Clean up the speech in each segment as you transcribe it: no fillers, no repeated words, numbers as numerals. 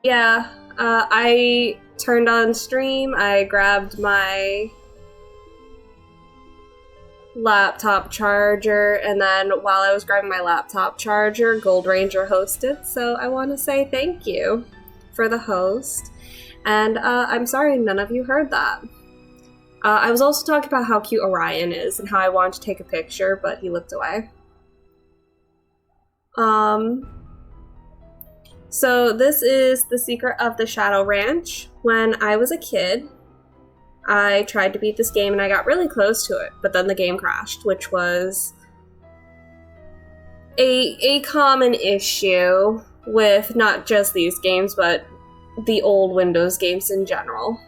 Yeah, I turned on stream, I grabbed my laptop charger, and then while I was grabbing my laptop charger, Gold Ranger hosted, so I want to say thank you for the host. And I'm sorry none of you heard that. I was also talking about how cute Orion is and how I wanted to take a picture, but he looked away. So this is the secret of the Shadow Ranch. When I was a kid, I tried to beat this game and I got really close to it, but then the game crashed, which was a common issue with not just these games, but the old Windows games in general.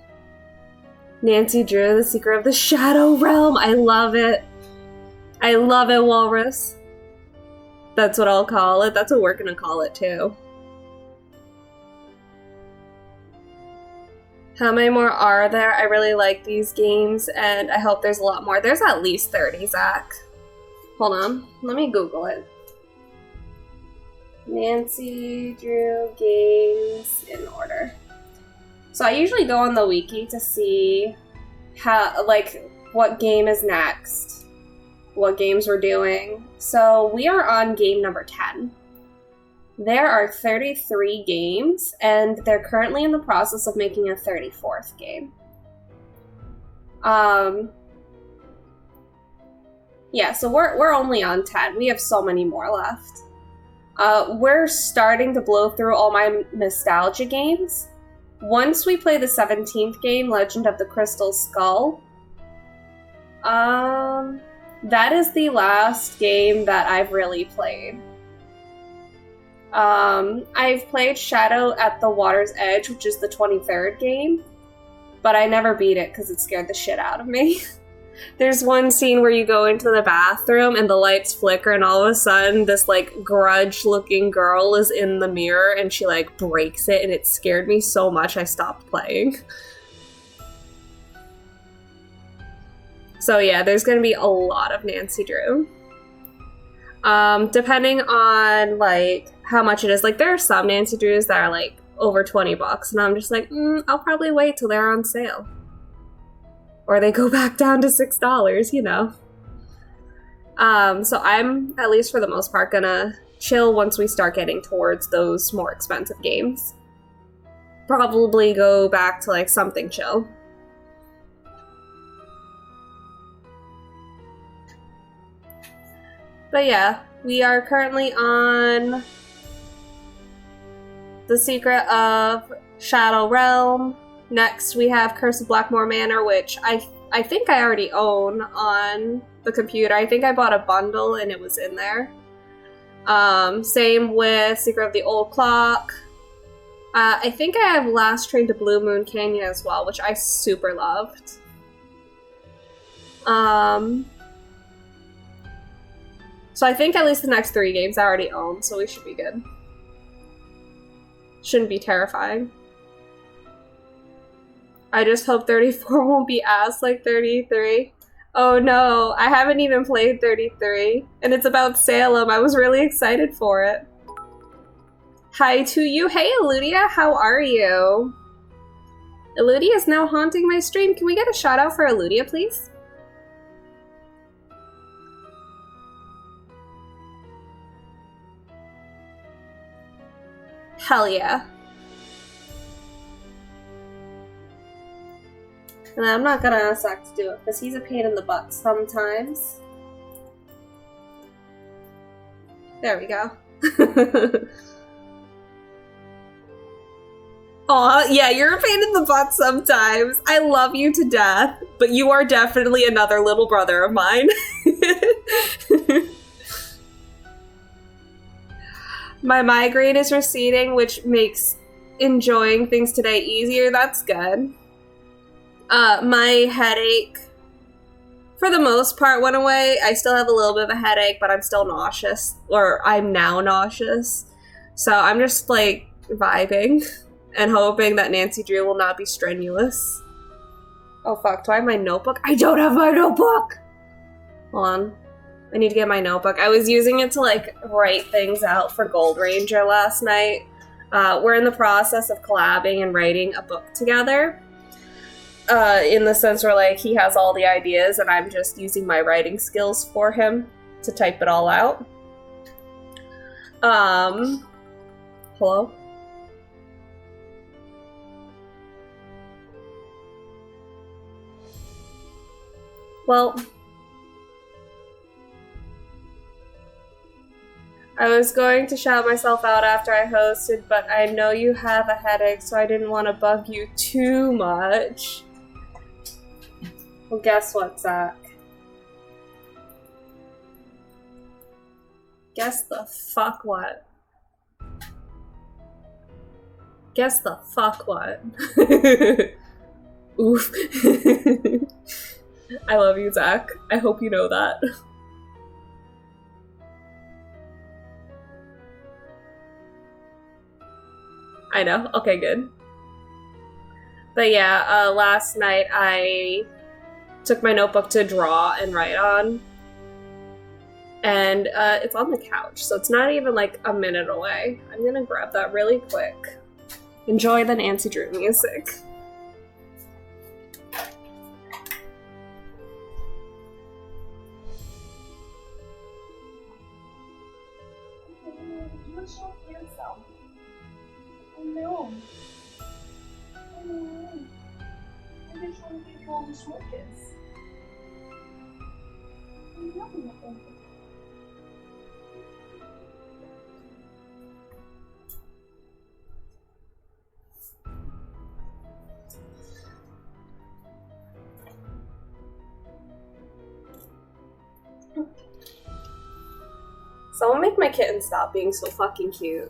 Nancy Drew, The Secret of the Shadow Realm. I love it. I love it, Walrus. That's what I'll call it. That's what we're gonna call it, too. How many more are there? I really like these games, and I hope there's a lot more. There's at least 30, Zach. Hold on. Let me Google it. Nancy Drew games in order. So I usually go on the wiki to see how, like, what game is next, what games we're doing. So we are on game number 10. There are 33 games, and they're currently in the process of making a 34th game. Yeah, so we're only on 10. We have so many more left. We're starting to blow through all my nostalgia games. Once we play the 17th game, Legend of the Crystal Skull, that is the last game that I've really played. I've played Shadow at the Water's Edge, which is the 23rd game, but I never beat it because it scared the shit out of me. There's one scene where you go into the bathroom and the lights flicker and all of a sudden this, like, grudge-looking girl is in the mirror and she, like, breaks it, and it scared me so much I stopped playing. So yeah, there's gonna be a lot of Nancy Drew. Depending on, like, how much it is. Like, there are some Nancy Drews that are, like, over $20, and I'm just like, I'll probably wait till they're on sale. Or they go back down to $6, you know. So I'm, at least for the most part, gonna chill once we start getting towards those more expensive games. Probably go back to, like, something chill. But yeah, we are currently on The Secret of Shadow Realm. Next, we have Curse of Blackmore Manor, which I think I already own on the computer. I think I bought a bundle and it was in there. Same with Secret of the Old Clock. I think I have Last Train to Blue Moon Canyon as well, which I super loved. So I think at least the next 3 games I already own, so we should be good. Shouldn't be terrifying. I just hope 34 won't be as like 33. Oh no, I haven't even played 33. And it's about Salem. I was really excited for it. Hi to you. Hey, Eludia, how are you? Eludia is now haunting my stream. Can we get a shout out for Eludia, please? Hell yeah. And I'm not gonna ask Zach to do it, because he's a pain in the butt sometimes. There we go. Aw, yeah, you're a pain in the butt sometimes. I love you to death, but you are definitely another little brother of mine. My migraine is receding, which makes enjoying things today easier. That's good. My headache, for the most part, went away. I still have a little bit of a headache, but I'm still nauseous. Or I'm now nauseous. So I'm just, like, vibing and hoping that Nancy Drew will not be strenuous. Oh, fuck. Do I have my notebook? I don't have my notebook! Hold on. I need to get my notebook. I was using it to, like, write things out for Gold Ranger last night. We're in the process of collabing and writing a book together. In the sense where, like, he has all the ideas and I'm just using my writing skills for him to type it all out. Hello? Well, I was going to shout myself out after I hosted, but I know you have a headache, so I didn't want to bug you too much. Well, guess what, Zach? Guess the fuck what? Guess the fuck what? Oof. I love you, Zach. I hope you know that. I know. Okay, good. But yeah, last night I took my notebook to draw and write on. And it's on the couch, so it's not even like a minute away. I'm gonna grab that really quick. Enjoy the Nancy Drew music. You're so handsome. I know. I know. I just want to get all the short kids. I know nothing. Someone make my kitten stop being so fucking cute.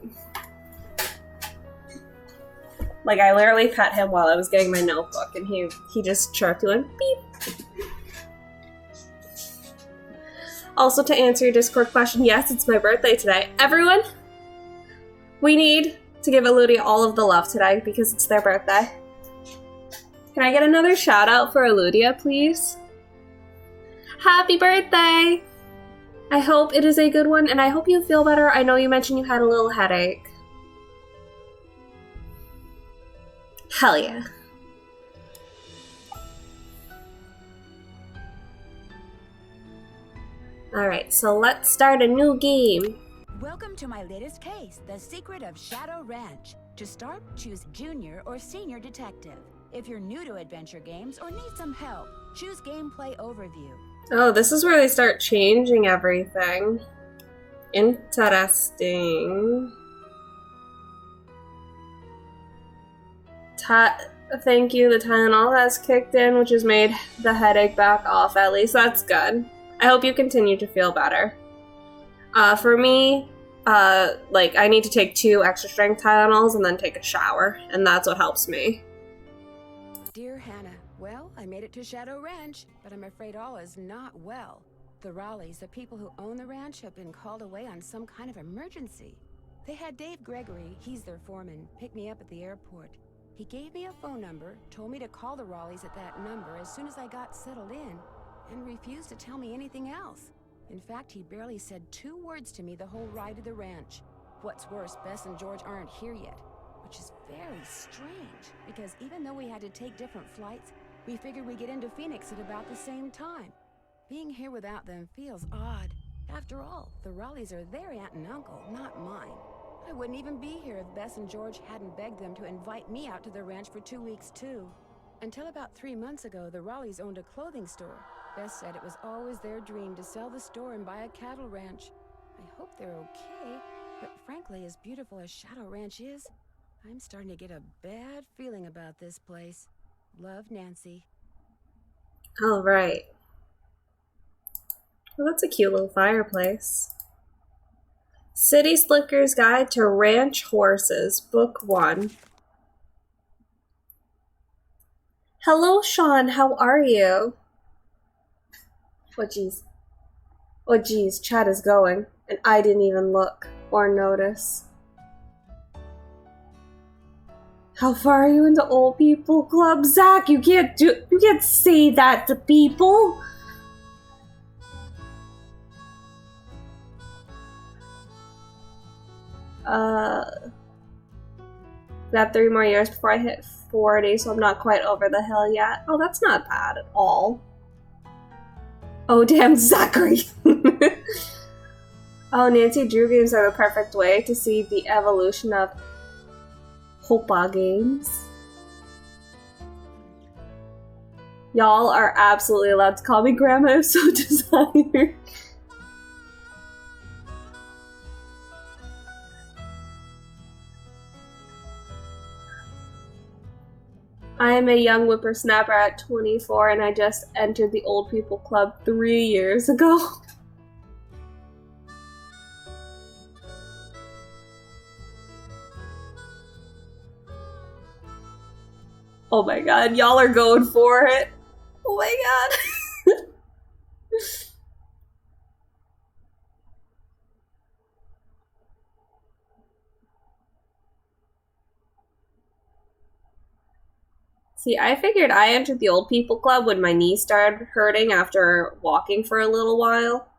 Like, I literally pet him while I was getting my notebook, and he just chirped and went beep. Also, to answer your Discord question, yes, it's my birthday today. Everyone, we need to give Eludia all of the love today because it's their birthday. Can I get another shout out for Eludia, please? Happy birthday! I hope it is a good one, and I hope you feel better. I know you mentioned you had a little headache. Hell yeah. Alright, so let's start a new game. Welcome to my latest case, The Secret of Shadow Ranch. To start, choose Junior or Senior Detective. If you're new to adventure games or need some help, choose Gameplay Overview. Oh, this is where they start changing everything. Interesting. Thank you, the Tylenol has kicked in, which has made the headache back off. At least that's good. I hope you continue to feel better. For me, like, I need to take 2 extra strength Tylenols and then take a shower, and that's what helps me. Dear Hannah, well, I made it to Shadow Ranch, but I'm afraid all is not well. The Raleighs, the people who own the ranch, have been called away on some kind of emergency. They had Dave Gregory, he's their foreman, pick me up at the airport. He gave me a phone number, told me to call the Raleighs at that number as soon as I got settled in, and refused to tell me anything else. In fact, he barely said 2 words to me the whole ride to the ranch. What's worse, Bess and George aren't here yet, which is very strange, because even though we had to take different flights, we figured we'd get into Phoenix at about the same time. Being here without them feels odd. After all, the Raleighs are their aunt and uncle, not mine. I wouldn't even be here if Bess and George hadn't begged them to invite me out to the ranch for 2 weeks, too. Until about 3 months ago, the Raleighs owned a clothing store. Bess said it was always their dream to sell the store and buy a cattle ranch. I hope they're okay, but frankly, as beautiful as Shadow Ranch is, I'm starting to get a bad feeling about this place. Love, Nancy. Alright. Well, that's a cute little fireplace. City Slicker's Guide to Ranch Horses, Book 1. Hello, Sean. How are you? Oh, jeez. Oh, jeez. Chat is going, and I didn't even look or notice. How far are you into Old People Club? Zach, you can't say that to people. Got 3 more years before I hit 40, so I'm not quite over the hill yet. Oh, that's not bad at all. Oh, damn, Zachary! Oh, Nancy Drew games are the perfect way to see the evolution of Hopa games. Y'all are absolutely allowed to call me Grandma if so desired. I am a young whippersnapper at 24 and I just entered the old people club 3 years ago. Oh my god, y'all are going for it. Oh my god. See, I figured I entered the old people club when my knee started hurting after walking for a little while.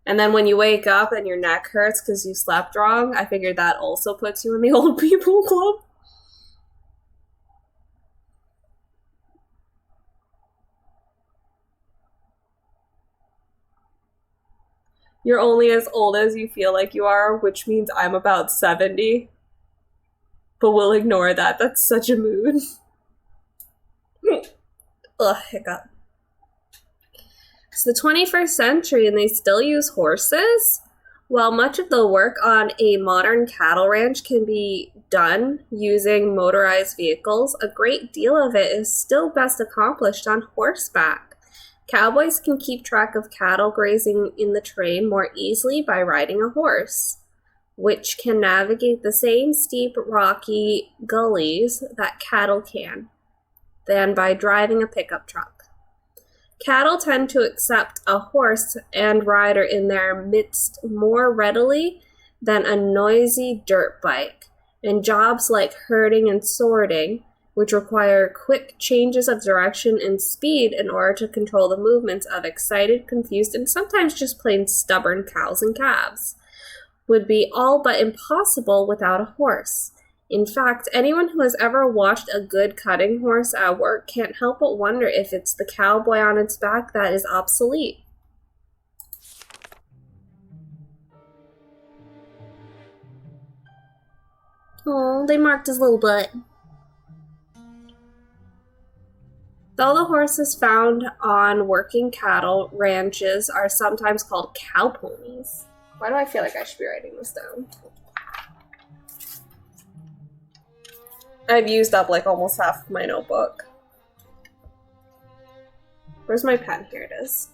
And then when you wake up and your neck hurts because you slept wrong, I figured that also puts you in the old people club. You're only as old as you feel like you are, which means I'm about 70. But we'll ignore that. That's such a mood. Ugh, hiccup. It's the 21st century and they still use horses? While much of the work on a modern cattle ranch can be done using motorized vehicles, a great deal of it is still best accomplished on horseback. Cowboys can keep track of cattle grazing in the terrain more easily by riding a horse, which can navigate the same steep, rocky gullies that cattle can, than by driving a pickup truck. Cattle tend to accept a horse and rider in their midst more readily than a noisy dirt bike, and jobs like herding and sorting, which require quick changes of direction and speed in order to control the movements of excited, confused, and sometimes just plain stubborn cows and calves, would be all but impossible without a horse. In fact, anyone who has ever watched a good cutting horse at work can't help but wonder if it's the cowboy on its back that is obsolete. Oh, they marked his little butt. Though the horses found on working cattle ranches are sometimes called cow ponies. Why do I feel like I should be writing this down? I've used up like almost half of my notebook. Where's my pen? Here it is.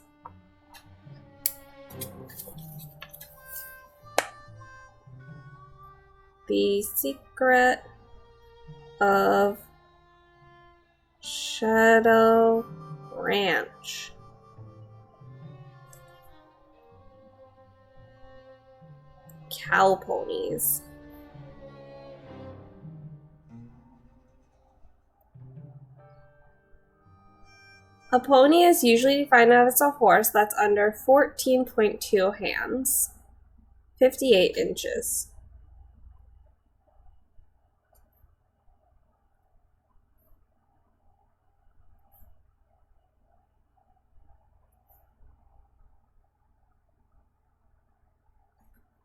The Secret of Shadow Ranch. Cow ponies. A pony is usually defined as a horse that's under 14.2 hands, 58 inches.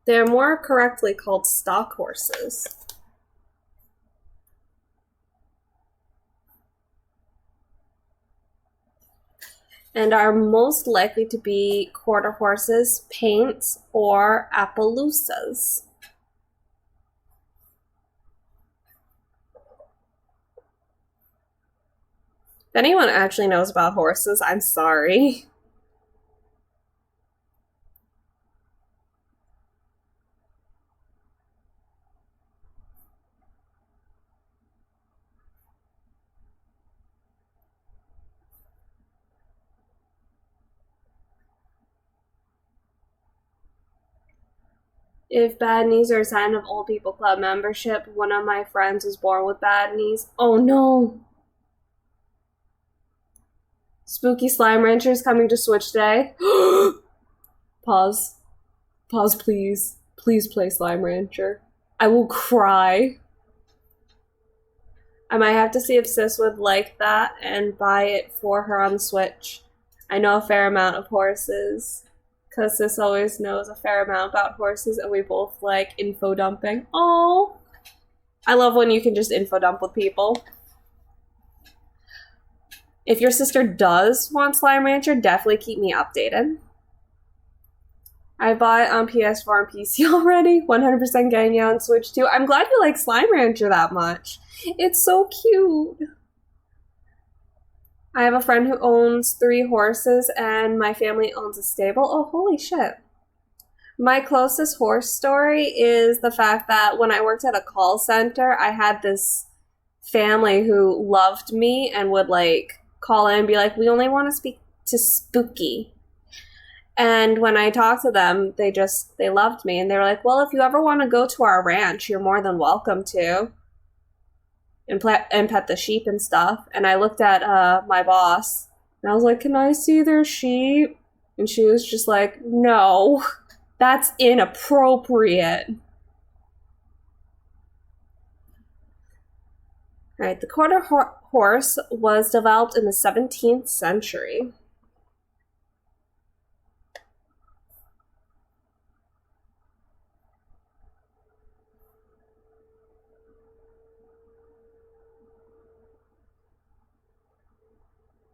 They are more correctly called stock horses. And are most likely to be quarter horses, paints, or Appaloosas. If anyone actually knows about horses, I'm sorry. If bad knees are a sign of old people club membership, one of my friends was born with bad knees. Oh no! Spooky Slime Ranchers coming to Switch Day. Pause. Pause, please. Please play Slime Rancher. I will cry. I might have to see if Sis would like that and buy it for her on the Switch. I know a fair amount of horses, because Sis always knows a fair amount about horses, and we both like info dumping. Oh, I love when you can just info dump with people. If your sister does want Slime Rancher, definitely keep me updated. I bought it on PS4 and PC already. 100% getting it on Switch too. I'm glad you like Slime Rancher that much. It's so cute. I have a friend who owns 3 horses, and my family owns a stable. Oh, holy shit. My closest horse story is the fact that when I worked at a call center, I had this family who loved me and would, like, call in and be like, we only want to speak to Spooky. And when I talked to them, they loved me. And they were like, well, if you ever want to go to our ranch, you're more than welcome to. And pet the sheep and stuff. And I looked at my boss, and I was like, can I see their sheep? And she was just like, no, that's inappropriate. Alright, the quarter horse was developed in the 17th century.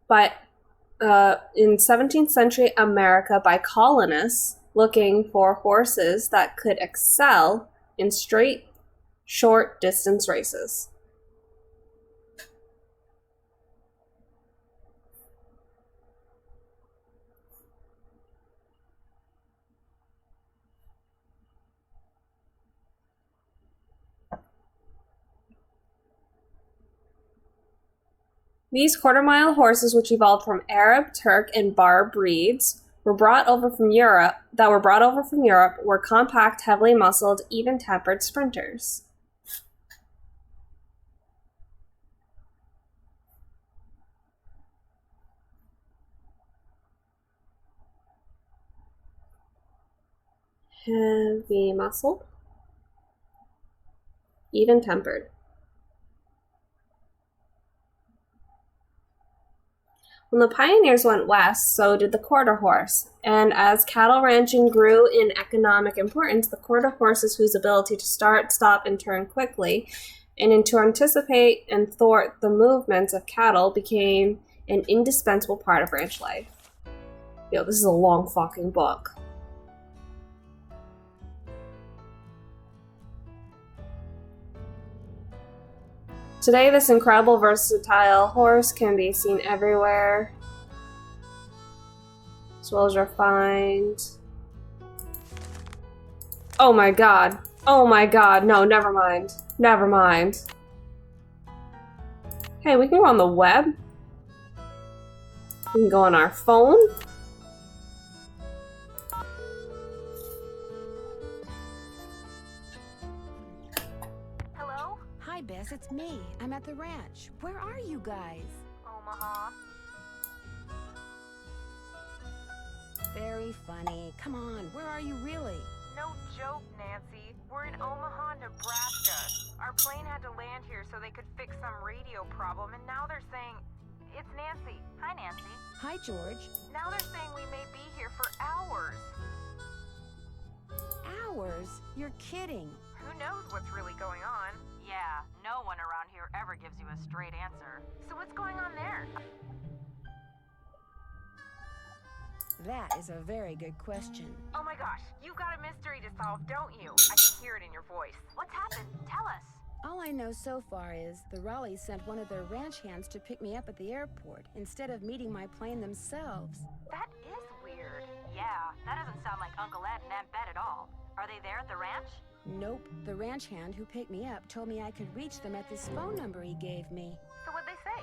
But in 17th century America by colonists looking for horses that could excel in straight, short distance races. These quarter-mile horses, which evolved from Arab, Turk, and Bar breeds, were brought over from Europe, were compact, heavily muscled, even-tempered sprinters. Heavy muscled, even-tempered. When the pioneers went west, so did the quarter horse, and as cattle ranching grew in economic importance, the quarter horses, whose ability to start, stop, and turn quickly, and to anticipate and thwart the movements of cattle, became an indispensable part of ranch life. Yo, this is a long fucking book. Today, this incredible, versatile horse can be seen everywhere, as well as refined. Oh my god. Oh my god. No, never mind. Never mind. Hey, we can go on the web. We can go on our phone. Hi, Bess, it's me. I'm at the ranch. Where are you guys? Omaha. Very funny. Come on, where are you really? No joke, Nancy. We're in Omaha, Nebraska. Our plane had to land here so they could fix some radio problem, and now they're saying... It's Nancy. Hi, Nancy. Hi, George. Now they're saying we may be here for hours. Hours? You're kidding. Who knows what's really going on? Yeah, no one around here ever gives you a straight answer. So what's going on there? That is a very good question. Oh my gosh, you've got a mystery to solve, don't you? I can hear it in your voice. What's happened? Tell us. All I know so far is the Raleighs sent one of their ranch hands to pick me up at the airport instead of meeting my plane themselves. That is weird. Yeah, that doesn't sound like Uncle Ed and Aunt Bet at all. Are they there at the ranch? Nope. The ranch hand who picked me up told me I could reach them at this phone number he gave me. So what'd they say?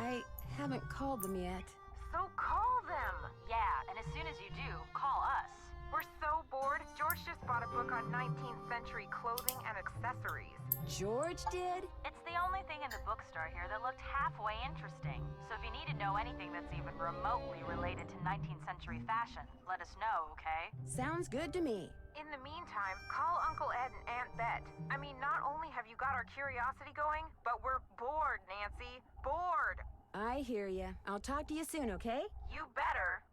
I haven't called them yet. So call them! Yeah, and as soon as you do, call us. We're so bored. George just bought a book book on 19th century clothing and accessories. George did? It's the only thing in the bookstore here that looked halfway interesting. So if you need to know anything that's even remotely related to 19th century fashion, let us know, okay? Sounds good to me. In the meantime, call Uncle Ed and Aunt Bet. I mean, not only have you got our curiosity going, but we're bored, Nancy. Bored! I hear ya. I'll talk to you soon, okay? You better.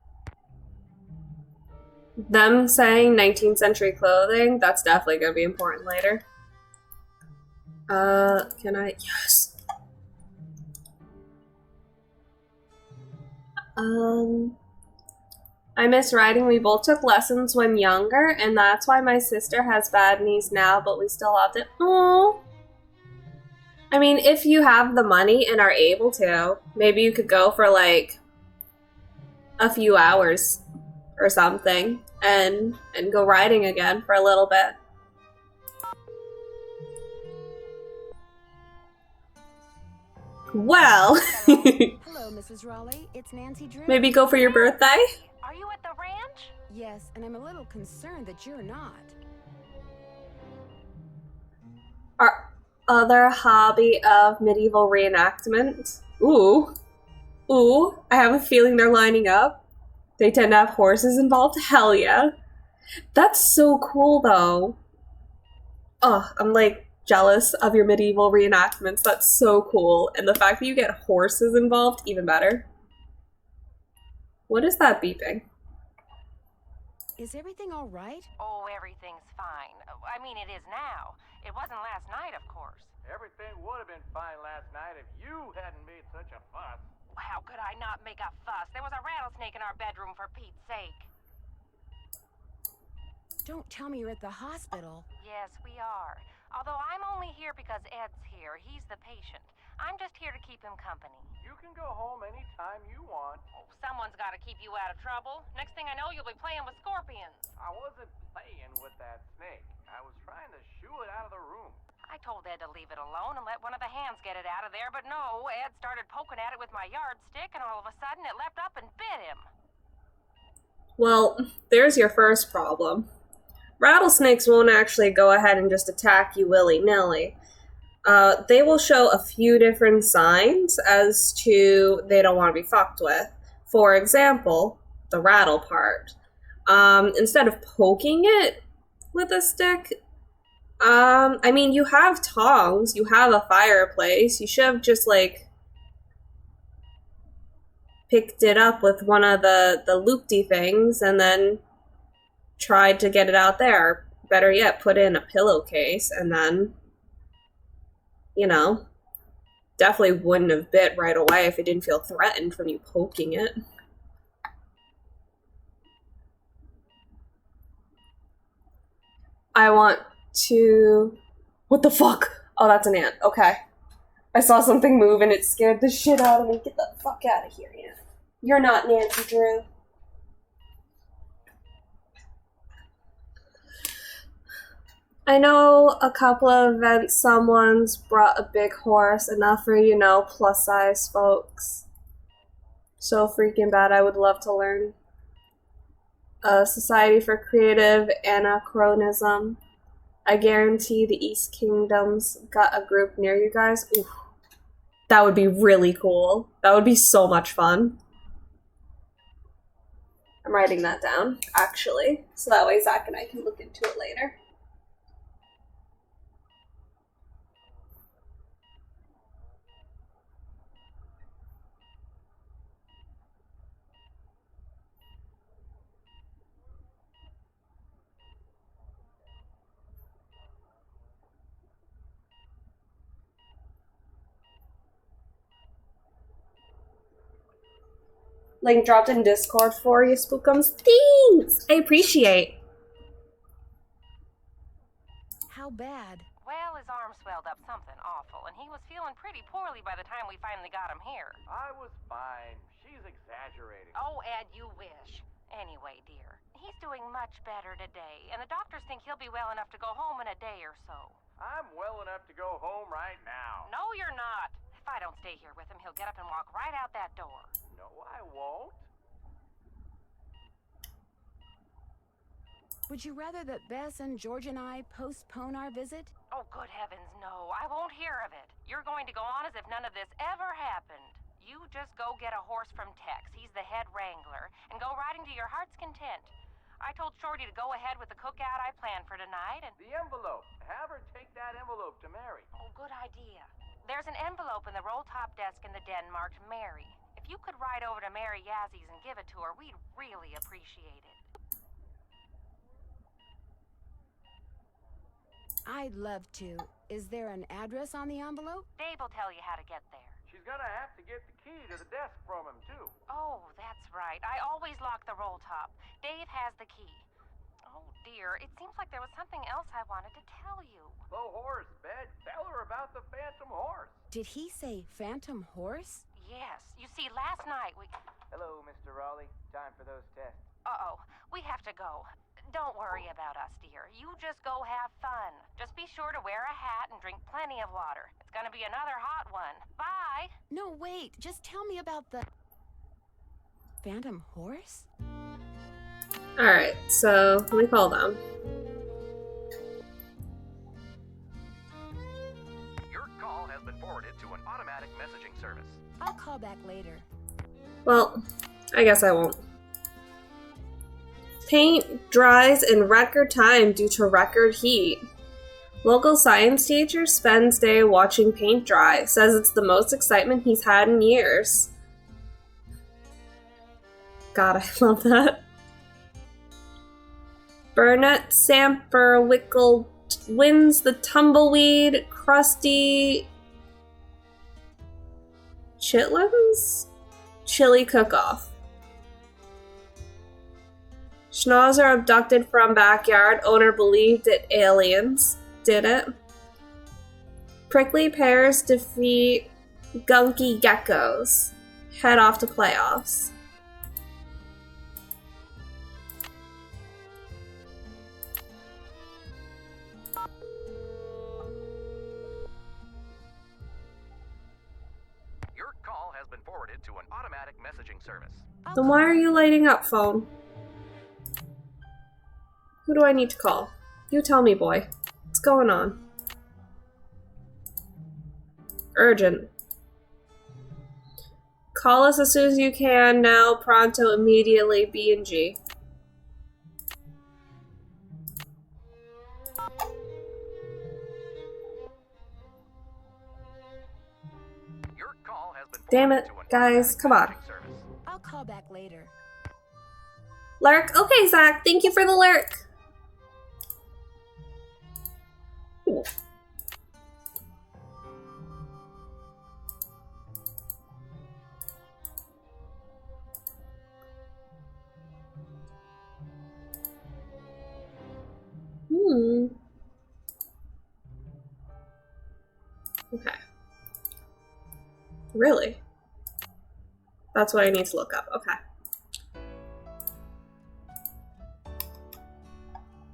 Them saying 19th century clothing, that's definitely gonna be important later. Can I? Yes. I miss riding. We both took lessons when younger, and that's why my sister has bad knees now, but we still loved it. Oh. I mean, if you have the money and are able to, maybe you could go for like a few hours or something and go riding again for a little bit. Well, Hello, Mrs. Raleigh. It's Nancy Drew. maybe go for your birthday? Are you at the ranch? Yes, and I'm a little concerned that you're not. Our other hobby of medieval reenactment. Ooh. Ooh, I have a feeling they're lining up. They tend to have horses involved. Hell yeah. That's so cool, though. Oh, I'm like jealous of your medieval reenactments. That's so cool. And the fact that you get horses involved, even better. What is that beeping? Is everything all right? Oh, everything's fine. I mean, it is now. It wasn't last night, of course. Everything would have been fine last night if you hadn't made such a fuss. How could I not make a fuss? There was a rattlesnake in our bedroom, for Pete's sake. Don't tell me you're at the hospital. Yes, we are. Although I'm only here because Ed's here. He's the patient. I'm just here to keep him company. You can go home anytime you want. Oh, someone's got to keep you out of trouble. Next thing I know, you'll be playing with scorpions. I wasn't playing with that snake. I was trying to shoo it out of the room. I told Ed to leave it alone and let one of the hands get it out of there, but no, Ed started poking at it with my yardstick, and all of a sudden it leapt up and bit him. Well, there's your first problem. Rattlesnakes won't actually go ahead and just attack you willy-nilly. They will show a few different signs as to they don't want to be fucked with. For example, the rattle part. Instead of poking it with a stick, I mean, you have tongs, you have a fireplace, you should have just, like, picked it up with one of the loopty things and then tried to get it out there. Better yet, put it in a pillowcase and then, you know, definitely wouldn't have bit right away if it didn't feel threatened from you poking it. I want to... What the fuck? Oh, that's an ant. Okay. I saw something move and it scared the shit out of me. Get the fuck out of here, Ant. You're not Nancy Drew. I know a couple of events someone's brought a big horse, enough for, you know, plus size folks. So freaking bad, I would love to learn. Society for Creative Anachronism. I guarantee the East Kingdom's got a group near you guys. Oof. That would be really cool. That would be so much fun. I'm writing that down, actually. So that way Zach and I can look into it later. Link dropped in Discord for you, Spookums. Thanks! I appreciate. How bad? Well, his arm swelled up something awful, and he was feeling pretty poorly by the time we finally got him here. I was fine. She's exaggerating. Oh, Ed, you wish. Anyway, dear, he's doing much better today, and the doctors think he'll be well enough to go home in a day or so. I'm well enough to go home right now. No, you're not. If I don't stay here with him, he'll get up and walk right out that door. No, I won't. Would you rather that Bess and George and I postpone our visit? Oh, good heavens, no. I won't hear of it. You're going to go on as if none of this ever happened. You just go get a horse from Tex, he's the head wrangler, and go riding to your heart's content. I told Shorty to go ahead with the cookout I planned for tonight, and... The envelope. Have her take that envelope to Mary. Oh, good idea. There's an envelope in the roll-top desk in the den marked Mary. If you could ride over to Mary Yazzy's and give it to her, we'd really appreciate it. I'd love to. Is there an address on the envelope? Dave will tell you how to get there. She's gonna have to get the key to the desk from him, too. Oh, that's right. I always lock the roll top. Dave has the key. Oh, dear. It seems like there was something else I wanted to tell you. The horse, Bed. Tell her about the phantom horse. Did he say phantom horse? Yes. You see, last night we... Hello, Mr. Raleigh. Time for those tests. Uh-oh. We have to go. Don't worry about us, dear. You just go have fun. Just be sure to wear a hat and drink plenty of water. It's gonna be another hot one. Bye! No, wait. Just tell me about the... phantom horse? Alright, so let me call them. Your call has been forwarded to an automatic messaging service. I'll call back later. Well, I guess I won't. Paint dries in record time due to record heat. Local science teacher spends day watching paint dry. Says it's the most excitement he's had in years. God, I love that. Burnett Samperwickle wins the Tumbleweed Krusty Chitlins Chili Cook-Off. Schnauzer abducted from backyard. Owner believed it aliens. Did it. Prickly pears defeat gunky geckos. Head off to playoffs. Your call has been forwarded to an automatic messaging service. Then why are you lighting up, phone? Who do I need to call? You tell me, boy. What's going on? Urgent. Call us as soon as you can, now, pronto, immediately, B&G. Your call has been Damn forwarded it, to an guys, automatic come on. messaging service. I'll call back later. Lurk? Okay, Zach, thank you for the lurk. Okay. Really? That's what I need to look up. Okay.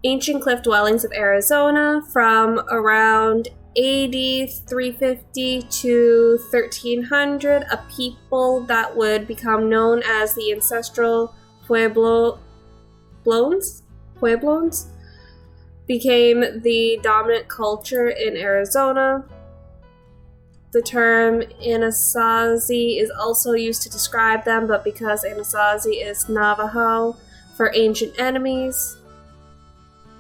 Ancient cliff dwellings of Arizona from around AD 350 to 1300, a people that would become known as the ancestral Puebloans became the dominant culture in Arizona. The term Anasazi is also used to describe them, but because Anasazi is Navajo for ancient enemies,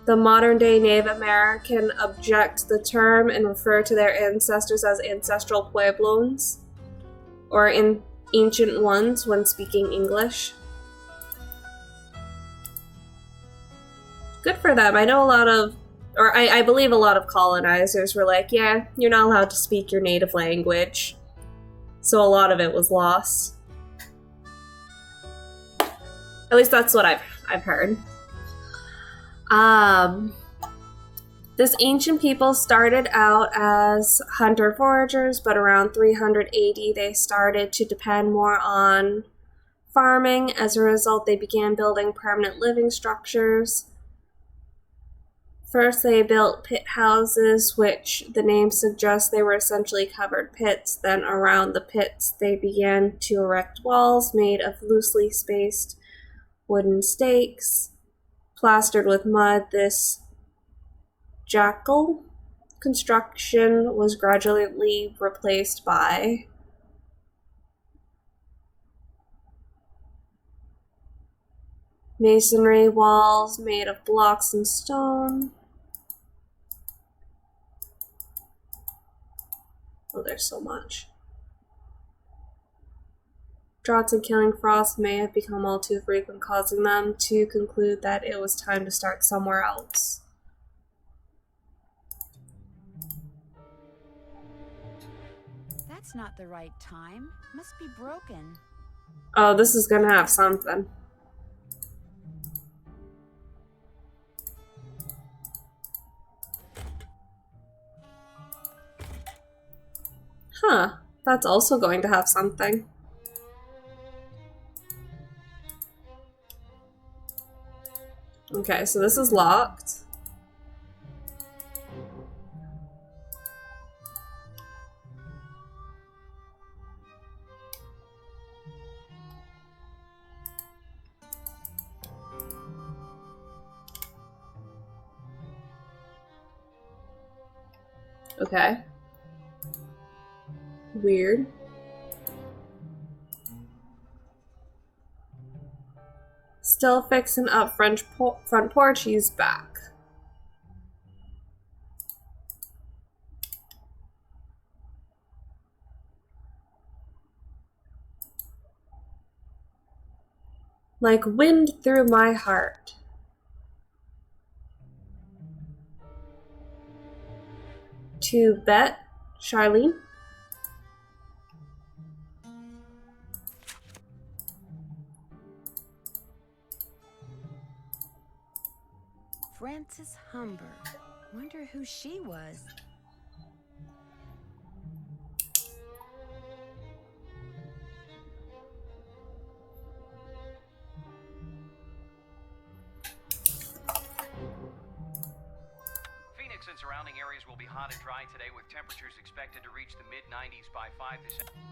the modern-day Native American object the term and refer to their ancestors as ancestral Puebloans, or in ancient ones when speaking English. Good for them. I know a lot of, or I believe a lot of colonizers were like, yeah, you're not allowed to speak your native language. So a lot of it was lost. At least that's what I've heard. This ancient people started out as hunter-foragers, but around 380 they started to depend more on farming. As a result, they began building permanent living structures. First, they built pit houses, which the name suggests they were essentially covered pits. Then, around the pits, they began to erect walls made of loosely spaced wooden stakes, plastered with mud. This jackal construction was gradually replaced by masonry walls made of blocks and stone. Oh, there's so much. Droughts and killing frosts may have become all too frequent, causing them to conclude that it was time to start somewhere else. That's not the right time. Must be broken. Oh, this is gonna have something. Huh, that's also going to have something. Okay, so this is locked. Okay. Weird. Still fixing up front porch, he's back. Like wind through my heart. To bet, Charlene. Frances Humber. Wonder who she was. Phoenix and surrounding areas will be hot and dry today, with temperatures expected to reach the mid-90s by 5 this afternoon.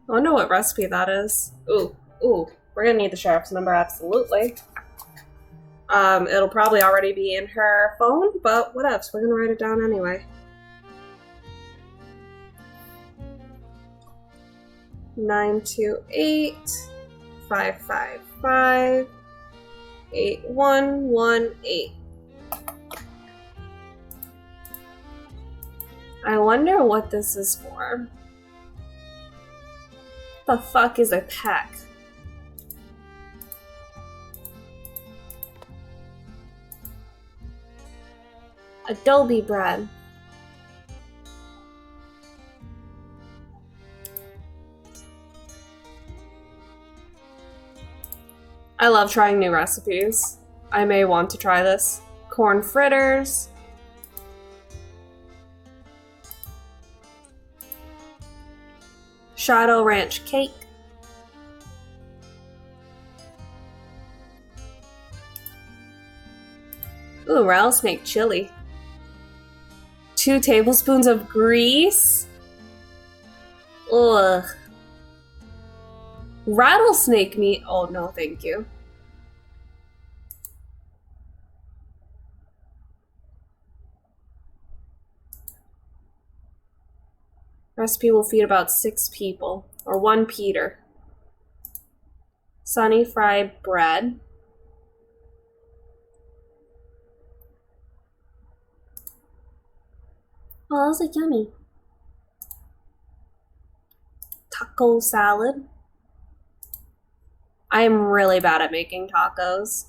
I wonder what recipe that is. Ooh, we're gonna need the sheriff's number, absolutely. It'll probably already be in her phone, but what else? We're gonna write it down anyway. 928-555-8118. I wonder what this is for. The fuck is a peck? Adobe bread. I love trying new recipes. I may want to try this. Corn fritters. Shadow Ranch cake. Ooh, rattlesnake chili. 2 tablespoons of grease. Ugh. Rattlesnake meat. Oh no, thank you. Recipe will feed about 6 people, or 1 Peter. Sunny fried bread. Oh, those are yummy. Taco salad. I am really bad at making tacos.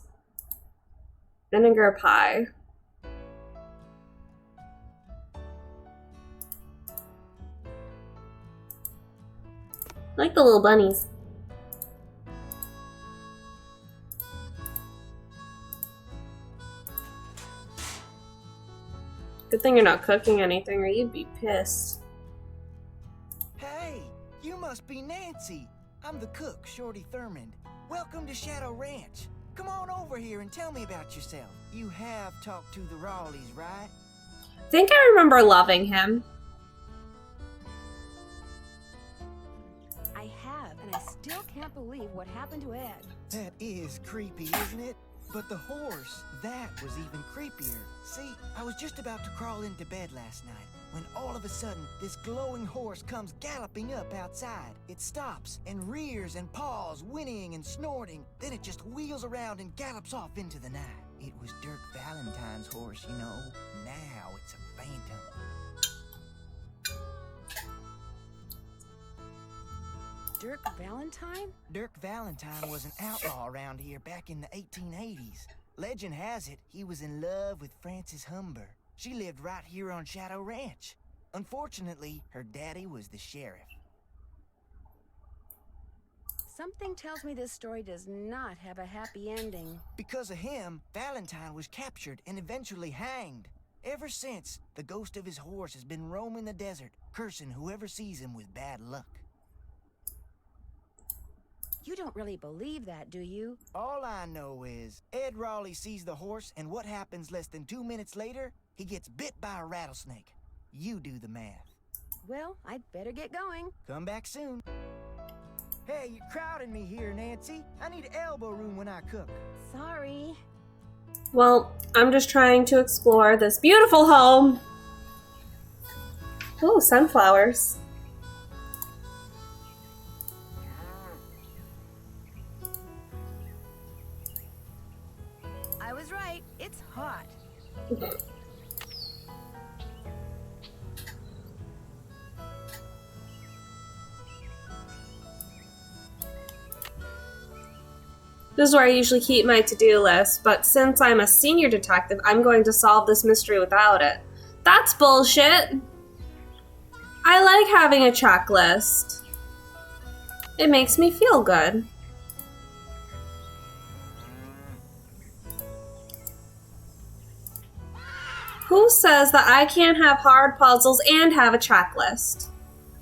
Vinegar pie. I like the little bunnies. Good thing you're not cooking anything or you'd be pissed. Hey, you must be Nancy. I'm the cook, Shorty Thurmond. Welcome to Shadow Ranch. come on over here and tell me about yourself. You have talked to the Raleighs, right? I think I remember loving him. I have, and I still can't believe what happened to Ed. That is creepy, isn't it? But the horse, that was even creepier. See, I was just about to crawl into bed last night when all of a sudden this glowing horse comes galloping up outside. It stops and rears and paws, whinnying and snorting. Then it just wheels around and gallops off into the night. It was Dirk Valentine's horse, you know. Now it's a phantom. Dirk Valentine? Dirk Valentine was an outlaw around here back in the 1880s. Legend has it he was in love with Frances Humber. She lived right here on Shadow Ranch. Unfortunately, her daddy was the sheriff. Something tells me this story does not have a happy ending. Because of him, Valentine was captured and eventually hanged. Ever since, the ghost of his horse has been roaming the desert, cursing whoever sees him with bad luck. You don't really believe that, do you? All I know is, Ed Raleigh sees the horse, and what happens less than 2 minutes later? He gets bit by a rattlesnake. You do the math. Well, I'd better get going. Come back soon. Hey, you're crowding me here, Nancy. I need elbow room when I cook. Sorry. Well, I'm just trying to explore this beautiful home. Ooh, sunflowers. I was right. It's hot. This is where I usually keep my to-do list, but since I'm a senior detective, I'm going to solve this mystery without it. That's bullshit! I like having a checklist. It makes me feel good. Who says that I can't have hard puzzles and have a checklist?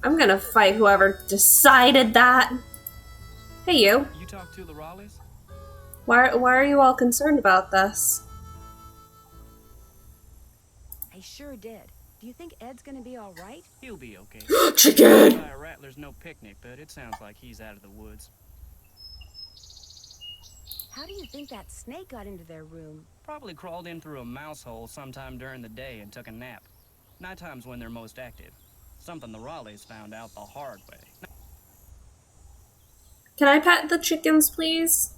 I'm gonna fight whoever decided that. Hey, you. You talked to the Raleighs? Why are you all concerned about this? I sure did. Do you think Ed's gonna be all right? He'll be okay. Chicken! Fire Rattler's no picnic, but it sounds like he's out of the woods. How do you think that snake got into their room? Probably crawled in through a mouse hole sometime during the day and took a nap. Nighttime's when they're most active. Something the Raleighs found out the hard way. Can I pet the chickens, please?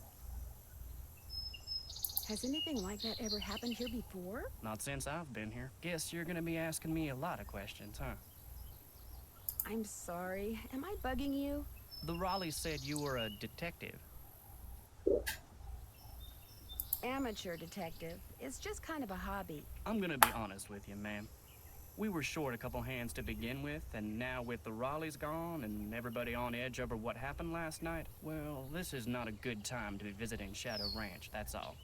Has anything like that ever happened here before? Not since I've been here. Guess you're gonna be asking me a lot of questions, huh? I'm sorry. Am I bugging you? The Raleighs said you were a detective. Amateur detective. It's just kind of a hobby. I'm gonna be honest with you, ma'am. We were short a couple hands to begin with, and now with the Raleighs gone and everybody on edge over what happened last night, well, this is not a good time to be visiting Shadow Ranch, that's all.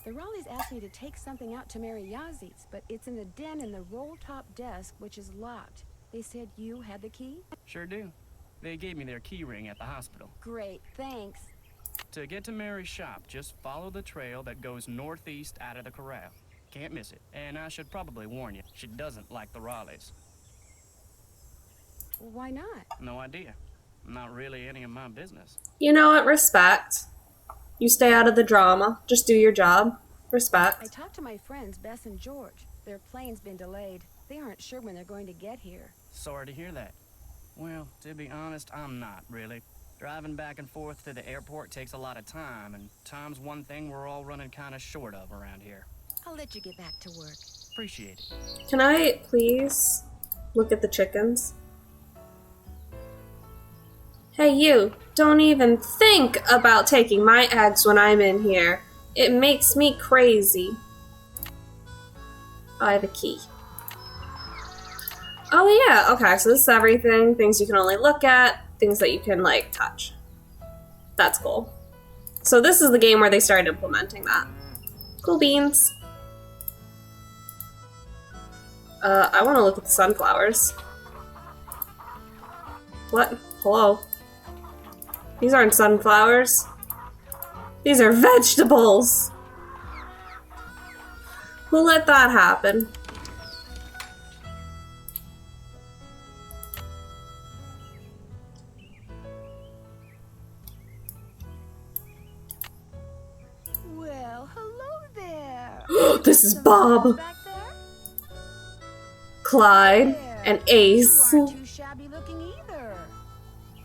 The Raleighs asked me to take something out to Mary Yazie's, but it's in the den in the roll-top desk, which is locked. They said you had the key? Sure do. They gave me their key ring at the hospital. Great, thanks. To get to Mary's shop, just follow the trail that goes northeast out of the corral. Can't miss it. And I should probably warn you, she doesn't like the Raleighs. Why not? No idea. Not really any of my business. You know what? Respect. You stay out of the drama. Just do your job. I Respect. talked to my friends, Bess and George. Their plane's been delayed. They aren't sure when they're going to get here. Sorry to hear that. Well, to be honest, I'm not, really. Driving back and forth to the airport takes a lot of time, and time's one thing we're all running kind of short of around here. I'll let you get back to work. Appreciate it. Can I please look at the chickens? Hey, you. Don't even think about taking my eggs when I'm in here. It makes me crazy. I have a key. Oh yeah, okay, so this is everything. Things you can only look at, things that you can, like, touch. That's cool. So this is the game where they started implementing that. Cool beans. I want to look at the sunflowers. What? Hello? These aren't sunflowers. These are vegetables. Who let that happen? Well, hello there. This is Some Bob, friends back there? Clyde, There. and Ace. You aren't too shabby looking either.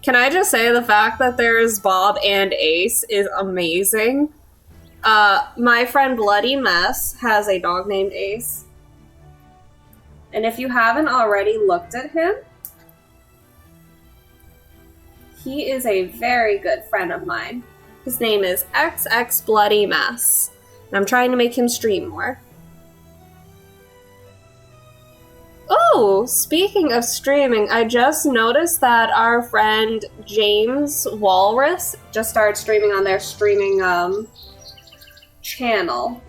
Can I just say the fact that there is Bob and Ace is amazing. My friend Bloody Mess has a dog named Ace. And if you haven't already looked at him, he is a very good friend of mine. His name is XX Bloody Mess. And I'm trying to make him stream more. Oh, speaking of streaming, I just noticed that our friend James Walrus just started streaming on their streaming channel.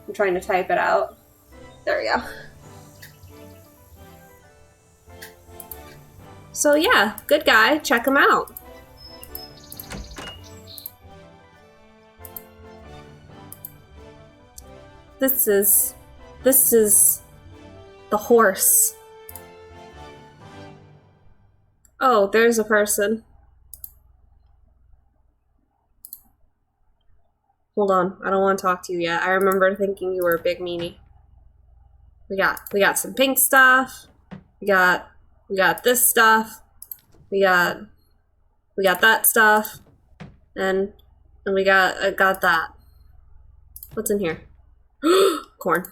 I'm trying to type it out. There we go. So yeah, good guy. Check him out. This is the horse. Oh, there's a person. Hold on, I don't want to talk to you yet. I remember thinking you were a big meanie. We got some pink stuff. We got this stuff. We got that stuff. And we got that. What's in here? Corn.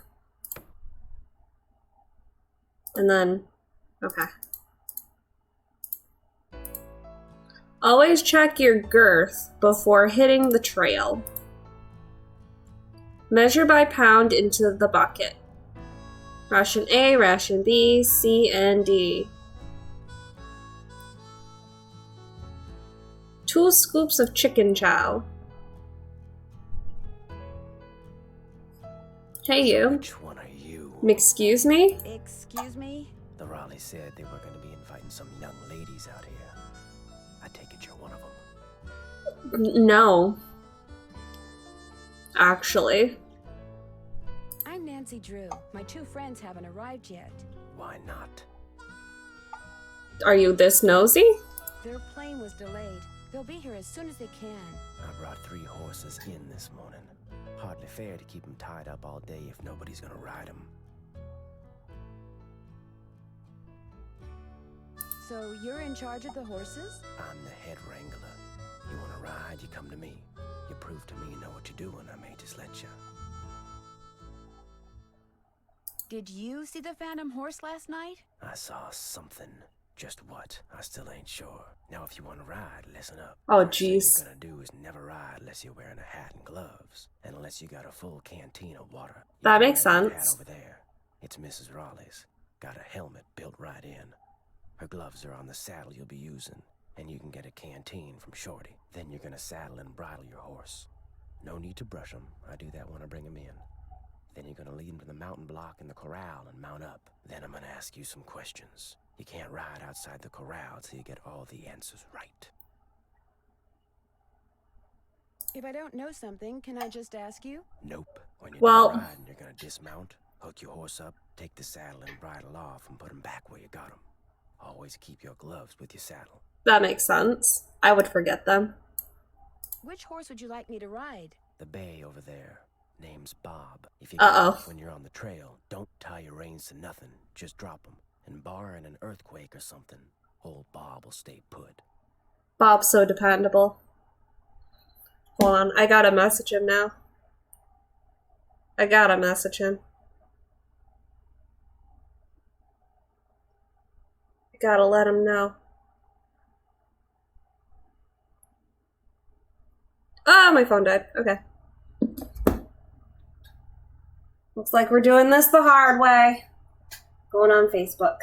And then, okay. Always check your girth before hitting the trail. Measure by pound into the bucket. Ration A, ration B, C, and D. 2 scoops of chicken chow. Hey you. Which one are you? Excuse me? Excuse me? The Raleigh said they were going to be inviting some young ladies out here. I take it you're one of them. No. Actually. I'm Nancy Drew. My 2 friends haven't arrived yet. Why not? Are you this nosy? Their plane was delayed. They'll be here as soon as they can. I brought 3 horses in this morning. Hardly fair to keep them tied up all day if nobody's gonna ride them. So you're in charge of the horses? I'm the head wrangler. You wanna ride, you come to me. You prove to me you know what you're doing, I may just let you. Did you see the Phantom Horse last night? I saw something. Just what? I still ain't sure. Now if you wanna ride, listen up. Oh, First thing jeez. you're gonna do is never ride unless you're wearing a hat and gloves. And unless you got a full canteen of water. You That can makes wear that sense. Hat over there. It's Mrs. Raleigh's. Got a helmet built right in. Her gloves are on the saddle you'll be using. And you can get a canteen from Shorty. Then you're gonna saddle and bridle your horse. No need to brush him. I do that when I bring him in. Then you're gonna lead him to the mountain block in the corral and mount up. Then I'm gonna ask you some questions. You can't ride outside the corral till you get all the answers right. If I don't know something, can I just ask you? Nope. When you're Well- done riding, you're gonna dismount, hook your horse up, take the saddle and bridle off, and put him back where you got him. Always keep your gloves with your saddle. That makes sense. I would forget them. Which horse would you like me to ride? The bay over there. Name's Bob. If you Uh-oh. get off when you're on the trail, don't tie your reins to nothing. Just drop them. And barring an earthquake or something, old Bob will stay put. Bob's so dependable. Hold on, I gotta message him now. I gotta message him. I gotta let him know. Oh, my phone died. Okay. Looks like we're doing this the hard way. Going on Facebook.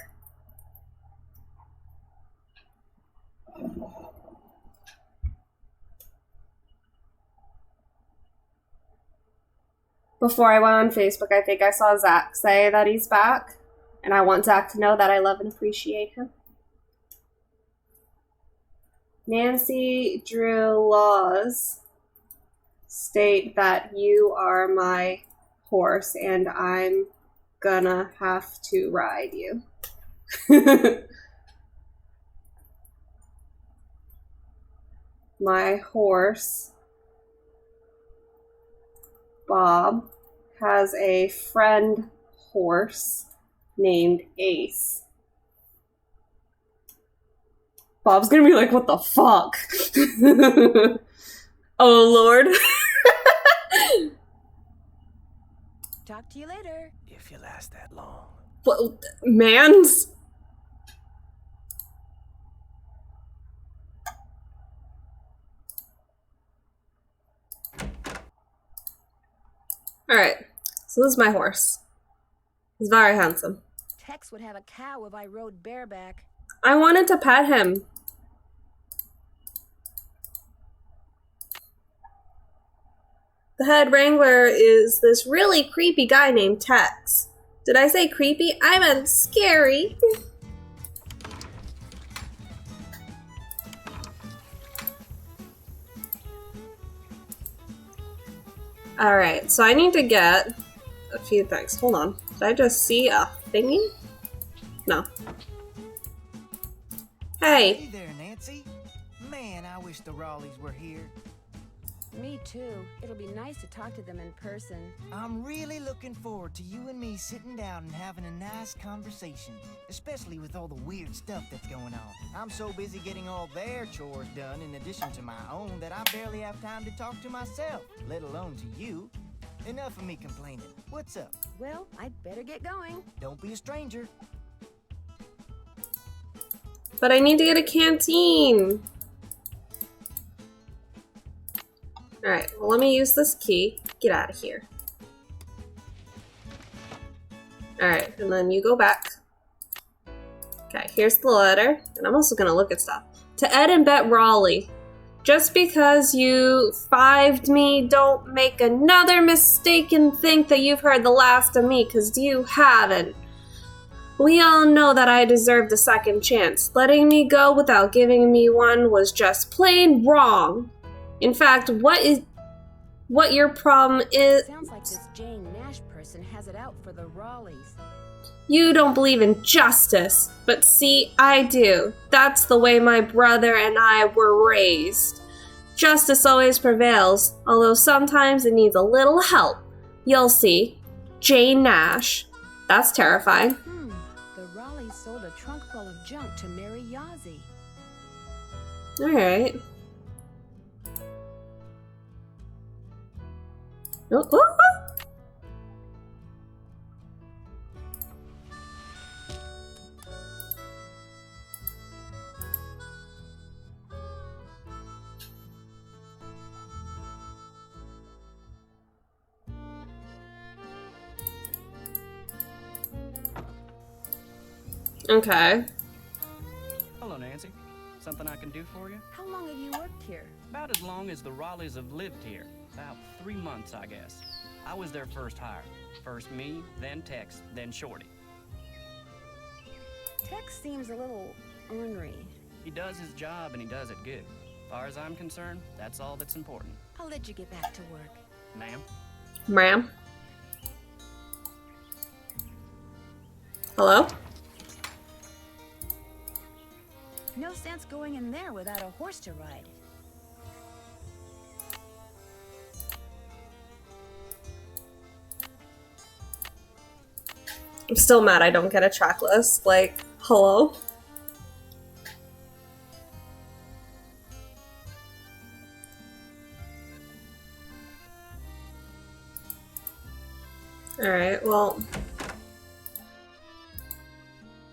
Before I went on Facebook, I think I saw Zach say that he's back. And I want Zach to know that I love and appreciate him. Nancy Drew laws state that you are my horse and I'm gonna have to ride you. My horse, Bob, has a friend horse named Ace. Bob's gonna be like, what the fuck? Oh, Lord. Talk to you later. If you last that long. Well, mans? Alright, so this is my horse. He's very handsome. Tex would have a cow if I rode bareback. I wanted to pet him. The head wrangler is this really creepy guy named Tex. Did I say creepy? I meant scary. Alright, so I need to get a few things. Hold on. Did I just see a thingy? No. Hey. Hey there, Nancy. Man, I wish the Raleighs were here. Me too. It'll be nice to talk to them in person. I'm really looking forward to you and me sitting down and having a nice conversation, especially with all the weird stuff that's going on. I'm so busy getting all their chores done in addition to my own that I barely have time to talk to myself, let alone to you. Enough of me complaining. What's up? Well, I'd better get going. Don't be a stranger. But I need to get a canteen. Alright, well, let me use this key. Get out of here. Alright, and then you go back. Okay, here's the letter. And I'm also gonna look at stuff. To Ed and Bet Raleigh. Just because you fived me, don't make another mistake and think that you've heard the last of me, because you haven't. We all know that I deserved a second chance. Letting me go without giving me one was just plain wrong. In fact, what your problem is... Sounds like this Jane Nash person has it out for the Raleighs. You don't believe in justice, but see, I do. That's the way my brother and I were raised. Justice always prevails, although sometimes it needs a little help. You'll see. Jane Nash. That's terrifying. The Raleighs sold a trunk full of junk to Mary Yazzie. Alright. Oh, oh, oh. Okay. Hello, Nancy. Something I can do for you? How long have you worked here? About as long as the Raleighs have lived here. About 3 months, I guess. I was their first hire. First me, then Tex, then Shorty. Tex seems a little ornery. He does his job and he does it good. As far as I'm concerned, that's all that's important. I'll let you get back to work. Ma'am? Ma'am? Hello? No sense going in there without a horse to ride. I'm still mad I don't get a track list. Like, hello? Alright, well...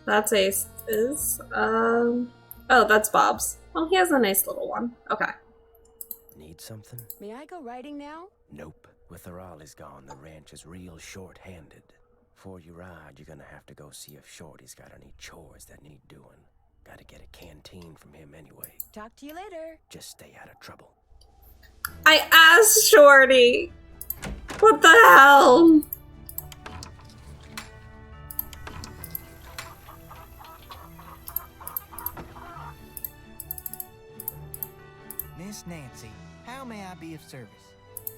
That's Ace's. Oh, that's Bob's. Well, he has a nice little one. Okay. Need something? May I go riding now? Nope. With the Raleighs gone, the ranch is real short-handed. Before you ride, you're gonna have to go see if Shorty's got any chores that need doing. Gotta get a canteen from him anyway. Talk to you later. Just stay out of trouble. I asked Shorty! What the hell? Miss Nancy, how may I be of service?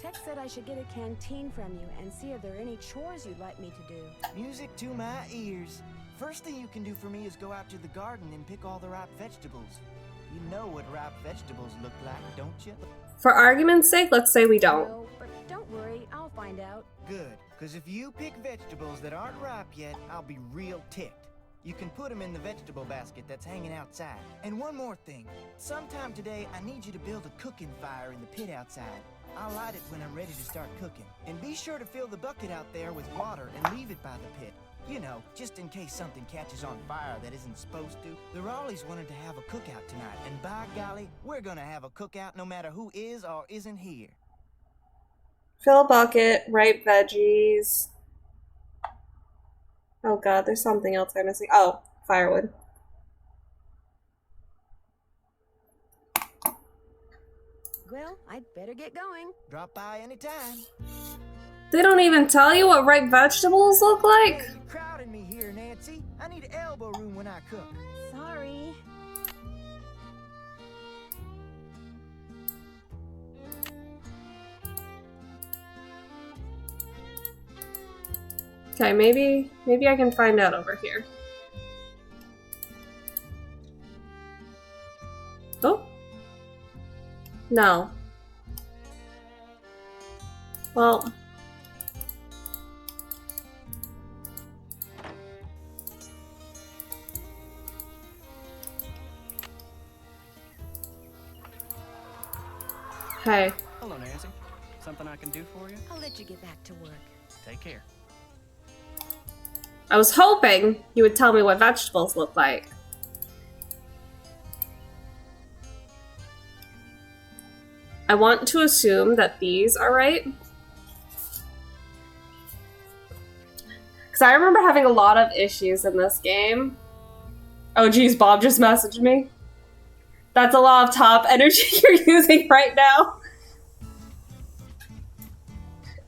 Tex said I should get a canteen from you and see if there are any chores you'd like me to do. Music to my ears. First thing you can do for me is go out to the garden and pick all the ripe vegetables. You know what ripe vegetables look like, don't you? For argument's sake, let's say we don't. No, but don't worry, I'll find out. Good, because if you pick vegetables that aren't ripe yet, I'll be real ticked. You can put them in the vegetable basket that's hanging outside. And one more thing. Sometime today, I need you to build a cooking fire in the pit outside. I'll light it when I'm ready to start cooking. And be sure to fill the bucket out there with water and leave it by the pit. You know, just in case something catches on fire that isn't supposed to. The Raleighs wanted to have a cookout tonight, and by golly, we're gonna have a cookout no matter who is or isn't here. Fill a bucket, ripe veggies. Oh god, there's something else I'm missing. Oh, firewood. Well, I'd better get going. Drop by anytime. They don't even tell you what ripe vegetables look like? Hey, you're crowding me here, Nancy. I need elbow room when I cook. Sorry. Okay, maybe I can find out over here. Oh? No. Well. Hey. Hello, Nancy. Something I can do for you? I'll let you get back to work. Take care. I was hoping you would tell me what vegetables look like. I want to assume that these are right. Because I remember having a lot of issues in this game. Oh geez, Bob just messaged me. That's a lot of top energy you're using right now.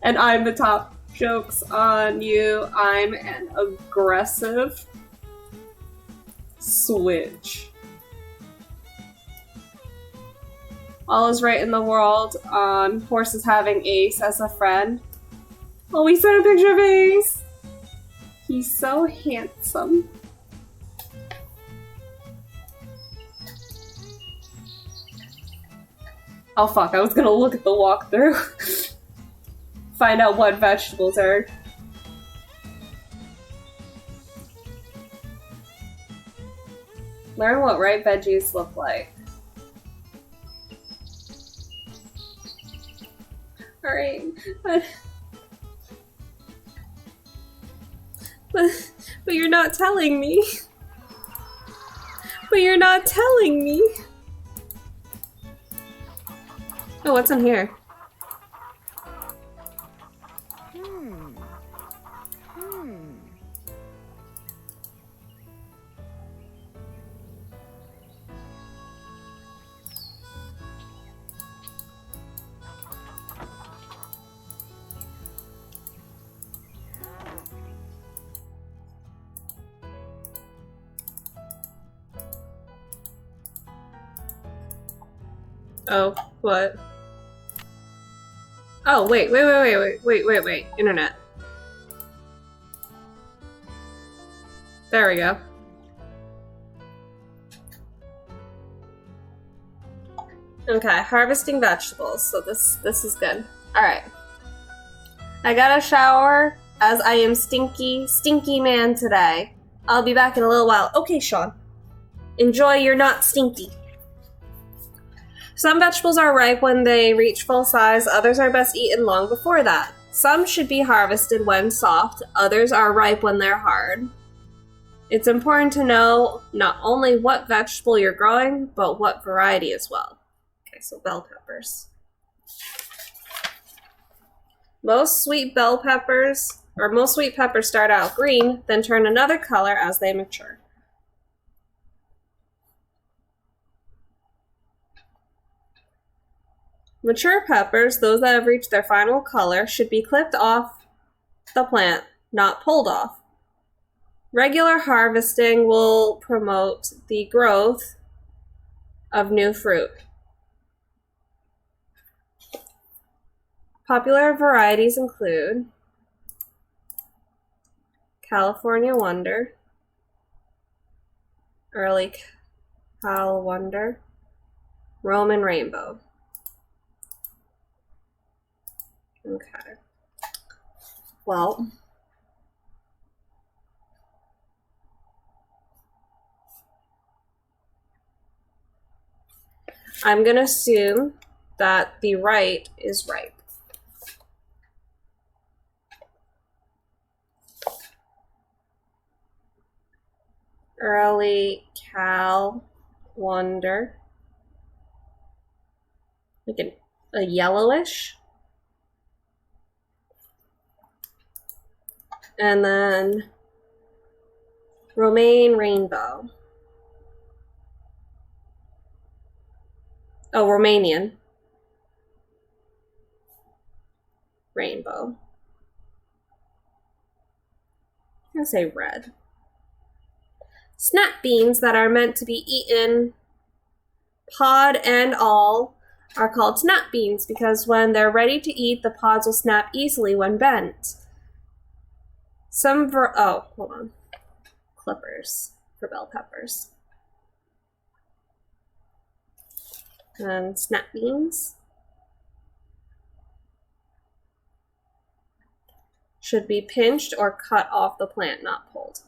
And I'm the top. Joke's on you. I'm an aggressive switch. All is right in the world on horses having Ace as a friend. Oh, we sent a picture of Ace. He's so handsome. Oh fuck, I was gonna look at the walkthrough. Find out what vegetables are. Learn what ripe veggies look like. Alright. But you're not telling me. But you're not telling me. Oh, what's in here? Oh, what? Oh, wait. Internet. There we go. Okay, harvesting vegetables. So this is good. Alright. I got a shower as I am stinky man today. I'll be back in a little while. Okay, Sean. Enjoy your not stinky. Some vegetables are ripe when they reach full size, others are best eaten long before that. Some should be harvested when soft, others are ripe when they're hard. It's important to know not only what vegetable you're growing, but what variety as well. Okay, so bell peppers. Most sweet peppers start out green, then turn another color as they mature. Mature peppers, those that have reached their final color, should be clipped off the plant, not pulled off. Regular harvesting will promote the growth of new fruit. Popular varieties include California Wonder, Early Cal Wonder, Roman Rainbow. Okay. Well, I'm going to assume that the right is right. Early Cal Wonder. Like a yellowish. And then Romaine Rainbow. Oh, Romanian Rainbow. I'm going to say red. Snap beans that are meant to be eaten, pod and all, are called snap beans because when they're ready to eat, the pods will snap easily when bent. Clippers for bell peppers. And snap beans should be pinched or cut off the plant, not pulled.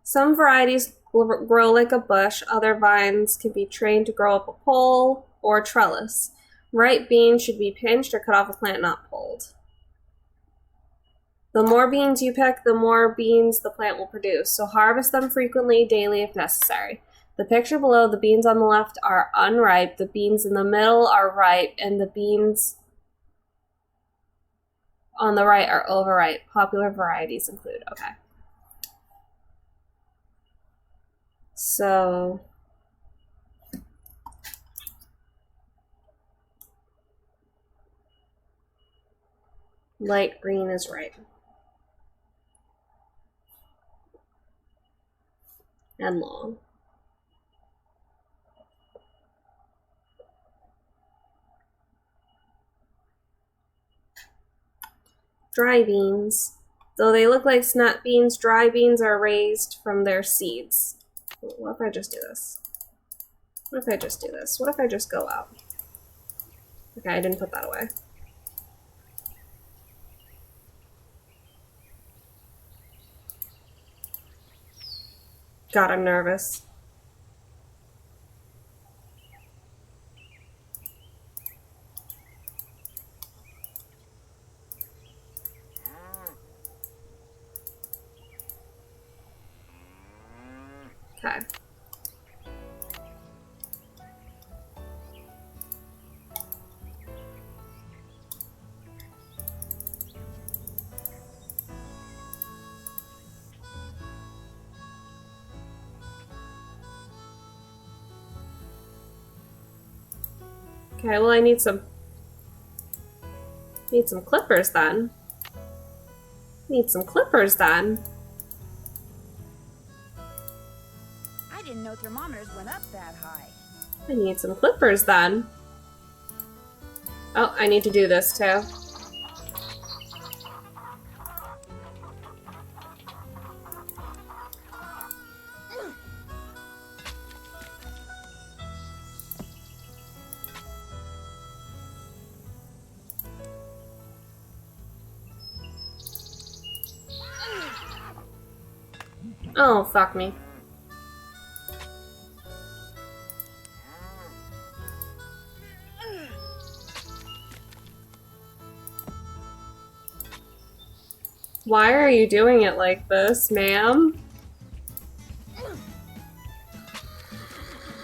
Some varieties grow like a bush. Other vines can be trained to grow up a pole or trellis. Ripe beans should be pinched or cut off a plant, not pulled. The more beans you pick, the more beans the plant will produce. So harvest them frequently, daily if necessary. The picture below, the beans on the left are unripe, the beans in the middle are ripe, and the beans on the right are overripe. Popular varieties include, okay. So, light green is right. And long. Dry beans. Though they look like snap beans, dry beans are raised from their seeds. What if I just do this? What if I just do this? What if I just go out? Okay, I didn't put that away. God, I'm nervous. Okay. Okay, well I need some clippers then. Need some clippers then. I didn't know thermometers went up that high. I need some clippers then. Oh, I need to do this too. Oh, fuck me. Why are you doing it like this, ma'am?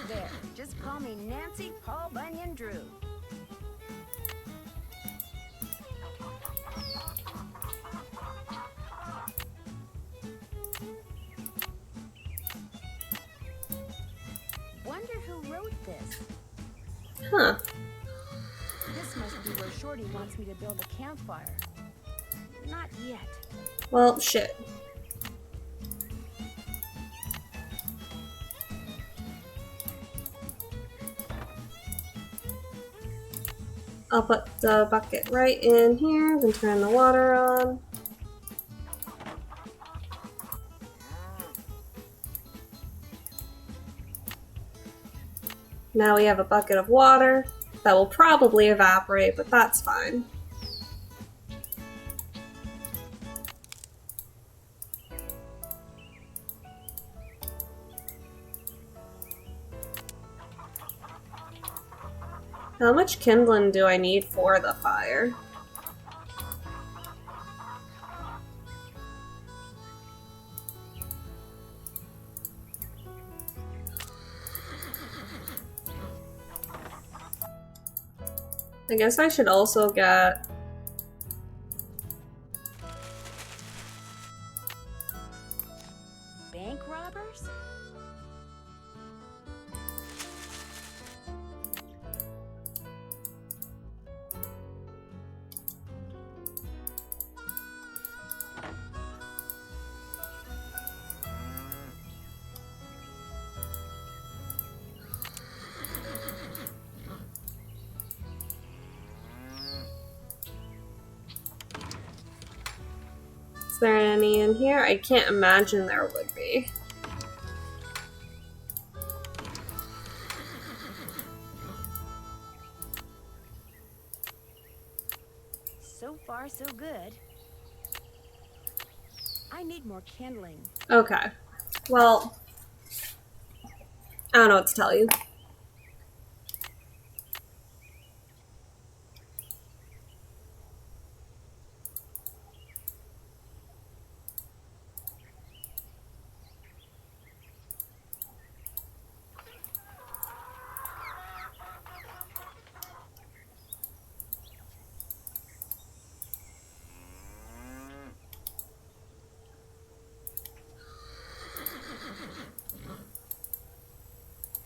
There, just call me Nancy Paul Bunyan Drew. Wonder who wrote this? Huh. This must must be where Shorty wants me to build a campfire. Not yet. Well, shit. I'll put the bucket right in here, then turn the water on. Now we have a bucket of water that will probably evaporate, but that's fine. How much kindling do I need for the fire? I guess I should also get... Bank robbers? Is there any in here? I can't imagine there would be. So far, so good. I need more kindling. Okay. Well, I don't know what to tell you.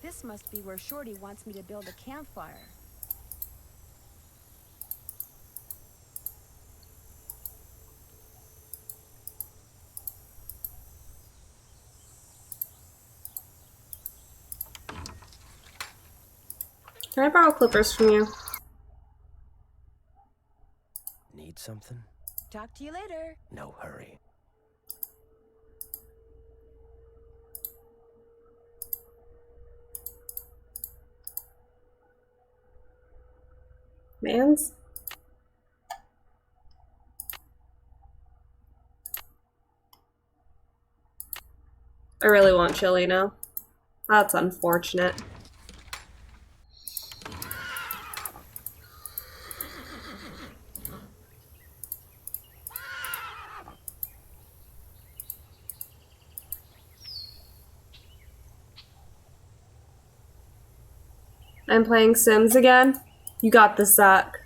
This must be where Shorty wants me to build a campfire. Can I borrow clippers from you? Need something? Talk to you later. No hurry. Mans? I really want chili now. That's unfortunate. I'm playing Sims again. You got this, Zach.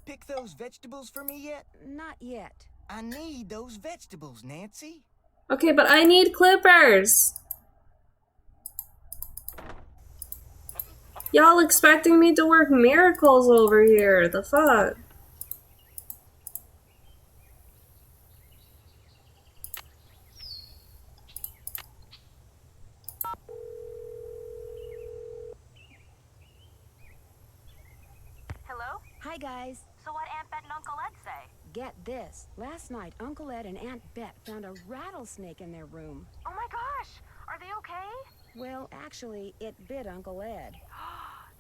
Pick those vegetables for me yet? Not yet. I need those vegetables, Nancy. Okay, but I need clippers. Y'all expecting me to work miracles over here. The fuck? Hello? Hi, guys. So what Aunt Bet and Uncle Ed say? Get this. Last night, Uncle Ed and Aunt Bet found a rattlesnake in their room. Oh my gosh! Are they okay? Well, actually, it bit Uncle Ed.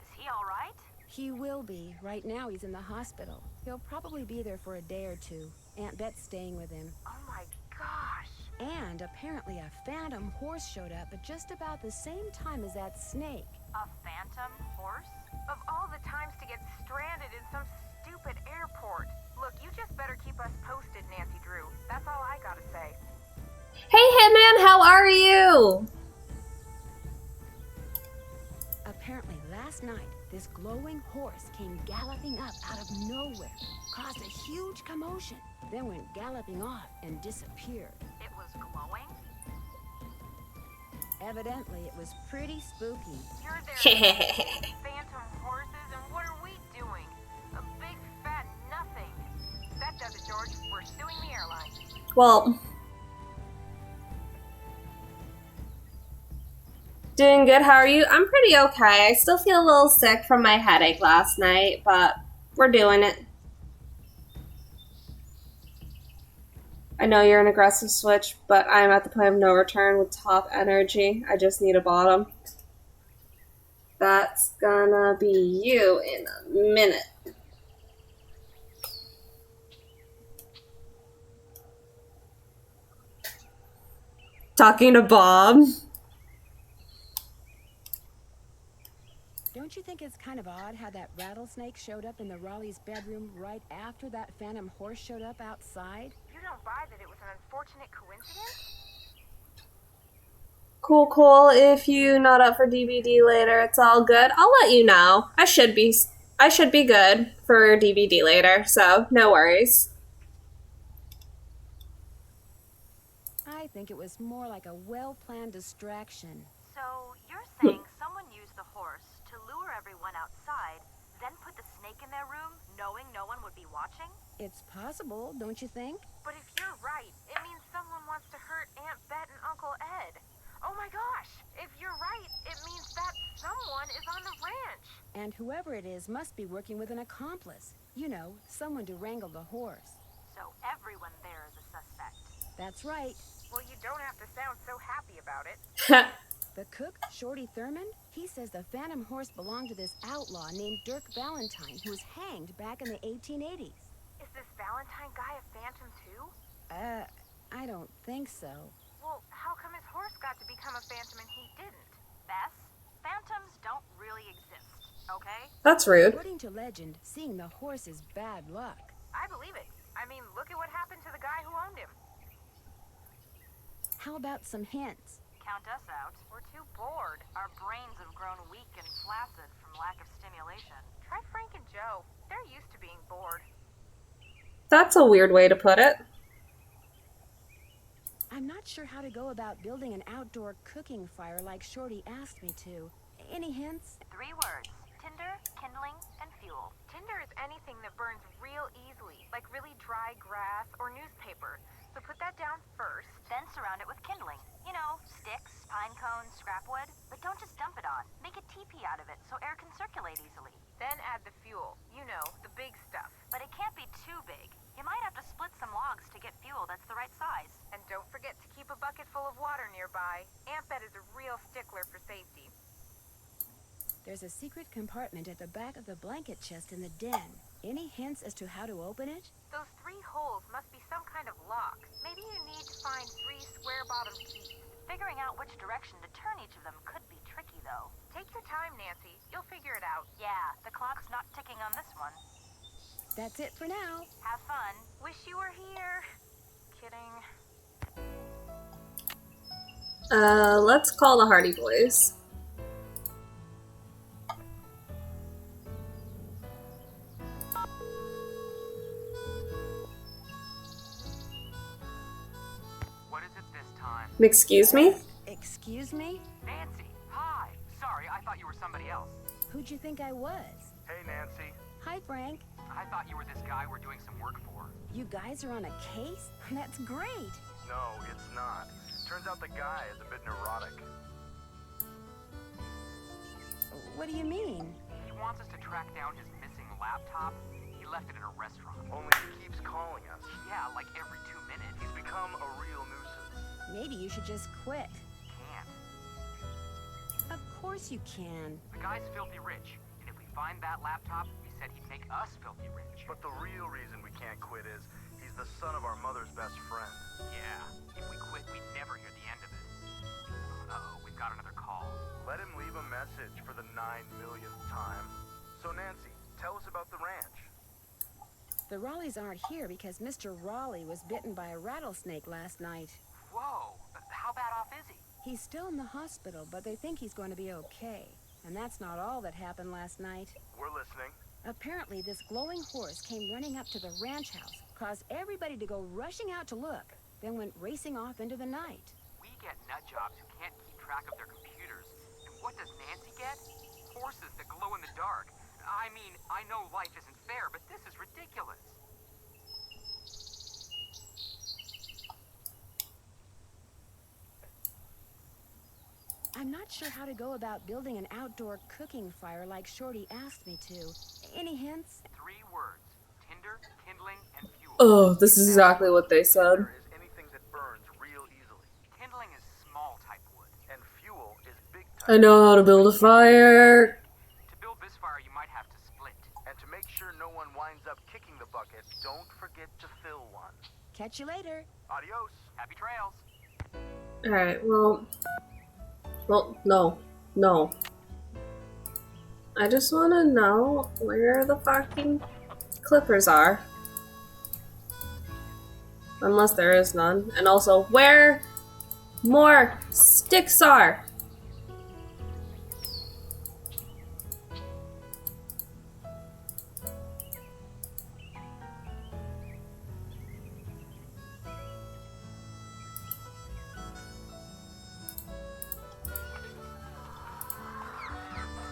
Is he alright? He will be. Right now, he's in the hospital. He'll probably be there for a day or two. Aunt Bet's staying with him. Oh my gosh! And apparently a phantom horse showed up at just about the same time as that snake. A phantom horse? Of all the times to get stranded in some stupid airport. Look, you just better keep us posted, Nancy Drew. That's all I gotta say. Hey, Hitman, how are you? Apparently last night, this glowing horse came galloping up out of nowhere, caused a huge commotion, then went galloping off and disappeared. It was glowing? Evidently, it was pretty spooky. You're there. Phantom horses, and what are we doing George. We're suing the airline. Well, doing good. How are you? I'm pretty okay. I still feel a little sick from my headache last night, but we're doing it. I know you're an aggressive switch, but I'm at the point of no return with top energy. I just need a bottom. That's gonna be you in a minute. Talking to Bob. Don't you think it's kind of odd how that rattlesnake showed up in the Raleigh's bedroom right after that phantom horse showed up outside? You don't buy that it was an unfortunate coincidence? Cool. If you're not up for DVD later, it's all good. I'll let you know. I should be good for DVD later, so no worries. I think it was more like a well-planned distraction. So, you're saying someone used the horse to lure everyone outside, then put the snake in their room, knowing no one would be watching? It's possible, don't you think? But if you're right, it means someone wants to hurt Aunt Bet and Uncle Ed. Oh my gosh! If you're right, it means that someone is on the ranch. And whoever it is must be working with an accomplice. You know, someone to wrangle the horse. So everyone there is a suspect. That's right. Well, you don't have to sound so happy about it. The cook, Shorty Thurman, he says the phantom horse belonged to this outlaw named Dirk Valentine, who was hanged back in the 1880s. Is this Valentine guy a phantom too? I don't think so. Well, how come his horse got to become a phantom and he didn't? Bess, phantoms don't really exist, okay? That's rude. According to legend, seeing the horse is bad luck. I believe it. I mean, look at what happened to the guy who owned him. How about some hints? Count us out. We're too bored. Our brains have grown weak and flaccid from lack of stimulation. Try Frank and Joe. They're used to being bored. That's a weird way to put it. I'm not sure how to go about building an outdoor cooking fire like Shorty asked me to. Any hints? 3 words. Tinder, kindling, and fuel. Tinder is anything that burns real easily, like really dry grass or newspaper. So put that down first. Then surround it with kindling. You know, sticks, pine cones, scrap wood. But don't just dump it on. Make a teepee out of it so air can circulate easily. Then add the fuel. You know, the big stuff. But it can't be too big. You might have to split some logs to get fuel that's the right size. And don't forget to keep a bucket full of water nearby. Aunt Bet is a real stickler for safety. There's a secret compartment at the back of the blanket chest in the den. Any hints as to how to open it? Those 3 holes must be some kind of lock. Maybe you need to find 3 square-bottomed keys. Figuring out which direction to turn each of them could be tricky, though. Take your time, Nancy. You'll figure it out. Yeah, the clock's not ticking on this one. That's it for now. Have fun. Wish you were here. Kidding. Let's call the Hardy Boys. What is it this time? Excuse me? Excuse me? Nancy, hi. Sorry, I thought you were somebody else. Who'd you think I was? Hey, Nancy. Hi, Frank. I thought you were this guy we're doing some work for. You guys are on a case? That's great. No, it's not. Turns out the guy is a bit neurotic. What do you mean? He wants us to track down his missing laptop. He left it in a restaurant. Only he keeps calling us. Yeah, like every 2 minutes. He's become a real nuisance. Maybe you should just quit. Can't. Of course you can. The guy's filthy rich, and if we find that laptop, he said he'd make us filthy rich. But the real reason we can't quit is he's the son of our mother's best friend. Yeah, if we quit, we'd never hear the end of it. Uh-oh, we've got another call. Let him leave a message for the 9 millionth time. So Nancy, tell us about the ranch. The Raleighs aren't here because Mr. Raleigh was bitten by a rattlesnake last night. Whoa, how bad off is he? He's still in the hospital, but they think he's going to be okay. And that's not all that happened last night. We're listening. Apparently, this glowing horse came running up to the ranch house, caused everybody to go rushing out to look, then went racing off into the night. We get nut jobs who can't keep track of their computers. And what does Nancy get? Horses that glow in the dark. I mean, I know life isn't fair, but this is ridiculous. I'm not sure how to go about building an outdoor cooking fire like Shorty asked me to. Any hints? 3 words. Tinder, kindling, and fuel. Oh, this is exactly what they said. Tinder is anything that burns real easily. Kindling is small type wood, and fuel is big type. I know how to build a fire. To build this fire, you might have to split. And to make sure no one winds up kicking the bucket, don't forget to fill one. Catch you later. Adios. Happy trails. Alright, well, no. I just want to know where the fucking clippers are. Unless there is none. And also, where more sticks are.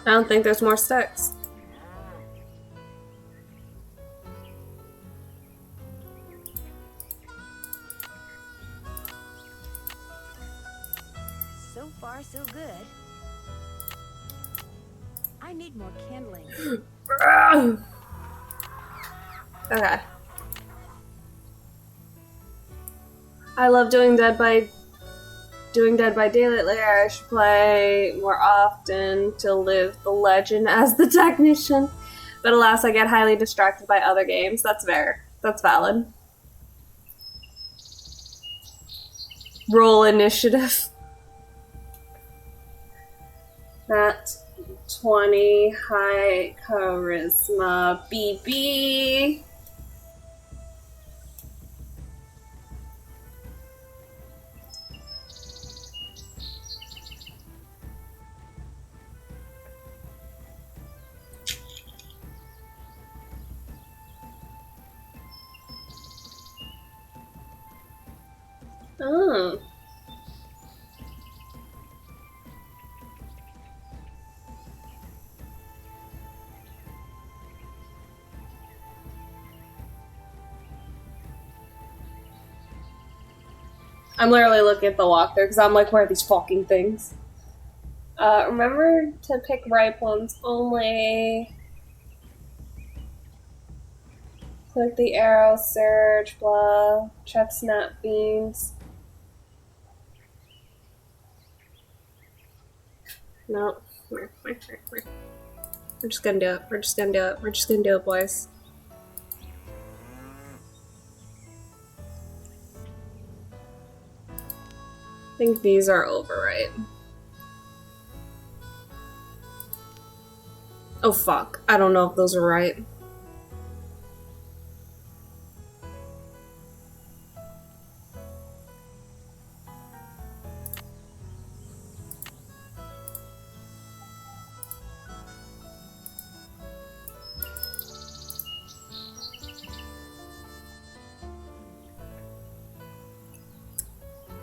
I don't think there's more sticks. So far, so good. I need more kindling. Okay. I love doing Dead by Daylight later. I should play more often to live the legend as the technician. But alas, I get highly distracted by other games. That's fair. That's valid. Roll initiative. That 20 high charisma BB. Oh. I'm literally looking at the walkthrough because I'm like, where are these fucking things? Remember to pick ripe ones only. Click the arrow, search, blah, check snap beans. No. We're just gonna do it. We're just gonna do it. We're just gonna do it, boys. I think these are over, right? Oh fuck. I don't know if those are right.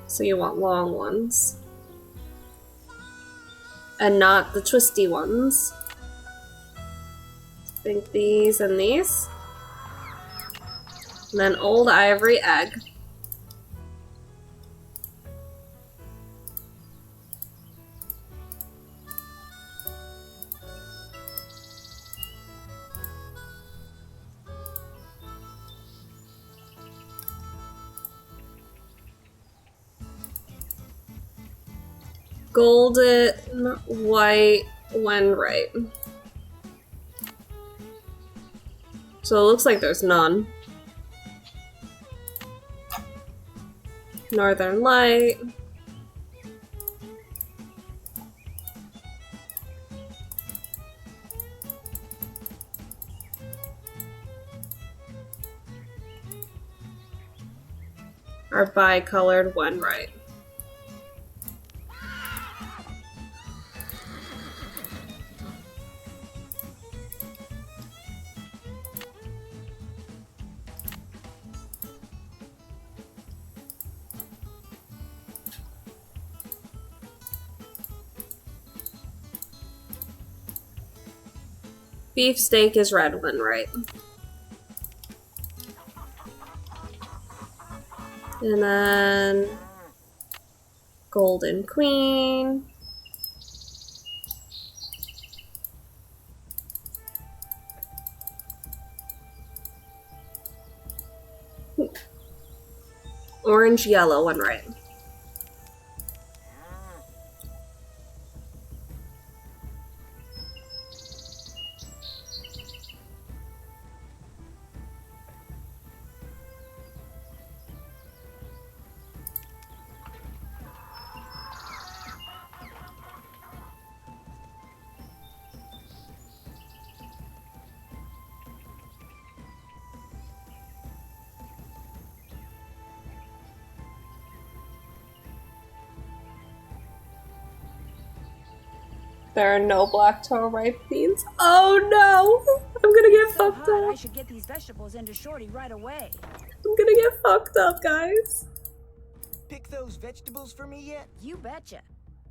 So you want long ones. And not the twisty ones. I think these and these. And then old ivory egg. Golden, white, when right. So it looks like there's none. Northern light. Are bicolored when right. Beefsteak is red when right. And then Golden Queen. orange, yellow, and red. There are no black toe ripe beans. Oh no! I'm gonna get So fucked hot, up. I should get these vegetables into Shorty right away. I'm gonna get fucked up, guys. Pick those vegetables for me yet? You betcha.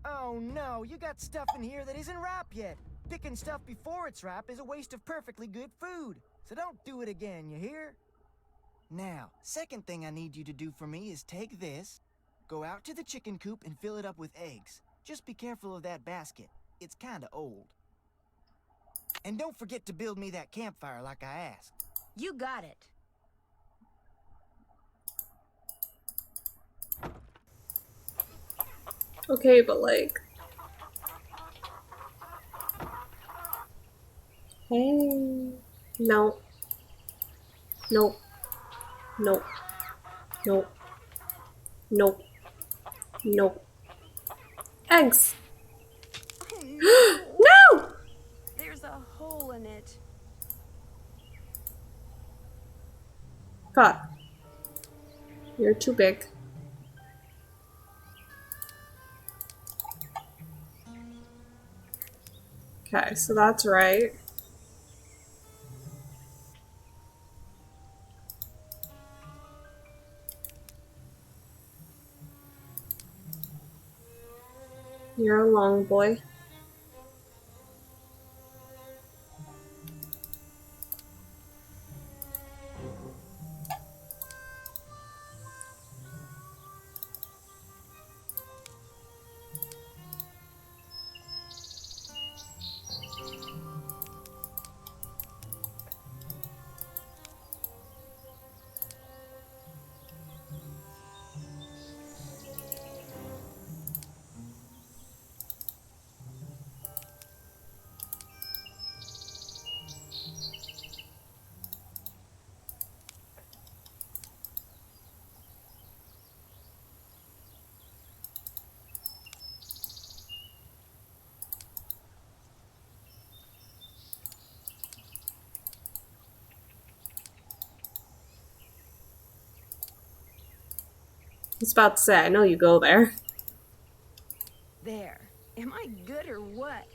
Oh no, you got stuff in here that isn't ripe yet. Picking stuff before it's ripe is a waste of perfectly good food. So don't do it again, you hear? Now, second thing I need you to do for me is take this, go out to the chicken coop and fill it up with eggs. Just be careful of that basket. It's kinda old. And don't forget to build me that campfire like I asked. You got it. Okay, but like... Hey... No. Nope. Nope. Nope. Nope. Nope. Eggs! No! There's a hole in it. God. You're too big. Okay, so that's right. You're a long boy. I was about to say, I know you go there. There. Am I good or what?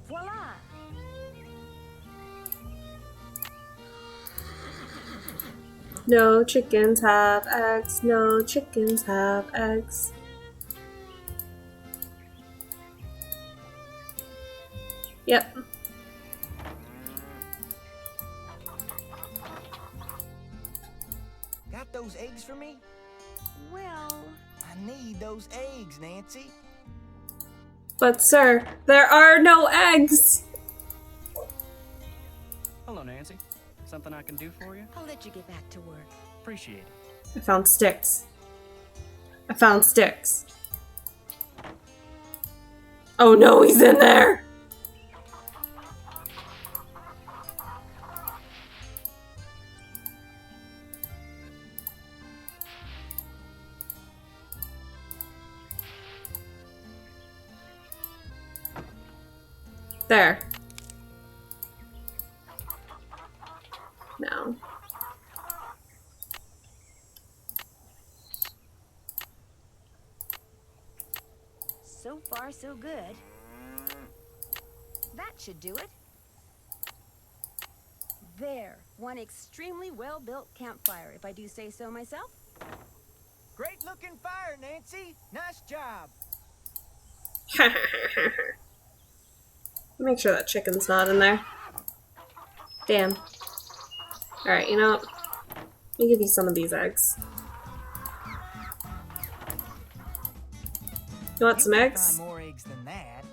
Voila! No chickens have eggs. No chickens have eggs. Yep. Got those eggs for me? Well... I need those eggs, Nancy. But sir, there are no eggs! Hello, Nancy. Something I can do for you? I'll let you get back to work. Appreciate it. I found sticks. I found sticks. Oh no, he's in there! There. No. So far, so good. That should do it. There. One extremely well-built campfire, if I do say so myself. Great looking fire, Nancy. Nice job. Make sure that chicken's not in there. Damn. Alright, you know what? Let me give you some of these eggs. You want some eggs? Find more eggs than that.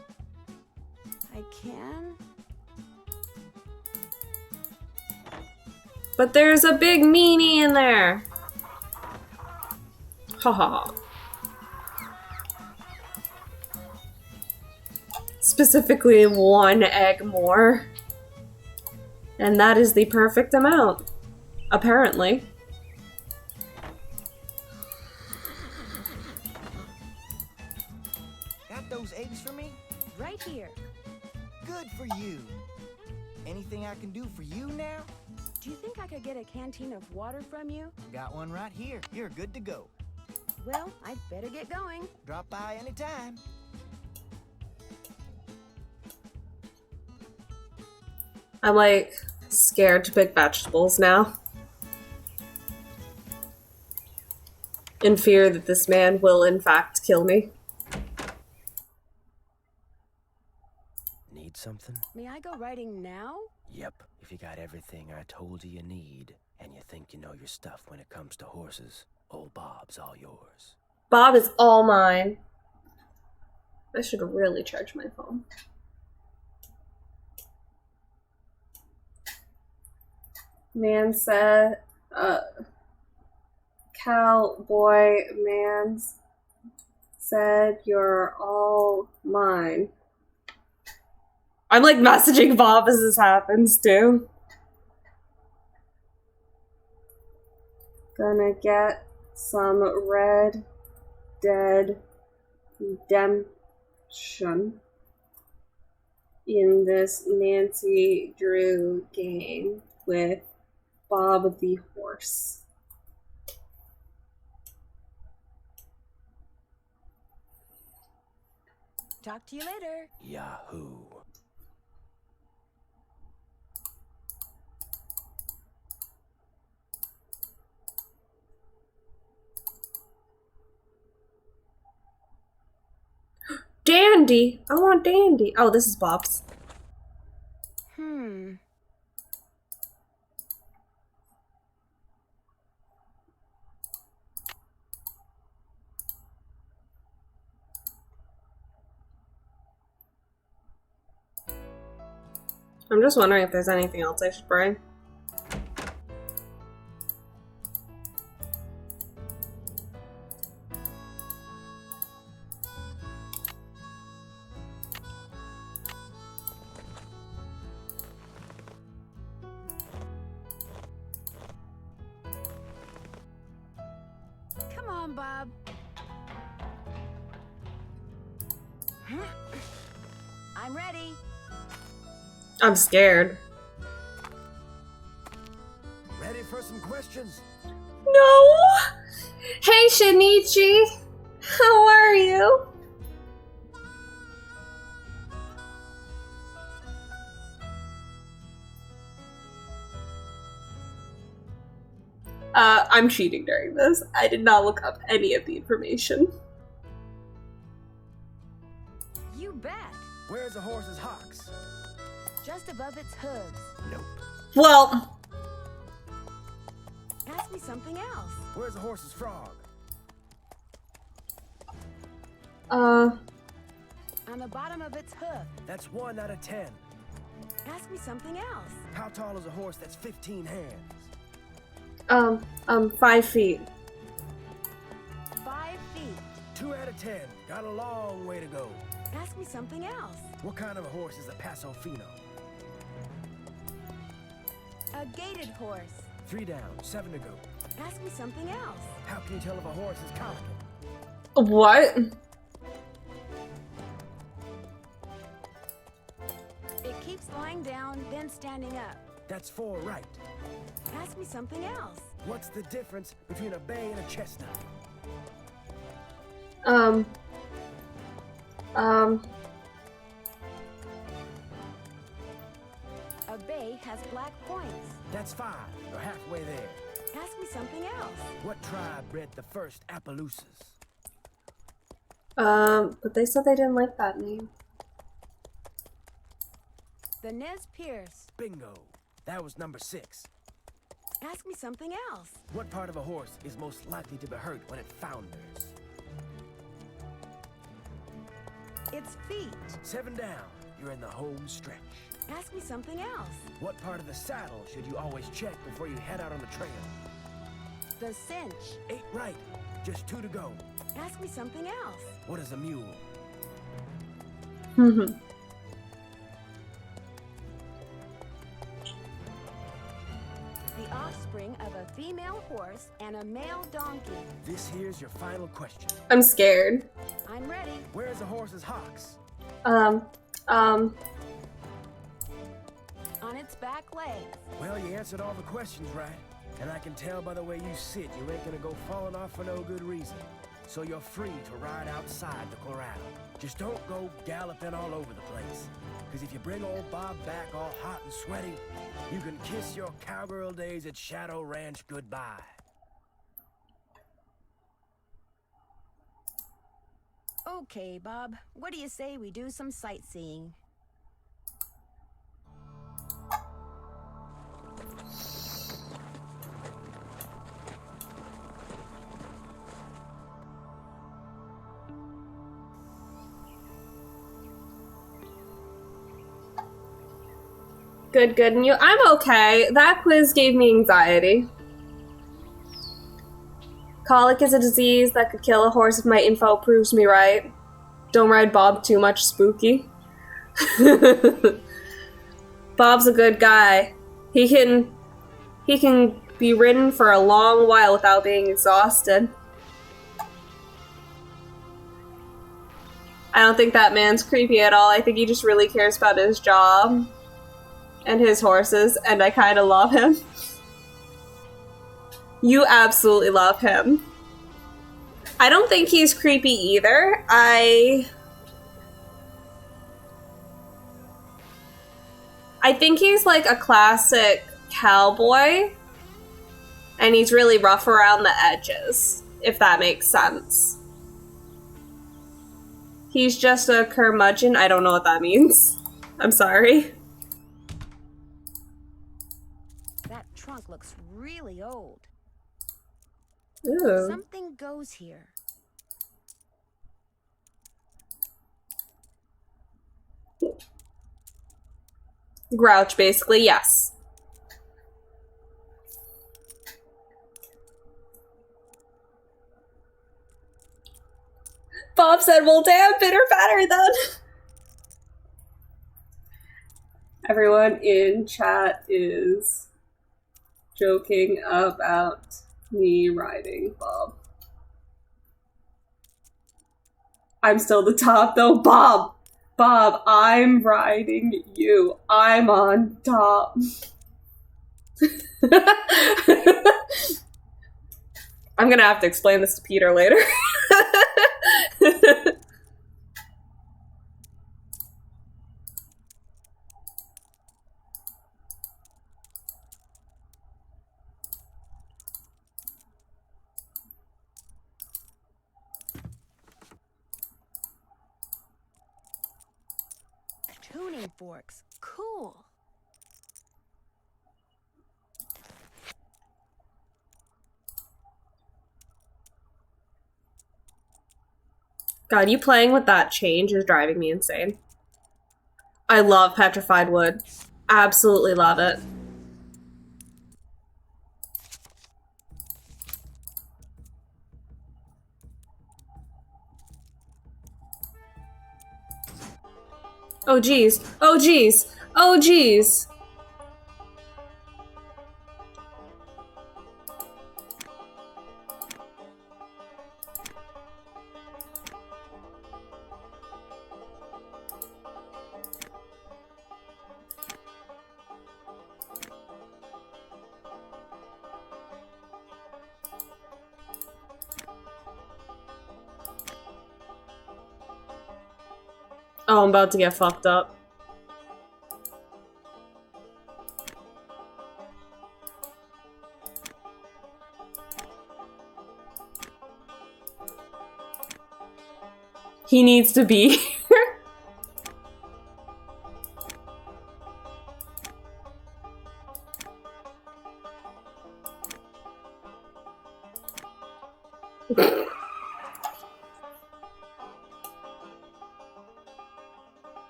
I can. But there's a big meanie in there. Ha ha. Specifically 1 egg more. And that is the perfect amount. Apparently. Got those eggs for me? Right here. Good for you. Anything I can do for you now? Do you think I could get a canteen of water from you? Got one right here. You're good to go. Well, I'd better get going. Drop by anytime. I'm like scared to pick vegetables now. In fear that this man will in fact kill me. Need something? May I go riding now? Yep. If you got everything I told you need, and you think you know your stuff when it comes to horses, old Bob's all yours. Bob is all mine. I should really charge my phone. Man said, cowboy man said you're all mine. I'm like messaging Bob as this happens too. Gonna get some Red Dead Redemption in this Nancy Drew game with Bob the horse. Talk to you later. Yahoo. Dandy! I want Dandy. Oh, this is Bob's. I'm just wondering if there's anything else I should bring. Come on, Bob. I'm ready. I'm scared. Ready for some questions? No! Hey, Shinichi! How are you? I'm cheating during this. I did not look up any of the information. You bet. Where's the horse's hocks? Just above its hooves. Nope. Well... Ask me something else. Where's the horse's frog? On the bottom of its hoof. That's 1 out of 10. Ask me something else. How tall is a horse that's 15 hands? 5 feet. 5 feet. 2 out of 10. Got a long way to go. Ask me something else. What kind of a horse is a Paso Fino? A gaited horse. 3 down, 7 to go. Ask me something else. How can you tell if a horse is colicky? What? It keeps lying down, then standing up. That's 4 right. Ask me something else. What's the difference between a bay and a chestnut? A bay has black points. That's 5. You're halfway there. Ask me something else. What tribe bred the first Appaloosas? But they said they didn't like that name. The Nez Perce. Bingo. That was number 6. Ask me something else. What part of a horse is most likely to be hurt when it founders? Its feet. 7 down. you're in the home stretch. Ask me something else. What part of the saddle should you always check before you head out on the trail? The cinch. 8 right. Just 2 to go. Ask me something else. What is a mule? The offspring of a female horse and a male donkey. This here's your final question. I'm scared. I'm ready. Where's the horse's hocks? On its back legs. Well, you answered all the questions right. And I can tell by the way you sit, you ain't gonna go falling off for no good reason. So you're free to ride outside the corral. Just don't go galloping all over the place. Because if you bring old Bob back all hot and sweaty, you can kiss your cowgirl days at Shadow Ranch goodbye. Okay, Bob. What do you say we do some sightseeing? Good, good. And you? I'm okay. That quiz gave me anxiety. Colic is a disease that could kill a horse if my info proves me right. Don't ride Bob too much, spooky. Bob's a good guy. He can be ridden for a long while without being exhausted. I don't think that man's creepy at all. I think he just really cares about his job and his horses, and I kind of love him. You absolutely love him. I don't think he's creepy either. I think he's like a classic cowboy, and he's really rough around the edges, if that makes sense. He's just a curmudgeon. I don't know what that means. I'm sorry. That trunk looks really old. Ooh. Something goes here. Grouch, basically, yes. Bob said, well, damn, bitter batter then. Everyone in chat is joking about me riding Bob. I'm still the top, though. Bob, I'm riding you. I'm on top. I'm gonna have to explain this to Peter later. Tuning forks. Cool. God, you playing with that change is driving me insane. I love petrified wood. Absolutely love it. Oh geez. Oh geez. Oh geez. Oh, I'm about to get fucked up. He needs to be here.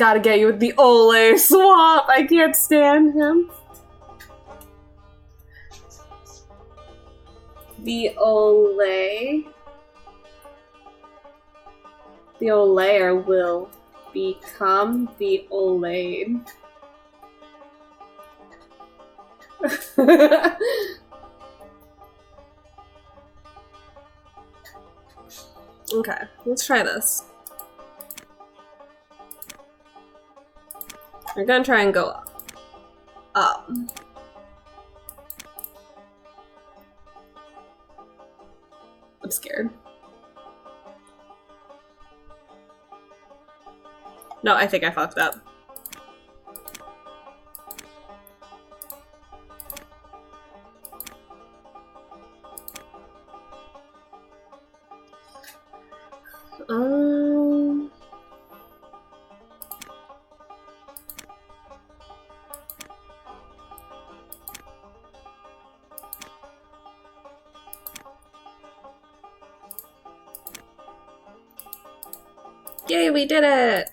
Gotta get you with the Ole swap. I can't stand him. The Ole. The Olayer will become the Olayed. Okay, let's try this. We're gonna try and go up. Up. I'm scared. No, I think I fucked up. Yay, we did it!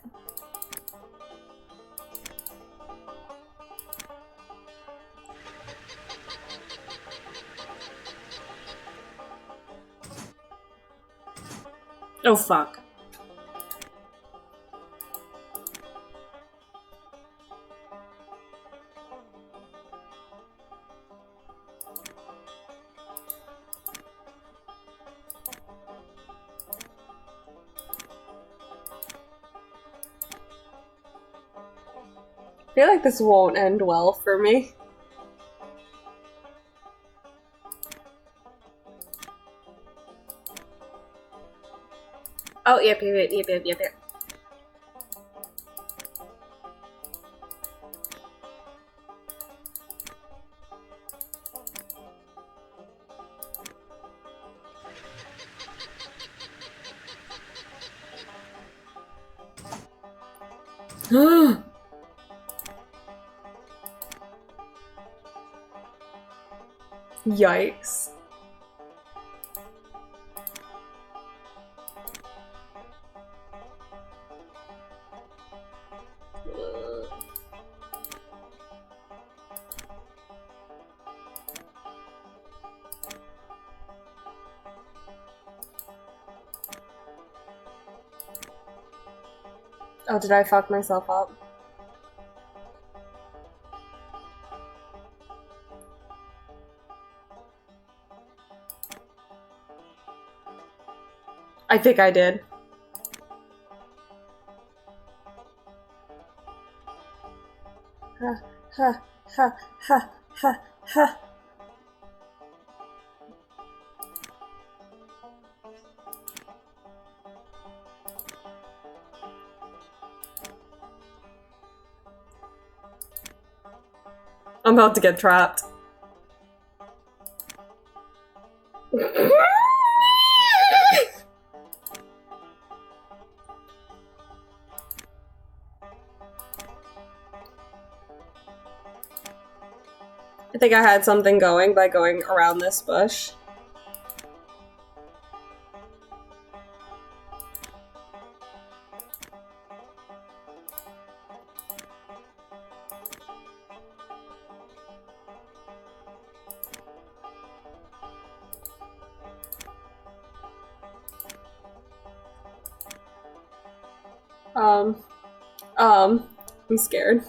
Oh fuck. I feel like this won't end well for me. Oh, yep. Yikes. Oh, did I fuck myself up? I think I did. Ha, ha, ha, ha, ha, ha. I'm about to get trapped. I think I had something going by going around this bush. I'm scared.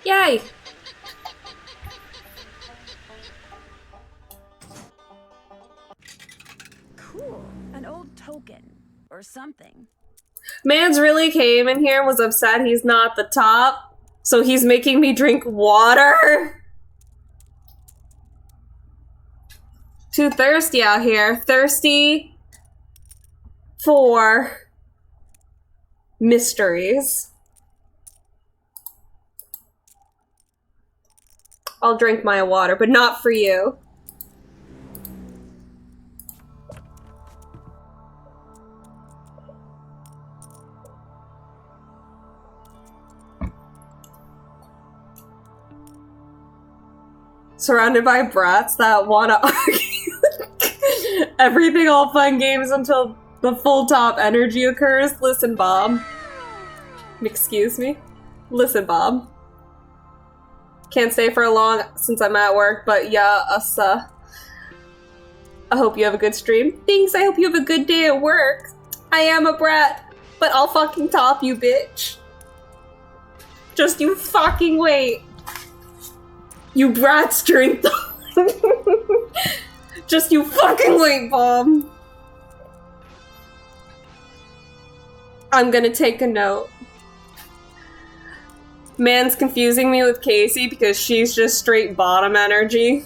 Yay! Cool. An old token. Or something. Mans really came in here and was upset he's not the top, so he's making me drink water? Too thirsty out here. Thirsty for mysteries. I'll drink my water, but not for you. surrounded by brats that want to argue. Everything all fun games until the full top energy occurs. Listen, Bob. Excuse me? Listen, Bob. Can't stay for long since I'm at work, but yeah, I hope you have a good stream. Thanks, I hope you have a good day at work. I am a brat, but I'll fucking top you, bitch. Just you fucking wait. You brats drink the Just you fucking wait, Bob. I'm gonna take a note. Man's confusing me with Casey because she's just straight bottom energy.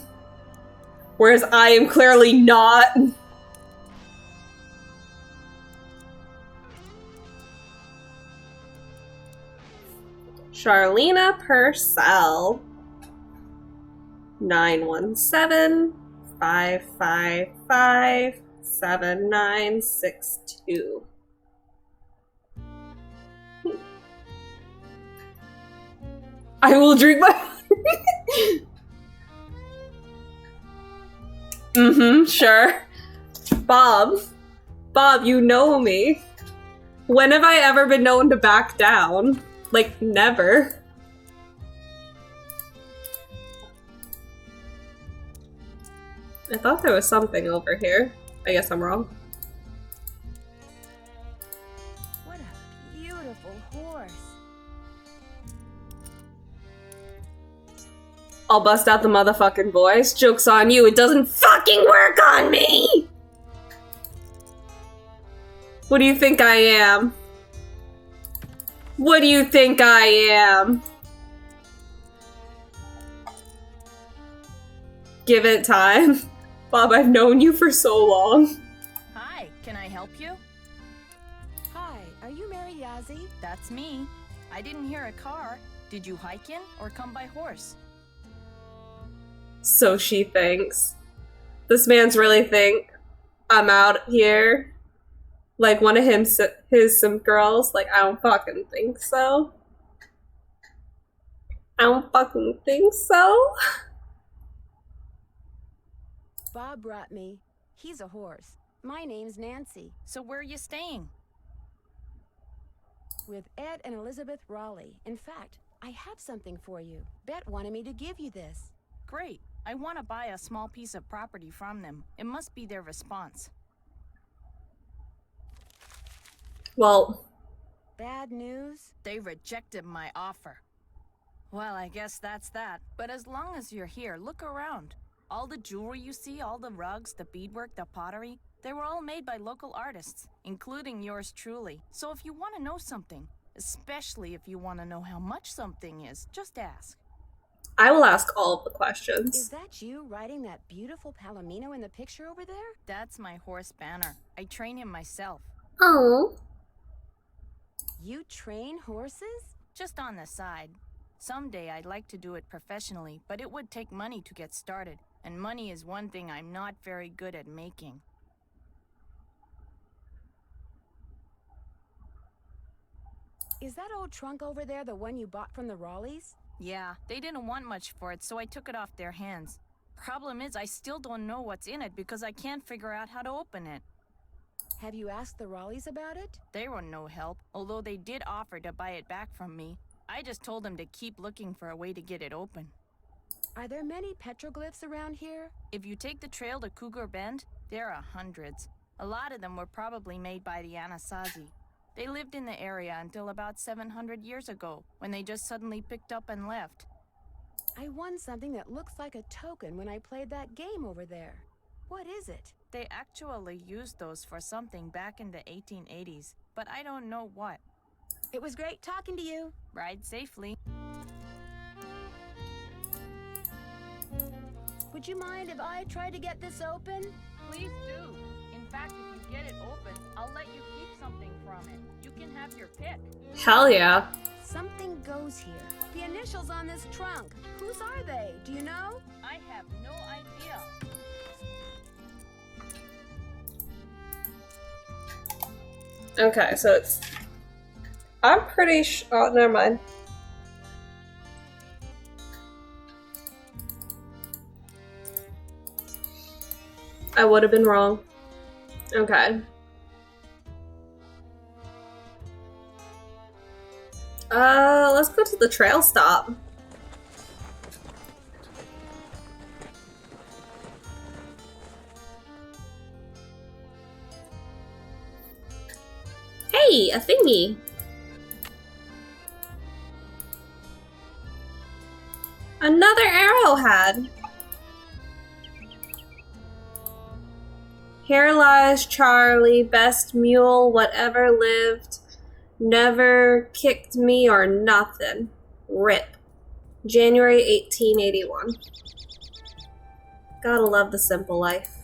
Whereas I am clearly not. Charlena Purcell. 917-555-7962. I will drink my... Sure. Bob, you know me. When have I ever been known to back down? Like, never. I thought there was something over here. I guess I'm wrong. What a beautiful horse. I'll bust out the motherfucking voice. Joke's on you, it doesn't fucking work on me! What do you think I am? What do you think I am? Give it time. Bob, I've known you for so long. Hi, can I help you? Hi, are you Mary Yazzie? That's me. I didn't hear a car. Did you hike in or come by horse? So she thinks. This man's really think I'm out here like one of his simp girls. Like, I don't fucking think so. I don't fucking think so. Bob brought me. He's a horse. My name's Nancy. So where are you staying? With Ed and Elizabeth Raleigh. In fact, I have something for you. Bet wanted me to give you this. Great. I want to buy a small piece of property from them. It must be their response. Well... Bad news? They rejected my offer. Well, I guess that's that. But as long as you're here, look around. All the jewelry you see, all the rugs, the beadwork, the pottery, they were all made by local artists, including yours truly. So if you want to know something, especially if you want to know how much something is, just ask. I will ask all of the questions. Is that you riding that beautiful Palomino in the picture over there? That's my horse Banner. I train him myself. Oh. You train horses? Just on the side. Someday I'd like to do it professionally, but it would take money to get started. And money is one thing I'm not very good at making. Is that old trunk over there the one you bought from the Raleighs? Yeah, they didn't want much for it, so I took it off their hands. Problem is, I still don't know what's in it because I can't figure out how to open it. Have you asked the Raleighs about it? They were no help, although they did offer to buy it back from me. I just told them to keep looking for a way to get it open. Are there many petroglyphs around here? If you take the trail to Cougar Bend, there are hundreds. A lot of them were probably made by the Anasazi. They lived in the area until about 700 years ago, when they just suddenly picked up and left. I won something that looks like a token when I played that game over there. What is it? They actually used those for something back in the 1880s, but I don't know what. It was great talking to you. Ride safely. Would you mind if I try to get this open? Please do. In fact, if you get it open, I'll let you keep something from it. You can have your pick. Hell yeah. Something goes here. The initials on this trunk. Whose are they? Do you know? I have no idea. Okay, so it's... I'm pretty oh, never mind. I would have been wrong. Okay. Let's go to the trail stop. Hey, a thingy. Another arrowhead. Here lies Charlie, best mule whatever lived. Never kicked me or nothing. Rip. January 1881. Gotta love the simple life.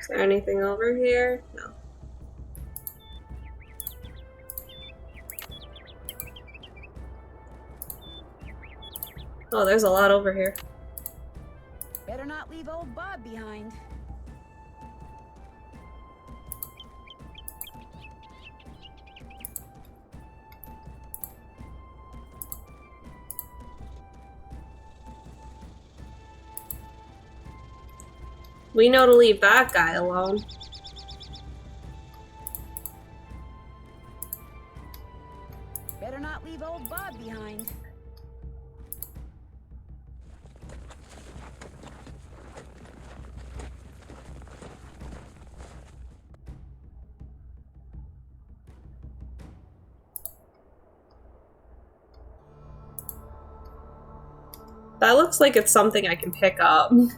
Is there anything over here? No. Oh, there's a lot over here. Better not leave old Bob behind. We know to leave that guy alone. Better not leave old Bob behind. That looks like it's something I can pick up. Look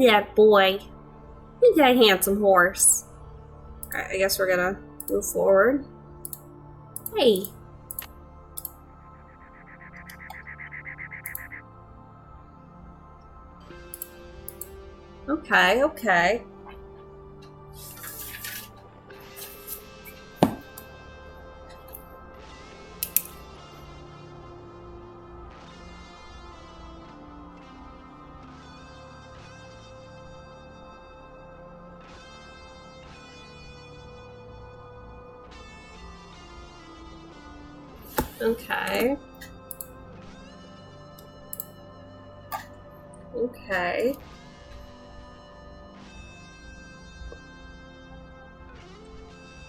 at that boy. Look at that handsome horse. Alright, I guess we're gonna move forward. Hey. Okay, okay. Okay. Okay.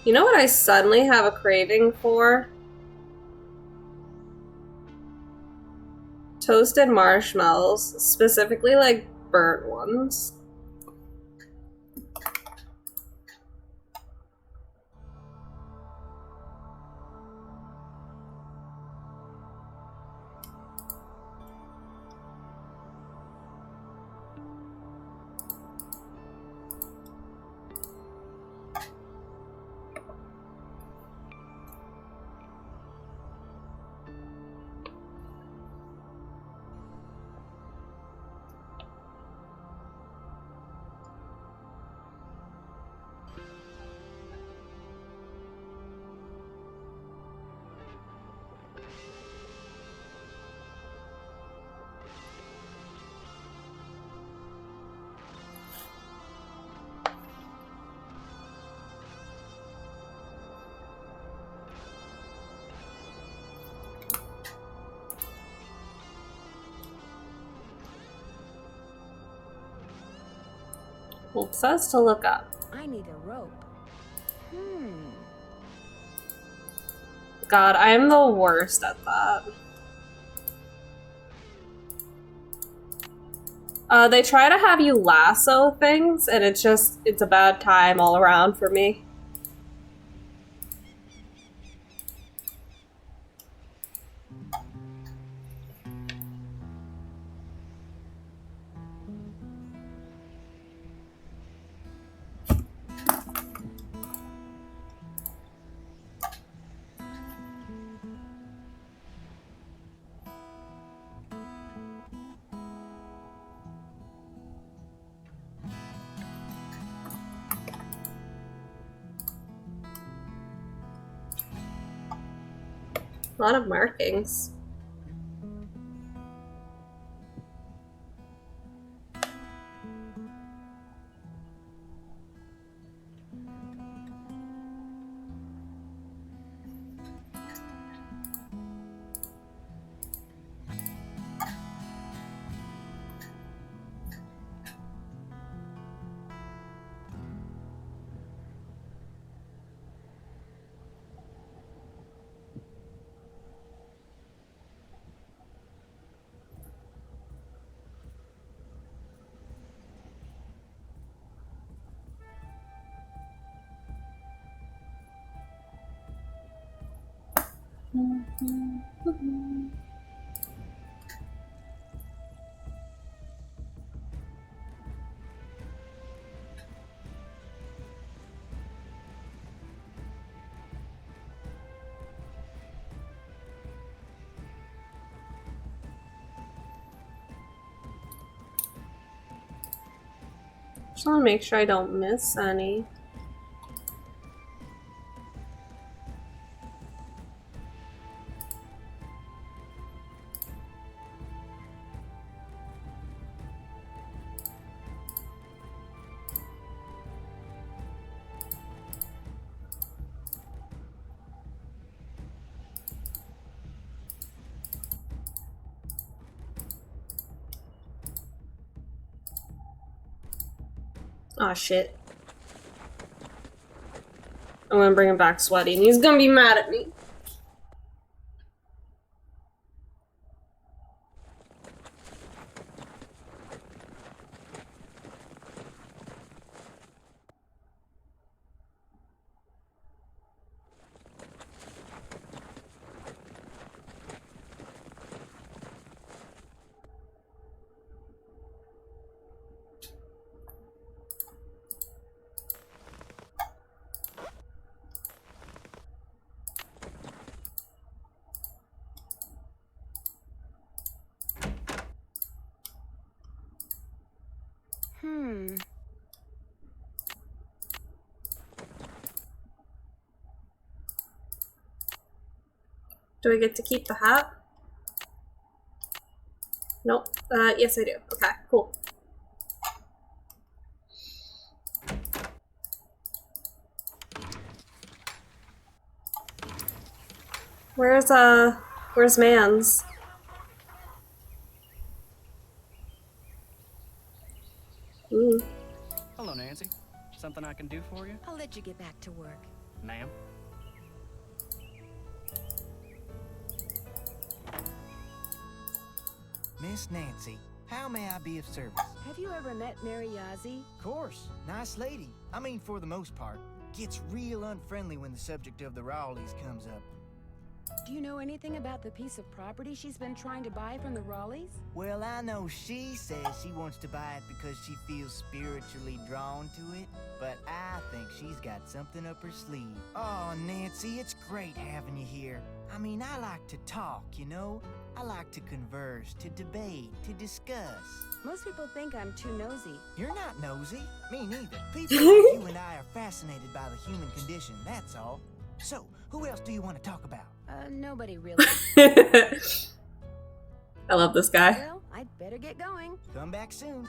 You know what I suddenly have a craving for? Toasted marshmallows, specifically like burnt ones. Well, it says to look up. I need a rope. God, I am the worst at that. They try to have you lasso things, and it's a bad time all around for me. A lot of markings. Just want to make sure I don't miss any. Oh shit. I'm gonna bring him back sweaty and he's gonna be mad at me. Do I get to keep the hat? Nope. Yes I do. Okay, cool. Where's Mans? Ooh. Hello, Nancy. Something I can do for you? I'll let you get back to work. Ma'am? Miss Nancy, how may I be of service? Have you ever met Mary Yazzie? Of course. Nice lady. I mean, for the most part. Gets real unfriendly when the subject of the Raleighs comes up. Do you know anything about the piece of property she's been trying to buy from the Raleighs? Well, I know she says she wants to buy it because she feels spiritually drawn to it, but I think she's got something up her sleeve. Oh, Nancy, it's great having you here. I mean, I like to talk, you know? I like to converse, to debate, to discuss. Most people think I'm too nosy. You're not nosy. Me neither. People like you and I are fascinated by the human condition, that's all. So, who else do you want to talk about? Nobody really. I love this guy. Well, I'd better get going. Come back soon.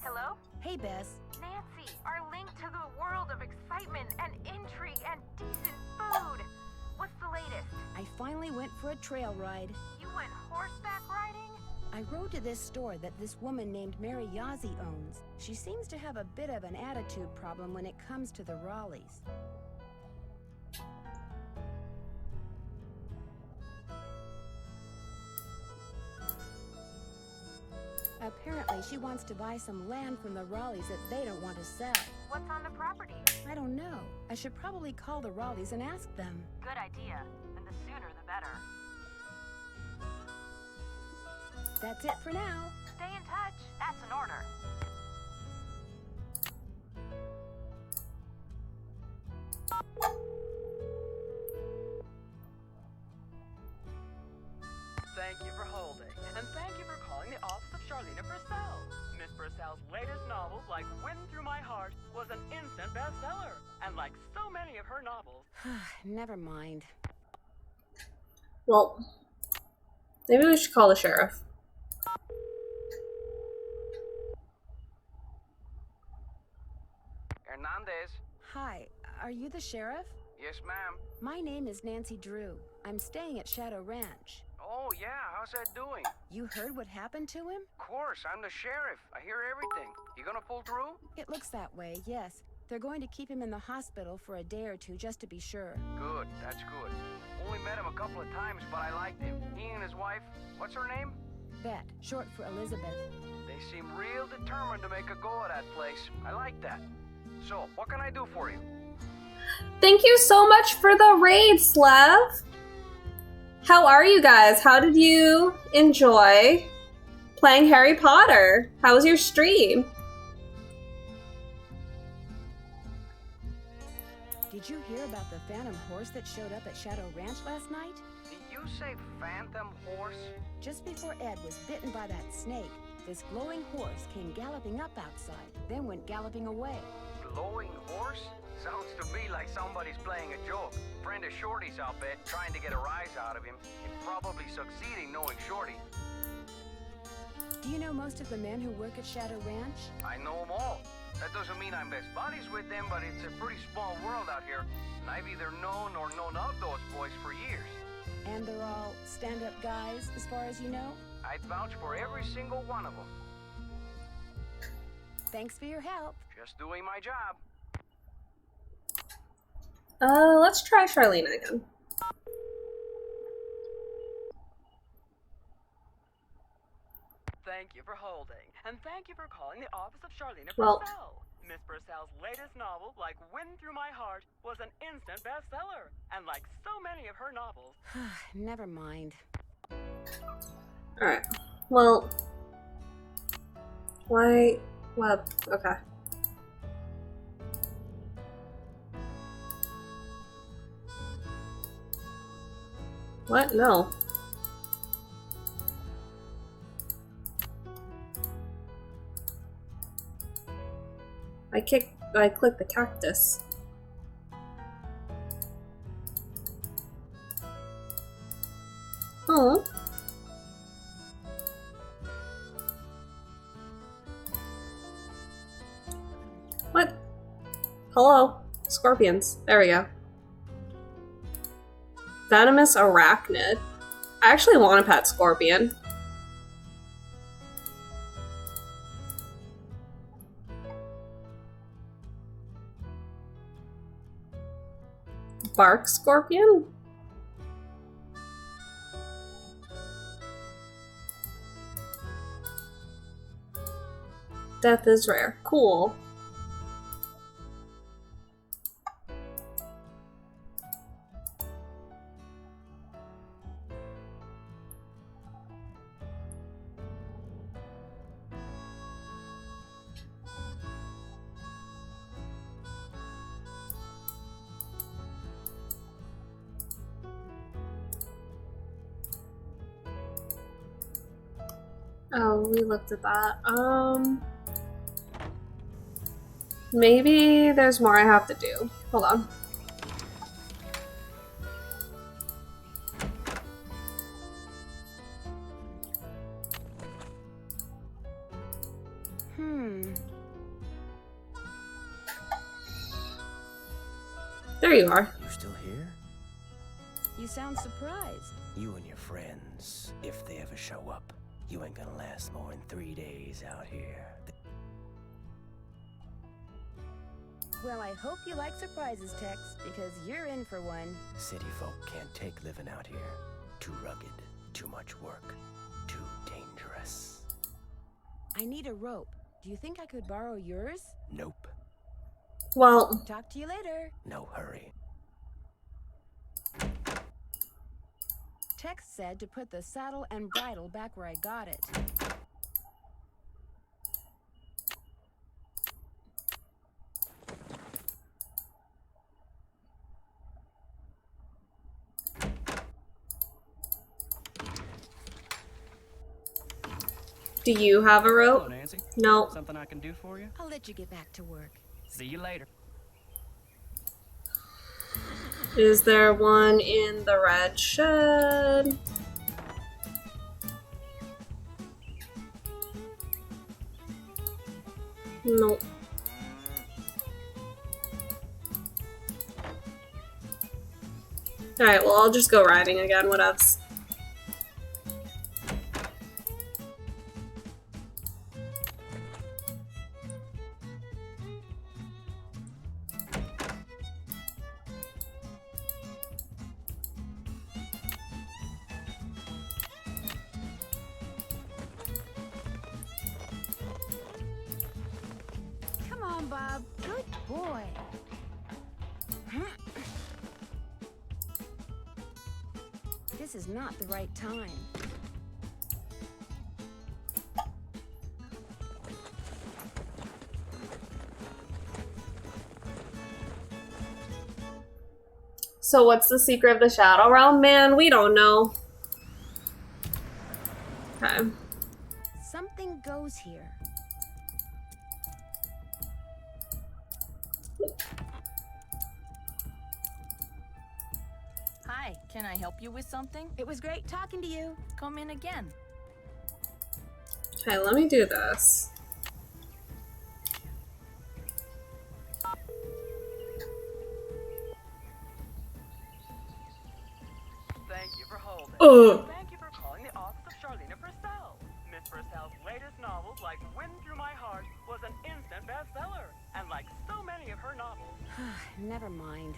Hello? Hey, Bess. Nancy, our link to the world of excitement and intrigue and decent food. What's the latest? I finally went for a trail ride. You went horseback riding? I rode to this store that this woman named Mary Yazzie owns. She seems to have a bit of an attitude problem when it comes to the Raleighs. Apparently, she wants to buy some land from the Raleighs that they don't want to sell. What's on the property? I don't know. I should probably call the Raleighs and ask them. Good idea. And the sooner the better. That's it for now. Stay in touch. That's an order. Thank you for holding, and thank you for calling the office of Charlena Purcell. Miss Purcell's latest novels, like Wind Through My Heart, was an instant bestseller. And like so many of her novels... Never mind. Well, maybe we should call the sheriff. Hernandez. Hi, are you the sheriff? Yes, ma'am. My name is Nancy Drew. I'm staying at Shadow Ranch. Oh, yeah, how's that doing? You heard what happened to him? Of course, I'm the sheriff. I hear everything. You gonna pull through? It looks that way, yes. They're going to keep him in the hospital for a day or two just to be sure. Good, that's good. Only met him a couple of times, but I liked him. He and his wife, what's her name? Bet, short for Elizabeth. They seem real determined to make a go of that place. I like that. So, what can I do for you? Thank you so much for the raid, Slev. How are you guys? How did you enjoy playing Harry Potter? How was your stream? Did you hear about the phantom horse that showed up at Shadow Ranch last night? Did you say phantom horse? Just before Ed was bitten by that snake, this glowing horse came galloping up outside, then went galloping away. Glowing horse? Sounds to me like somebody's playing a joke. Friend of Shorty's, I'll bet, trying to get a rise out of him. And probably succeeding knowing Shorty. Do you know most of the men who work at Shadow Ranch? I know them all. That doesn't mean I'm best buddies with them, but it's a pretty small world out here. And I've either known or known of those boys for years. And they're all stand-up guys, as far as you know? I'd vouch for every single one of them. Thanks for your help. Just doing my job. Let's try Charlene again. Thank you for holding, and thank you for calling the office of Charlene Well- Purcell. Miss Purcell's latest novel, Like Wind Through My Heart, was an instant bestseller. And like so many of her novels... Never mind. Alright. Well... Why... Well, okay. What? No. I clicked the cactus. Oh. What? Hello? Scorpions. There we go. Venomous arachnid. I actually want a pet scorpion. Bark scorpion? Death is rare. Cool. Oh, we looked at that. Maybe there's more I have to do. Hold on. There you are. You still here? You sound surprised. You and your friends, if they ever show up, you ain't gonna last more than 3 days out here. Well, I hope you like surprises, Tex, because you're in for one. City folk can't take living out here. Too rugged, too much work, too dangerous. I need a rope. Do you think I could borrow yours? Nope. Well... Talk to you later. No hurry. Tex said to put the saddle and bridle back where I got it. Do you have a rope? Hello, Nancy. No. Something I can do for you? I'll let you get back to work. See you later. Is there one in the red shed? Nope. Alright, well, I'll just go riding again. What else? Bob. Good boy. This is not the right time. So what's the secret of the Shadow Realm? Man, we don't know. Okay. Something goes here. Hi, can I help you with something? It was great talking to you. Come in again. Okay, let me do this. Thank you for holding. Thank you for calling the office of Charlene Purcell. Miss Purcell's latest novels, like Wind Through My Heart, was an instant bestseller. And like so many of her novels. Never mind.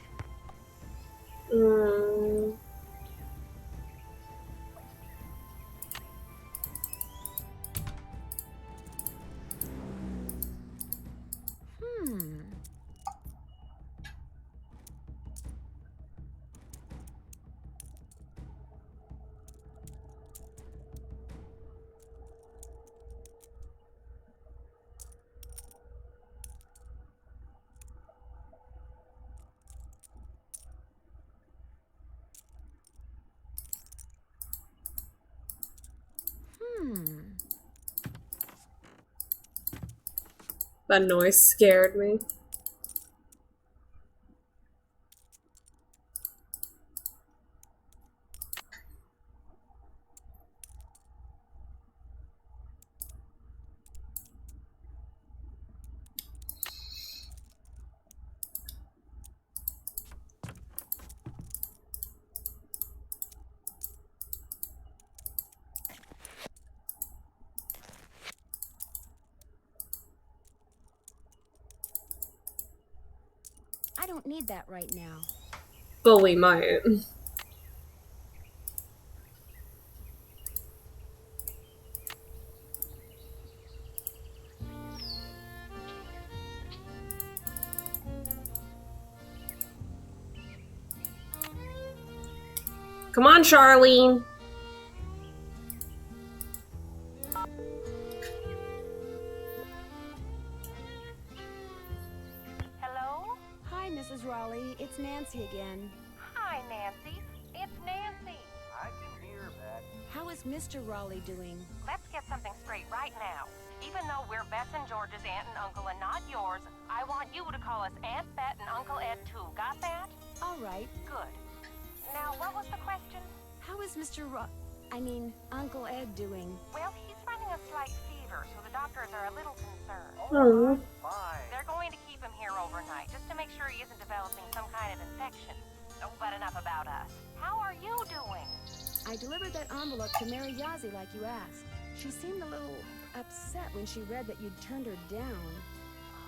That noise scared me. I don't need that right now. But we might. Come on, Charlene. Hello? Hi, Mrs. Raleigh. It's Nancy again. Hi, Nancy. It's Nancy. I can hear that. How is Mr. Raleigh doing? Let's get something straight right now. Even though we're Bess and George's aunt and uncle and not yours, I want you to call us Aunt Bet and Uncle Ed too. Got that? All right. Good. Now, what was the question? How is Uncle Ed doing? Well, he's running a slight fever, so the doctors are a little concerned. Oh. They're going to keep him here overnight, just to make sure he isn't developing some kind of infection. Oh, but enough about us. How are you doing? I delivered that envelope to Mary Yazzie like you asked. She seemed a little upset when she read that you'd turned her down.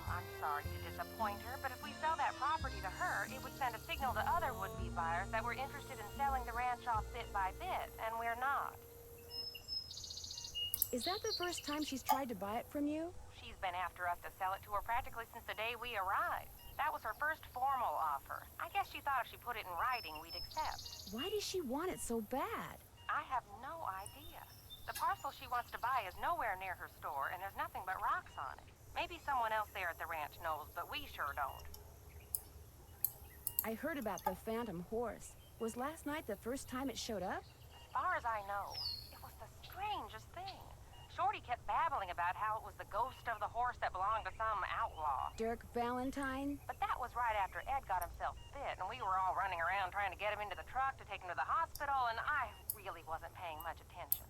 I'm sorry to disappoint her, but if we sell that property to her, it would send a signal to other would-be buyers that we're interested in selling the ranch off bit by bit, and we're not. Is that the first time she's tried to buy it from you? She's been after us to sell it to her practically since the day we arrived. That was her first formal offer. I guess she thought if she put it in writing, we'd accept. Why does she want it so bad? I have no idea. The parcel she wants to buy is nowhere near her store, and there's nothing but rocks on it. Maybe someone else there at the ranch knows, but we sure don't. I heard about the phantom horse. Was last night the first time it showed up? As far as I know, it was the strangest thing. Shorty kept babbling about how it was the ghost of the horse that belonged to some outlaw. Dirk Valentine? But that was right after Ed got himself bit, and we were all running around trying to get him into the truck to take him to the hospital, and I really wasn't paying much attention.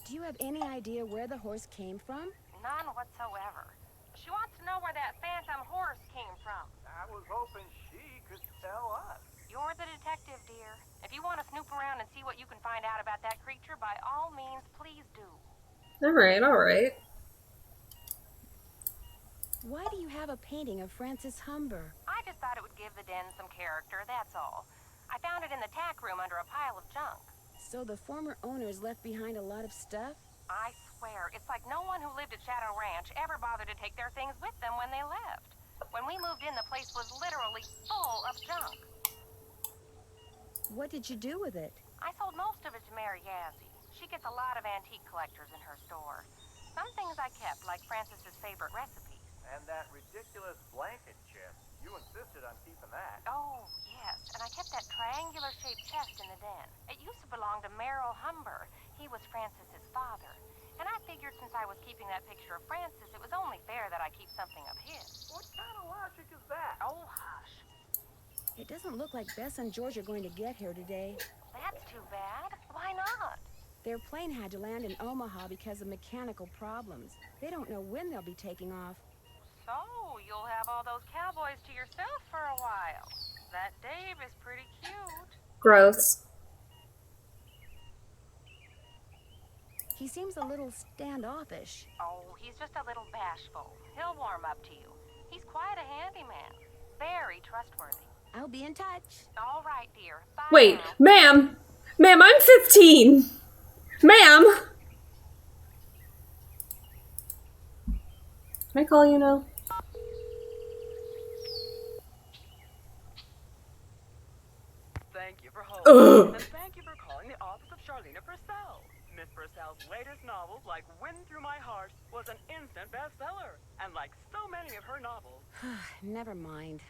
Do you have any idea where the horse came from? None whatsoever. She wants to know where that phantom horse came from. I was hoping she could tell us. You're the detective, dear. If you want to snoop around and see what you can find out about that creature, by all means, please do. Alright, alright. Why do you have a painting of Francis Humber? I just thought it would give the den some character, that's all. I found it in the tack room under a pile of junk. So the former owners left behind a lot of stuff? I swear, it's like no one who lived at Shadow Ranch ever bothered to take their things with them when they left. When we moved in, the place was literally full of junk. What did you do with it? I sold most of it to Mary Yazzie. She gets a lot of antique collectors in her store. Some things I kept, like Francis's favorite recipes. And that ridiculous blanket chest. You insisted on keeping that. Oh, yes. And I kept that triangular-shaped chest in the den. It used to belong to Merrill Humber. He was Francis's father. And I figured since I was keeping that picture of Francis, it was only fair that I keep something of his. What kind of logic is that? Oh, hush. It doesn't look like Bess and George are going to get here today. That's too bad. Why not? Their plane had to land in Omaha because of mechanical problems. They don't know when they'll be taking off. So, you'll have all those cowboys to yourself for a while. That Dave is pretty cute. Gross. He seems a little standoffish. Oh, he's just a little bashful. He'll warm up to you. He's quite a handyman. Very trustworthy. I'll be in touch. All right, dear. Bye. Wait, ma'am! Ma'am, I'm 15! Ma'am! Can I call you now? Thank you for holding. And thank you for calling the office of Charlena Purcell. Miss Purcell's latest novels, like Wind Through My Heart, was an instant bestseller. And like so many of her novels... Never mind.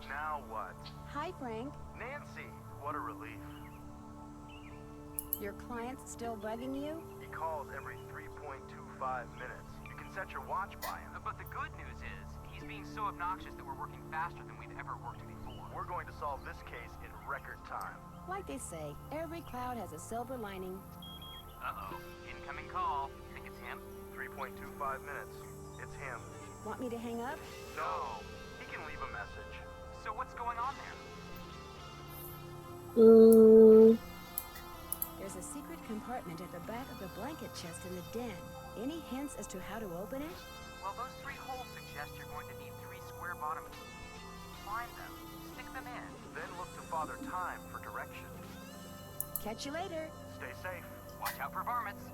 Now what? Hi, Frank. Nancy, what a relief. Your client's still bugging you? He calls every 3.25 minutes. You can set your watch by him. But the good news is, he's being so obnoxious that we're working faster than we've ever worked before. We're going to solve this case in record time. Like they say, every cloud has a silver lining. Uh-oh. Incoming call. Think it's him? 3.25 minutes. It's him. Want me to hang up? No. He can leave a message. So what's going on there? There's a secret compartment at the back of the blanket chest in the den. Any hints as to how to open it? Well, those 3 holes suggest you're going to need 3 square bottom keys. Find them. Stick them in. Then look to Father Time for direction. Catch you later. Stay safe. Watch out for varmints.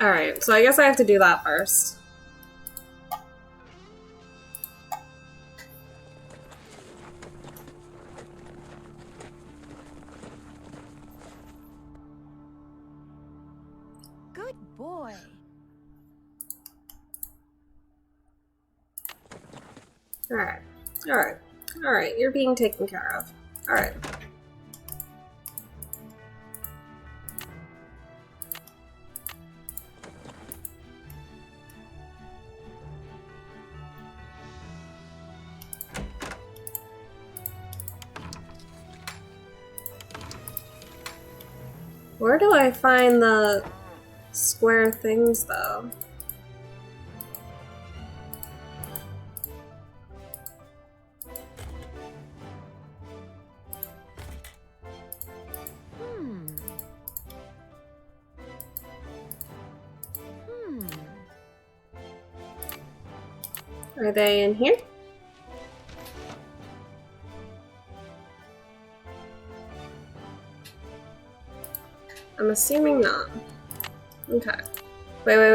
Alright, so I guess I have to do that first. Good boy. Alright. Alright. Alright, you're being taken care of. Alright. Where do I find the square things, though? Are they in here? I'm assuming not. Okay. Wait.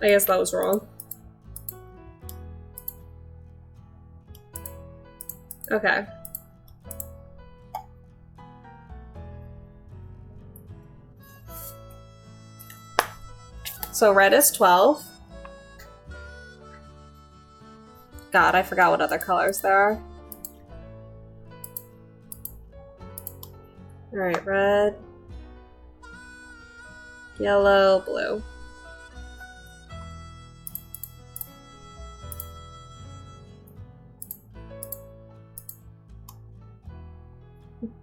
I guess that was wrong. Okay. So red is 12. God, I forgot what other colors there are. Alright, red, yellow, blue.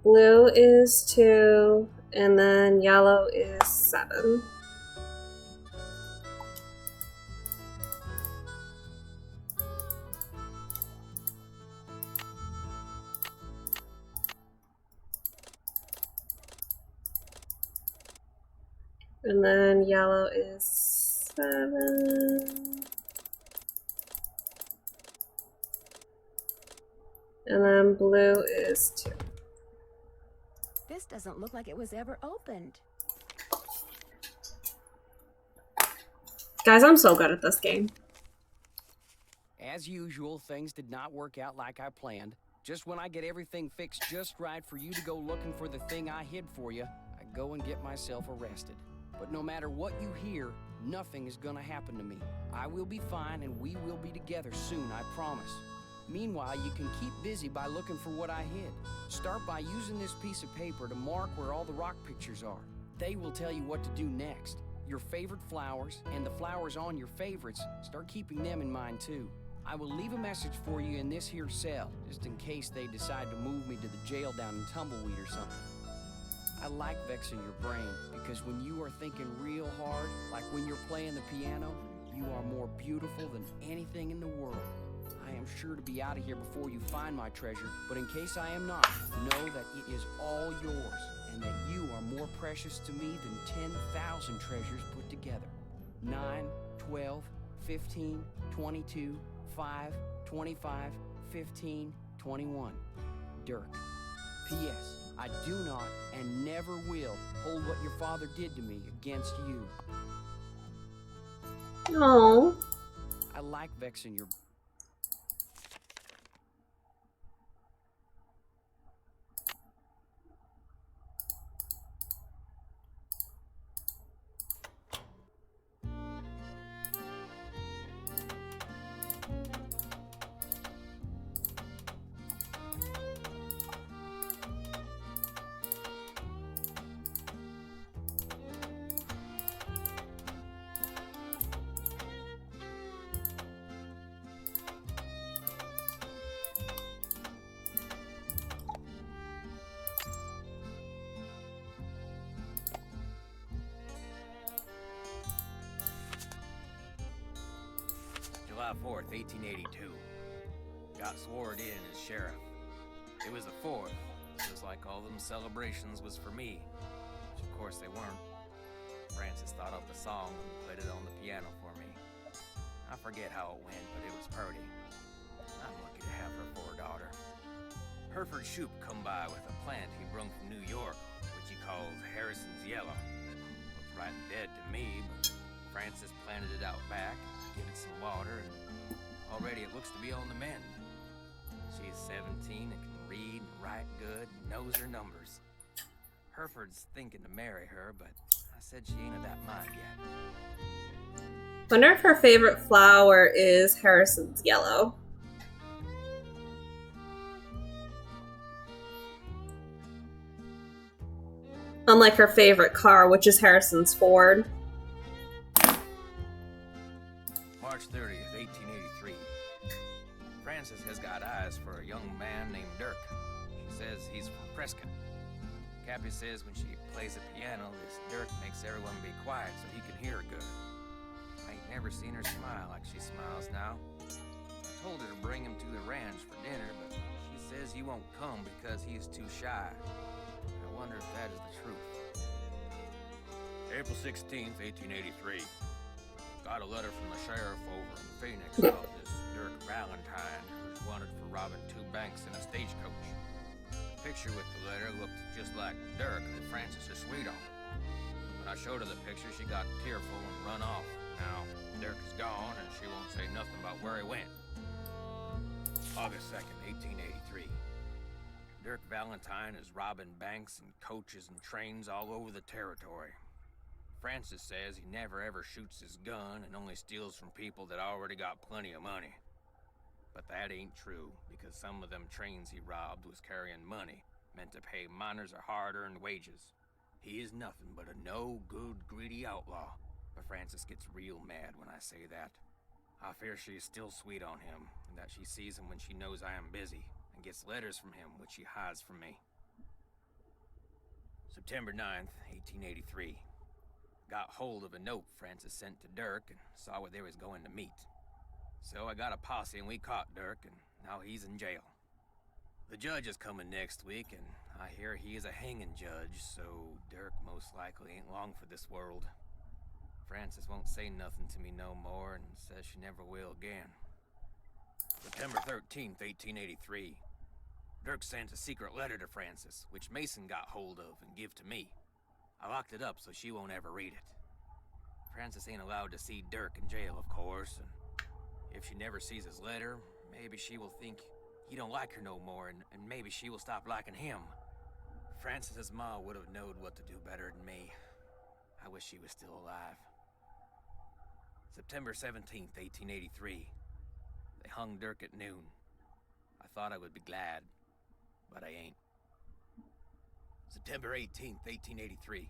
Blue is 2, and then yellow is 7. And then yellow is 7. And then blue is 2. This doesn't look like it was ever opened. Guys, I'm so good at this game. As usual, things did not work out like I planned. Just when I get everything fixed just right for you to go looking for the thing I hid for you, I go and get myself arrested. But no matter what you hear, nothing is gonna happen to me. I will be fine and we will be together soon, I promise. Meanwhile, you can keep busy by looking for what I hid. Start by using this piece of paper to mark where all the rock pictures are. They will tell you what to do next. Your favorite flowers, and the flowers on your favorites, start keeping them in mind too. I will leave a message for you in this here cell, just in case they decide to move me to the jail down in Tumbleweed or something. I like vexing your brain, because when you are thinking real hard, like when you're playing the piano, you are more beautiful than anything in the world. I am sure to be out of here before you find my treasure, but in case I am not, know that it is all yours, and that you are more precious to me than 10,000 treasures put together. 9, 12, 15, 22, 5, 25, 15, 21. Dirk. P.S. I do not and never will hold what your father did to me against you. No. I like vexing your... July 4th, 1882. Got sworn in as sheriff. It was the 4th, just like all them celebrations was for me, which of course they weren't. Frances thought up a song and played it on the piano for me. I forget how it went, but it was purty. I'm lucky to have her for a daughter. Hereford Shoup come by with a plant he brung from New York, which he calls Harrison's Yellow. Looks right dead to me, but Frances planted it out back, give it some water, and already it looks to be on the mend. She's 17 and can read and write good and knows her numbers. Hereford's thinking to marry her, but I said she ain't of that mind yet. Wonder if her favorite flower is Harrison's Yellow. Unlike her favorite car, which is Harrison's Ford. March 30th, 1883. Frances has got eyes for a young man named Dirk. She says he's from Prescott. Cappy says when she plays the piano, this Dirk makes everyone be quiet so he can hear her good. I ain't never seen her smile like she smiles now. I told her to bring him to the ranch for dinner, but she says he won't come because he is too shy. I wonder if that is the truth. April 16th, 1883. Got a letter from the sheriff over in Phoenix about this Dirk Valentine, who's wanted for robbing 2 banks in a stagecoach. The picture with the letter looked just like Dirk that Frances is sweet on. When I showed her the picture, she got tearful and run off. Now, Dirk is gone, and she won't say nothing about where he went. August 2nd, 1883. Dirk Valentine is robbing banks and coaches and trains all over the territory. Frances says he never ever shoots his gun and only steals from people that already got plenty of money. But that ain't true, because some of them trains he robbed was carrying money, meant to pay miners a hard-earned wages. He is nothing but a no-good, greedy outlaw. But Frances gets real mad when I say that. I fear she is still sweet on him, and that she sees him when she knows I am busy, and gets letters from him which she hides from me. September 9th, 1883. Got hold of a note Frances sent to Dirk and saw where they was going to meet. So I got a posse and we caught Dirk, and now he's in jail. The judge is coming next week, and I hear he is a hanging judge, so Dirk most likely ain't long for this world. Frances won't say nothing to me no more and says she never will again. September 13th, 1883. Dirk sent a secret letter to Frances, which Mason got hold of and give to me. I locked it up so she won't ever read it. Frances ain't allowed to see Dirk in jail, of course, and if she never sees his letter, maybe she will think he don't like her no more, and maybe she will stop liking him. Frances's ma would have known what to do better than me. I wish she was still alive. September 17th, 1883. They hung Dirk at noon. I thought I would be glad, but I ain't. September 18th, 1883.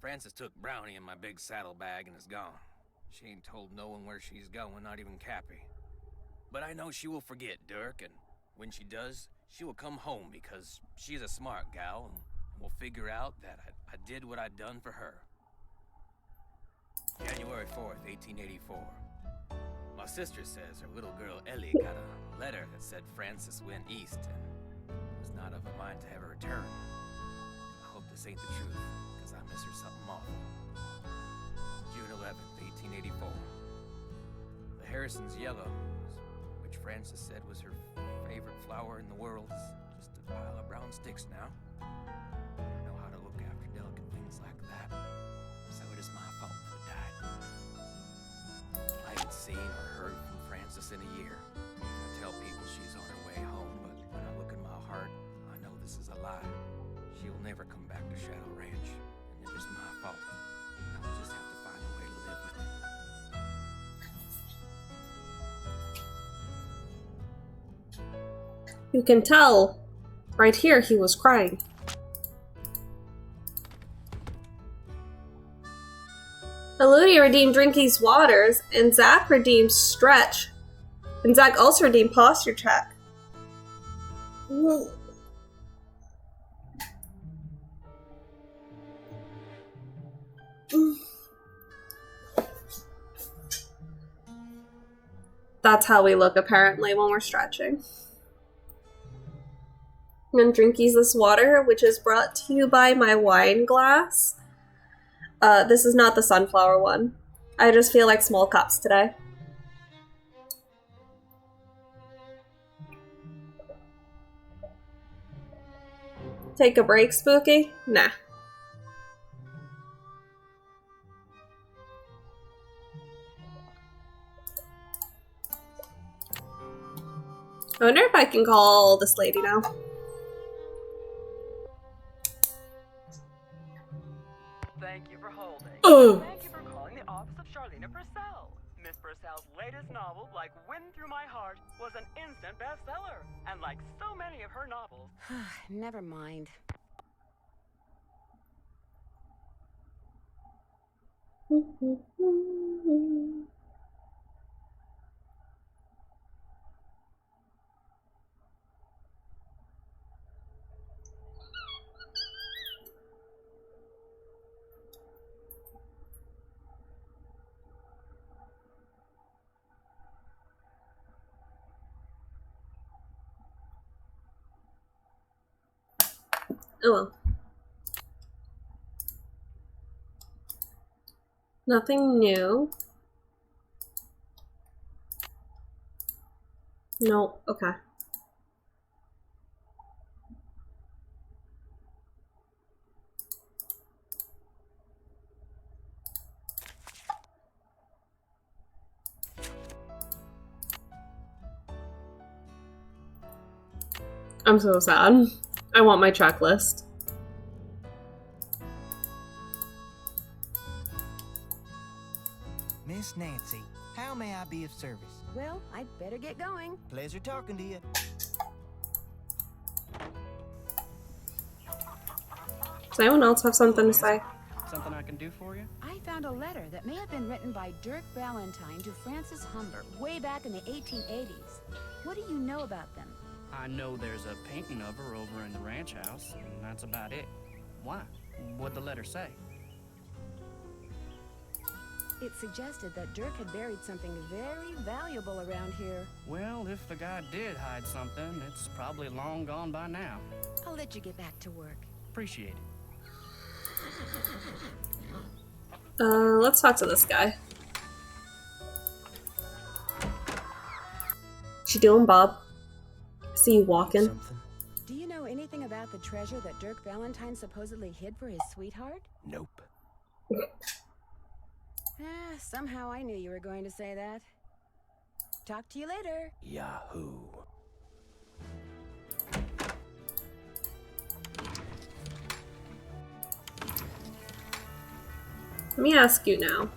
Frances took Brownie in my big saddlebag and is gone. She ain't told no one where she's going, not even Cappy. But I know she will forget Dirk, and when she does, she will come home because she's a smart gal and will figure out that I did what I'd done for her. January 4th, 1884. My sister says her little girl Ellie got a letter that said Frances went east and was not of a mind to ever return. I hope this ain't the truth, because I miss her something awful. June 11th, 1884. The Harrison's yellow, which Frances said was her favorite flower in the world, is just a pile of brown sticks now. I don't know how to look after delicate things like that, so it is my fault that it died. I haven't seen or heard from Frances in a year. I tell people she's on her way home, but when I look in my heart, I know this is a lie. She will never come back to Shadow Ranch, and it is my fault. I'll just have to find a way to live with it. You can tell right here he was crying. Elodie redeemed Drinky's Waters, and Zach redeemed Stretch. And Zach also redeemed Posture Check. That's how we look, apparently, when we're stretching. And Drinky's this water, which is brought to you by my wine glass. This is not the sunflower one. I just feel like small cups today. Take a break, Spooky? Nah. I wonder if I can call this lady now. Thank you for holding. Oh. Thank you for calling the office of Charlena Purcell. Miss Purcell's latest novel, Like Wind Through My Heart, was an instant bestseller. And like so many of her novels... Never mind. Oh well. Nothing new. No, okay. I'm so sad. I want my checklist. Miss Nancy, how may I be of service? Well, I'd better get going. Pleasure talking to you. Does anyone else have something to say? Something I can do for you? I found a letter that may have been written by Dirk Valentine to Frances Humber way back in the 1880s. What do you know about them? I know there's a painting of her over in the ranch house, and that's about it. Why? What'd the letter say? It suggested that Dirk had buried something very valuable around here. Well, if the guy did hide something, it's probably long gone by now. I'll let you get back to work. Appreciate it. Let's talk to this guy. What you doing, Bob? See you walking. Do you know anything about the treasure that Dirk Valentine supposedly hid for his sweetheart? Nope. Somehow I knew you were going to say that. Talk to you later. Yahoo. Let me ask you now.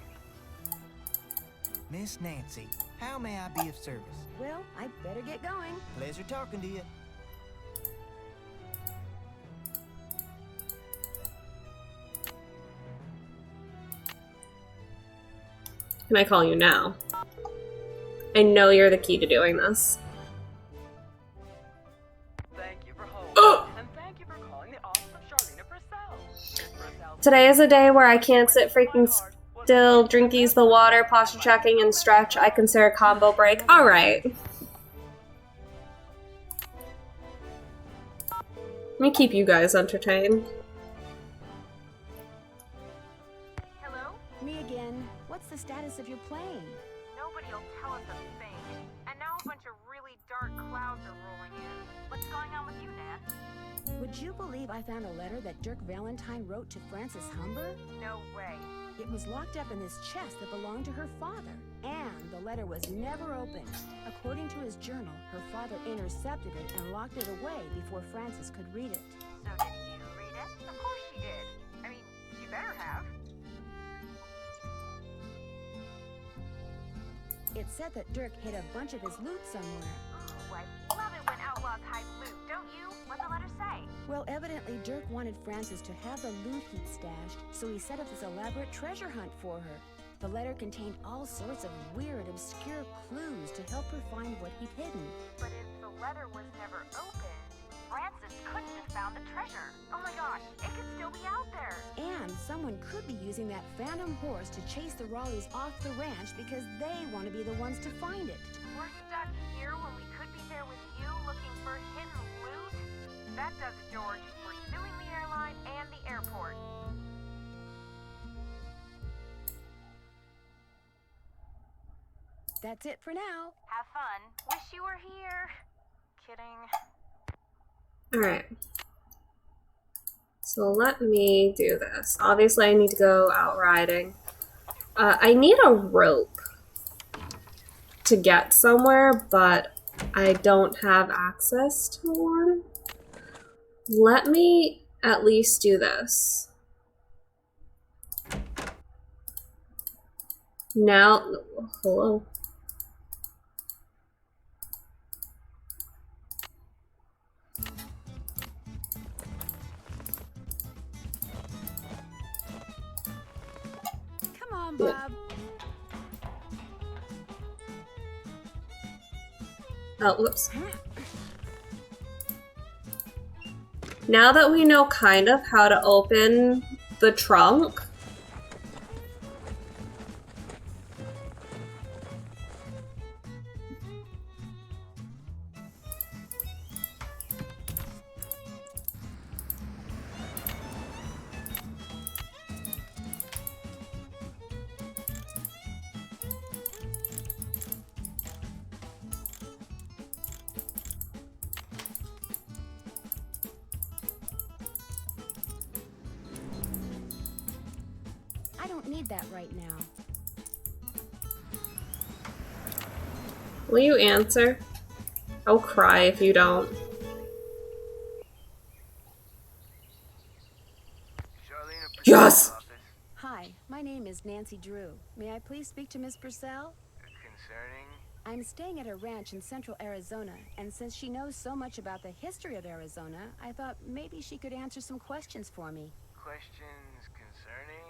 Miss Nancy, how may I be of service? Well, I better get going. Pleasure talking to you. Can I call you now? I know you're the key to doing this. Thank you for holding, and thank you for calling the office of Charlena Purcell. Today is a day where I can't sit freaking still, drinkies the water, posture checking, and stretch. I consider a combo break. Alright. Let me keep you guys entertained. Hello? Me again. What's the status of your plane? Nobody'll tell us a thing. And now a bunch of really dark clouds are rolling in. What's going on with you, Nan? Would you believe I found a letter that Dirk Valentine wrote to Frances Humber? No way. It was locked up in this chest that belonged to her father, and the letter was never opened. According to his journal, her father intercepted it and locked it away before Frances could read it. So did you read it? Of course she did. I mean, she better have. It said that Dirk hid a bunch of his loot somewhere. Ooh, I love it when outlaws hide loot, don't you? What's the letter say? Well, evidently Dirk wanted Frances to have the loot he'd stashed, so he set up this elaborate treasure hunt for her. The letter contained all sorts of weird, obscure clues to help her find what he'd hidden. But if the letter was never opened, Frances couldn't have found the treasure. Oh my gosh, it could still be out there. And someone could be using that phantom horse to chase the Raleighs off the ranch because they want to be the ones to find it. We're stuck here when we could be there with you looking for hidden loot? That does it, George. We're suing the airline and the airport. That's it for now. Have fun. Wish you were here. Kidding. Alright. So let me do this. Obviously I need to go out riding. I need a rope to get somewhere, but I don't have access to one. Let me at least do this. Now, hello. Come on, Bob. Oh, whoops. Now that we know kind of how to open the trunk, I don't need that right now. will you answer? I'll cry if you don't. Yes! Hi, my name is Nancy Drew. May I please speak to Miss Purcell? Concerning? I'm staying at a ranch in central Arizona, and since she knows so much about the history of Arizona, I thought maybe she could answer some questions for me. Questions concerning?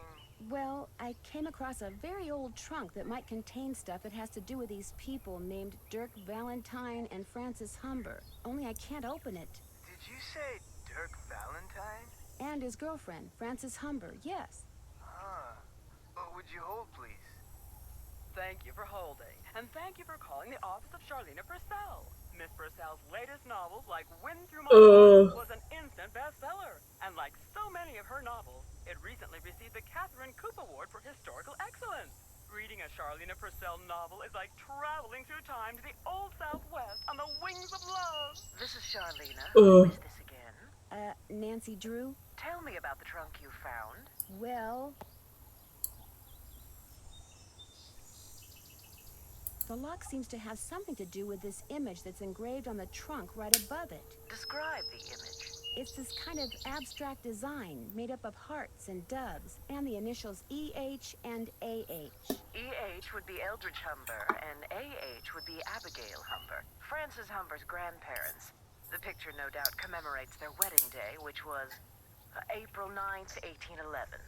Well, I came across a very old trunk that might contain stuff that has to do with these people named Dirk Valentine and Frances Humber. Only I can't open it. Did you say Dirk Valentine? And his girlfriend, Frances Humber, yes. Would you hold, please? Thank you for holding, and thank you for calling the office of Charlena Purcell. Miss Purcell's latest novels, like Wind Through My Heart, was an instant bestseller. And like so many of her novels, it recently received the Catherine Coop Award for Historical Charlene Purcell novel is like traveling through time to the old Southwest on the wings of love. This is Charlena. Who is this again? Nancy Drew? Tell me about the trunk you found. Well, the lock seems to have something to do with this image that's engraved on the trunk right above it. Describe the image. It's this kind of abstract design made up of hearts and doves and the initials EH and AH. EH would be Eldridge Humber, and AH would be Abigail Humber, Frances Humber's grandparents. The picture no doubt commemorates their wedding day, which was April 9th, 1811.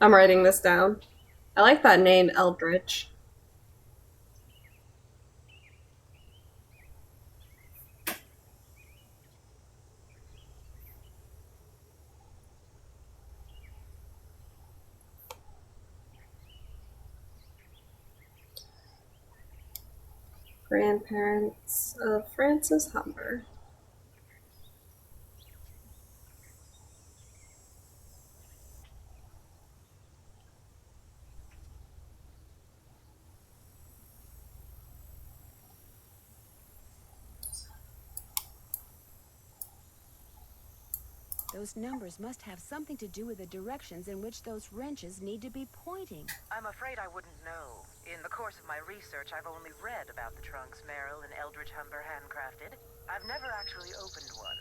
I'm writing this down. I like that name, Eldridge. Grandparents of Frances Humber. Those numbers must have something to do with the directions in which those wrenches need to be pointing. I'm afraid I wouldn't know. In the course of my research, I've only read about the trunks Merrill and Eldridge Humber handcrafted. I've never actually opened one.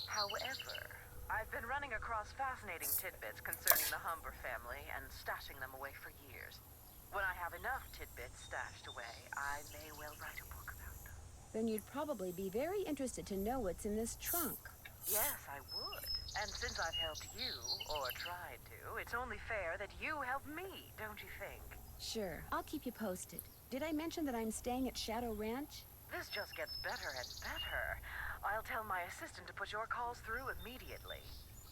However, I've been running across fascinating tidbits concerning the Humber family and stashing them away for years. When I have enough tidbits stashed away, I may well write a book about them. Then you'd probably be very interested to know what's in this trunk. Yes, I would. And since I've helped you, or tried to, it's only fair that you help me, don't you think? Sure, I'll keep you posted. Did I mention that I'm staying at Shadow Ranch? This just gets better and better. I'll tell my assistant to put your calls through immediately.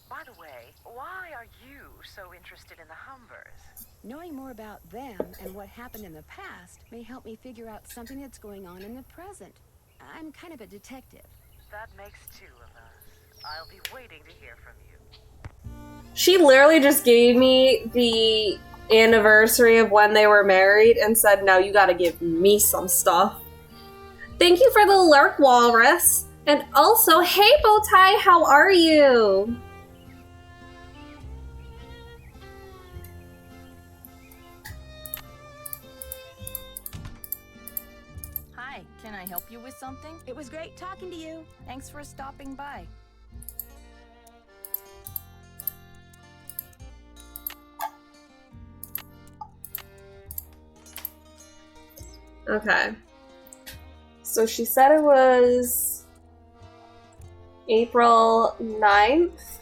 By the way, why are you so interested in the Humbers? Knowing more about them and what happened in the past may help me figure out something that's going on in the present. I'm kind of a detective. That makes two of us. I'll be waiting to hear from you. She literally just gave me the anniversary of when they were married and said, now you gotta give me some stuff. Thank you for the lurk, Walrus. And also, hey Bowtie, how are you? Hi, can I help you with something? It was great talking to you. Thanks for stopping by. Okay. So she said it was April 9th.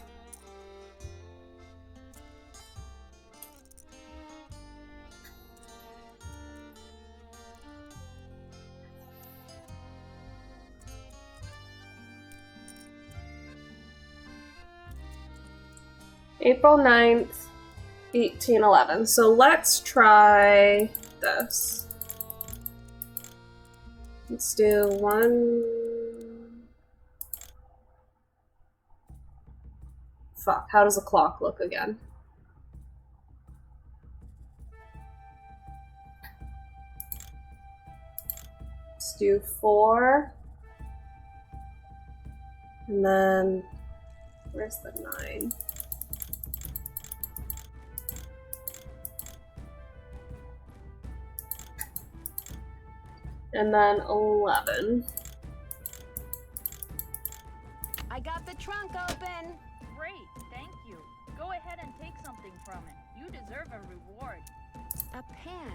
April 9th, 1811. So let's try this. Let's do one. Fuck, how does the clock look again? Let's do 4. And then, where's the 9? And then 11. I got the trunk open. Great, thank you. Go ahead and take something from it. You deserve a reward. A pen.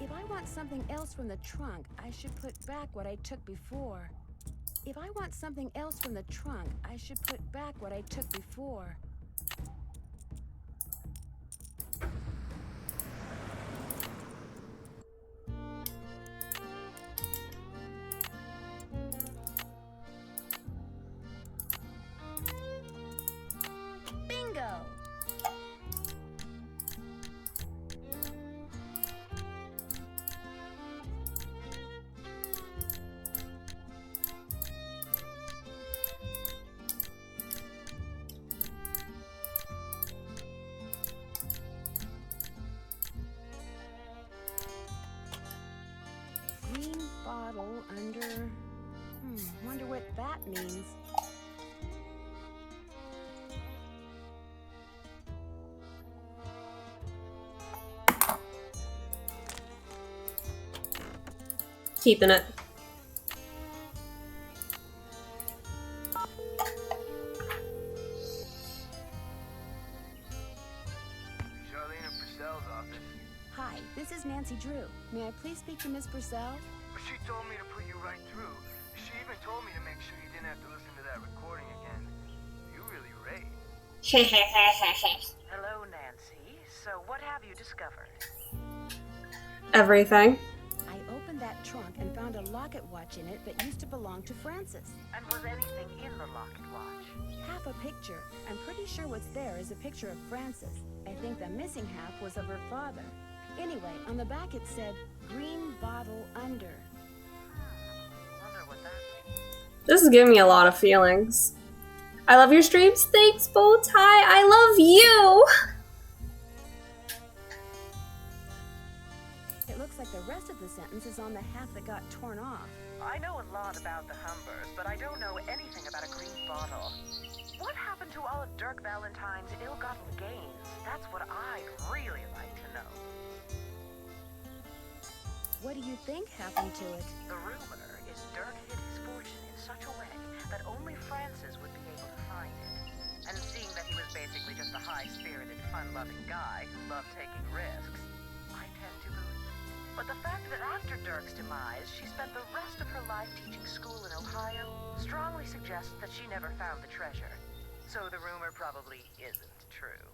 If I want something else from the trunk, I should put back what I took before. If I want something else from the trunk, I should put back what I took before. under. Wonder what that means. Keeping it. Charlene Purcell's office. Hi, this is Nancy Drew. May I please speak to Miss Purcell? She told me to put you right through. She even told me to make sure you didn't have to listen to that recording again. You really rave. Hello, Nancy. So what have you discovered? Everything. I opened that trunk and found a locket watch in it that used to belong to Frances. And was anything in the locket watch? Half a picture. I'm pretty sure what's there is a picture of Frances. I think the missing half was of her father. Anyway, on the back it said, green bottle under. Wonder what that means. This is giving me a lot of feelings. I love your streams. Thanks, Bowtie. I love you. It looks like the rest of the sentence is on the half that got torn off. I know a lot about the Humbers, but I don't know anything about a green bottle. What happened to all of Dirk Valentine's ill-gotten gains? That's what I'd really like to know. What do you think happened to it? The rumor is Dirk hid his fortune in such a way that only Frances would be able to find it. And seeing that he was basically just a high-spirited, fun-loving guy who loved taking risks, I tend to believe it. But the fact that after Dirk's demise, she spent the rest of her life teaching school in Ohio strongly suggests that she never found the treasure. So the rumor probably isn't true.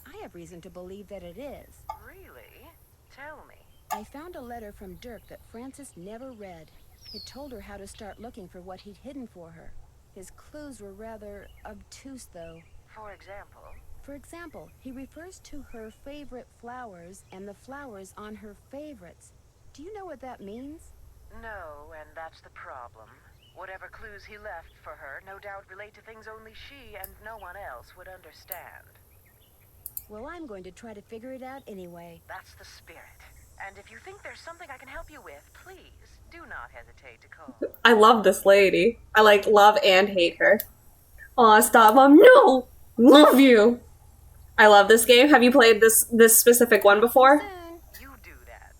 I have reason to believe that it is. Really? Tell me. I found a letter from Dirk that Frances never read. It told her how to start looking for what he'd hidden for her. His clues were rather obtuse, though. For example? For example, he refers to her favorite flowers and the flowers on her favorites. Do you know what that means? No, and that's the problem. Whatever clues he left for her no doubt relate to things only she and no one else would understand. Well, I'm going to try to figure it out anyway. That's the spirit. And if you think there's something I can help you with, please do not hesitate to call. I love this lady. I like love and hate her. Aw, stop, Mom. No! Love you! I love this game. Have you played this specific one before? You do that.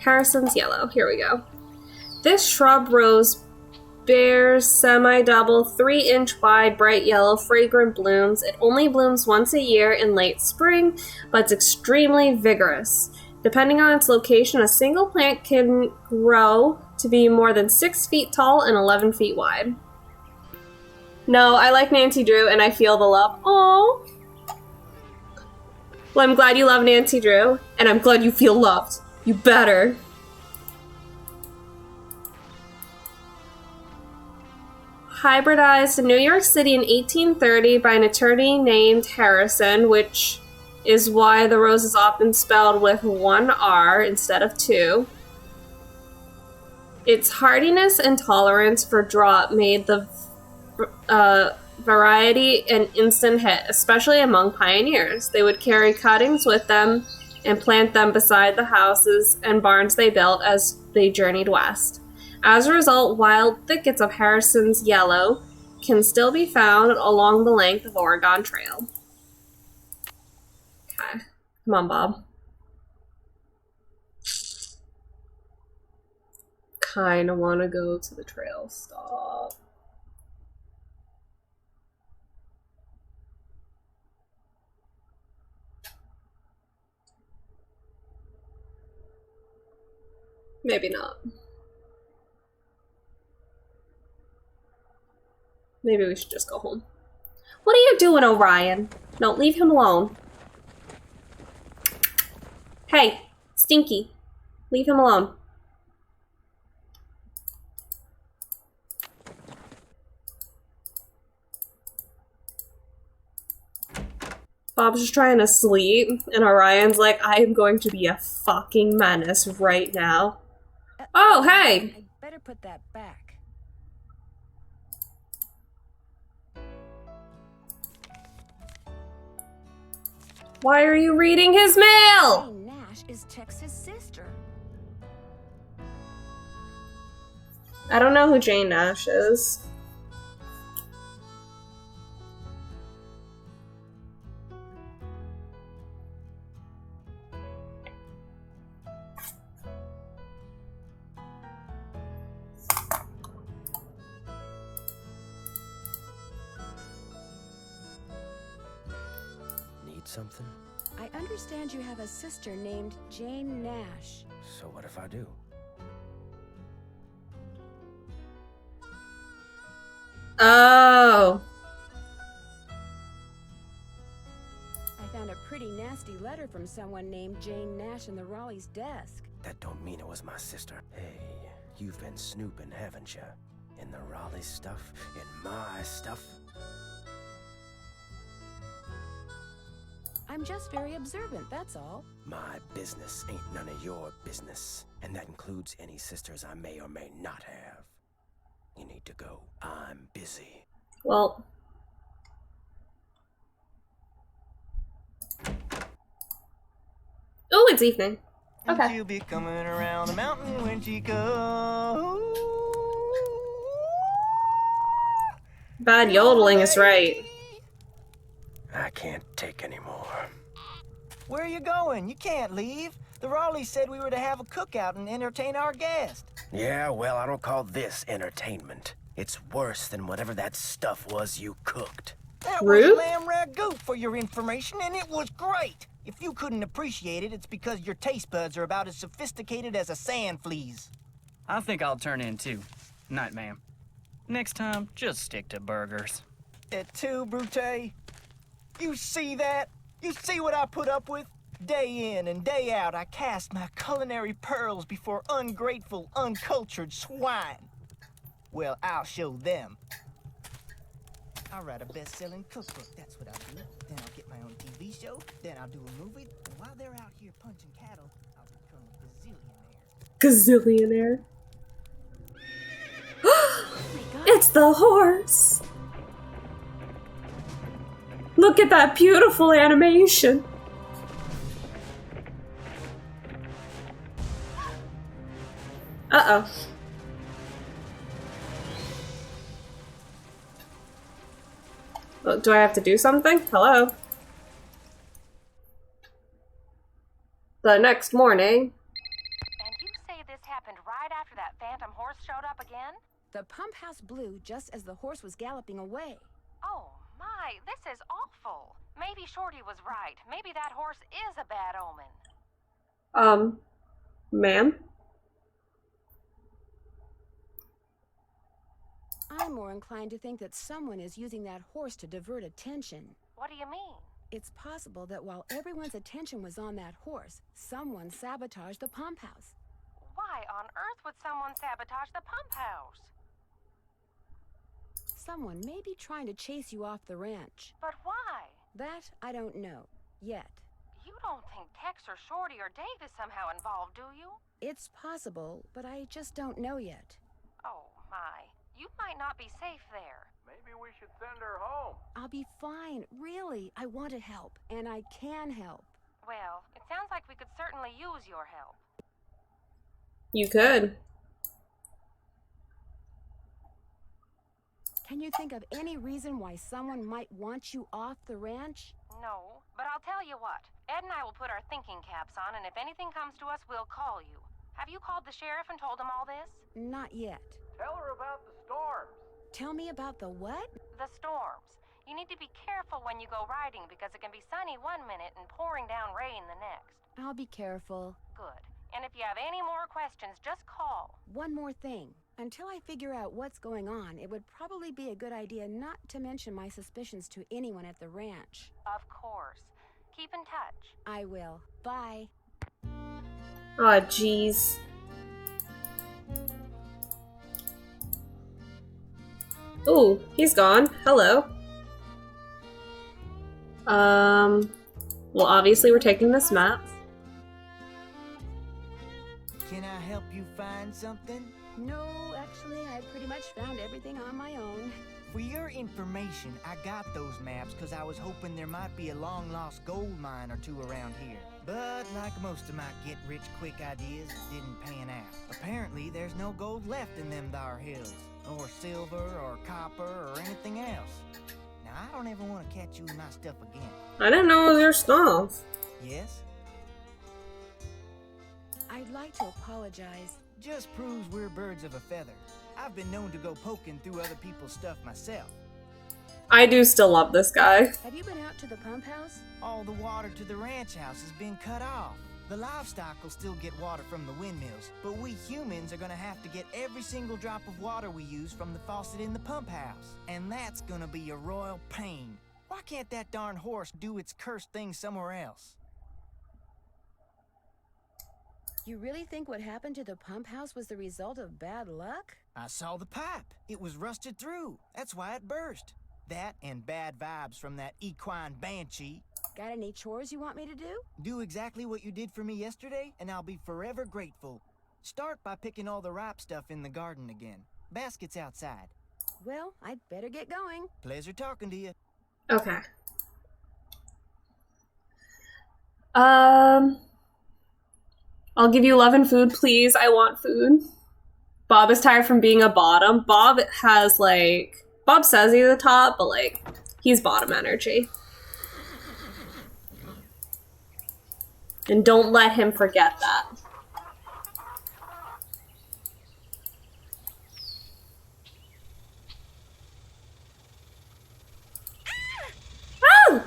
Harrison's yellow. Here we go. This shrub rose bears semi-double, 3-inch wide, bright yellow, fragrant blooms. It only blooms once a year in late spring, but it's extremely vigorous. Depending on its location, a single plant can grow to be more than 6 feet tall and 11 feet wide. No, I like Nancy Drew and I feel the love. Aww. Well, I'm glad you love Nancy Drew, and I'm glad you feel loved. You better. Hybridized in New York City in 1830 by an attorney named Harrison, which is why the rose is often spelled with 1 R instead of 2. Its hardiness and tolerance for drought made the variety an instant hit, especially among pioneers. They would carry cuttings with them and plant them beside the houses and barns they built as they journeyed west. As a result, wild thickets of Harrison's yellow can still be found along the length of Oregon Trail. Okay. Come on, Bob. Kinda wanna go to the trail. Stop. Maybe not. Maybe we should just go home. What are you doing, Orion? No, leave him alone. Hey, Stinky. Leave him alone. Bob's just trying to sleep, and Orion's like, I am going to be a fucking menace right now. Oh, hey! I'd better put that back. Why are you reading his mail? Jane Nash is Tex's sister. I don't know who Jane Nash is. Need something? I understand you have a sister named Jane Nash. So what if I do? Oh. I found a pretty nasty letter from someone named Jane Nash in the Raleigh's desk. That don't mean it was my sister. Hey, you've been snooping, haven't you? In the Raleigh stuff? In my stuff? I'm just very observant, that's all. My business ain't none of your business. And that includes any sisters I may or may not have. You need to go. I'm busy. Well. Oh, it's evening. And Okay. she'll be coming around the mountain when she goes. Bad yodeling is right. I can't take any more. Where are you going? You can't leave. The Raleighs said we were to have a cookout and entertain our guests. Yeah, well, I don't call this entertainment. It's worse than whatever that stuff was you cooked. That Rude? was lamb ragout for your information, and it was great. If you couldn't appreciate it, it's because your taste buds are about as sophisticated as a sand flea's. I think I'll turn in too. Night, ma'am. Next time, just stick to burgers. Et tu, Brute? You see that? You see what I put up with? Day in and day out, I cast my culinary pearls before ungrateful, uncultured swine. Well, I'll show them. I'll write a best-selling cookbook, that's what I'll do. Then I'll get my own TV show, then I'll do a movie, and while they're out here punching cattle, I'll become a gazillionaire. Gazillionaire. It's the horse! Look at that beautiful animation! Uh-oh. Well, do I have to do something? Hello? The next morning. And you say this happened right after that phantom horse showed up again? The pump house blew just as the horse was galloping away. Oh my, this is awful. Maybe Shorty was right. Maybe that horse is a bad omen. Ma'am? I'm more inclined to think that someone is using that horse to divert attention. What do you mean? It's possible that while everyone's attention was on that horse, someone sabotaged the pump house. Why on earth would someone sabotage the pump house? Someone may be trying to chase you off the ranch. But why? That I don't know. Yet. You don't think Tex or Shorty or Dave is somehow involved, do you? It's possible, but I just don't know yet. Oh my. You might not be safe there. Maybe we should send her home. I'll be fine, really. I want to help, and I can help. Well, it sounds like we could certainly use your help. You could. Can you think of any reason why someone might want you off the ranch? No, but I'll tell you what. Ed and I will put our thinking caps on, and if anything comes to us, we'll call you. Have you called the sheriff and told him all this? Not yet. Tell her about the storms. Tell me about the what? The storms. You need to be careful when you go riding because it can be sunny one minute and pouring down rain the next. I'll be careful. Good. And if you have any more questions, just call. One more thing. Until I figure out what's going on, it would probably be a good idea not to mention my suspicions to anyone at the ranch. Of course. Keep in touch. I will. Bye. Aw, jeez. Ooh, he's gone. Hello. Well, obviously we're taking this map. Can I help you find something? No, actually, I pretty much found everything on my own. For your information, I got those maps because I was hoping there might be a long-lost gold mine or two around here. But like most of my get-rich-quick ideas, it didn't pan out. Apparently, there's no gold left in them thar hills, or silver, or copper, or anything else. Now, I don't ever want to catch you in my stuff again. I didn't know it was your stuff. Yes? I'd like to apologize. Just proves we're birds of a feather. I've been known to go poking through other people's stuff myself. I do still love this guy. Have you been out to the pump house? All the water to the ranch house has been cut off. The livestock will still get water from the windmills, but we humans are gonna have to get every single drop of water we use from the faucet in the pump house. And that's gonna be a royal pain. Why can't that darn horse do its cursed thing somewhere else? You really think what happened to the pump house was the result of bad luck? I saw the pipe. It was rusted through. That's why it burst. That and bad vibes from that equine banshee. Got any chores you want me to do? Do exactly what you did for me yesterday, and I'll be forever grateful. Start by picking all the ripe stuff in the garden again. Basket's outside. Well, I'd better get going. Pleasure talking to you. Okay. I'll give you love and food, please. I want food. Bob is tired from being a bottom. Bob has, like... Bob says he's a top, but, like, he's bottom energy. And don't let him forget that. Ah!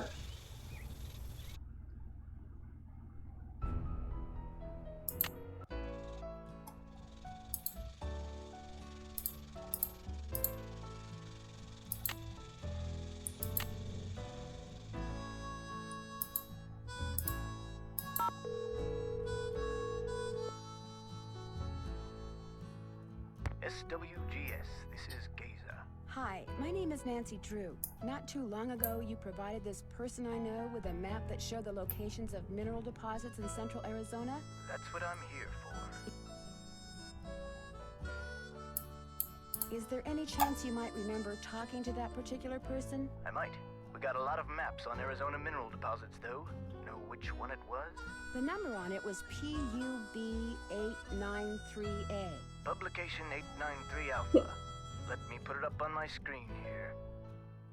SWGS, this is Geza. Hi, my name is Nancy Drew. Not too long ago, you provided this person I know with a map that showed the locations of mineral deposits in central Arizona. That's what I'm here for. Is there any chance you might remember talking to that particular person? I might. We got a lot of maps on Arizona mineral deposits, though. Know which one it was? The number on it was PUB893A. Publication 893 Alpha. Let me put it up on my screen here.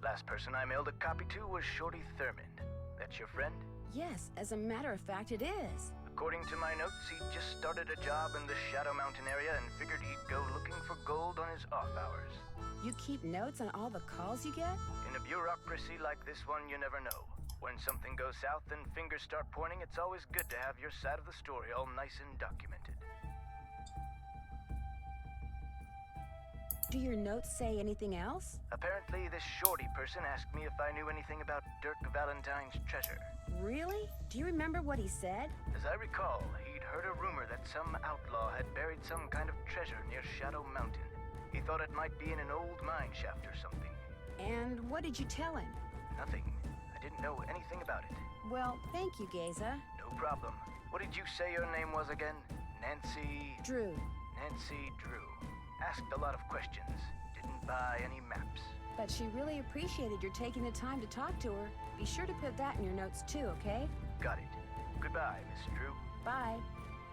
Last person I mailed a copy to was Shorty Thurmond. That's your friend? Yes, as a matter of fact, it is. According to my notes, he just started a job in the Shadow Mountain area and figured he'd go looking for gold on his off hours. You keep notes on all the calls you get? In a bureaucracy like this one, you never know. When something goes south and fingers start pointing, it's always good to have your side of the story all nice and documented. Do your notes say anything else? Apparently, this Shorty person asked me if I knew anything about Dirk Valentine's treasure. Really? Do you remember what he said? As I recall, he'd heard a rumor that some outlaw had buried some kind of treasure near Shadow Mountain. He thought it might be in an old mine shaft or something. And what did you tell him? Nothing. I didn't know anything about it. Well, thank you, Geza. No problem. What did you say your name was again? Nancy... Drew. Nancy Drew. Asked a lot of questions. Didn't buy any maps. But she really appreciated your taking the time to talk to her. Be sure to put that in your notes too, okay? Got it. Goodbye, Miss Drew. Bye.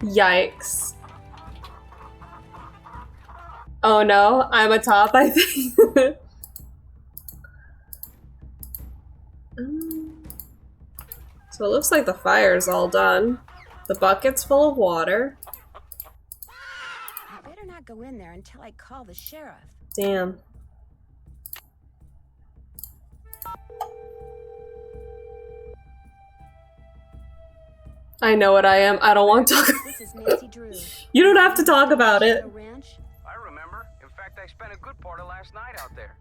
Yikes. Oh no, I'm a top, I think. So it looks like the fire's all done. The bucket's full of water. I better not go in there until I call the sheriff. Damn. I know what I am. I don't want to talk. This is Nancy Drew. You don't have to talk about it. Ranch? I remember. In fact, I spent a good part of last night out there.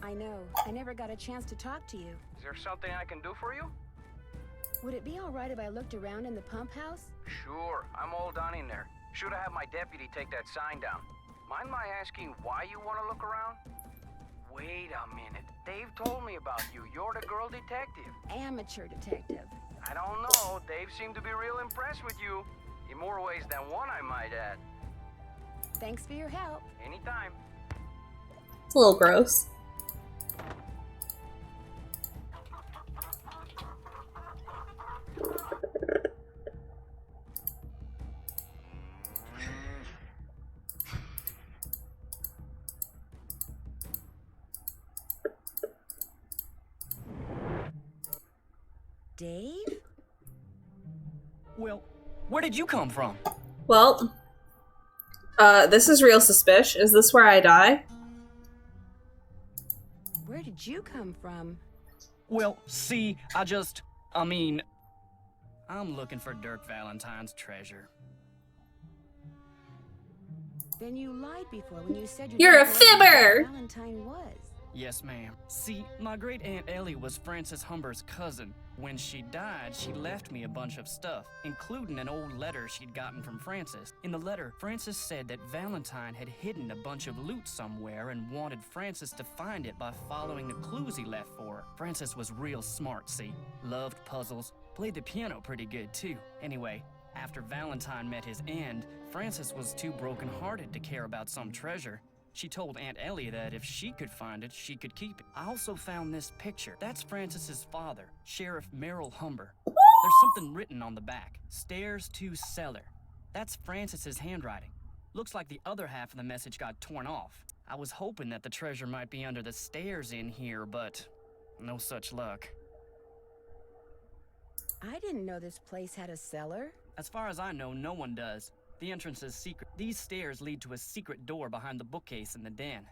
I know. I never got a chance to talk to you. Is there something I can do for you? Would it be all right if I looked around in the pump house? Sure. I'm all done in there. Should have had my deputy take that sign down. Mind my asking why you want to look around? Wait a minute. Dave told me about you. You're the girl detective. Amateur detective. I don't know. Dave seemed to be real impressed with you. In more ways than one, I might add. Thanks for your help. Anytime. It's a little gross. Dave? Well, where did you come from? Well, this is real suspicious. Is this where I die? Where did you come from? Well, see, I'm looking for Dirk Valentine's treasure. Then you lied before when you said you You're a didn't know who fibber! Dirk Valentine was. Yes, ma'am. See, my great Aunt Ellie was Francis Humber's cousin. When she died, she left me a bunch of stuff, including an old letter she'd gotten from Francis. In the letter, Francis said that Valentine had hidden a bunch of loot somewhere and wanted Francis to find it by following the clues he left for her. Francis was real smart, see? Loved puzzles, played the piano pretty good too. Anyway, after Valentine met his end, Francis was too broken-hearted to care about some treasure. She told Aunt Ellie that if she could find it, she could keep it. I also found this picture. That's Francis's father, Sheriff Merrill Humber. There's something written on the back. Stairs to cellar. That's Francis's handwriting. Looks like the other half of the message got torn off. I was hoping that the treasure might be under the stairs in here, but no such luck. I didn't know this place had a cellar. As far as I know, no one does. The entrance is secret. These stairs lead to a secret door behind the bookcase in the den.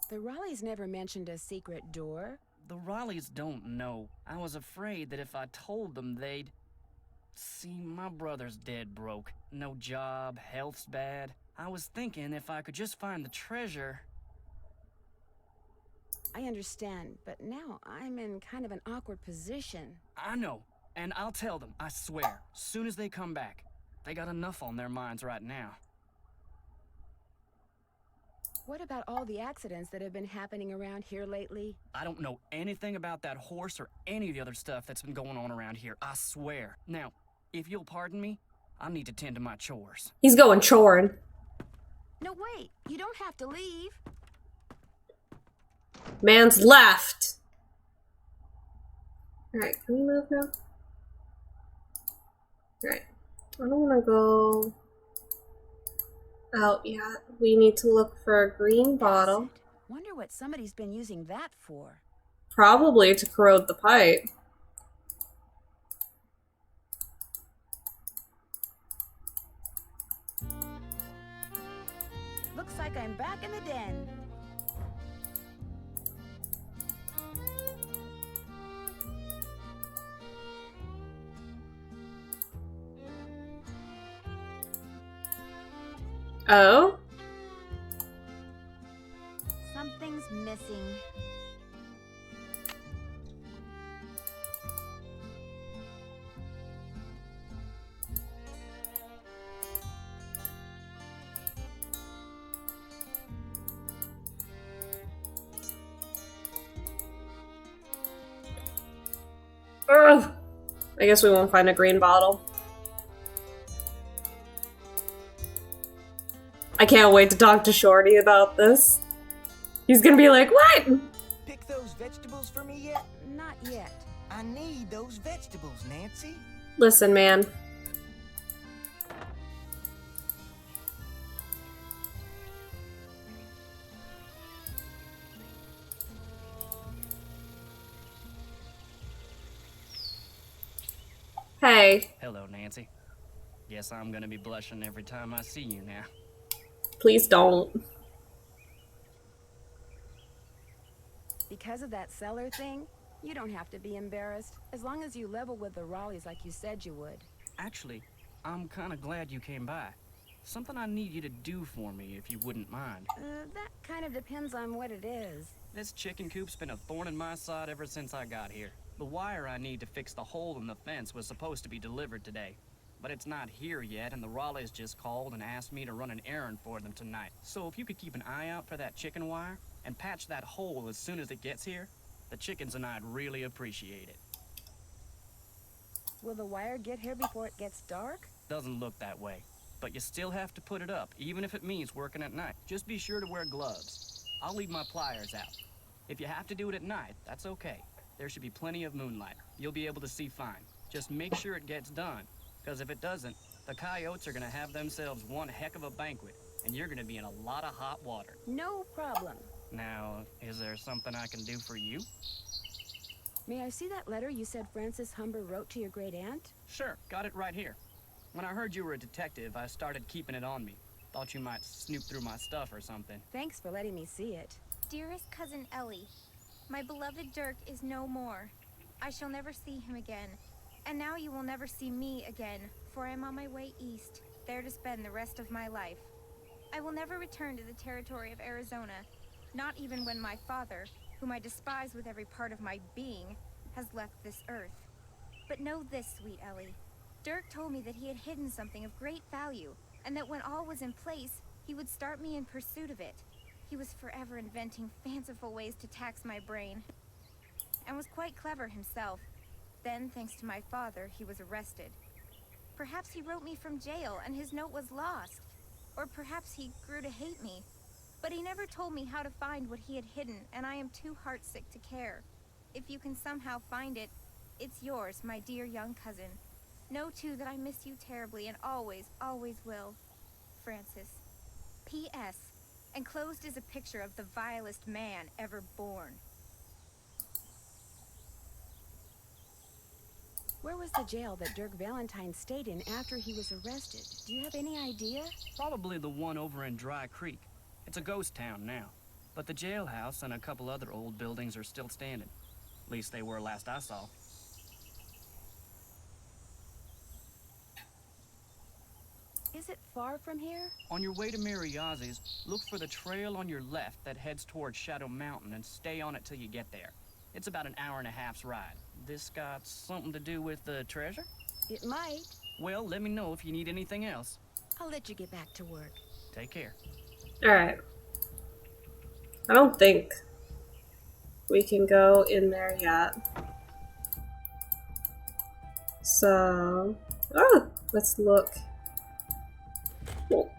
The Raleighs never mentioned a secret door. The Raleighs don't know. I was afraid that if I told them, they'd... See, my brother's dead broke. No job, health's bad. I was thinking if I could just find the treasure... I understand, but now I'm in kind of an awkward position. I know. And I'll tell them, I swear, soon as they come back. They got enough on their minds right now. What about all the accidents that have been happening around here lately? I don't know anything about that horse or any of the other stuff that's been going on around here, I swear. Now, if you'll pardon me, I need to tend to my chores. He's going choring. No, wait. You don't have to leave. Man's left. Alright, can we move now? Alright. I don't want to go out yet. We need to look for a green bottle. Wonder what somebody's been using that for. Probably to corrode the pipe. Looks like I'm back in the den. Oh? Something's missing. Ugh. I guess we won't find a green bottle. I can't wait to talk to Shorty about this. He's gonna be like, what? Pick those vegetables for me yet? Not yet. I need those vegetables, Nancy. Listen, man. Hey. Hello, Nancy. Guess I'm gonna be blushing every time I see you now. Please don't. Because of that cellar thing, you don't have to be embarrassed, as long as you level with the Raleighs like you said you would. Actually, I'm kinda glad you came by. Something I need you to do for me, if you wouldn't mind. That kind of depends on what it is. This chicken coop's been a thorn in my side ever since I got here. The wire I need to fix the hole in the fence was supposed to be delivered today. But it's not here yet, and the Raleighs just called and asked me to run an errand for them tonight. So if you could keep an eye out for that chicken wire, and patch that hole as soon as it gets here, the chickens and I'd really appreciate it. Will the wire get here before it gets dark? Doesn't look that way. but you still have to put it up, even if it means working at night. Just be sure to wear gloves. I'll leave my pliers out. If you have to do it at night, that's okay. There should be plenty of moonlight. You'll be able to see fine. Just make sure it gets done, because if it doesn't, the coyotes are gonna have themselves one heck of a banquet, and you're gonna be in a lot of hot water. No problem. Now, is there something I can do for you? May I see that letter you said Francis Humber wrote to your great aunt? Sure, got it right here. When I heard you were a detective, I started keeping it on me. Thought you might snoop through my stuff or something. Thanks for letting me see it. Dearest cousin Ellie, my beloved Dirk is no more. I shall never see him again. And now you will never see me again, for I am on my way east, there to spend the rest of my life. I will never return to the territory of Arizona, not even when my father, whom I despise with every part of my being, has left this earth. But know this, sweet Ellie. Dirk told me that he had hidden something of great value, and that when all was in place, he would start me in pursuit of it. He was forever inventing fanciful ways to tax my brain, and was quite clever himself. Then, thanks to my father, he was arrested. Perhaps he wrote me from jail and his note was lost. Or perhaps he grew to hate me. But he never told me how to find what he had hidden, and I am too heartsick to care. If you can somehow find it, it's yours, my dear young cousin. Know, too, that I miss you terribly and always, always will. Francis. P.S. Enclosed is a picture of the vilest man ever born. Where was the jail that Dirk Valentine stayed in after he was arrested? Do you have any idea? Probably the one over in Dry Creek. It's a ghost town now, but the jailhouse and a couple other old buildings are still standing. At least they were last I saw. Is it far from here? On your way to Mariazzi's, look for the trail on your left that heads towards Shadow Mountain and stay on it till you get there. It's about an hour and a half's ride. This got something to do with the treasure? It might. Well, let me know if you need anything else. I'll let you get back to work. Take care. Alright. I don't think we can go in there yet. So, let's look. Cool.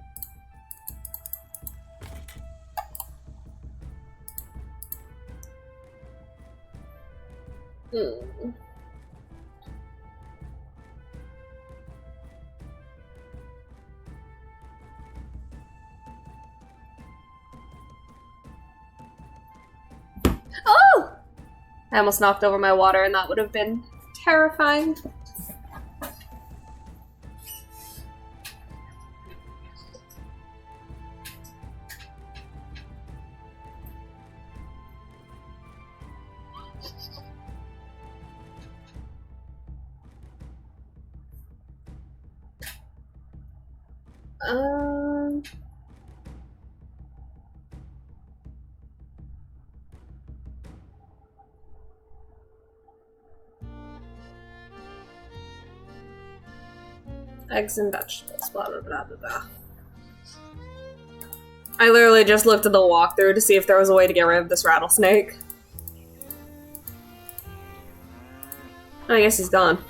Oh! I almost knocked over my water and that would have been terrifying. Eggs and vegetables, blah blah blah blah blah. I literally just looked at the walkthrough to see if there was a way to get rid of this rattlesnake. I guess he's gone.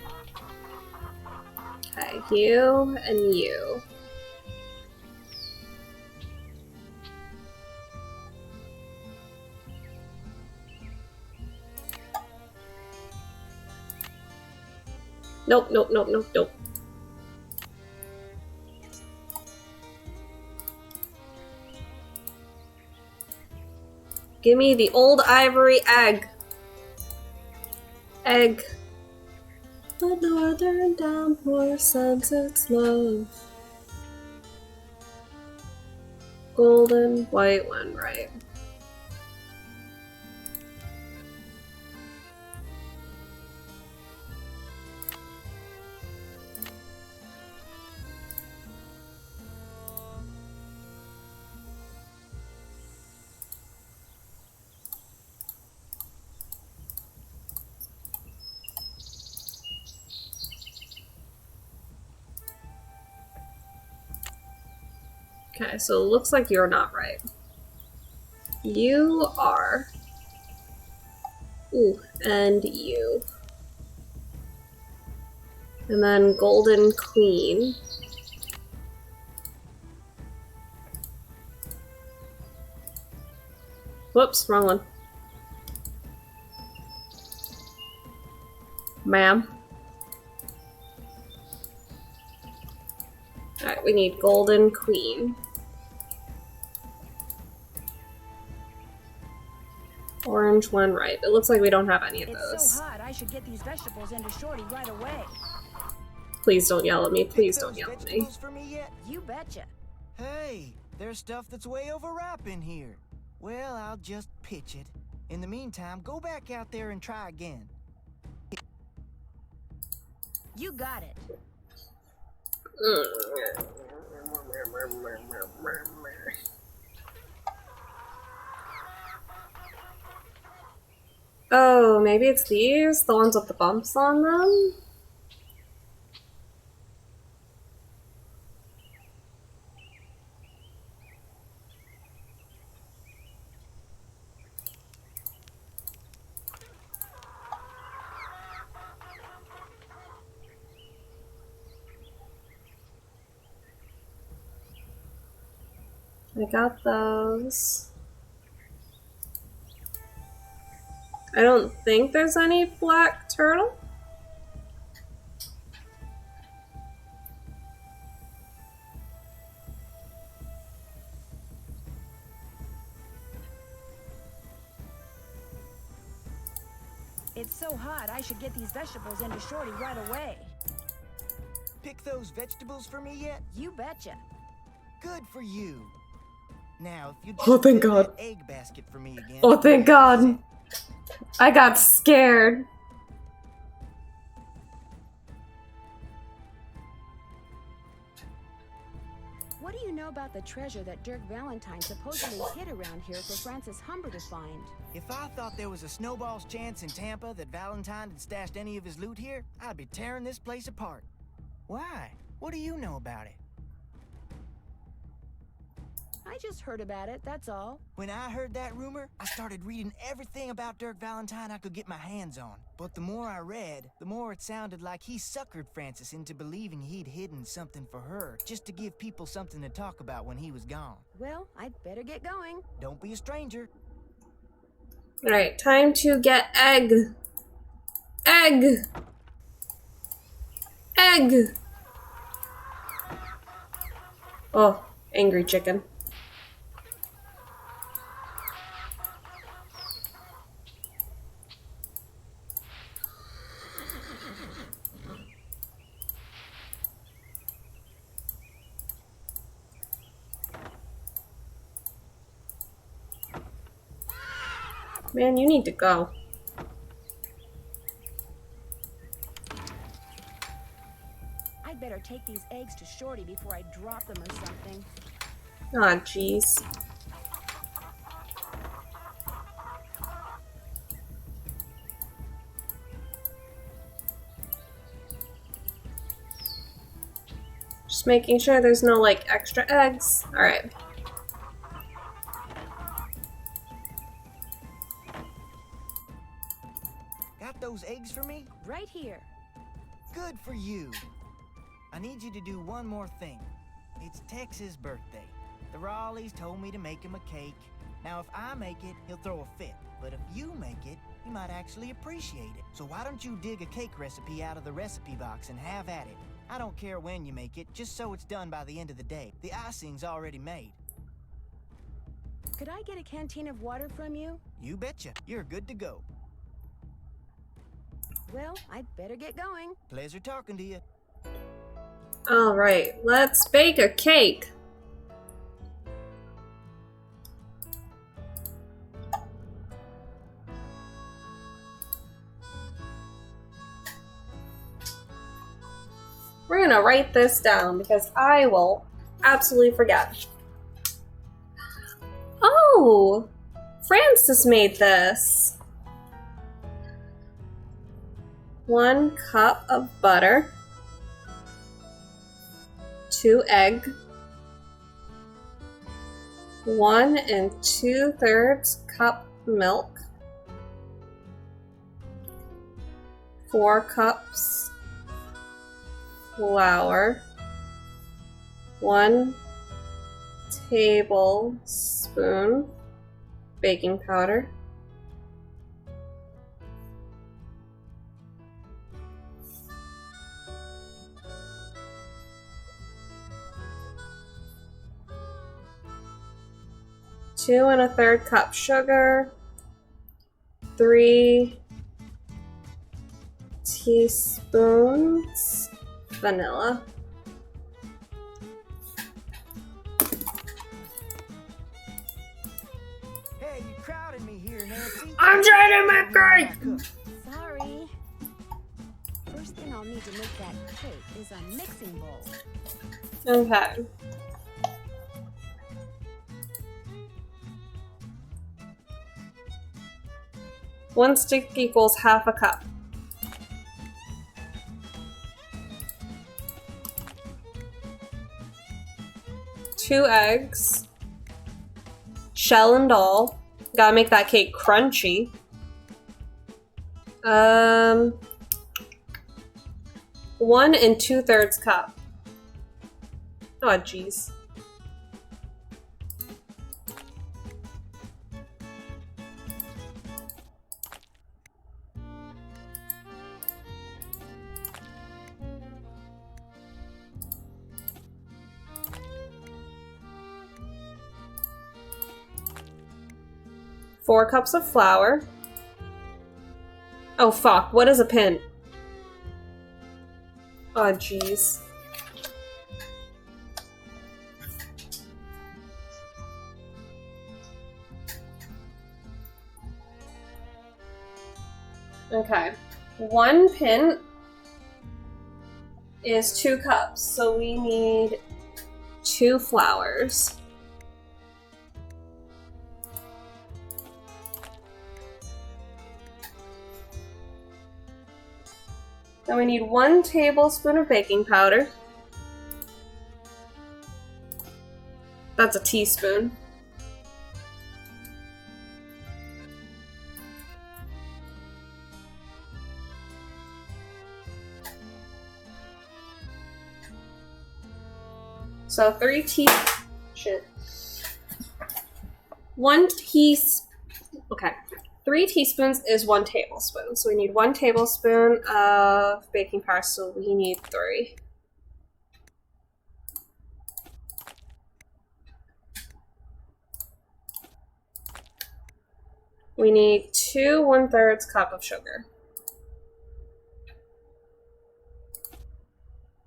Okay, you and you. Nope, nope, nope, nope, nope. Give me the old ivory egg. Egg. The northern downpour sends its love. Golden white one, right? Okay, so it looks like you're not right. You are. Ooh, and you. And then Golden Queen. Whoops, wrong one. Ma'am. Alright, we need Golden Queen. Orange one, right. It looks like we don't have any of those. It's so hot, I should get these vegetables into Shorty right away. Please don't yell at me. Please don't yell at me. For me yet? You betcha. Hey, there's stuff that's way overripe in here. Well, I'll just pitch it. In the meantime, go back out there and try again. You got it. Oh, maybe it's these? The ones with the bumps on them? I got those. I don't think there's any black turtle. It's so hot, I should get these vegetables into Shorty right away. Pick those vegetables for me yet? You betcha. Good for you. Now, if you Oh, thank fill God. that egg basket for me again. Oh, thank God. I got scared. What do you know about the treasure that Dirk Valentine supposedly hid around here for Francis Humber to find? If I thought there was a snowball's chance in Tampa that Valentine had stashed any of his loot here, I'd be tearing this place apart. Why? What do you know about it? I just heard about it, that's all. When I heard that rumor, I started reading everything about Dirk Valentine I could get my hands on. But the more I read, the more it sounded like he suckered Francis into believing he'd hidden something for her, just to give people something to talk about when he was gone. Well, I'd better get going. Don't be a stranger. Alright, time to get egg. Egg! Egg! Oh, angry chicken. Man, you need to go. I'd better take these eggs to Shorty before I drop them or something. Aw, jeez. Just making sure there's no, like, extra eggs. Alright. Got those eggs for me? Right here. Good for you. I need you to do one more thing. It's Tex's birthday. The Raleighs told me to make him a cake. Now, if I make it, he'll throw a fit. But if you make it, he might actually appreciate it. So why don't you dig a cake recipe out of the recipe box and have at it? I don't care when you make it, just so it's done by the end of the day. The icing's already made. Could I get a canteen of water from you? You betcha. You're good to go. Well, I'd better get going. Pleasure talking to you. Alright, let's bake a cake. We're gonna write this down because I will absolutely forget. Oh! Francis made this. 1 cup of butter. 2 egg. 1 2/3 cup milk. 4 cups flour. 1 tablespoon baking powder. Two and a third cup sugar, 3 teaspoons vanilla. Hey, you crowded me here, Nancy. I'm trying to make cake! Sorry. First thing I'll need to make that cake is a mixing bowl. Okay. One stick equals half a cup. Two eggs. Shell and all. Gotta make that cake crunchy. 1 2/3 cup. Oh, jeez. Four cups of flour. Oh fuck, what is a pin? Oh jeez. Okay. 1 pin is 2 cups, so we need 2 flours. Then we need 1 tablespoon of baking powder. That's a teaspoon. So 3 teaspoons is 1 tablespoon. So we need 1 tablespoon of baking powder, so we need 3. We need 2 1/3 cup of sugar.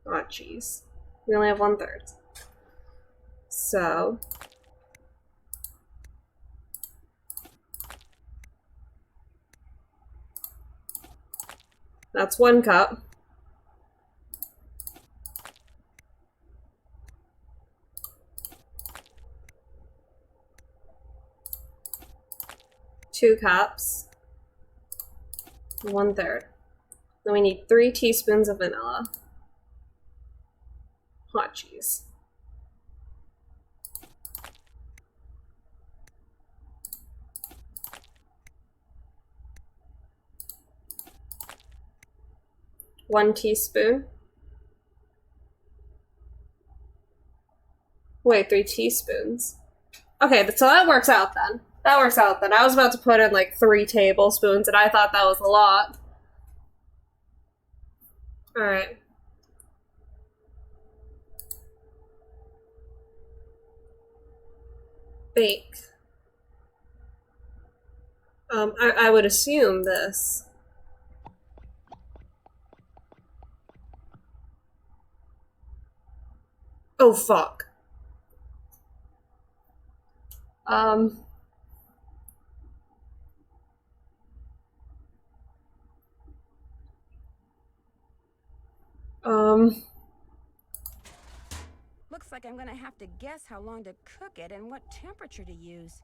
Oh, jeez. We only have 1/3. So that's 1 cup. Two cups. 1/3. Then we need 3 teaspoons of vanilla. Hot cheese. One teaspoon. Wait, 3 teaspoons. Okay, so that works out then. That works out then. I was about to put in like 3 tablespoons and I thought that was a lot. Alright. Bake. I would assume this. Oh fuck. Looks like I'm gonna have to guess how long to cook it and what temperature to use.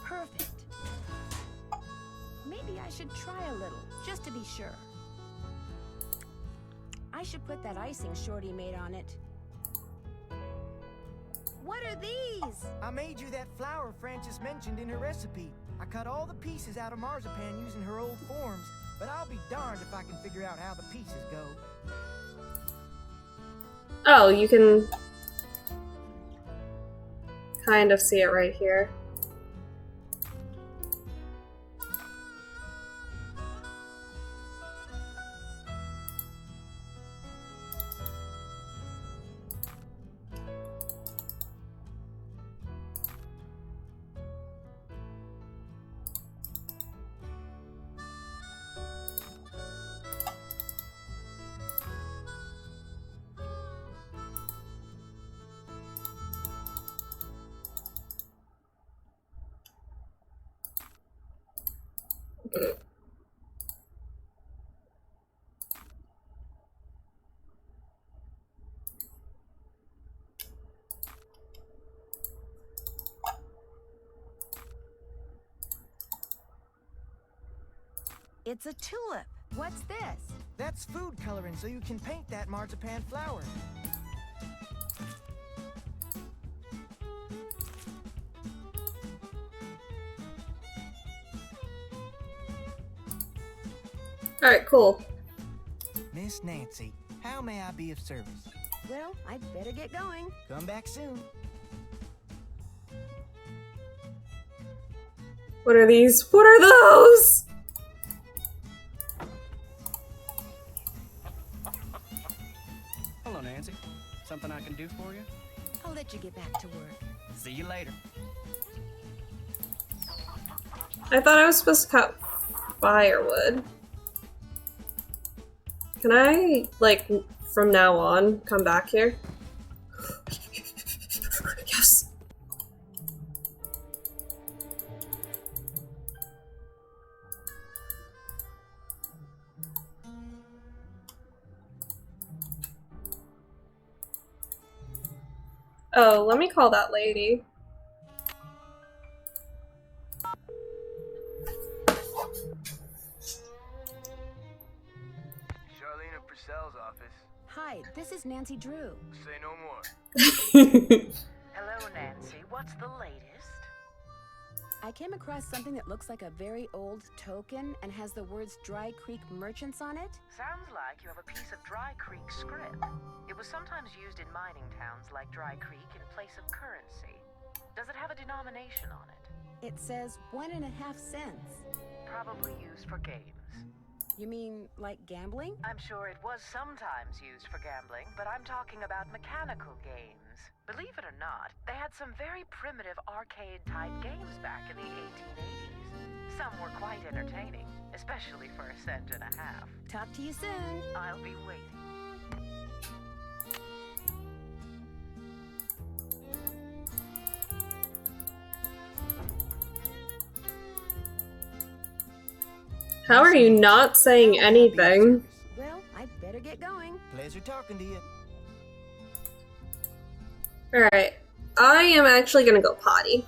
Perfect. Maybe I should try a little, just to be sure. I should put that icing Shorty made on it. What are these? I made you that flower Frances mentioned in her recipe. I cut all the pieces out of marzipan using her old forms, but I'll be darned if I can figure out how the pieces go. Oh, you can kind of see it right here. It's a tulip. What's this? That's food coloring, so you can paint that marzipan flower. Alright, cool. Miss Nancy, how may I be of service? Well, I'd better get going. Come back soon. What are these? What are those? Hello, Nancy. Something I can do for you? I'll let you get back to work. See you later. I thought I was supposed to cut firewood. Can I, like, from now on, come back here? Yes! Oh, let me call that lady. Charlene Purcell's office. Hi, this is Nancy Drew. Say no more. Hello, Nancy. What's the latest? I came across something that looks like a very old token and has the words Dry Creek Merchants on it. Sounds like you have a piece of Dry Creek script. It was sometimes used in mining towns like Dry Creek in place of currency. Does it have a denomination on it? It says 1.5 cents. Probably used for games. You mean like gambling? I'm sure it was sometimes used for gambling, but I'm talking about mechanical games. Believe it or not, they had some very primitive arcade-type games back in the 1880s. Some were quite entertaining, especially for $1.50 cents. Talk to you soon. I'll be waiting. How are you not saying anything? Well, I'd better get going. Pleasure talking to you. Alright, I am actually gonna go potty.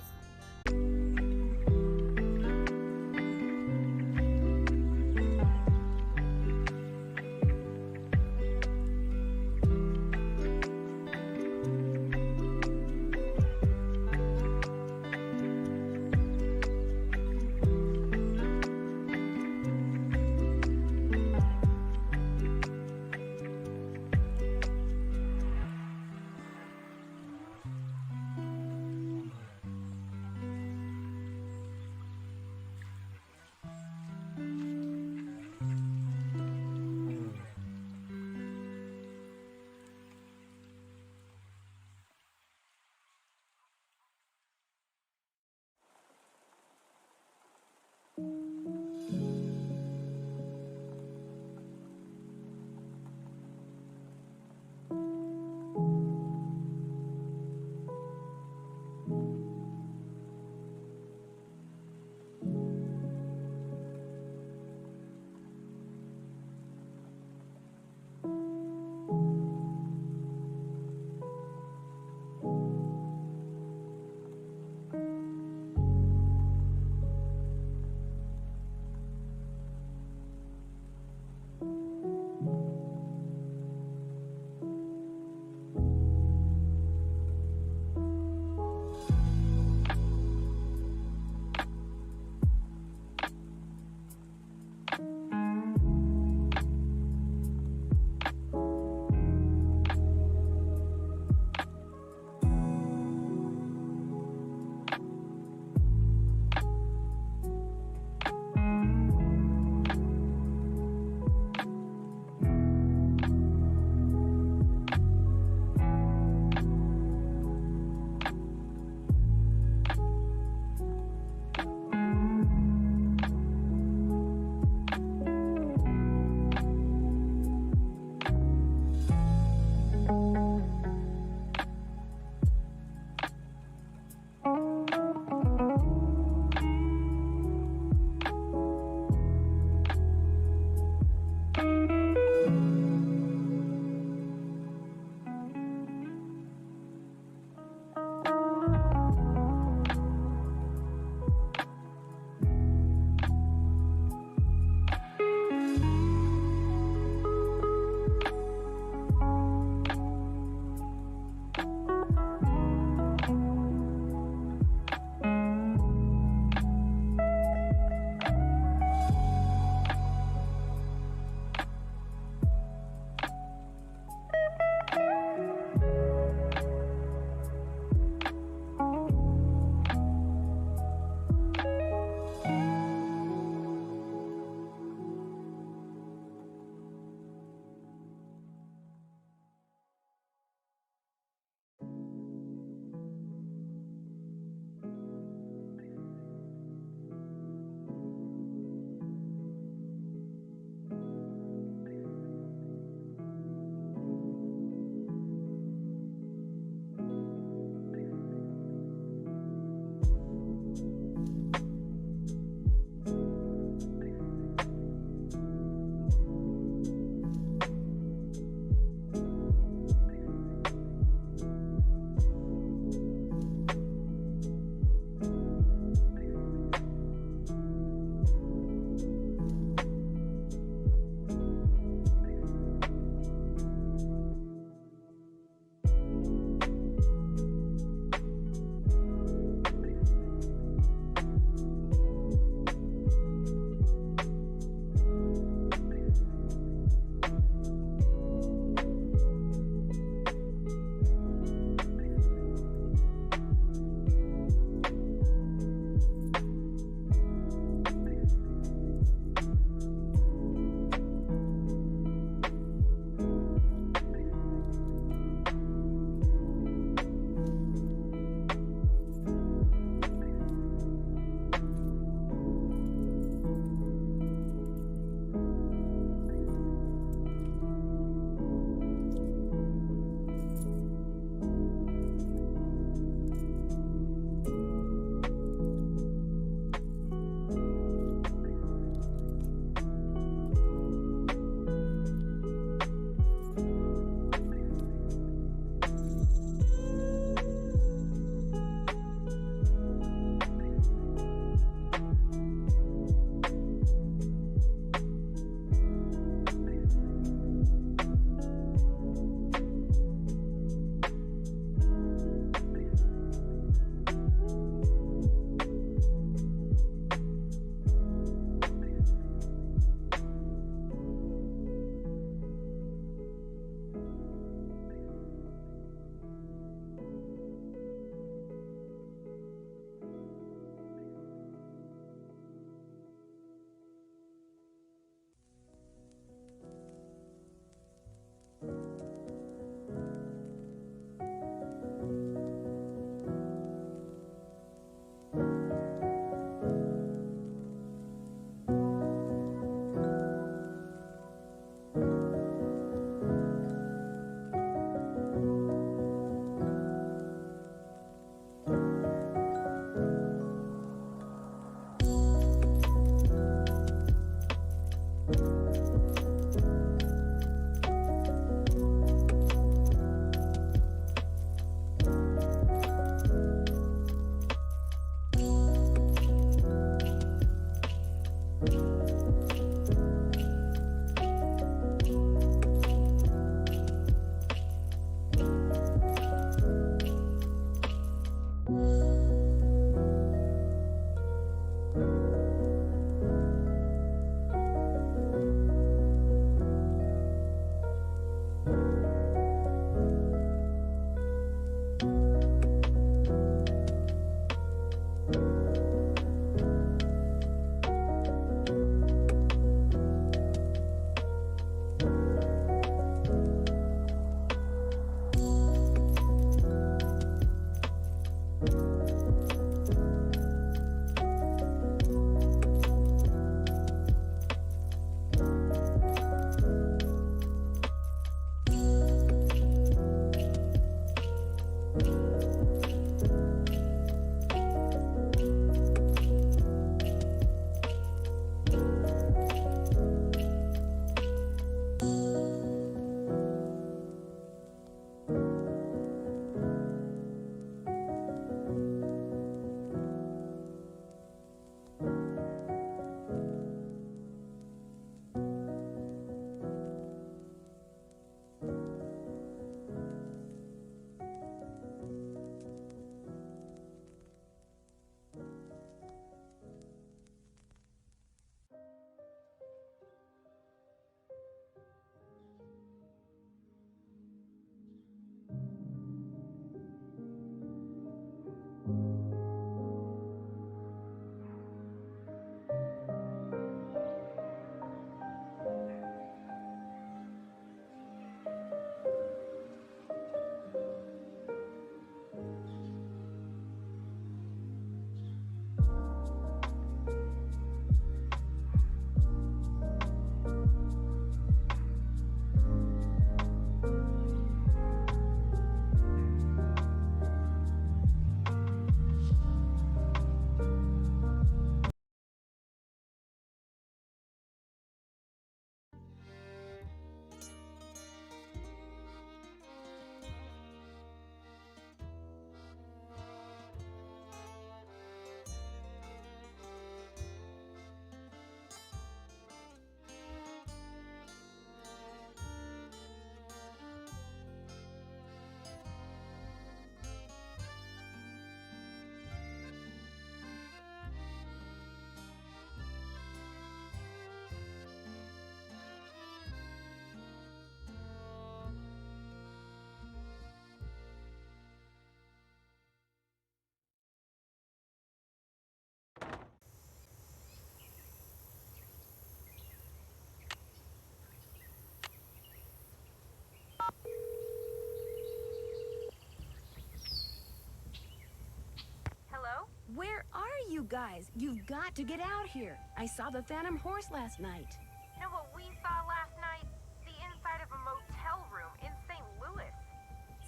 You guys, you've got to get out here. I saw the Phantom Horse last night. Know what we saw last night? The inside of a motel room in St. Louis.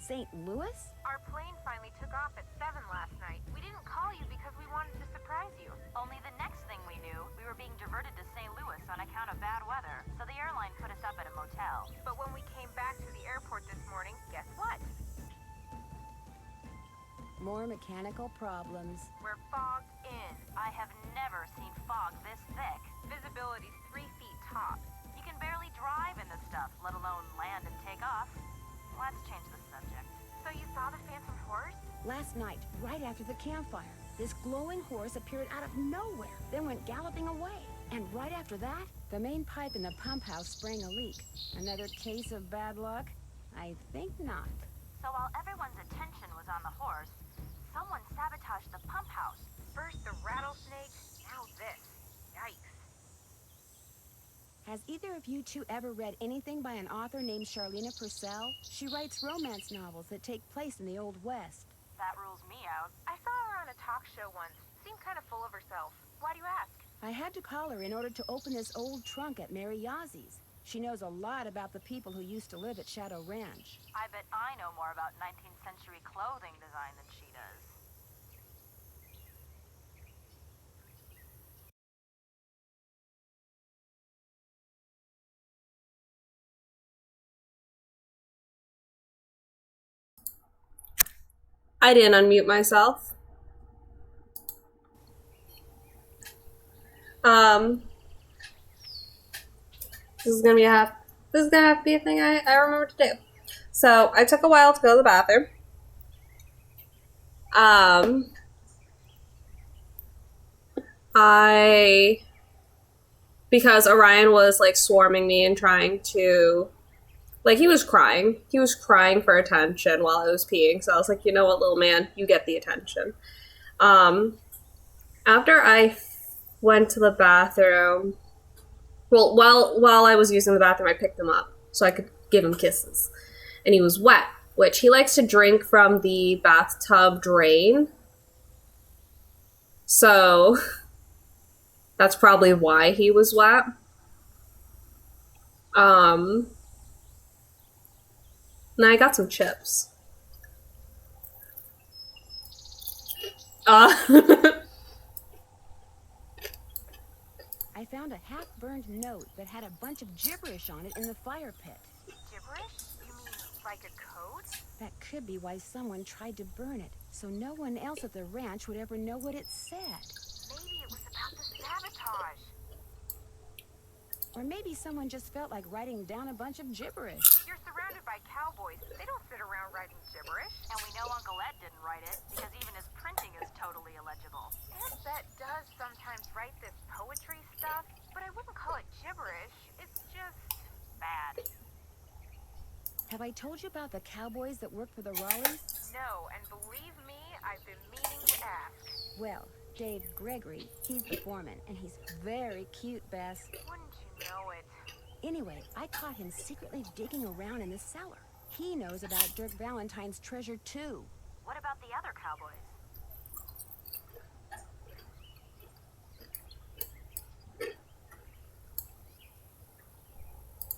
St. Louis? Our plane finally took off at 7 last night. We didn't call you because we wanted to surprise you. Only the next thing we knew, we were being diverted to St. Louis on account of bad weather, so the airline put us up at a motel. But when we came back to the airport this morning, guess what? More mechanical problems. We're fogged in. I have never seen fog this thick. Visibility's 3 feet tops. You can barely drive in this stuff, let alone land and take off. Let's change the subject. So you saw the Phantom Horse? Last night, right after the campfire, this glowing horse appeared out of nowhere, then went galloping away. And right after that, the main pipe in the pump house sprang a leak. Another case of bad luck? I think not. So while everyone's attention was on the horse, someone sabotaged the pump house. First the rattlesnake, now this. Yikes. Has either of you two ever read anything by an author named Charlena Purcell? She writes romance novels that take place in the Old West. That rules me out. I saw her on a talk show once. Seemed kind of full of herself. Why do you ask? I had to call her in order to open this old trunk at Mary Yazie's. She knows a lot about the people who used to live at Shadow Ranch. I bet I know more about 19th century clothing design than she does. I didn't unmute myself. This is gonna have to be a thing I remember to do. So I took a while to go to the bathroom. Because Orion was like swarming me and trying to, like, he was crying for attention while I was peeing. So I was like, you know what, little man, you get the attention. After I went to the bathroom, well, while I was using the bathroom, I picked him up so I could give him kisses. And he was wet, which he likes to drink from the bathtub drain. So that's probably why he was wet. And I got some chips. I found a half-burned note that had a bunch of gibberish on it in the fire pit. Gibberish? You mean like a code? That could be why someone tried to burn it, so no one else at the ranch would ever know what it said. Maybe it was about the sabotage. Or maybe someone just felt like writing down a bunch of gibberish. You're surrounded by cowboys. They don't sit around writing gibberish. And we know Uncle Ed didn't write it, because even his printing is totally illegible. Aunt Bet does sometimes write this poetry stuff, but I wouldn't call it gibberish. It's just bad. Have I told you about the cowboys that work for the Raleighs? No, and believe me, I've been meaning to ask. Well, Dave Gregory, he's the foreman, and he's very cute, Bess. Wouldn't you know it? Anyway, I caught him secretly digging around in the cellar. He knows about Dirk Valentine's treasure, too. What about the other cowboys?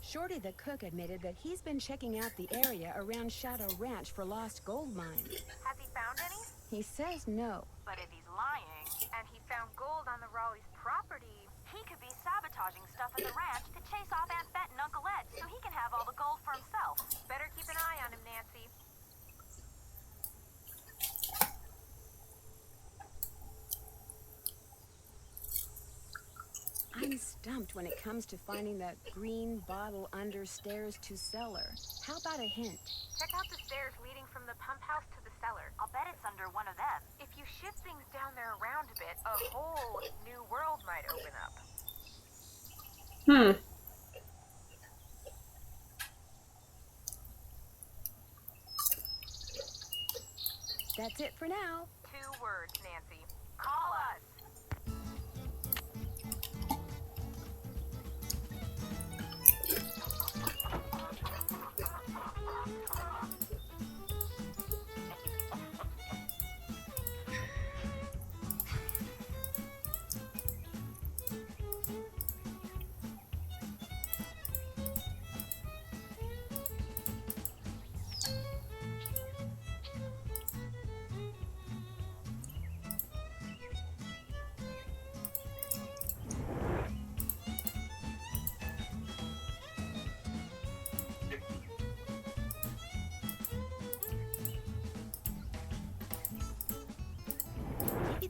Shorty the cook admitted that he's been checking out the area around Shadow Ranch for lost gold mines. Has he found any? He says no. But if he's lying, and he found gold on the Raleigh's property, he could be sabotaging stuff at the ranch to chase off Aunt Bet and Uncle Ed so he can have all the gold for himself. Better keep an eye on him, Nancy. I'm stumped when it comes to finding the green bottle under stairs to cellar. How about a hint? Check out the stairs leading from the pump house to the cellar. I'll bet it's under one of them. If you shift things down there around a bit, a whole new world might open up. That's it for now. 2 words, Nancy. Call us.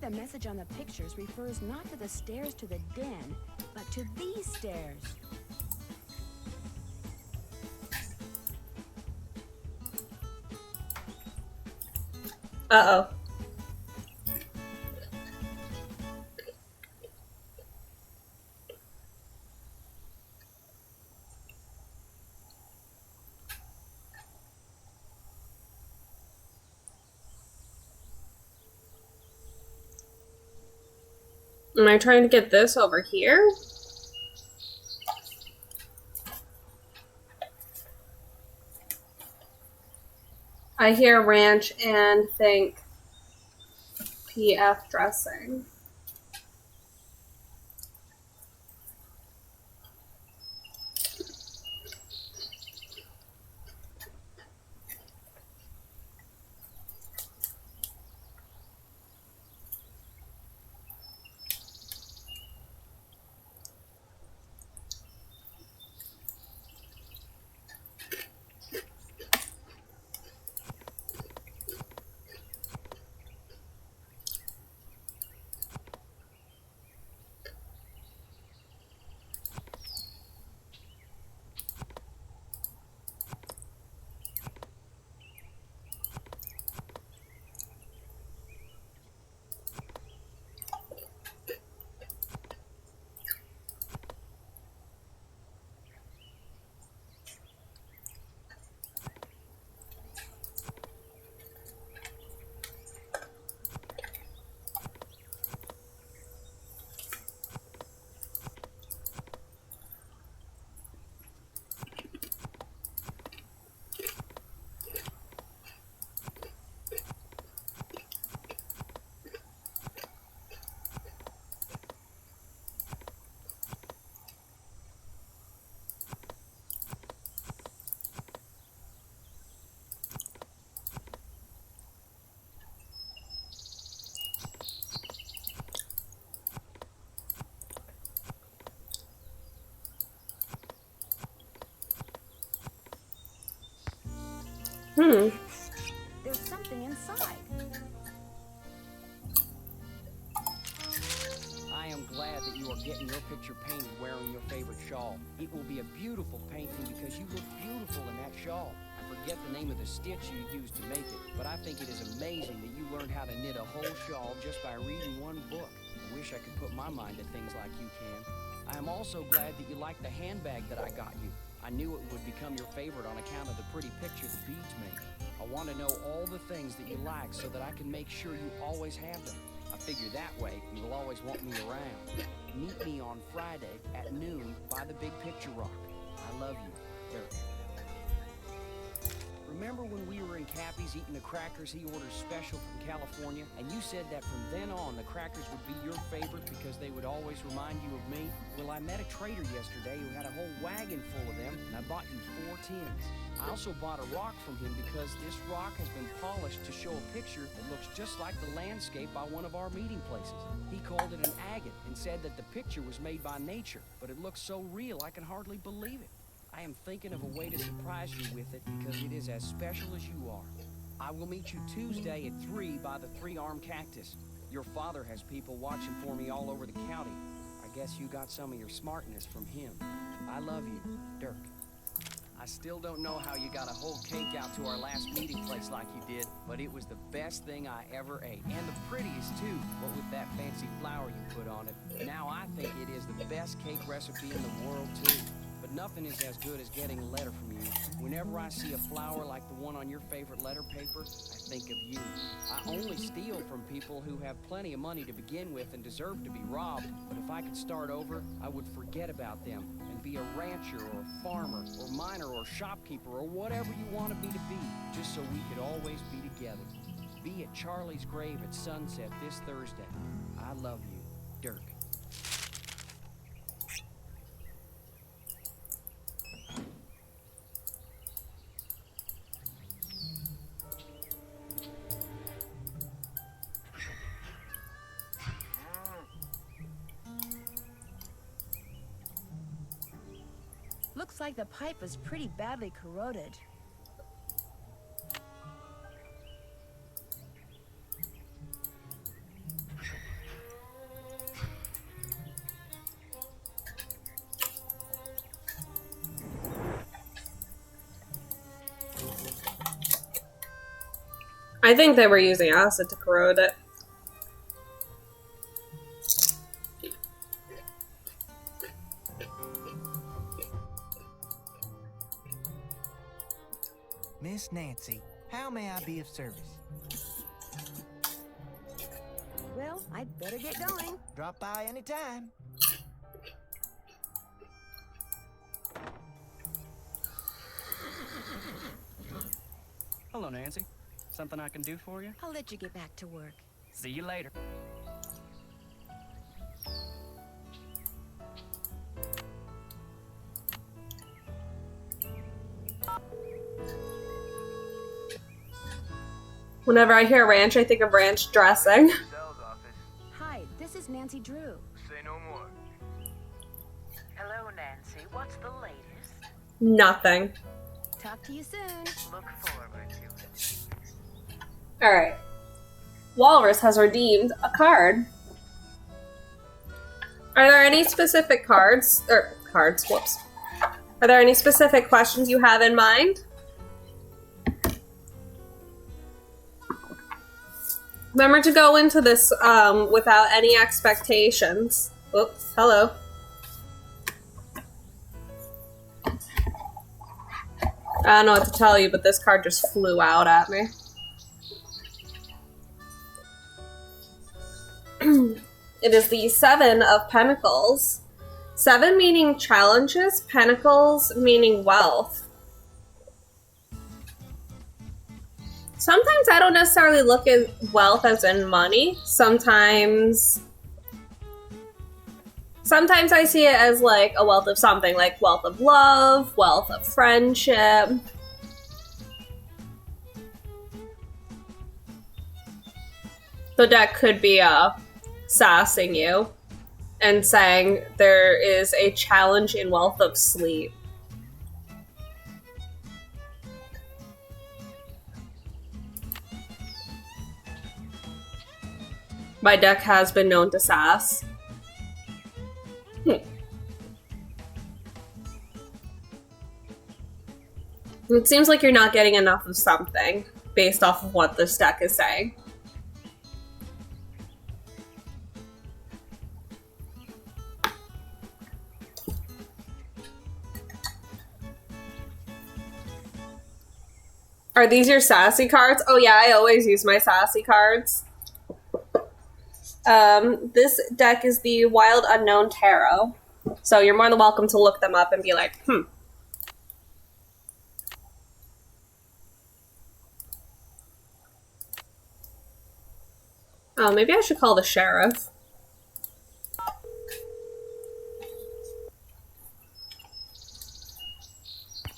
the message on the pictures refers not to the stairs to the den, but to these stairs. Uh-oh. Am I trying to get this over here? I hear ranch and think PF dressing. There's something inside. I am glad that you are getting your picture painted wearing your favorite shawl. It will be a beautiful painting because you look beautiful in that shawl. I forget the name of the stitch you used to make it, but I think it is amazing that you learned how to knit a whole shawl just by reading one book. I wish I could put my mind to things like you can. I am also glad that you like the handbag that I got you. I knew it would become your favorite on account of the pretty picture the beads make. I want to know all the things that you like so that I can make sure you always have them. I figure that way you will always want me around. Meet me on Friday at noon by the Big Picture Rock. I love you, Dirk. Remember when we were in Cappy's eating the crackers he orders special from California, and you said that from then on the crackers would be your favorite because they would always remind you of me? Well, I met a trader yesterday who had a whole wagon full of them, and I bought you 4 tins. I also bought a rock from him because this rock has been polished to show a picture that looks just like the landscape by one of our meeting places. He called it an agate and said that the picture was made by nature, but it looks so real I can hardly believe it. I am thinking of a way to surprise you with it because it is as special as you are. I will meet you Tuesday at 3 by the 3-armed cactus. Your father has people watching for me all over the county. I guess you got some of your smartness from him. I love you, Dirk. I still don't know how you got a whole cake out to our last meeting place like you did, but it was the best thing I ever ate. And the prettiest, too, what with that fancy flour you put on it. Now I think it is the best cake recipe in the world, too. But nothing is as good as getting a letter from you. Whenever I see a flower like the one on your favorite letter paper, I think of you. I only steal from people who have plenty of money to begin with and deserve to be robbed, but if I could start over, I would forget about them and be a rancher or a farmer or miner or shopkeeper or whatever you wanted me to be, just so we could always be together. Be at Charlie's grave at sunset this Thursday. I love you, Dirk. Looks like the pipe was pretty badly corroded. I think they were using acid to corrode it. Miss Nancy, how may I be of service? Well, I'd better get going. Drop by anytime. Hello, Nancy. Something I can do for you? I'll let you get back to work. See you later. Whenever I hear ranch, I think of ranch dressing. Hi, this is Nancy Drew. Say no more. Hello, Nancy. What's the latest? Nothing. Talk to you soon. Look forward to it. Alright. Walrus has redeemed a card. Are there any specific cards? Whoops. Are there any specific questions you have in mind? Remember to go into this without any expectations. Oops, hello. I don't know what to tell you, but this card just flew out at me. It is the Seven of Pentacles. Seven meaning challenges, Pentacles meaning wealth. Sometimes I don't necessarily look at wealth as in money. Sometimes I see it as like a wealth of something, like wealth of love, wealth of friendship. The deck could be sassing you and saying there is a challenge in wealth of sleep. My deck has been known to sass. It seems like you're not getting enough of something based off of what this deck is saying. Are these your sassy cards? Oh yeah, I always use my sassy cards. This deck is the Wild Unknown Tarot. So you're more than welcome to look them up and be like, Oh, maybe I should call the sheriff.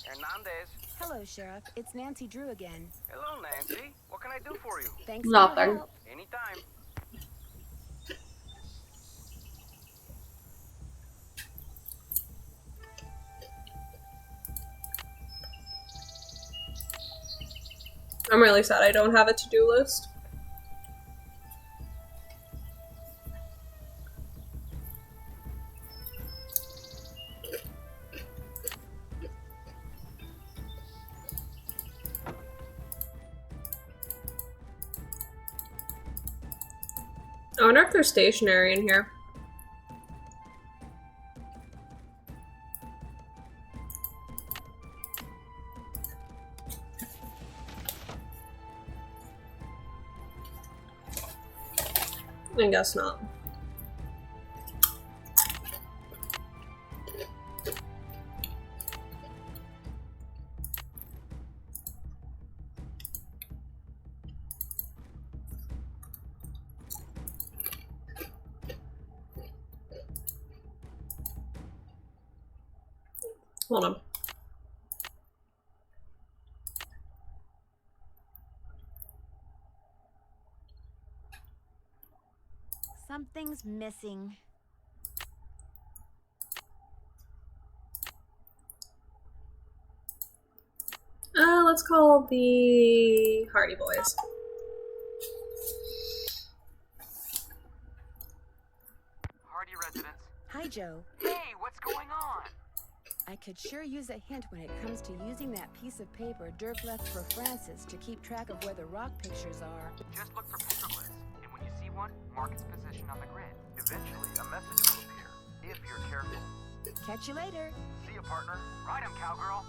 Hernandez. Hello, Sheriff. It's Nancy Drew again. Hello, Nancy. What can I do for you? Thanks for your Nothing. help. Anytime. I'm really sad I don't have a to-do list. I wonder if there's stationery in here. I guess not. Hold on. Something's missing. Let's call the Hardy Boys. Hardy residence. Hi, Joe. Hey, what's going on? I could sure use a hint when it comes to using that piece of paper Dirk left for Francis to keep track of where the rock pictures are. Just look for petroglyphs, and when you see one, mark its position on the grid. Eventually, a message will appear, if you're careful. Catch you later. See ya, partner. Ride 'em, cowgirl.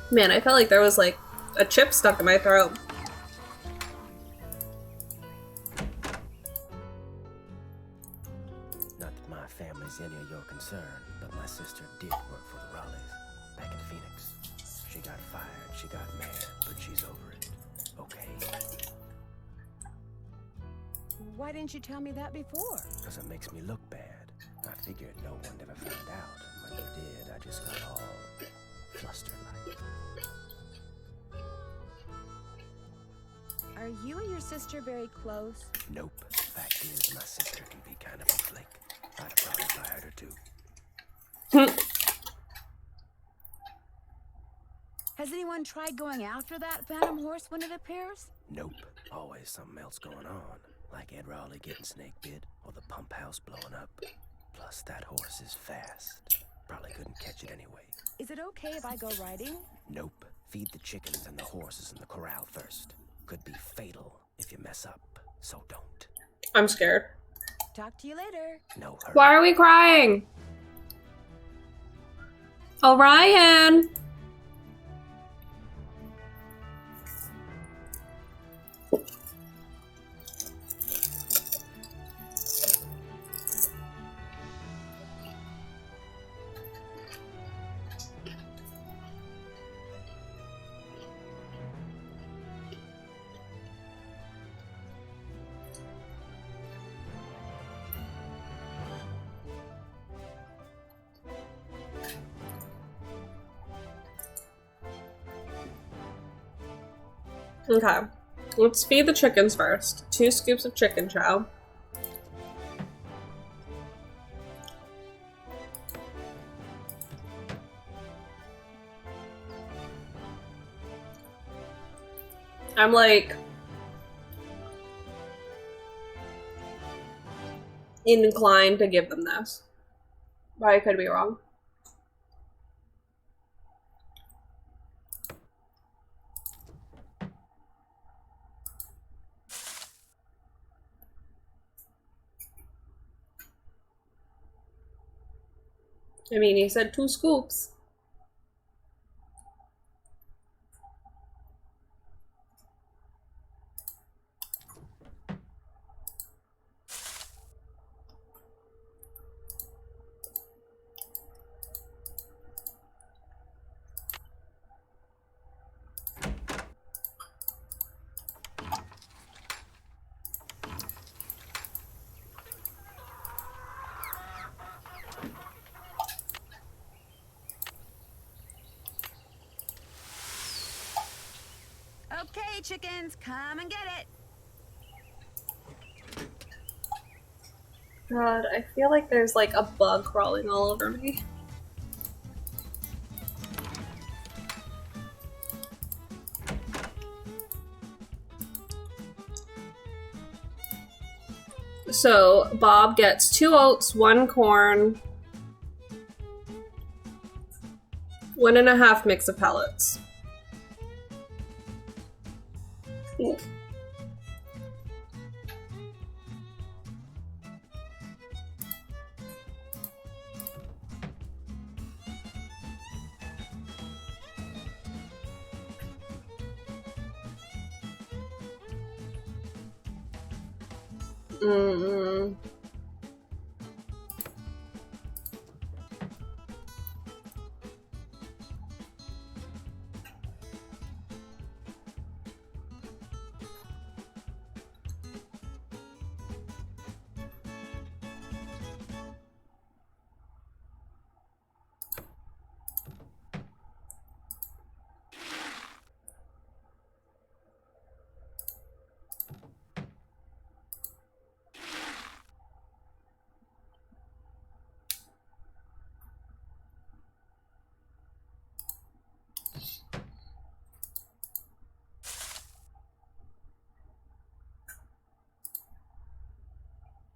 Man, I felt like there was like a chip stuck in my throat. Not that my family's any of your concern, but my sister did work for the Raleighs back in Phoenix. She got fired, she got mad, but she's over it. Okay? Why didn't you tell me that before? Because it makes me look bad. I figured no one ever found out. When you did, I just got all flustered like. Are you and your sister very close? Nope. Fact is, my sister can be kind of a flake. I'd have probably fired her too. Has anyone tried going after that phantom horse when it appears? Nope. Always something else going on. Like Ed Raleigh getting snake bit or the pump house blowing up. Plus, that horse is fast. Probably couldn't catch it anyway. Is it okay if I go riding? Nope. Feed the chickens and the horses in the corral first. Could be fatal if you mess up, so don't. I'm scared. Talk to you later. No hurry. Why are we crying? Orion! Okay, let's feed the chickens first. 2 scoops of chicken chow. I'm like inclined to give them this, but I could be wrong. I mean, he said 2 scoops. Okay, chickens, come and get it. God, I feel like there's like a bug crawling all over me. So Bob gets 2 oats, 1 corn, 1.5 mix of pellets. Ooh. Mm-mm.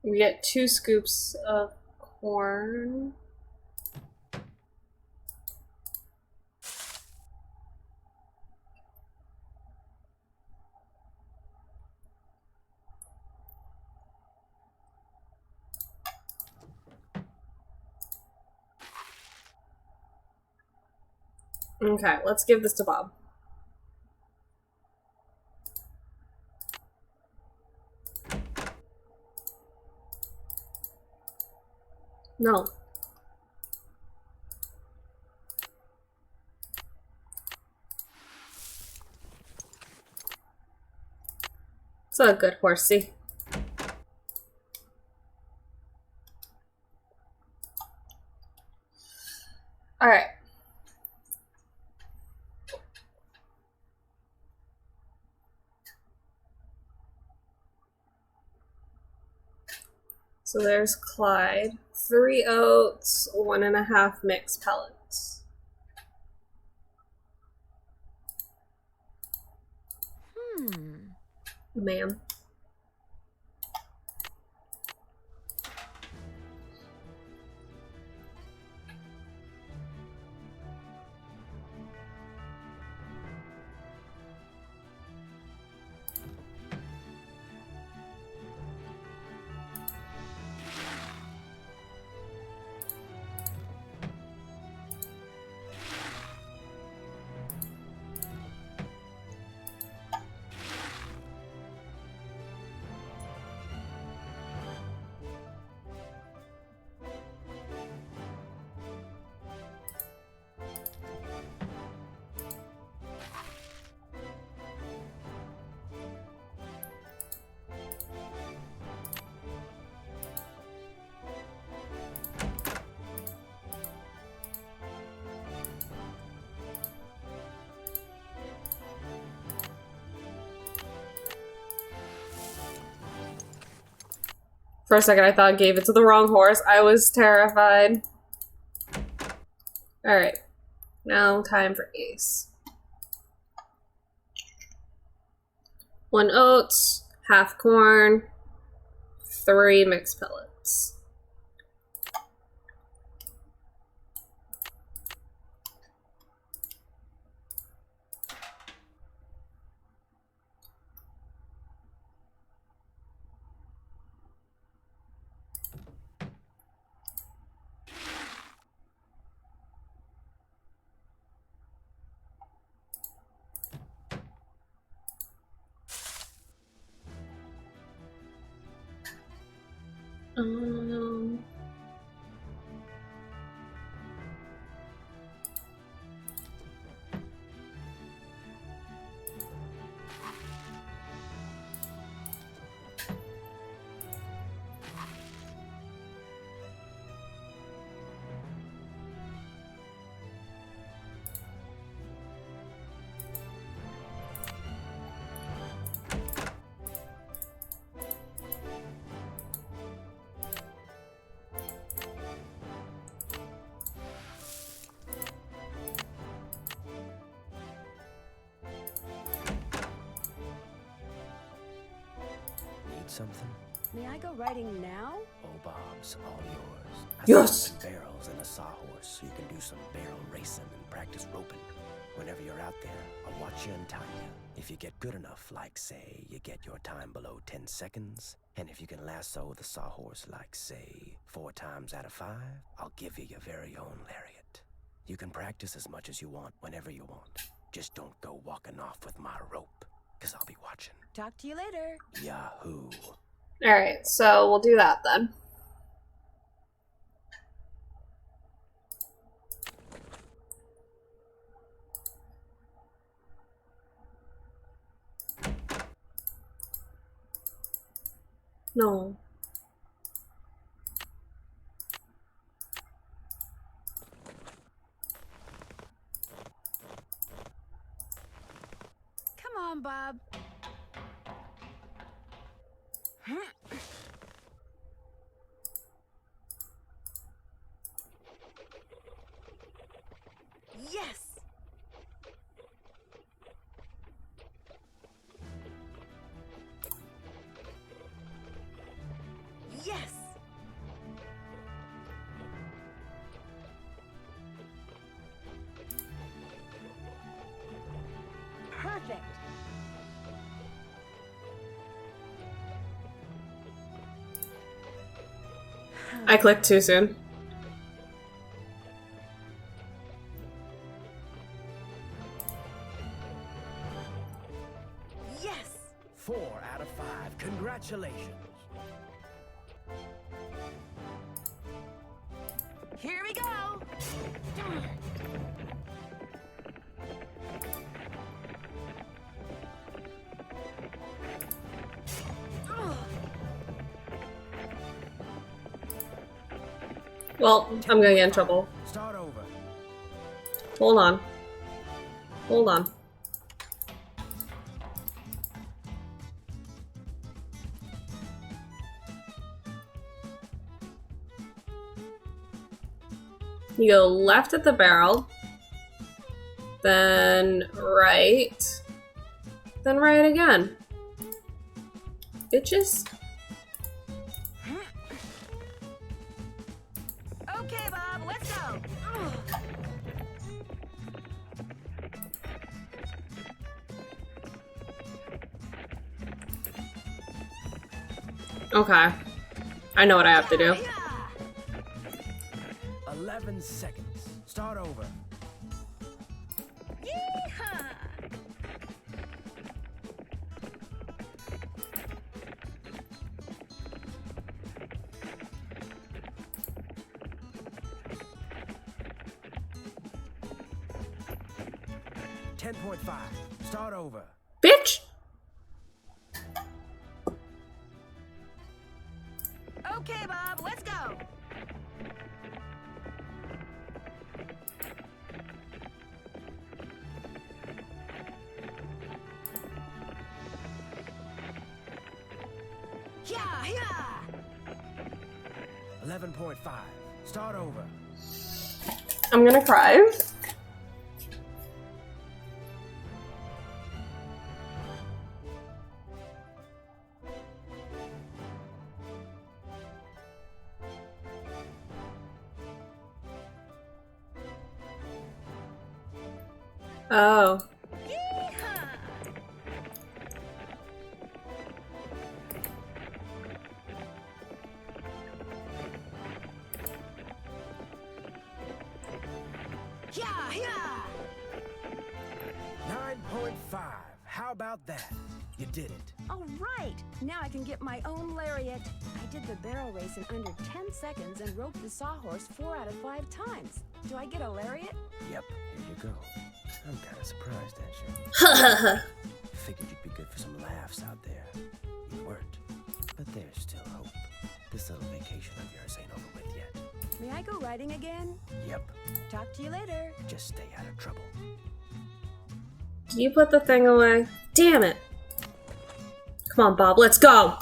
We get 2 scoops of corn. Okay, let's give this to Bob. No. It's a good horsey. All right. So there's Clyde. 3 oats, 1.5 mixed pellets. Ma'am. For a second, I thought I gave it to the wrong horse. I was terrified. Alright. Now, time for Ace. 1 oats, half corn, 3 mixed pellets. Something? May I go riding now? Oh, Bob's all yours. Yes! I barrels and a sawhorse so you can do some barrel racing and practice roping. Whenever you're out there, I'll watch you and time you. If you get good enough, like, say, you get your time below 10 seconds, and if you can lasso the sawhorse, like, say, 4 times out of 5, I'll give you your very own lariat. You can practice as much as you want, whenever you want. Just don't go walking off with my rope, 'cause I'll be watching. Talk to you later. Yahoo! Alright, so we'll do that then. No. Come on, Bob. Yes! I clicked too soon. Yes! 4 out of 5. Congratulations. Here we go! Well, I'm gonna get in trouble. Start over. Hold on. Hold on. You go left at the barrel, then right again. Bitches. Okay, Bob, let's go! Okay. I know what I have to do. 11 seconds. Start over. Yeehaw! .5. Start over. Bitch! Okay, Bob, let's go! Yeah, yeah! 11.5. Start over. I'm gonna cry. Oh. Yeah, yeah! 9.5. How about that? You did it. All right, now I can get my own lariat. I did the barrel race in under 10 seconds and roped the sawhorse 4 out of 5 times. Do I get a lariat? Yep, here you go. I'm kind of surprised at you. Figured you'd be good for some laughs out there. You weren't. But there's still hope. This little vacation of yours ain't over with yet. May I go riding again? Yep. Talk to you later. Just stay out of trouble. You put the thing away. Damn it. Come on, Bob, let's go.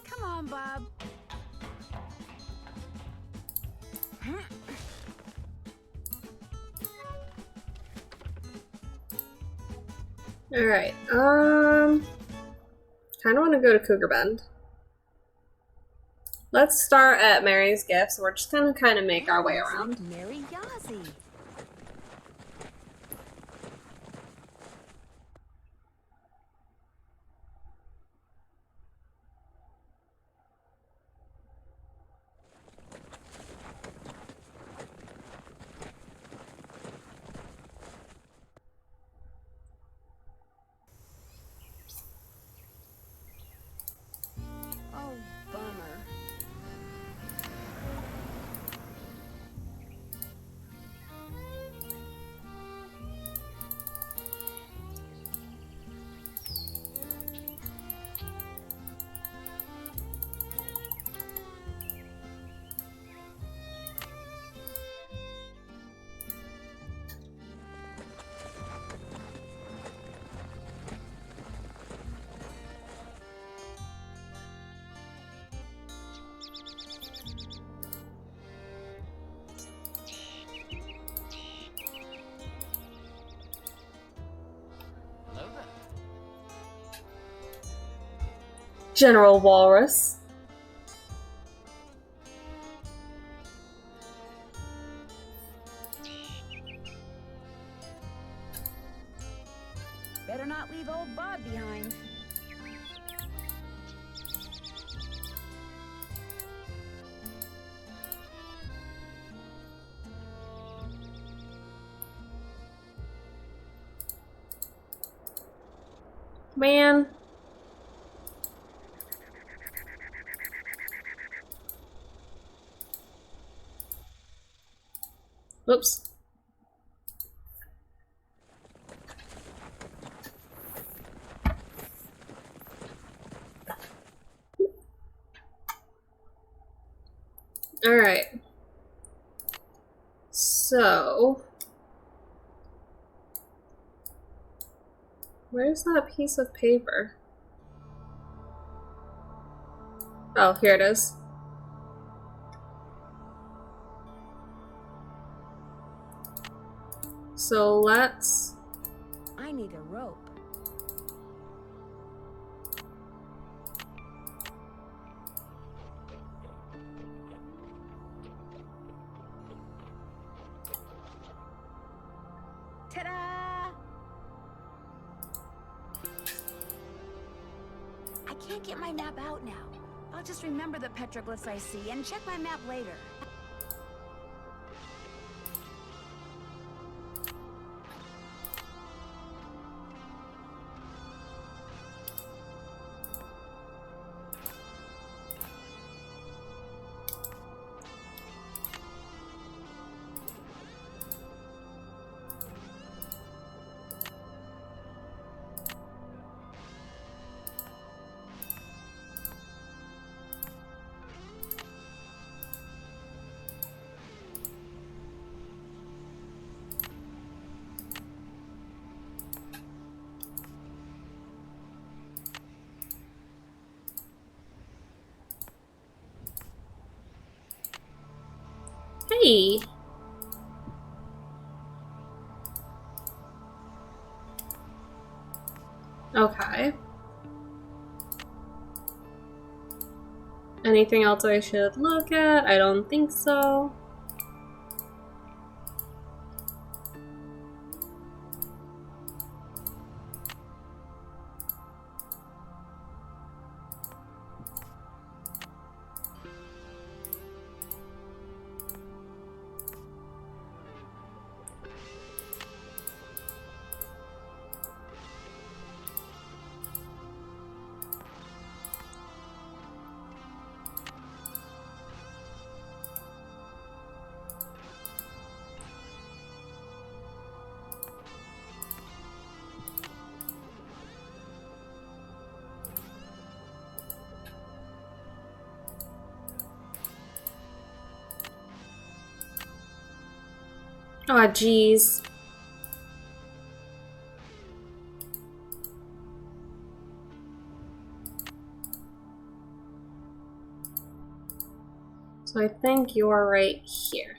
Come on, Bob. Alright, kinda wanna go to Cougar Bend. Let's start at Mary's Gift, so we're just gonna kinda make our way around. Mary Yazzie. Oh, bummer. General Walrus. Better not leave old Bob behind. Man. Whoops. All right. So, where's that piece of paper? Oh, here it is. So let's... I need a rope. Ta-da! I can't get my map out now. I'll just remember the petroglyphs I see and check my map later. Hey. Okay. Anything else I should look at? I don't think so. Aw, jeez. So I think you're right here.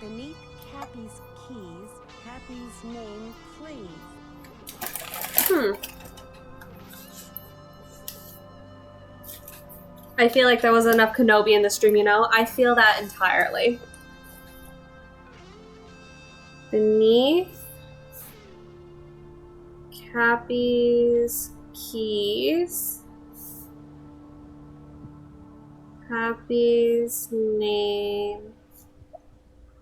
Beneath Cappy's keys, Happy's name, please. I feel like there was enough Kenobi in the stream, you know? I feel that entirely. Beneath Cappy's keys, Happy's name,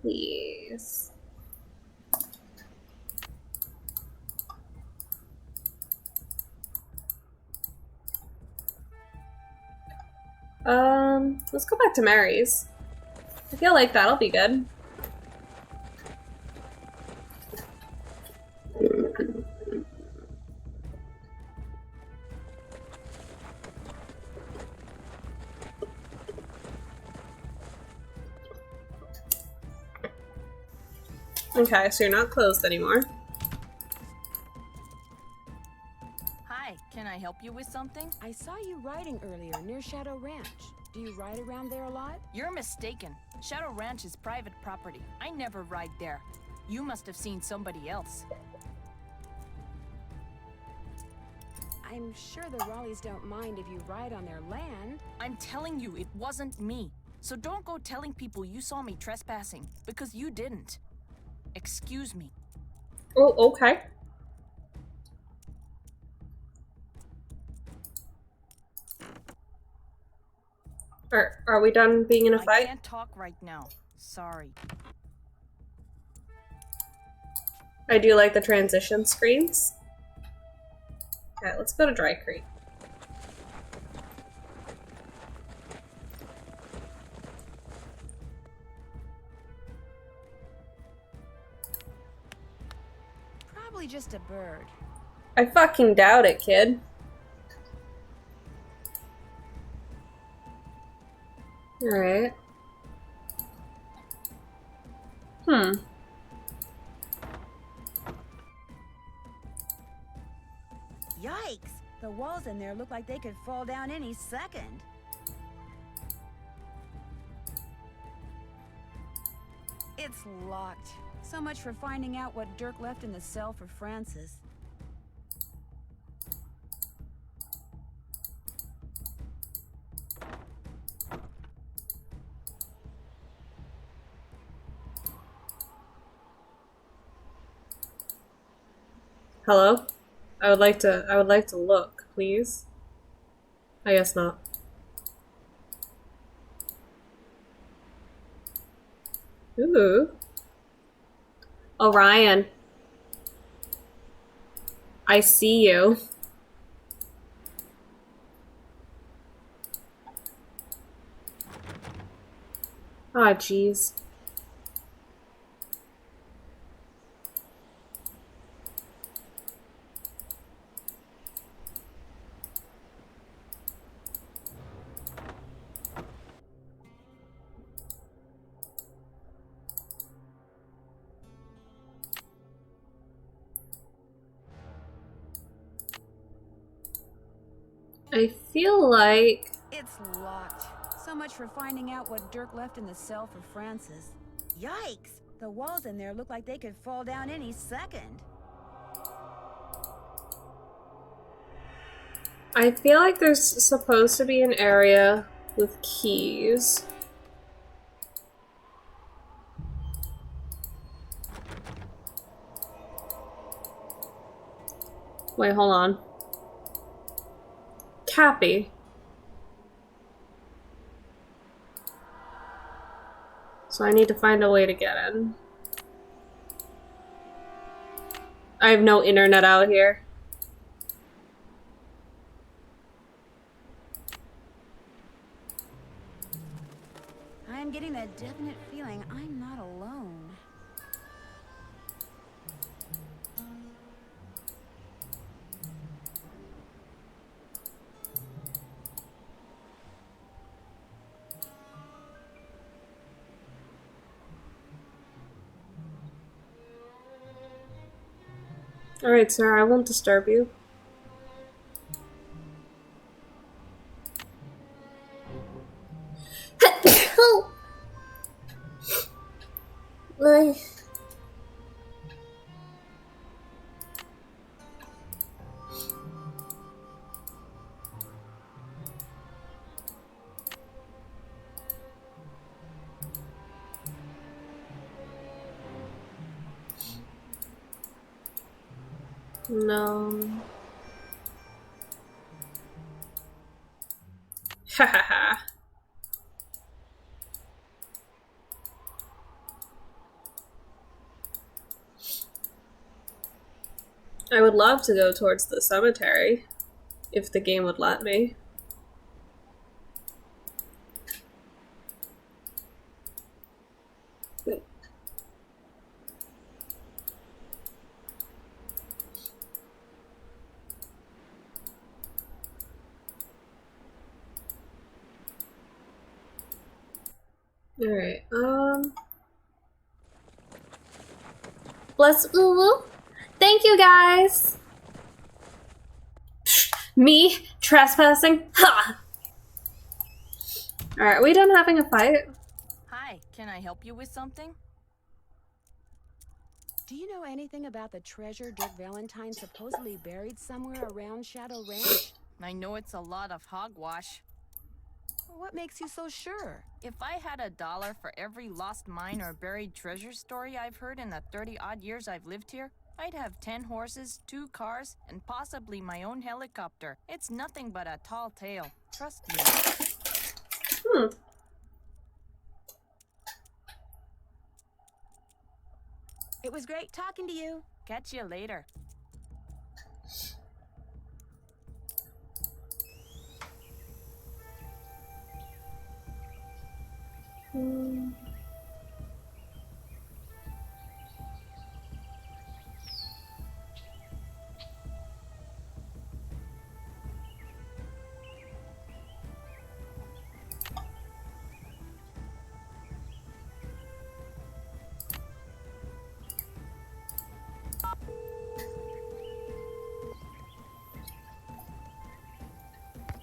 please. Let's go back to Mary's. I feel like that'll be good. Okay, so you're not closed anymore. Hi, can I help you with something? I saw you riding earlier near Shadow Ranch. Do you ride around there a lot? You're mistaken. Shadow Ranch is private property. I never ride there. You must have seen somebody else. I'm sure the Raleighs don't mind if you ride on their land. I'm telling you, it wasn't me. So don't go telling people you saw me trespassing, because you didn't. Excuse me. Oh, okay. Are we done being in a fight? I can't talk right now. Sorry. I do like the transition screens. Okay, let's go to Dry Creek. Probably just a bird. I fucking doubt it, kid. Alright. Yikes! The walls in there look like they could fall down any second. It's locked. So much for finding out what Dirk left in the cell for Francis. Hello? I would like to look, please. I guess not. Ooh. Orion. I see you. Ah, jeez. I feel like... It's locked. So much for finding out what Dirk left in the cell for Francis. Yikes! The walls in there look like they could fall down any second. I feel like there's supposed to be an area with keys. Wait, hold on. Cappy. So I need to find a way to get in. I have no internet out here. I'm getting that definite feeling I'm not alone. Alright, sir, I won't disturb you. No. Hahaha. I would love to go towards the cemetery, if the game would let me. Alright, bless Ulu. Thank you, guys. Me trespassing? Ha! Alright, are we done having a fight? Hi, can I help you with something? Do you know anything about the treasure Dirk Valentine supposedly buried somewhere around Shadow Ranch? I know it's a lot of hogwash. What makes you so sure? If I had $1 for every lost mine or buried treasure story I've heard in the 30-odd years I've lived here, I'd have 10 horses, 2 cars, and possibly my own helicopter. It's nothing but a tall tale. Trust me. It was great talking to you. Catch you later.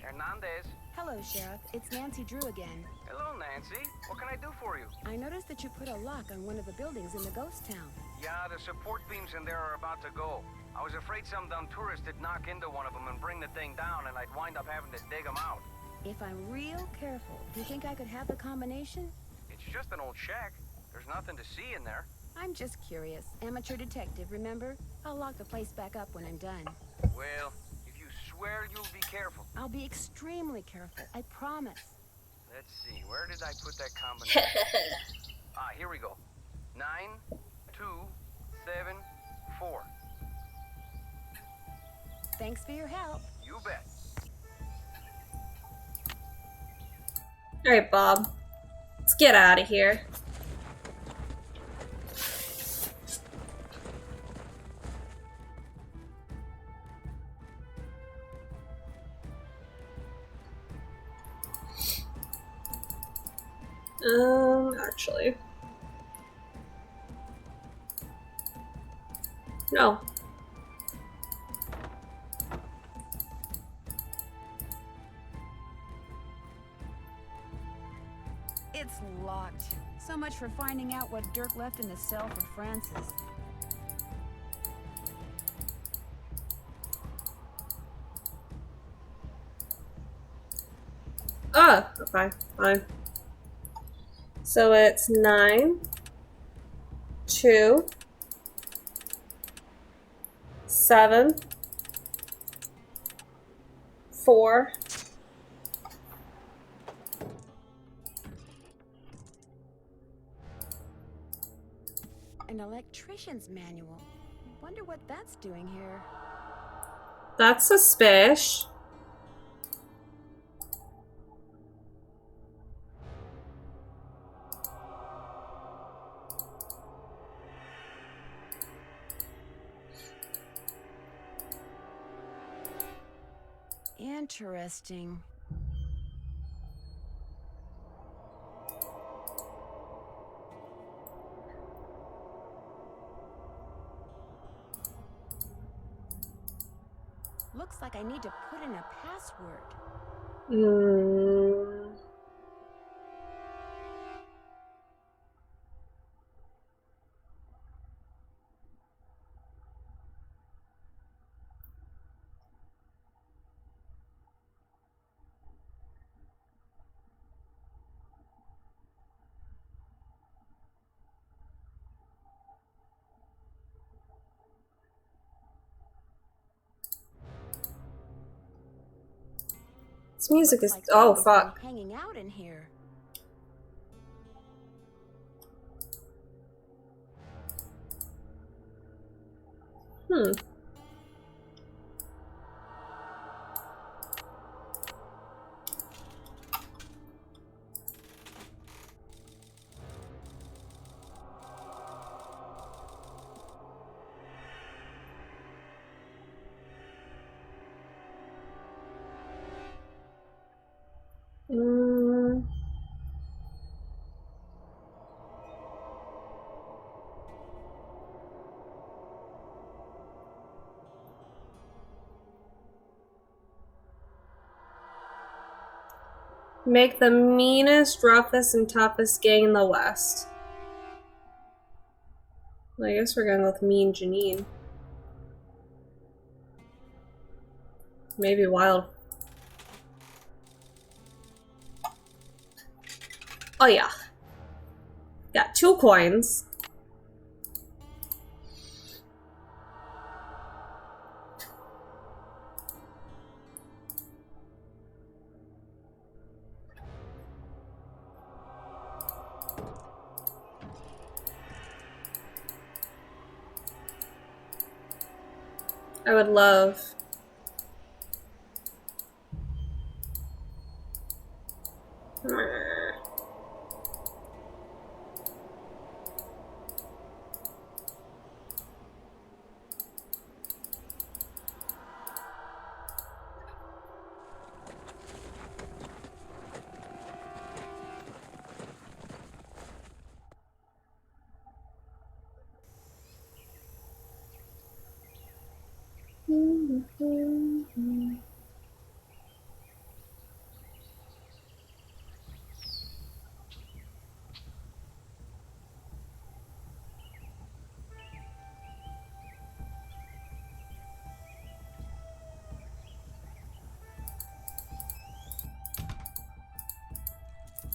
Hernandez. Hello, Sheriff. It's Nancy Drew again. Hello, Nancy. What can I do for you? I noticed that you put a lock on one of the buildings in the ghost town. Yeah, the support beams in there are about to go. I was afraid some dumb tourist would knock into one of them and bring the thing down, and I'd wind up having to dig them out. If I'm real careful, do you think I could have the combination? It's just an old shack. There's nothing to see in there. I'm just curious. Amateur detective, remember? I'll lock the place back up when I'm done. Well, if you swear you'll be careful. I'll be extremely careful, I promise. Let's see, where did I put that combination? Here we go. 9, 2, 7, 4. Thanks for your help. You bet. Alright, Bob. Let's get out of here. Actually. No. It's locked. So much for finding out what Dirk left in the cell for Francis. Okay, fine. So it's 9, 2, 7, 4. An electrician's manual. Wonder what that's doing here. That's suspicious. Interesting. Looks like I need to put in a password. This music is oh fuck. Hanging out in here. Make the meanest, roughest, and toughest gang in the West. Well, I guess we're going with Mean Janine. Maybe Wild. Oh yeah. Got 2 coins. I would love.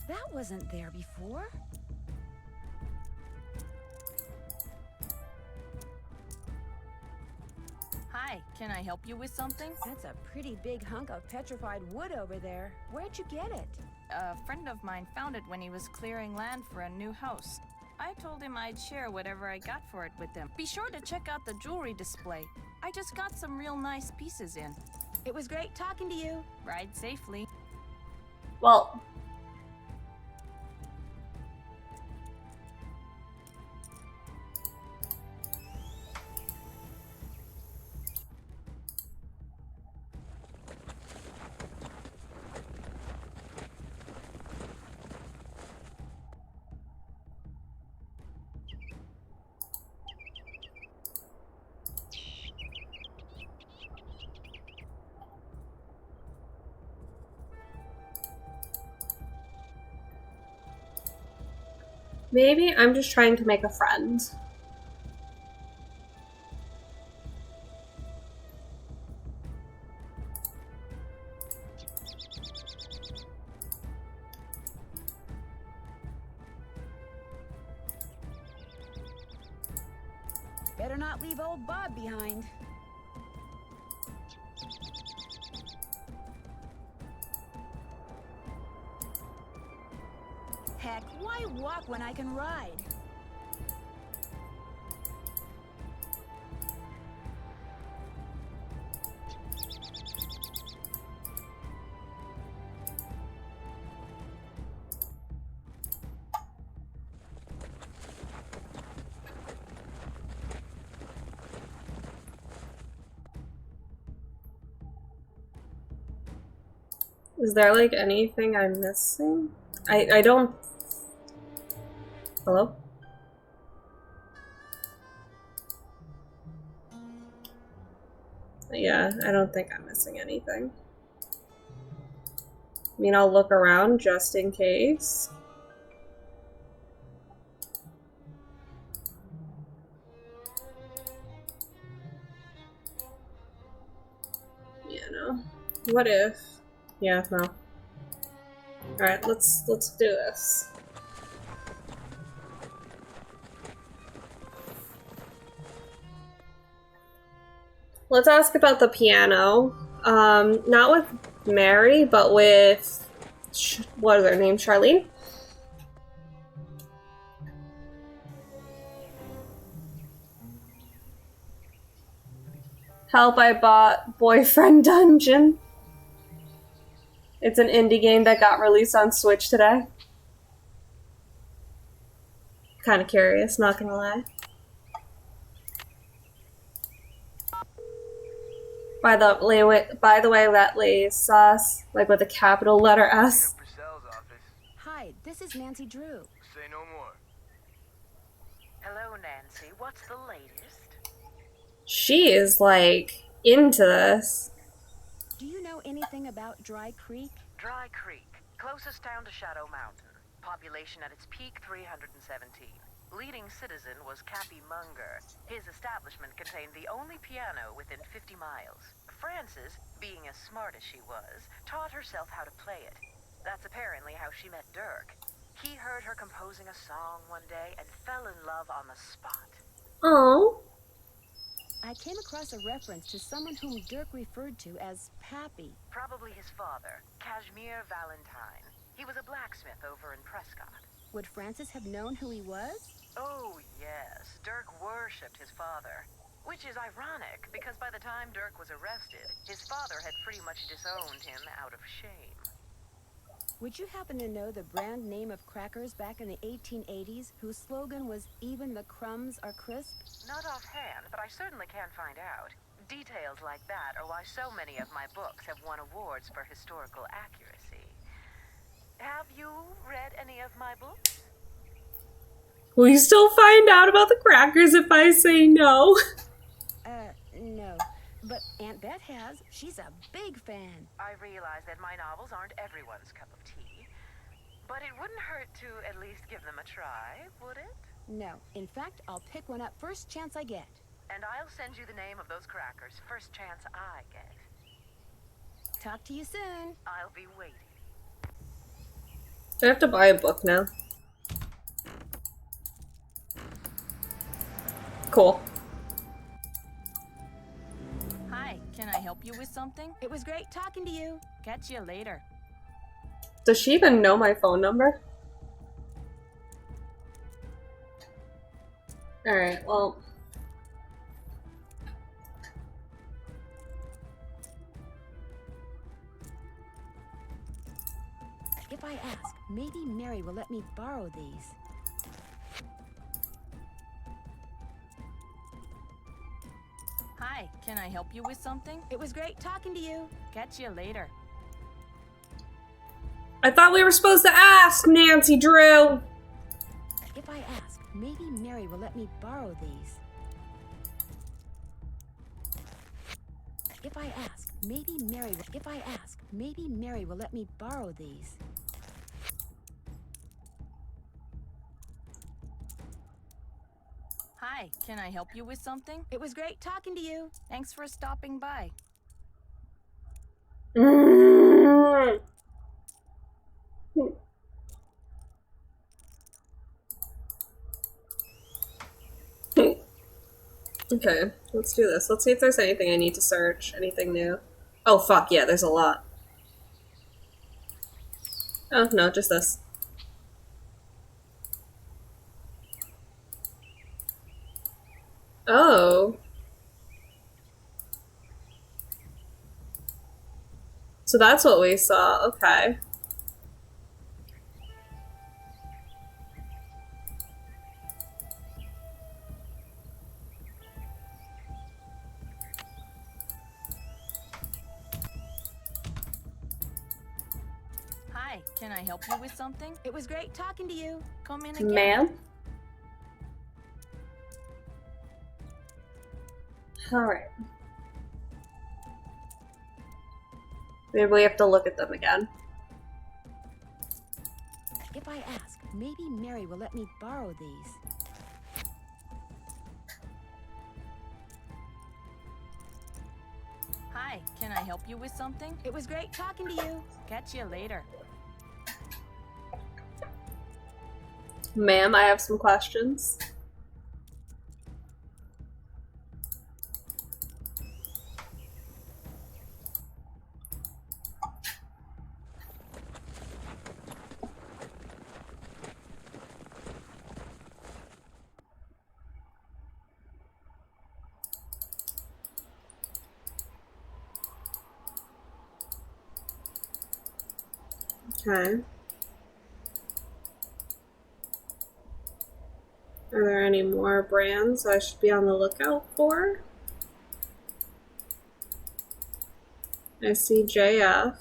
That wasn't there before. Hi, can I help you with something? That's a pretty big hunk of petrified wood over there. Where'd you get it? A friend of mine found it when he was clearing land for a new house. I told him I'd share whatever I got for it with him. Be sure to check out the jewelry display. I just got some real nice pieces in. It was great talking to you. Ride safely. Well, maybe I'm just trying to make a friend. Better not leave old Bob behind. Heck, why walk when I can ride? Is there like anything I'm missing? I don't. Hello? Yeah, I don't think I'm missing anything. I mean, I'll look around just in case. Yeah, no. What if? Yeah, no. Alright, let's do this. Let's ask about the piano. Not with Mary, but with what is her name? Charlene? Help, I bought Boyfriend Dungeon. It's an indie game that got released on Switch today. Kind of curious, not gonna lie. By the way, that lays sauce, like with a capital letter S. Hi, this is Nancy Drew. Say no more. Hello, Nancy. What's the latest? She is like into this. Do you know anything about Dry Creek? Dry Creek. Closest town to Shadow Mountain. Population at its peak, 317. Leading citizen was Cappy Munger. His establishment contained the only piano within 50 miles. Frances, being as smart as she was, taught herself how to play it. That's apparently how she met Dirk. He heard her composing a song one day and fell in love on the spot. Oh. I came across a reference to someone whom Dirk referred to as Pappy. Probably his father, Kashmir Valentine. He was a blacksmith over in Prescott. Would Frances have known who he was? Oh, yes. Dirk worshipped his father. Which is ironic, because by the time Dirk was arrested, his father had pretty much disowned him out of shame. Would you happen to know the brand name of crackers back in the 1880s whose slogan was "Even the crumbs are crisp"? Not offhand, but I certainly can find out. Details like that are why so many of my books have won awards for historical accuracy. Have you read any of my books? Will you still find out about the crackers if I say no? No. But Aunt Beth has. She's a big fan. I realize that my novels aren't everyone's cup of tea, but it wouldn't hurt to at least give them a try, would it? No. In fact, I'll pick one up first chance I get. And I'll send you the name of those crackers first chance I get. Talk to you soon. I'll be waiting. I have to buy a book now. Cool. Hi, can I help you with something? It was great talking to you. Catch you later. Does she even know my phone number? Alright, well. If I ask, maybe Mary will let me borrow these. Hi, can I help you with something? It was great talking to you. Catch you later. I thought we were supposed to ask, Nancy Drew! If I ask, maybe Mary will let me borrow these. If I ask, maybe Mary will let me borrow these. Hi, can I help you with something? It was great talking to you. Thanks for stopping by. Okay, let's do this. Let's see if there's anything I need to search. Anything new. Oh, fuck, yeah, there's a lot. Oh, no, just this. Oh. So that's what we saw. Okay. Hi, can I help you with something? It was great talking to you. Come in again. Ma'am? Alright. Maybe we have to look at them again. If I ask, maybe Mary will let me borrow these. Hi, can I help you with something? It was great talking to you. Catch you later. Ma'am, I have some questions. Okay. Are there any more brands I should be on the lookout for? I see JF.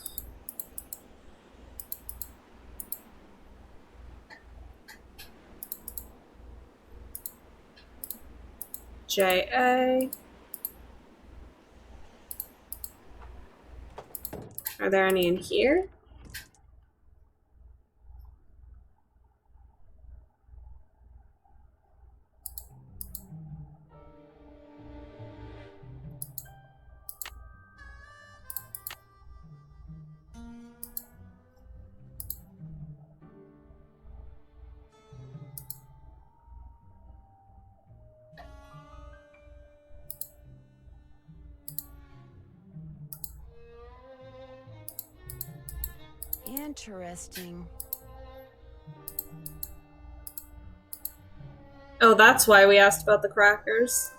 JA. Are there any in here? Interesting. Oh, that's why we asked about the crackers.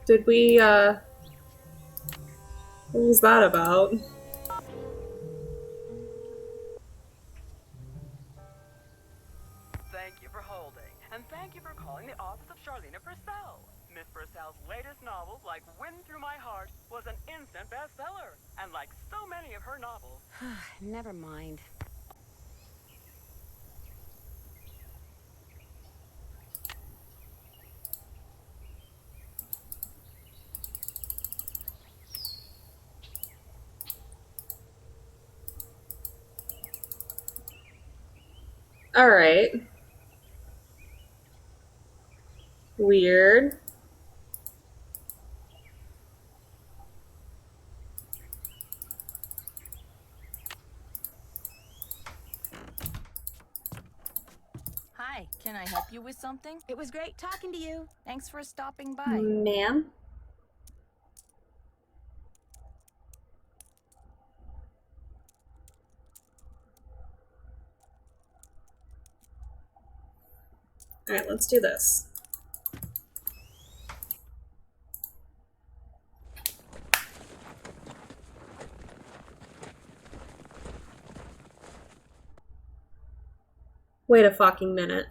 Did we, what was that about? Thank you for holding, and thank you for calling the office of Charlena Purcell. Miss Purcell's latest novel, like Wind Through My Heart, was an instant bestseller. And like so many of her novels... Never mind. Alright. Weird. Hi, can I help you with something? It was great talking to you. Thanks for stopping by. Ma'am? Alright, let's do this. Wait a fucking minute.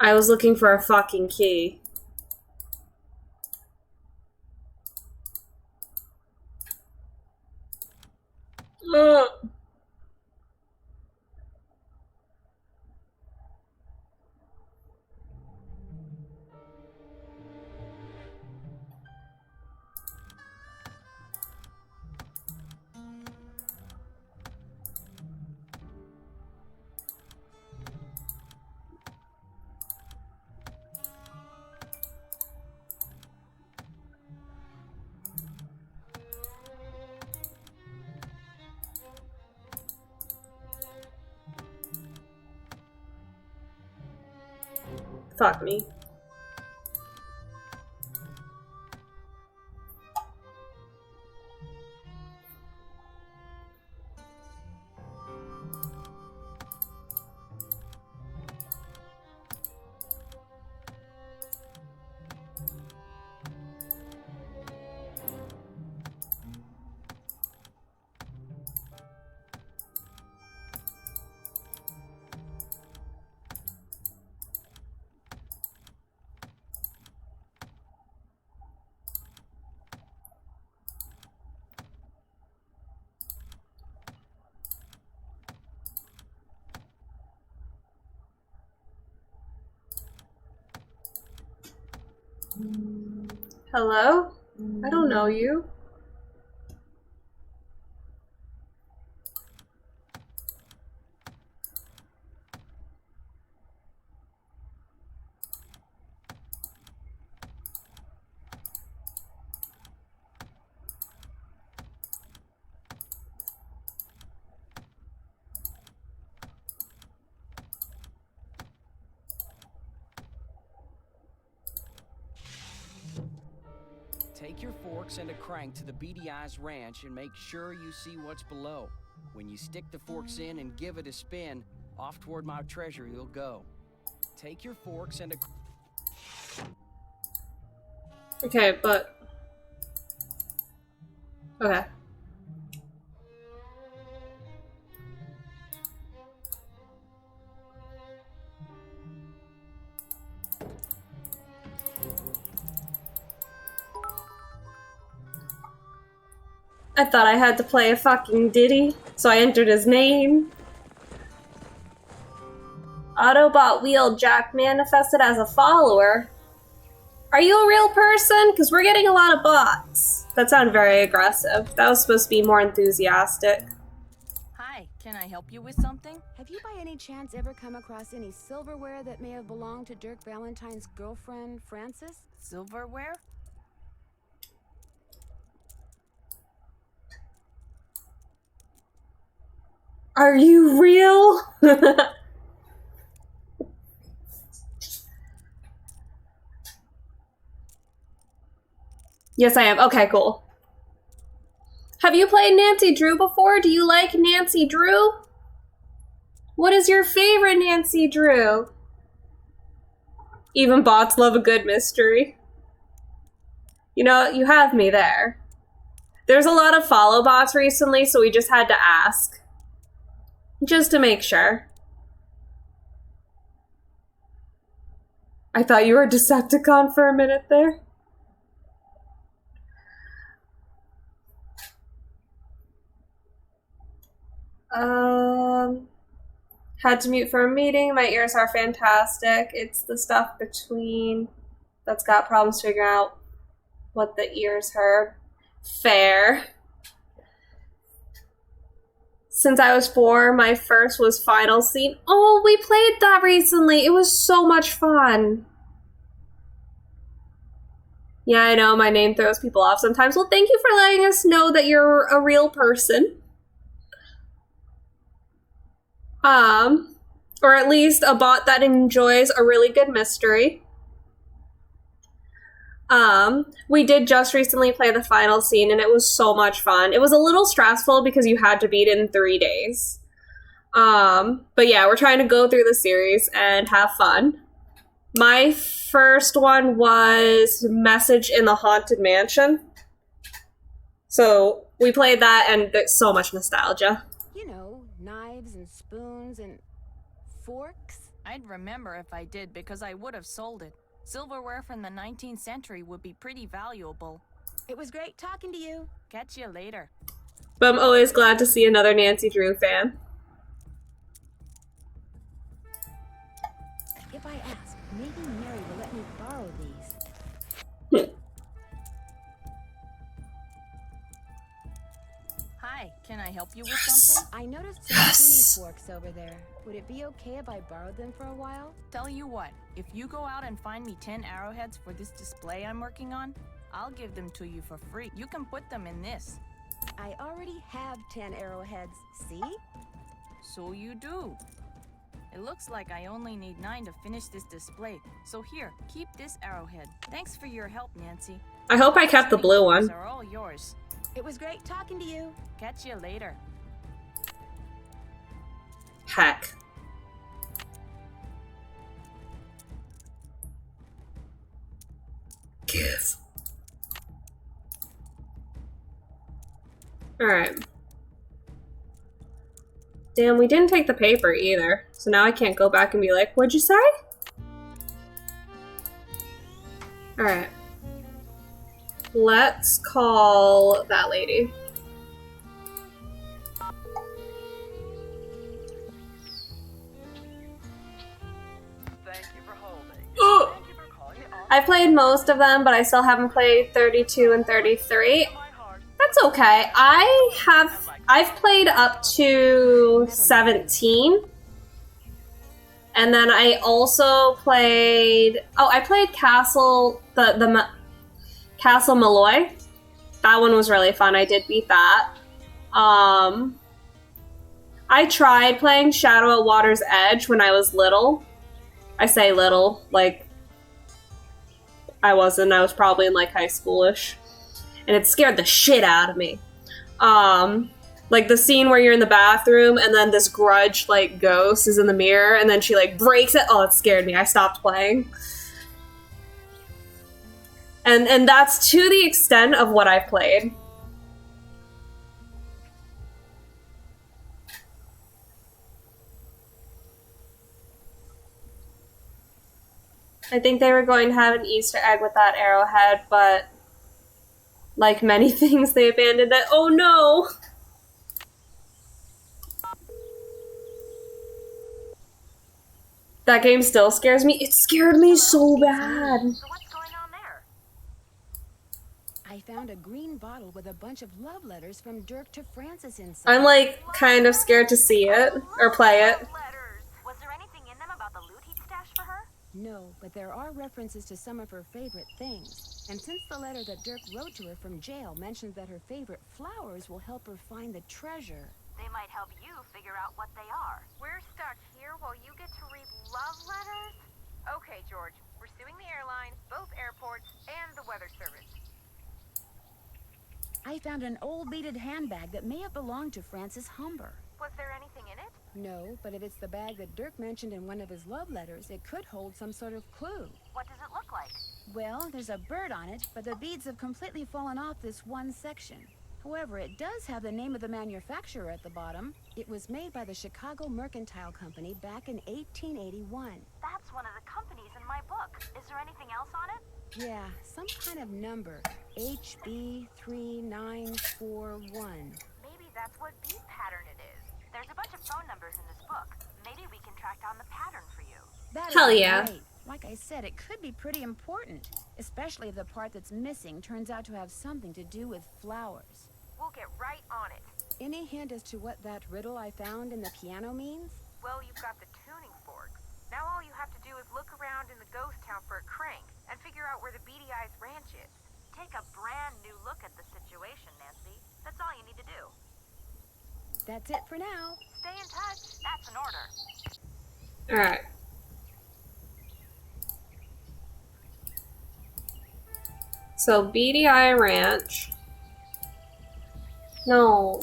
I was looking for a fucking key. Ugh. Fuck me. Hello? I don't know you. Take your forks and a crank to the Beady Eyes Ranch and make sure you see what's below. When you stick the forks in and give it a spin, off toward my treasure you'll go. Take your forks and a... Okay, but... Okay. I thought I had to play a fucking Diddy, so I entered his name. Autobot Wheeljack manifested as a follower. Are you a real person? Because we're getting a lot of bots. That sounded very aggressive. That was supposed to be more enthusiastic. Hi, can I help you with something? Have you by any chance ever come across any silverware that may have belonged to Dirk Valentine's girlfriend, Frances? Silverware? Are you real? Yes, I am. Okay, cool. Have you played Nancy Drew before? Do you like Nancy Drew? What is your favorite Nancy Drew? Even bots love a good mystery. You know, you have me there. There's a lot of follow bots recently, so we just had to ask. Just to make sure. I thought you were a Decepticon for a minute there. Had to mute for a meeting. My ears are fantastic. It's the stuff between that's got problems figuring out what the ears heard. Fair. Since I was 4, my first was Final Scene. Oh, we played that recently. It was so much fun. Yeah, I know my name throws people off sometimes. Well, thank you for letting us know that you're a real person. Or at least a bot that enjoys a really good mystery. We did just recently play the Final Scene, and it was so much fun. It was a little stressful because you had to beat it in 3 days. But yeah, we're trying to go through the series and have fun. My first one was Message in the Haunted Mansion. So we played that, and there's so much nostalgia. You know, knives and spoons and forks. I'd remember if I did because I would have sold it. Silverware from the 19th century would be pretty valuable. It was great talking to you. Catch you later. But I'm always glad to see another Nancy Drew fan. If I ask, maybe Mary will let me borrow these. Hi, can I help you with something? I noticed some tuning forks over there. Would it be okay if I borrowed them for a while? Tell you what, if you go out and find me 10 arrowheads for this display I'm working on, I'll give them to you for free. You can put them in this. I already have 10 arrowheads, see? So you do. It looks like I only need 9 to finish this display. So here, keep this arrowhead. Thanks for your help, Nancy. I hope I kept the blue one. Are all yours. It was great talking to you. Catch you later. Heck. Give. Alright. Damn, we didn't take the paper either. So now I can't go back and be like, what'd you say? Alright. Let's call that lady. Thank you for holding. Ugh. Thank you for calling the office. I played most of them, but I still haven't played 32 and 33. That's okay. I've played up to 17. And then I also played, I played Castle, the Castle Malloy. That one was really fun. I did beat that. I tried playing Shadow at Water's Edge when I was little. I say little, like I was probably in like high schoolish. and it scared the shit out of me. Like the scene where you're in the bathroom and then this grudge like ghost is in the mirror and then she like breaks it. Oh, it scared me. I stopped playing. And that's to the extent of what I've played. I think they were going to have an Easter egg with that arrowhead, but like many things, they abandoned it. Oh no! That game still scares me. It scared me so bad. I found a green bottle with a bunch of love letters from Dirk to Francis inside. I'm like kind of scared to see it or play it. Was there anything in them about the loot he'd stashed for her? No, but there are references to some of her favorite things. And since the letter that Dirk wrote to her from jail mentions that her favorite flowers will help her find the treasure. They might help you figure out what they are. We're stuck here while you get to read love letters? Okay, George. We're suing the airline, both airports, and the weather service. I found an old beaded handbag that may have belonged to Francis Humber. Was there anything in it? No, but if it's the bag that Dirk mentioned in one of his love letters, it could hold some sort of clue. What does it look like? Well, there's a bird on it, but the beads have completely fallen off this one section. However, it does have the name of the manufacturer at the bottom. It was made by the Chicago Mercantile Company back in 1881. That's one of the companies in my book. Is there anything else on it? Yeah, some kind of number. HB3941. Maybe that's what beat pattern it is. There's a bunch of phone numbers in this book. Maybe we can track down the pattern for you. Hell yeah. Great. Like I said, it could be pretty important, especially if the part that's missing turns out to have something to do with flowers. We'll get right on it. Any hint as to what that riddle I found in the piano means? Well, you've got the tuning forks. Now all you have to do is look around in the ghost town for a crank and figure out where the Beady Eyes ranch is. Take a brand new look at the situation, Nancy. That's all you need to do. That's it for now. Stay in touch. That's an order. Alright. So, Beady Eye Ranch. No.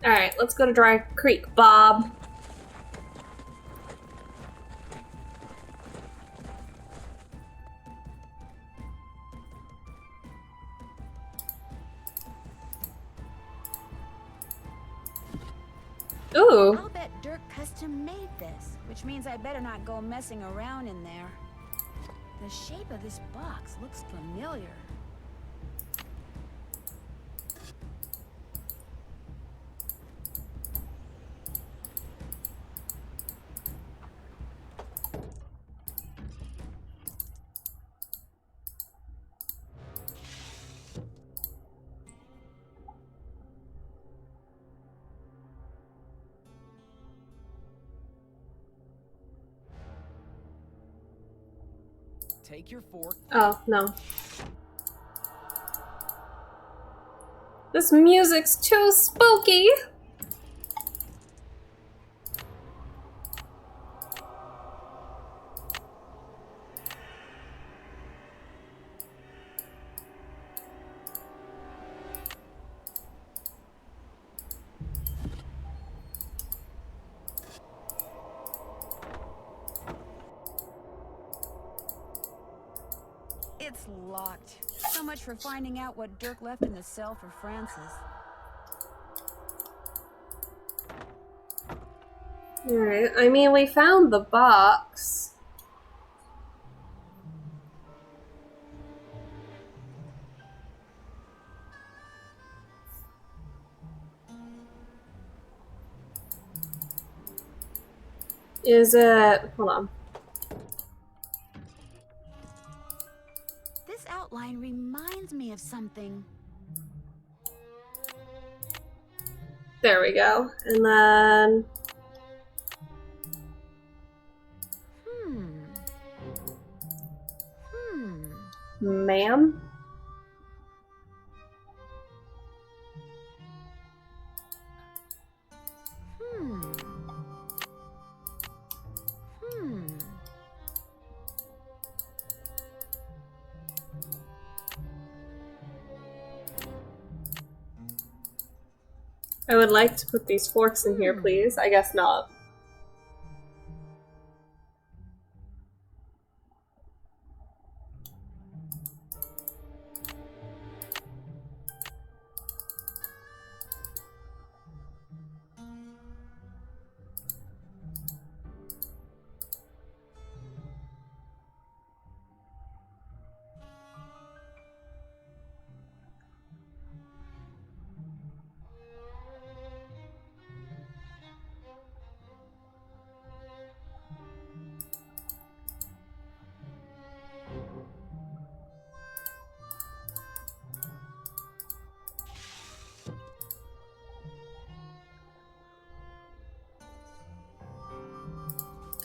Alright, let's go to Dry Creek, Bob. Ooh. I'll bet Dirk custom made this, which means I better not go messing around in there. The shape of this box looks familiar. Take your fork. Oh, no. This music's too spooky! It's locked. So much for finding out what Dirk left in the cell for Francis. Alright, I mean, we found the box. Is it... hold on. This outline reminds me of something. There we go. And then... Ma'am? I would like to put these forks in here, please. I guess not.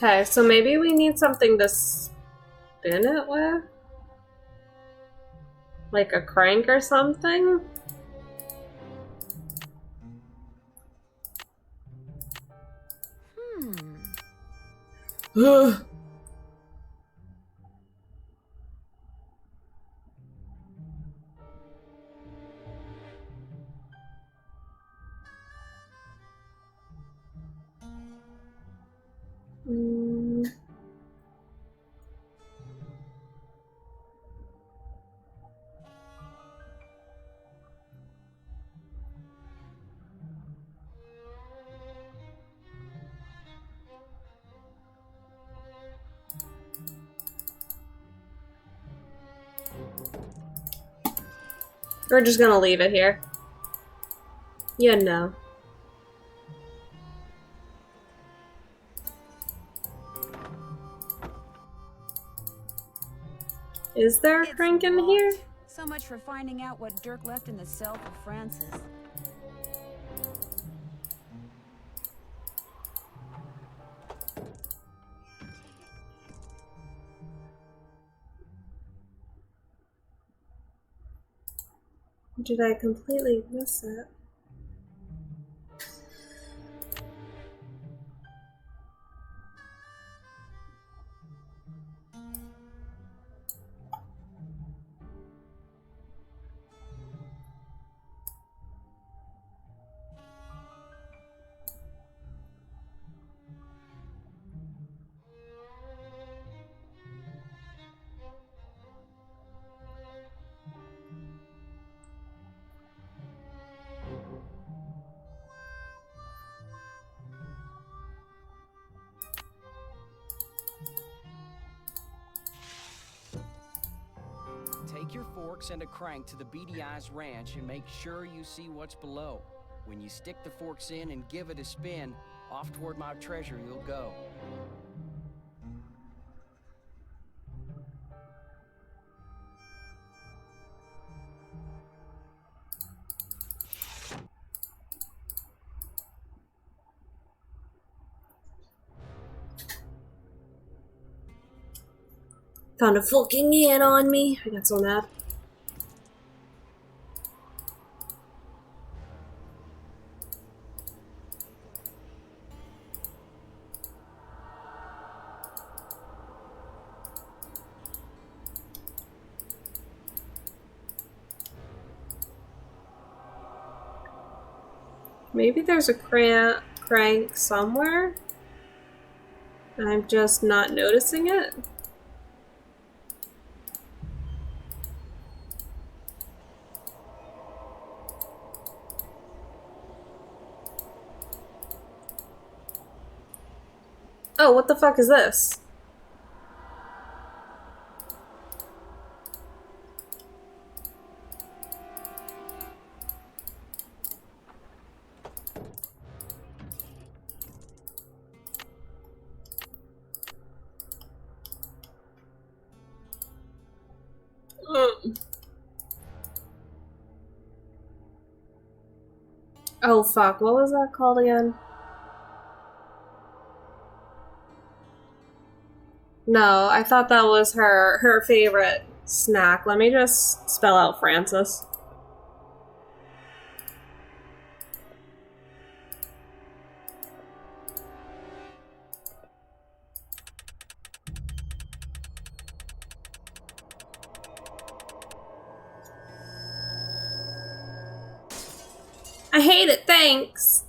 Okay, so maybe we need something to spin it with? Like a crank or something? Ugh. We're just gonna leave it here. Yeah, no. Is there a crank in here? So much for finding out what Dirk left in the cell for Francis. Did I completely miss it? Take your forks and a crank to the Beady Eyes Ranch and make sure you see what's below. When you stick the forks in and give it a spin, off toward my treasure you'll go. Found a fucking ant on me. I got so mad. Maybe there's a crank somewhere. I'm just not noticing it. Oh, what the fuck is this? Oh fuck, what was that called again? No, I thought that was her favorite snack. Let me just spell out Francis. I hate it, thanks.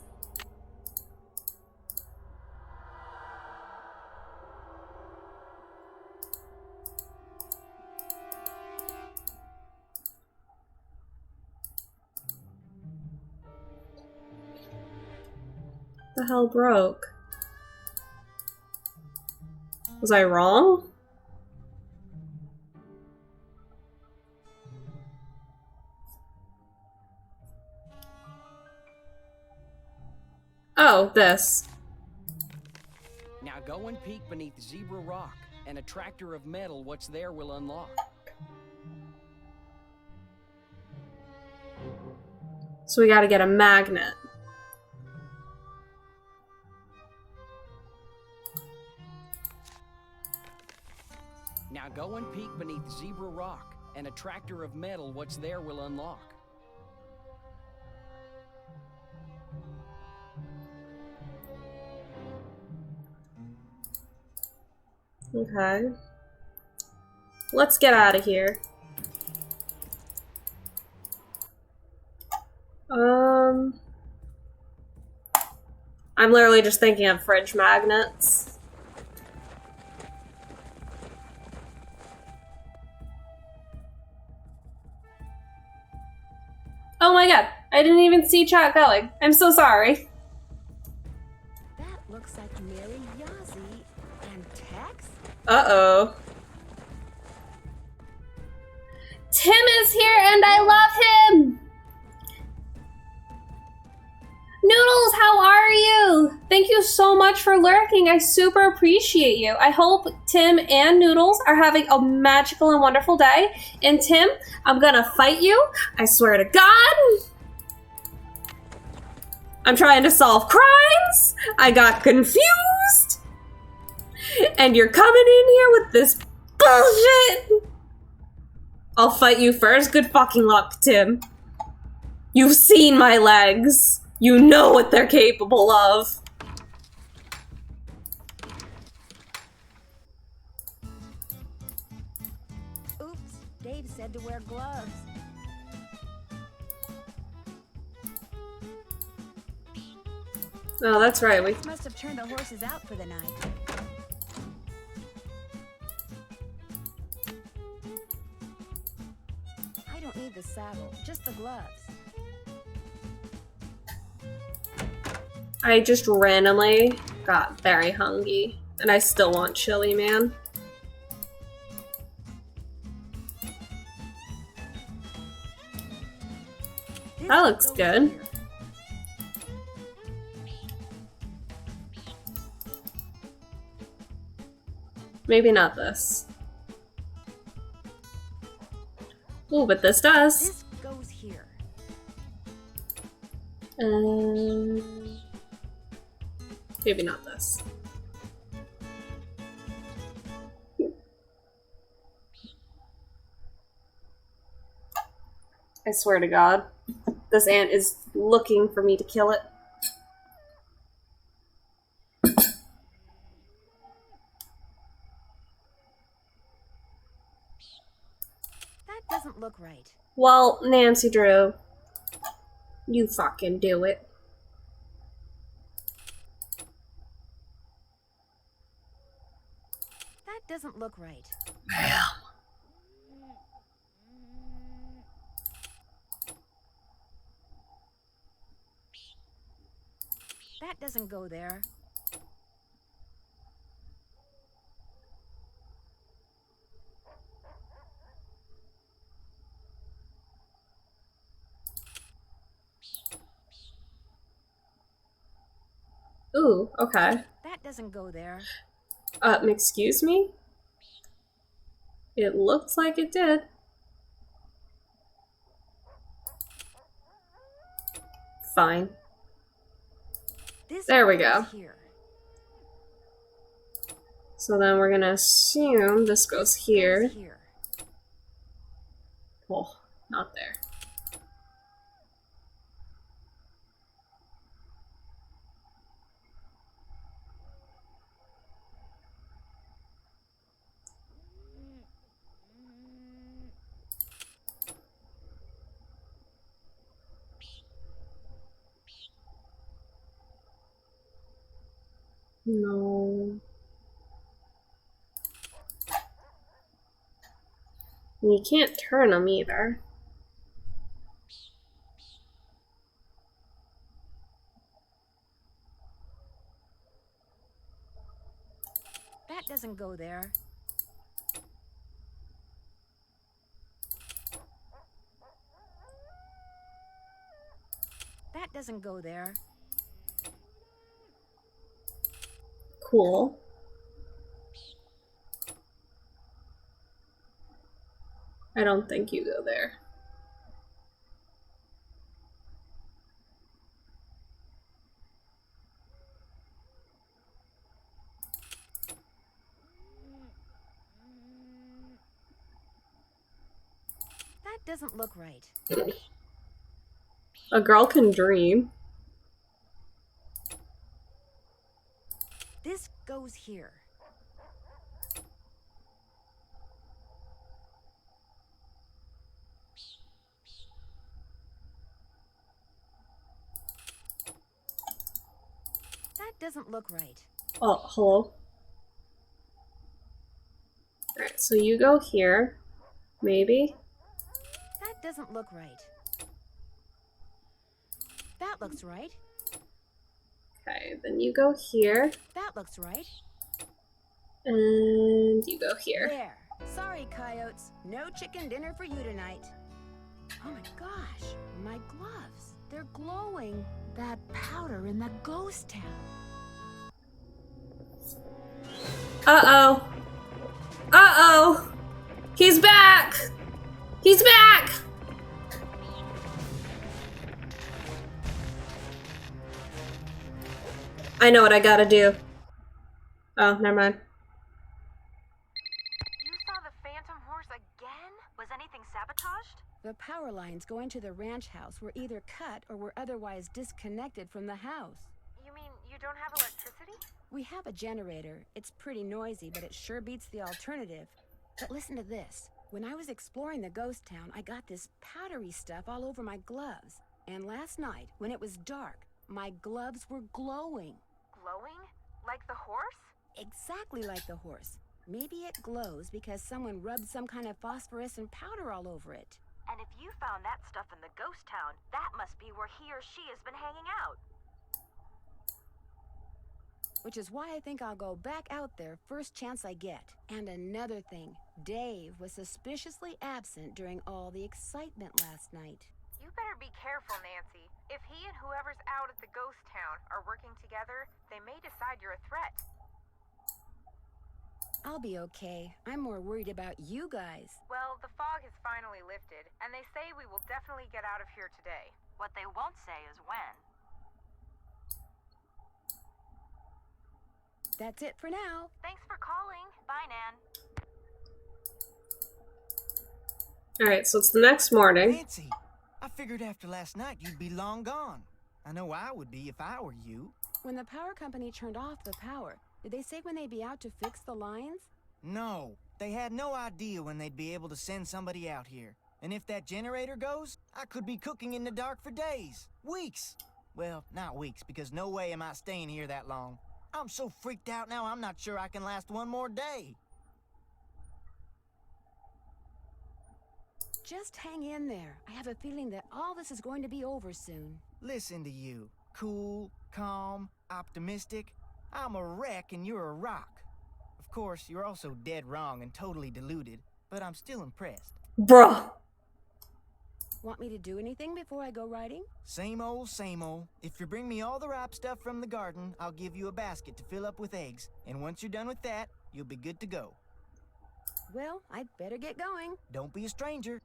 The hell broke? Was I wrong? Oh, this. Now go and peek beneath Zebra Rock. An attractor of metal, what's there will unlock. So we gotta get a magnet. Now go and peek beneath Zebra Rock. An attractor of metal, what's there will unlock. Okay. Let's get out of here. I'm literally just thinking of fridge magnets. Oh my god, I didn't even see chat going. I'm so sorry. That looks like Mary Yazzie and Tex? Uh-oh. Tim is here and I love him! Noodles, how are you? Thank you so much for lurking. I super appreciate you. I hope Tim and Noodles are having a magical and wonderful day. And Tim, I'm gonna fight you. I swear to God. I'm trying to solve crimes. I got confused. And you're coming in here with this bullshit. I'll fight you first. Good fucking luck, Tim. You've seen my legs. You know what they're capable of. Oops, Dave said to wear gloves. Oh, that's right. We Must have turned the horses out for the night. I don't need the saddle, just the gloves. I just randomly got very hungry, and I still want chili, man. That looks good. Maybe not this. Ooh, but this does. This goes here. Maybe not this. I swear to God, this ant is looking for me to kill it. That doesn't look right. Well, Nancy Drew, you fucking do it. That doesn't look right. That doesn't go there. Ooh, okay. That doesn't go there. Excuse me? It looks like it did. Fine. There we go. Here. So then we're gonna assume this goes here. Oh, not there. No. And you can't turn them either. That doesn't go there. That doesn't go there. Cool. I don't think you go there. That doesn't look right. A girl can dream. This goes here. That doesn't look right. Oh, hello? Alright, so you go here. Maybe? That doesn't look right. That looks right. Okay, then you go here. That looks right. And you go here. There. Sorry, coyotes. No chicken dinner for you tonight. Oh my gosh, my gloves. They're glowing. That powder in the ghost town. Uh-oh. Uh-oh. He's back. He's back. I know what I gotta do. Oh, never mind. You saw the phantom horse again? Was anything sabotaged? The power lines going to the ranch house were either cut or were otherwise disconnected from the house. You mean you don't have electricity? We have a generator. It's pretty noisy, but it sure beats the alternative. But listen to this. When I was exploring the ghost town, I got this powdery stuff all over my gloves. And last night, when it was dark, my gloves were glowing. Glowing? Like the horse? Exactly like the horse. Maybe it glows because someone rubbed some kind of phosphorescent powder all over it. And if you found that stuff in the ghost town, that must be where he or she has been hanging out. Which is why I think I'll go back out there first chance I get. And another thing, Dave was suspiciously absent during all the excitement last night. You better be careful, Nancy. If he and whoever's out at the ghost town are working together, they may decide you're a threat. I'll be okay. I'm more worried about you guys. Well, the fog has finally lifted, and they say we will definitely get out of here today. What they won't say is when. That's it for now. Thanks for calling. Bye, Nan. Alright, so it's the next morning. Nancy, I figured after last night you'd be long gone. I know I would be if I were you. When the power company turned off the power, did they say when they'd be out to fix the lines? No, they had no idea when they'd be able to send somebody out here. And if that generator goes, I could be cooking in the dark for days, weeks. Well, not weeks, because no way am I staying here that long. I'm so freaked out now, I'm not sure I can last one more day. Just hang in there. I have a feeling that all this is going to be over soon. Listen to you. Cool, calm, optimistic. I'm a wreck and you're a rock. Of course, you're also dead wrong and totally deluded, but I'm still impressed. Bruh. Want me to do anything before I go riding? Same old, same old. If you bring me all the ripe stuff from the garden, I'll give you a basket to fill up with eggs. And once you're done with that, you'll be good to go. Well, I'd better get going. Don't be a stranger.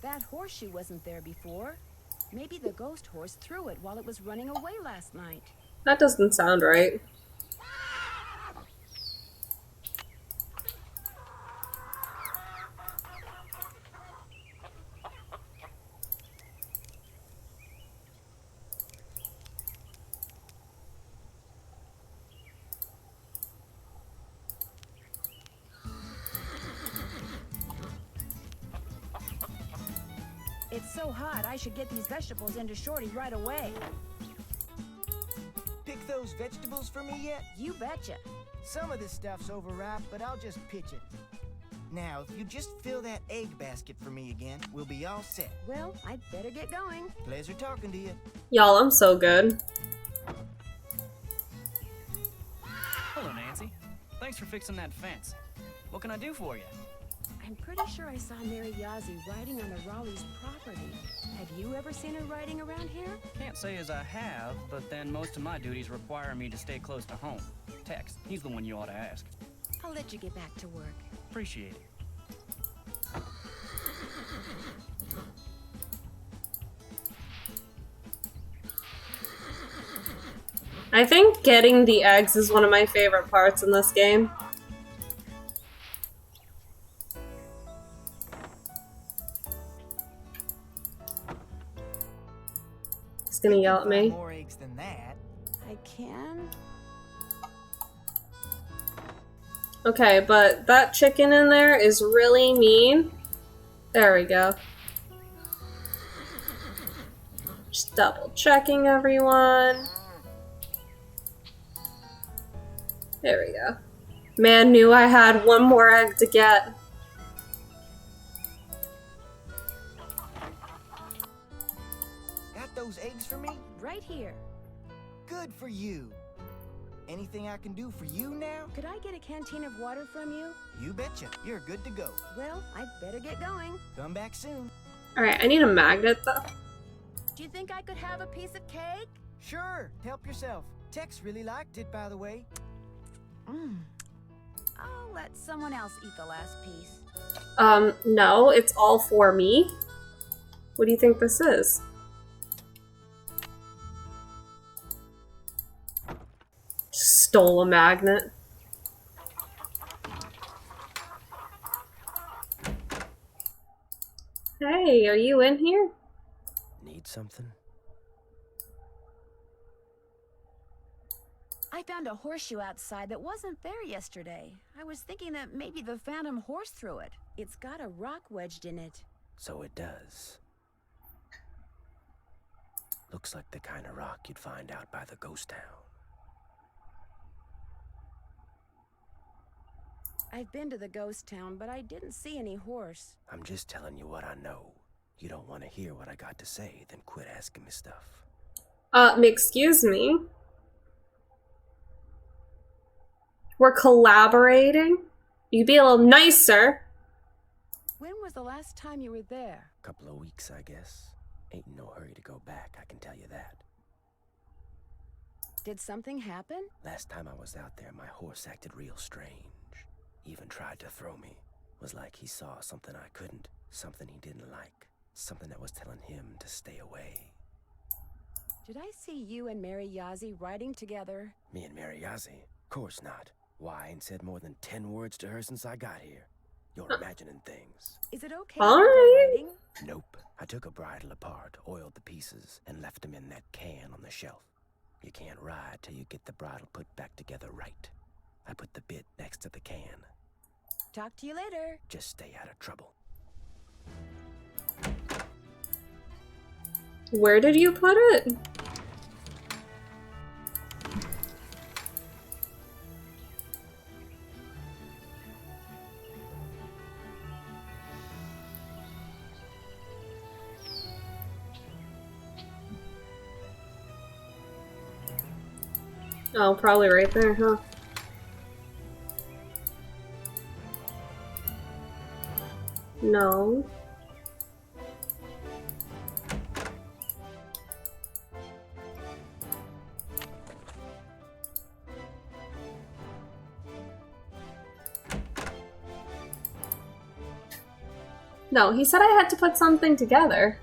That horseshoe wasn't there before. Maybe the ghost horse threw it while it was running away last night. That doesn't sound right. It's so hot, I should get these vegetables into Shorty right away. those vegetables for me yet? You betcha. Some of this stuff's overripe, but I'll just pitch it. Now, if you just fill that egg basket for me again, we'll be all set. Well, I'd better get going. Pleasure talking to you. Y'all, I'm so good. Hello, Nancy. Thanks for fixing that fence. What can I do for you? I'm pretty sure I saw Mary Yazzie riding on the Raleigh's property. Have you ever seen her riding around here? Can't say as I have, but then most of my duties require me to stay close to home. Tex, he's the one you ought to ask. I'll let you get back to work. Appreciate it. I think getting the eggs is one of my favorite parts in this game. He's gonna yell at me. More eggs than that. I can. Okay, but that chicken in there is really mean. There we go. Just double checking everyone. There we go. Man knew I had one more egg to get. Got those eggs for me? Right here. Good for you. Anything I can do for you now? Could I get a canteen of water from you? You betcha. You're good to go. Well, I'd better get going. Come back soon. Alright, I need a magnet though. Do you think I could have a piece of cake? Sure, help yourself. Tex really liked it, by the way. I'll let someone else eat the last piece. No, it's all for me. What do you think this is? Stole a magnet. Hey, are you in here? Need something? I found a horseshoe outside that wasn't there yesterday. I was thinking that maybe the phantom horse threw it. It's got a rock wedged in it. So it does. Looks like the kind of rock you'd find out by the ghost town. I've been to the ghost town, but I didn't see any horse. I'm just telling you what I know. You don't want to hear what I got to say, then quit asking me stuff. Excuse me? We're collaborating? You be a little nicer. When was the last time you were there? Couple of weeks, I guess. Ain't in no hurry to go back, I can tell you that. Did something happen? Last time I was out there, my horse acted real strange. Even tried to throw me. Was like he saw something I couldn't, something he didn't like, something that was telling him to stay away. Did I see you and Mary Yazzie riding together? Me and Mary Yazzie? Course not. Why, I ain't said more than 10 words to her since I got here. You're imagining things. Is it okay? Alright. Nope. I took a bridle apart, oiled the pieces, and left them in that can on the shelf. You can't ride till you get the bridle put back together right. I put the bit next to the can. Talk to you later. Just stay out of trouble. Where did you put it? Oh, probably right there, huh? No. No, he said I had to put something together.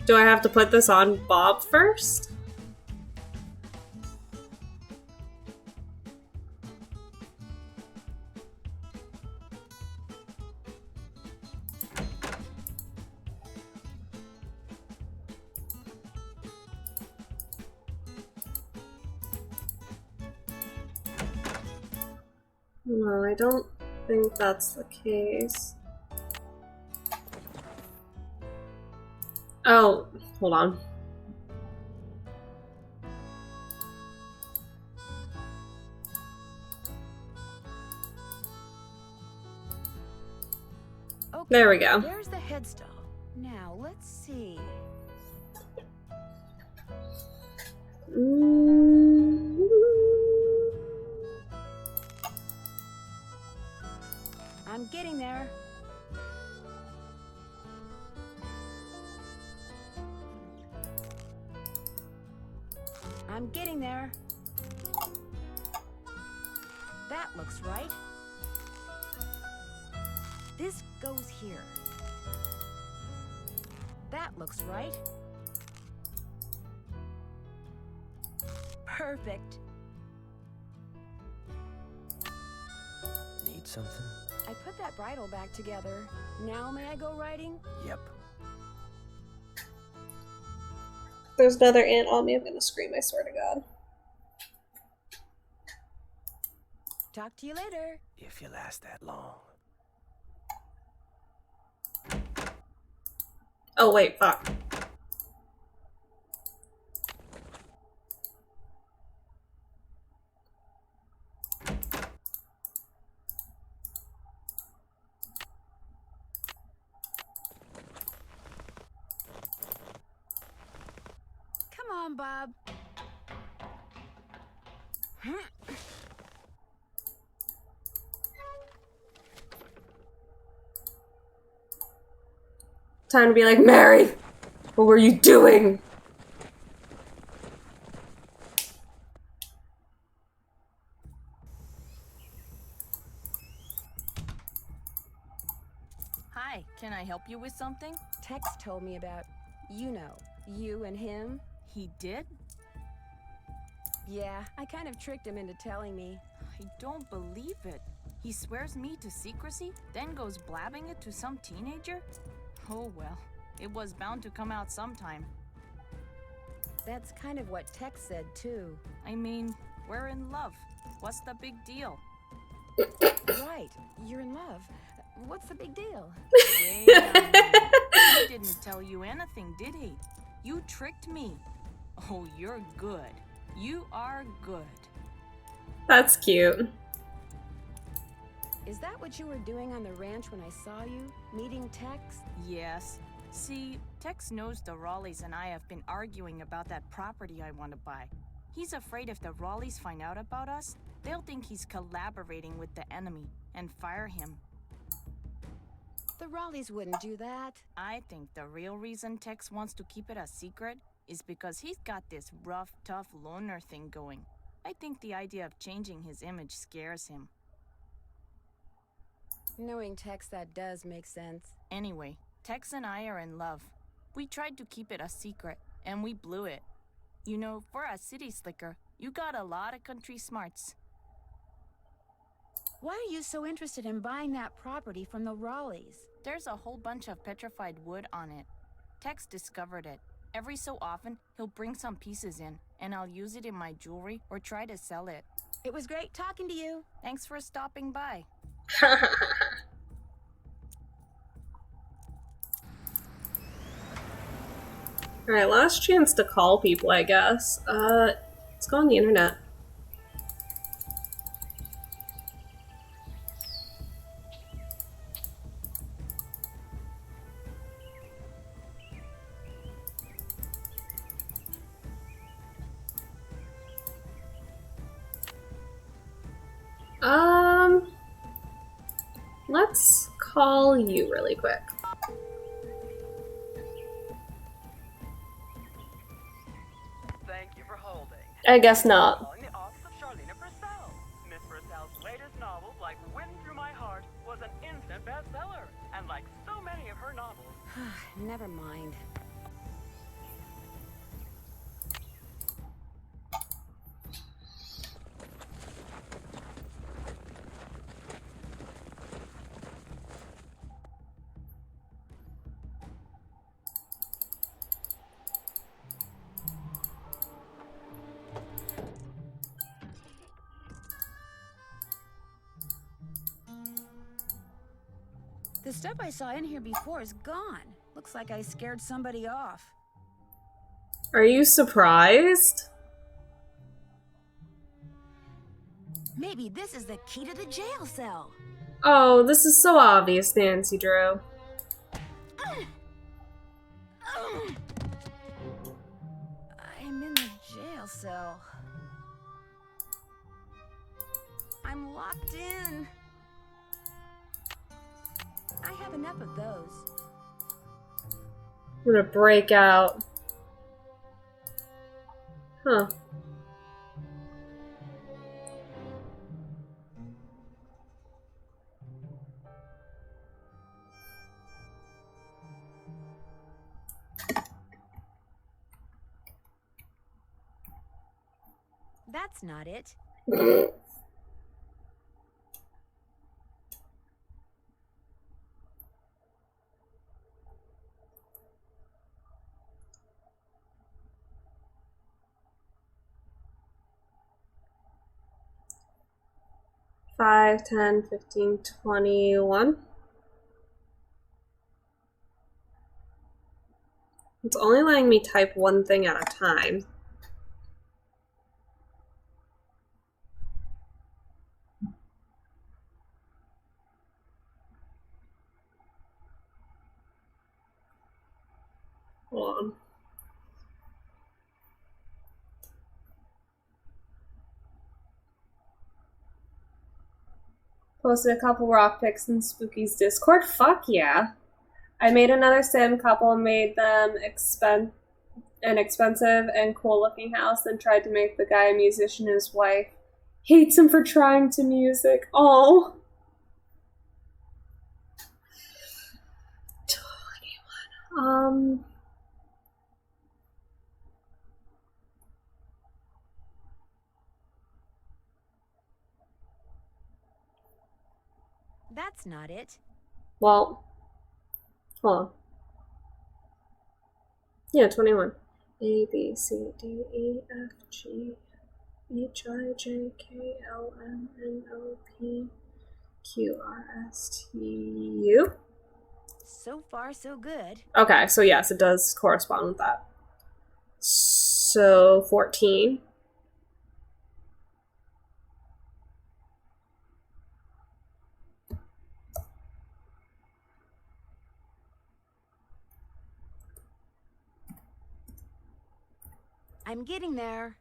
Do I have to put this on Bob first? No, I don't think that's the case. Oh, hold on. Okay, There we go. There's the headstall. Now, let's see. I'm getting there. I'm getting there. That looks right. This goes here. That looks right. Perfect. Need something? I put that bridle back together. Now may I go riding? Yep. There's another ant on me. I'm gonna scream, I swear to God. Talk to you later. If you last that long. Oh, wait, fuck. Come on, Bob. Time to be like, Mary, what were you doing? Hi, can I help you with something? Tex told me about, you and him. He did? Yeah, I kind of tricked him into telling me. I don't believe it. He swears me to secrecy, then goes blabbing it to some teenager? Oh well, it was bound to come out sometime. That's kind of what Tex said too. I mean, we're in love. What's the big deal? Right, you're in love. What's the big deal? Wait a minute. He didn't tell you anything, did he? You tricked me. Oh, you're good. You are good. That's cute. Is that what you were doing on the ranch when I saw you? Meeting Tex? Yes. See, Tex knows the Raleighs and I have been arguing about that property I want to buy. He's afraid if the Raleighs find out about us, they'll think he's collaborating with the enemy and fire him. The Raleighs wouldn't do that. I think the real reason Tex wants to keep it a secret is because he's got this rough, tough loner thing going. I think the idea of changing his image scares him. Knowing Tex, that does make sense. Anyway, Tex and I are in love. We tried to keep it a secret, and we blew it. You know, for a city slicker, you got a lot of country smarts. Why are you so interested in buying that property from the Raleighs? There's a whole bunch of petrified wood on it. Tex discovered it. Every so often, he'll bring some pieces in, and I'll use it in my jewelry or try to sell it. It was great talking to you. Thanks for stopping by. Alright, last chance to call people, I guess. Let's go on the internet. Let's call you really quick. Thank you for holding. I guess not. Calling the office of Charlene Purcell. Miss Purcell's latest novel, Like Wind Through My Heart, was an instant bestseller. And like so many of her novels... Never mind. The stuff I saw in here before is gone. Looks like I scared somebody off. Are you surprised? Maybe this is the key to the jail cell. Oh, this is so obvious, Nancy Drew. I'm in the jail cell. I'm locked in. I have enough of those. I'm gonna break out. Huh. That's not it. Five, 10, 15, 21. It's only letting me type one thing at a time. Hold on. Posted a couple rock picks in Spooky's Discord. Fuck yeah. I made another sim couple, made them an expensive and cool looking house, then tried to make the guy a musician. His wife hates him for trying to music. Oh. 21. That's not it. Well, hold on. Yeah, 21. A, B, C, D, E, F, G, H, I, J, K, L, M, N, O, P, Q, R, S, T, U. So far, so good. Okay, so yes, it does correspond with that. So, 14. I'm getting there.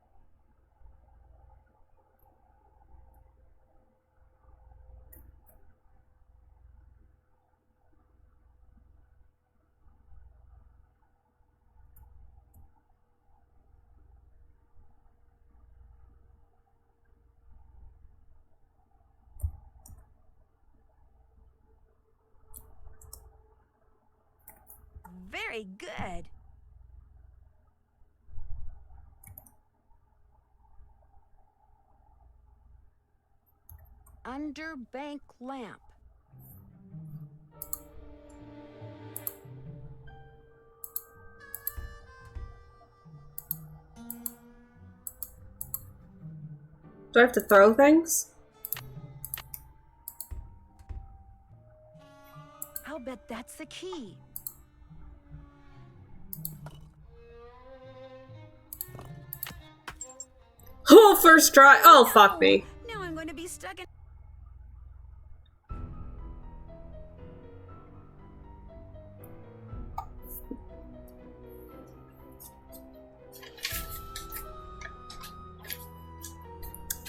Very good. Underbank lamp. Do I have to throw things? I'll bet that's the key. Oh, first try. Oh, fuck me. Now I'm going to be stuck in...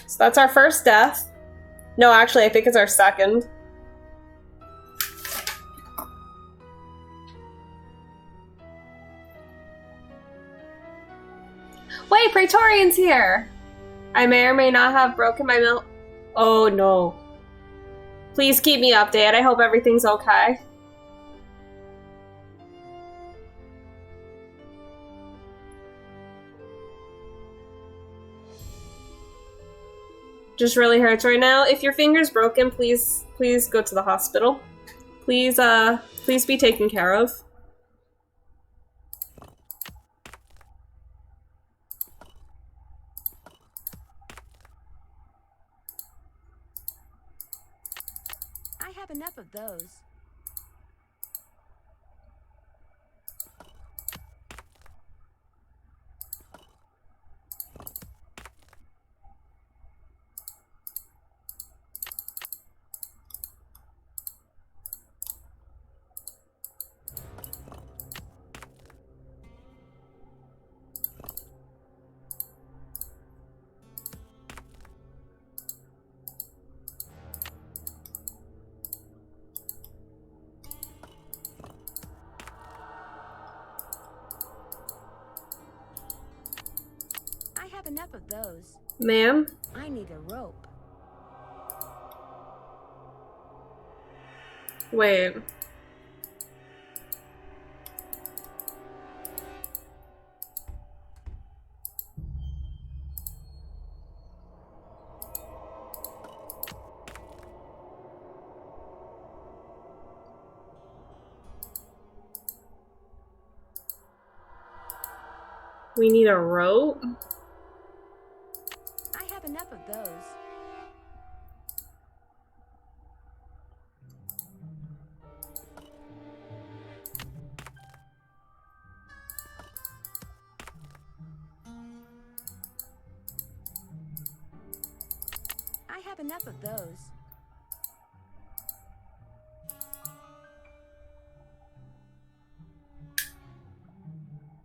So that's our first death. No, actually, I think it's our second. Wait, Praetorian's here! I may or may not have broken my milk. Oh no. Please keep me updated. I hope everything's okay. Just really hurts right now. If your finger's broken, please go to the hospital. Please be taken care of. I have enough of those. enough of those. Ma'am? I need a rope. Wait. We need a rope? I have enough of those. I have enough of those.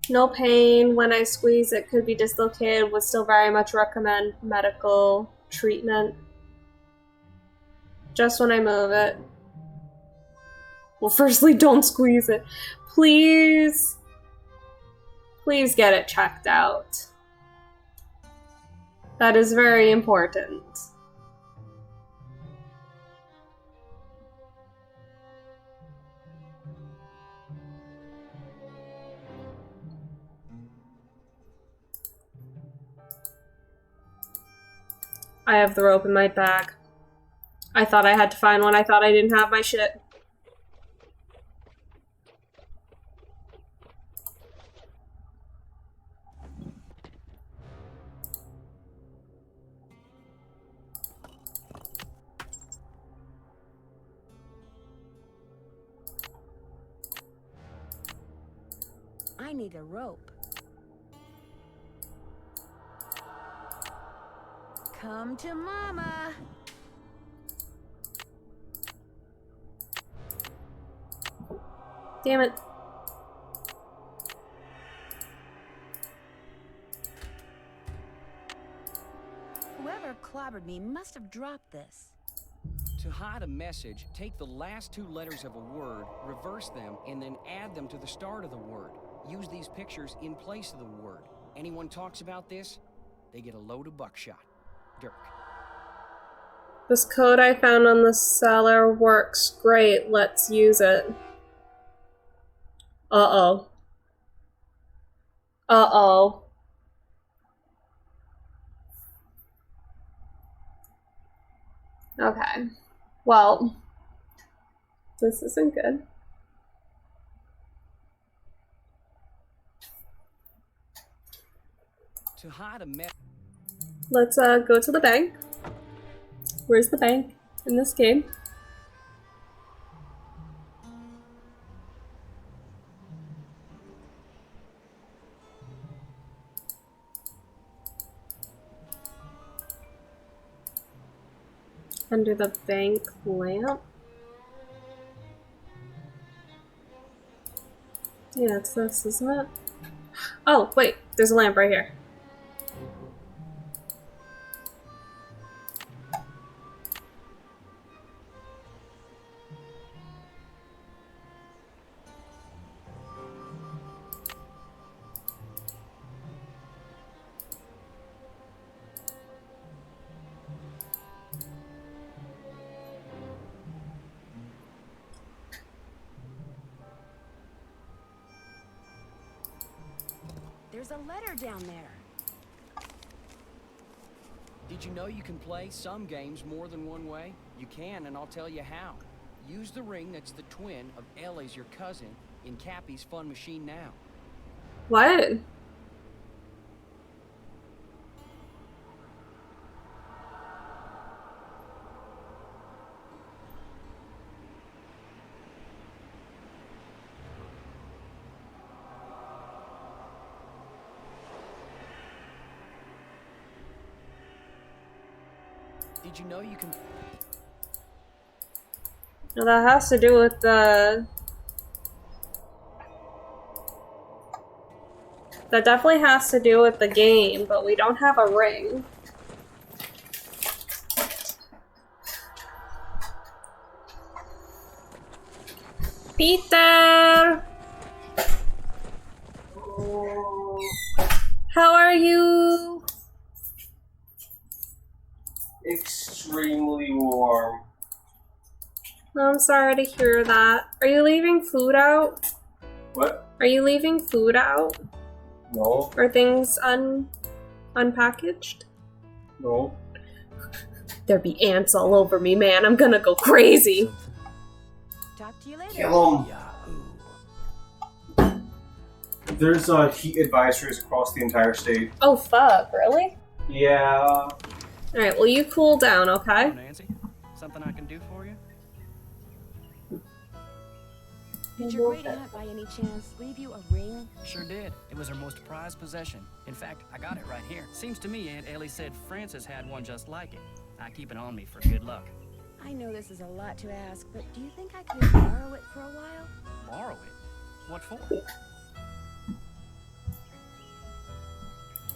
No pain. When I squeeze, it could be dislocated. Would still very much recommend medical treatment. Just when I move it. Well, firstly, don't squeeze it. Please. Please get it checked out. That is very important. I have the rope in my bag. I thought I had to find one. I thought I didn't have my shit. I need a rope. Come to Mama. Damn it. Whoever clobbered me must have dropped this. To hide a message, take the last two letters of a word, reverse them, and then add them to the start of the word. Use these pictures in place of the word. Anyone talks about this, they get a load of buckshot. Dirk. This code I found on the cellar works great. Let's use it. Uh-oh. Uh-oh. Okay. Well, this isn't good. To hide a message. Let's go to the bank. Where's the bank in this game? Under the bank lamp? Yeah, it's this, isn't it? Oh, wait, there's a lamp right here. There's a letter down there. Did you know you can play some games more than one way? You can, and I'll tell you how. Use the ring that's the twin of Ellie's, your cousin, in Cappy's Fun Machine now. What? Did you know you can... Well, that has to do with the... That definitely has to do with the game, but we don't have a ring. Peter! How are you? extremely warm. I'm sorry to hear that. Are you leaving food out? What? Are you leaving food out? No. Are things unpackaged? No. There'd be ants all over me, man. I'm gonna go crazy. Talk to you later. Kill him. There's heat advisories across the entire state. Oh fuck, really? Yeah. Alright, well you cool down, okay? Nancy, something I can do for you? Did your great aunt by any chance leave you a ring? Sure did. It was her most prized possession. In fact, I got it right here. Seems to me Aunt Ellie said Francis had one just like it. I keep it on me for good luck. I know this is a lot to ask, but do you think I could borrow it for a while? Borrow it? What for?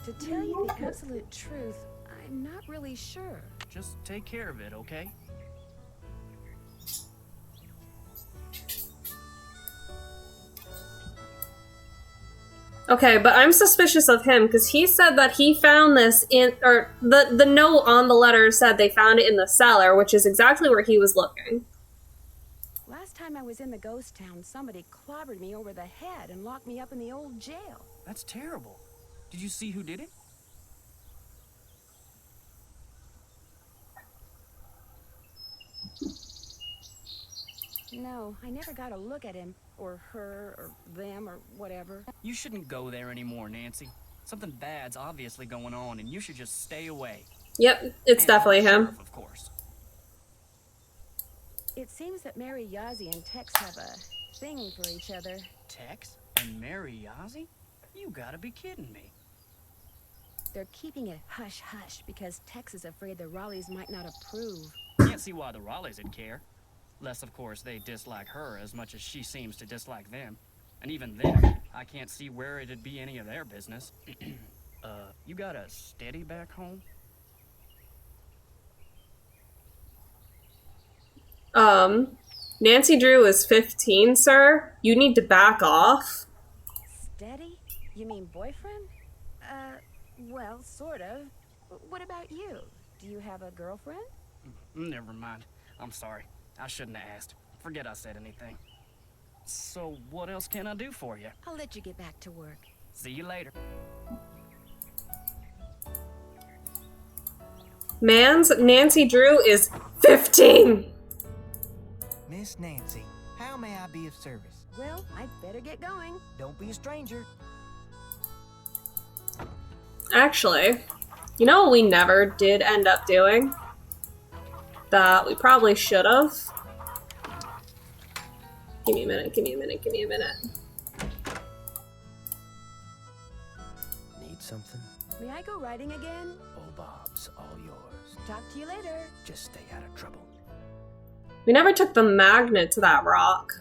To tell you the absolute truth, I'm not really sure. Just take care of it, okay? Okay, but I'm suspicious of him because he said that he found this in, or the note on the letter said they found it in the cellar, which is exactly where he was looking. Last time I was in the ghost town, somebody clobbered me over the head and locked me up in the old jail. That's terrible. Did you see who did it? No, I never got a look at him, or her, or them, or whatever. You shouldn't go there anymore, Nancy. Something bad's obviously going on, and you should just stay away. Yep, it's definitely him. Of course. It seems that Mary Yazzie and Tex have a thing for each other. Tex and Mary Yazzie? You gotta be kidding me. They're keeping it hush-hush because Tex is afraid the Raleighs might not approve. Can't see why the Raleighs would care. Less, of course, they dislike her as much as she seems to dislike them. And even then, I can't see where it'd be any of their business. You got a steady back home? Nancy Drew is 15, sir. You need to back off. Steady? You mean boyfriend? Well, sort of. What about you? Do you have a girlfriend? Never mind. I'm sorry. I shouldn't have asked. Forget I said anything. So, what else can I do for you? I'll let you get back to work. See you later. Man's Nancy Drew is 15! Miss Nancy, how may I be of service? Well, I'd better get going. Don't be a stranger. Actually, you know what we never did end up doing? That we probably should have. Give me a minute, give me a minute, give me a minute. Need something? May I go riding again? Old Bob's all yours. Talk to you later. Just stay out of trouble. We never took the magnet to that rock.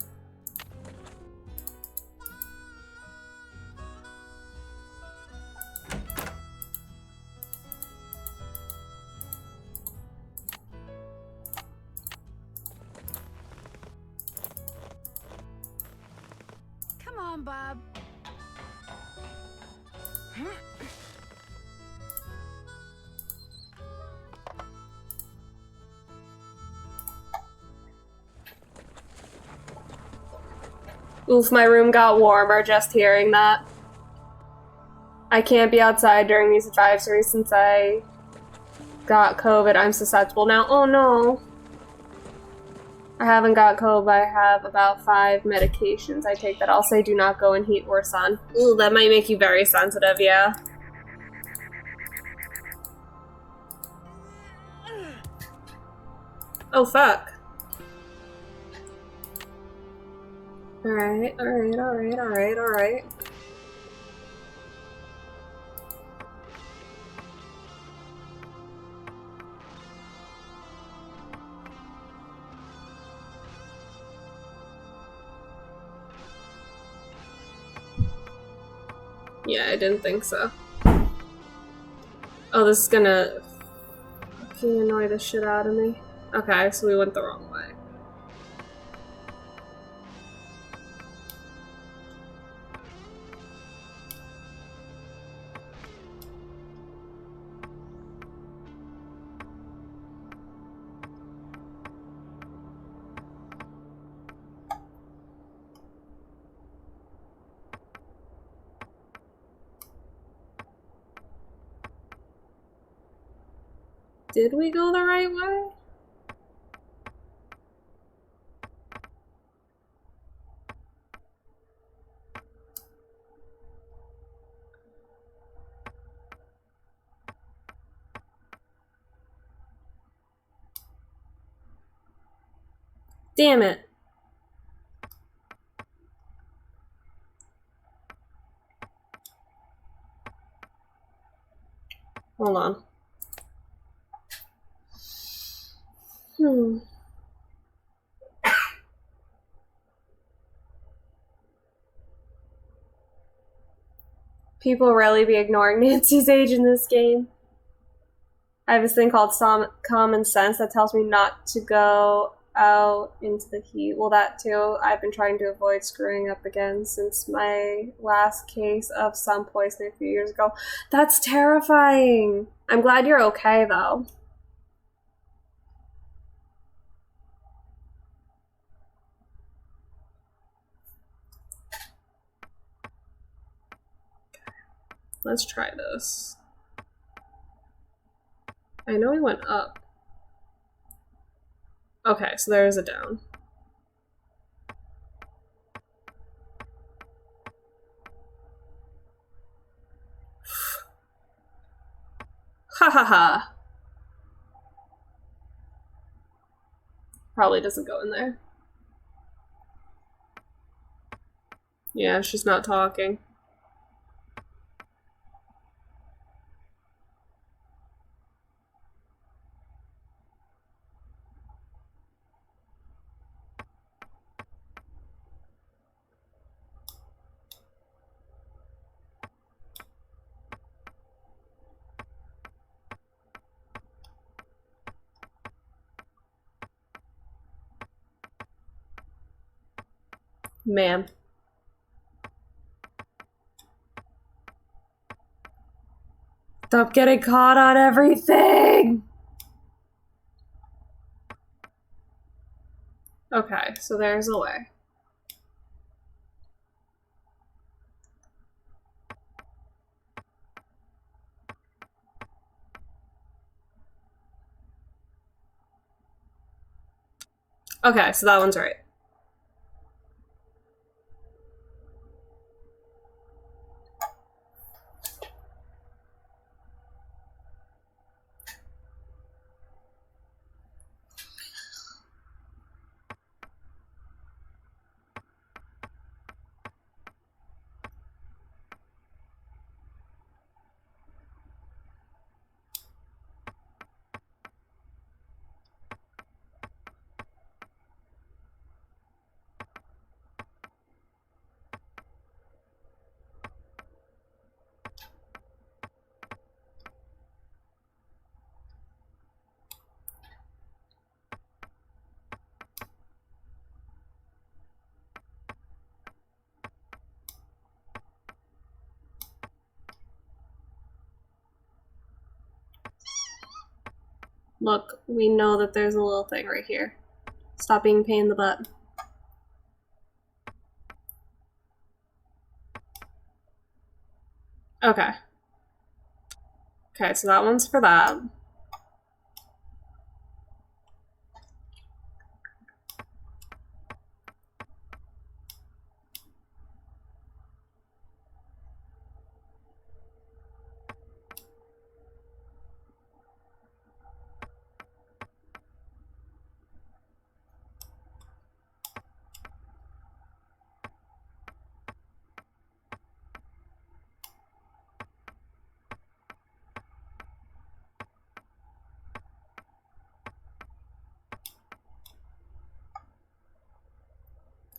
Come on, Bob. Oof, my room got warmer just hearing that. I can't be outside during these advisories since I got COVID. I'm susceptible now. Oh no. I haven't got COVID. I have about 5 medications I take that I'll say do not go in heat or sun. Ooh, that might make you very sensitive, yeah. Oh fuck. Alright, alright, alright, alright, alright. Yeah, I didn't think so. Oh, this is gonna fucking annoy the shit out of me. Okay, so we went the wrong way. Did we go the right way? Damn it. Hold on. People really be ignoring Nancy's age in this game. I have this thing called common sense that tells me not to go out into the heat. Well, that too. I've been trying to avoid screwing up again since my last case of sun poisoning a few years ago. That's terrifying. I'm glad you're okay, though. Let's try this. I know we went up. Okay, so there is a down. Ha ha ha. Probably doesn't go in there. Yeah, she's not talking. Man. Stop getting caught on everything! Okay, so there's a way. Okay, so that one's right. Look, we know that there's a little thing right here. Stop being a pain in the butt. Okay. Okay, so that one's for that.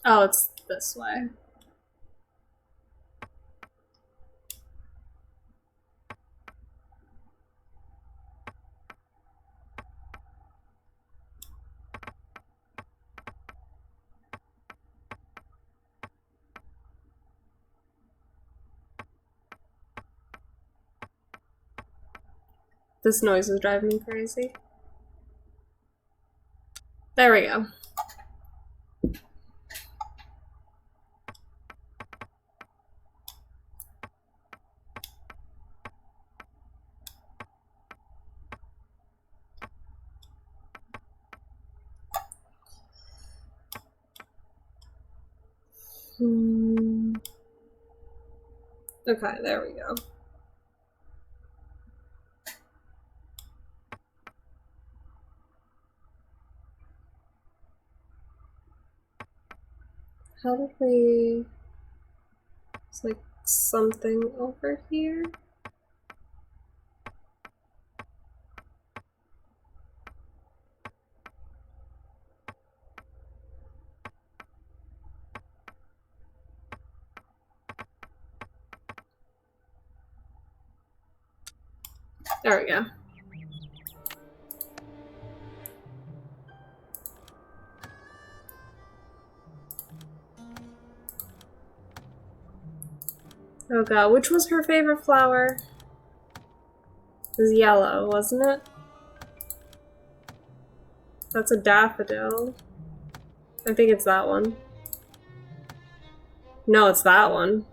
Oh, it's this way. This noise is driving me crazy. There we go. Okay, there we go. How did we... It's like something over here? There we go. Oh god, which was her favorite flower? It was yellow, wasn't it? That's a daffodil. I think it's that one. No, it's that one.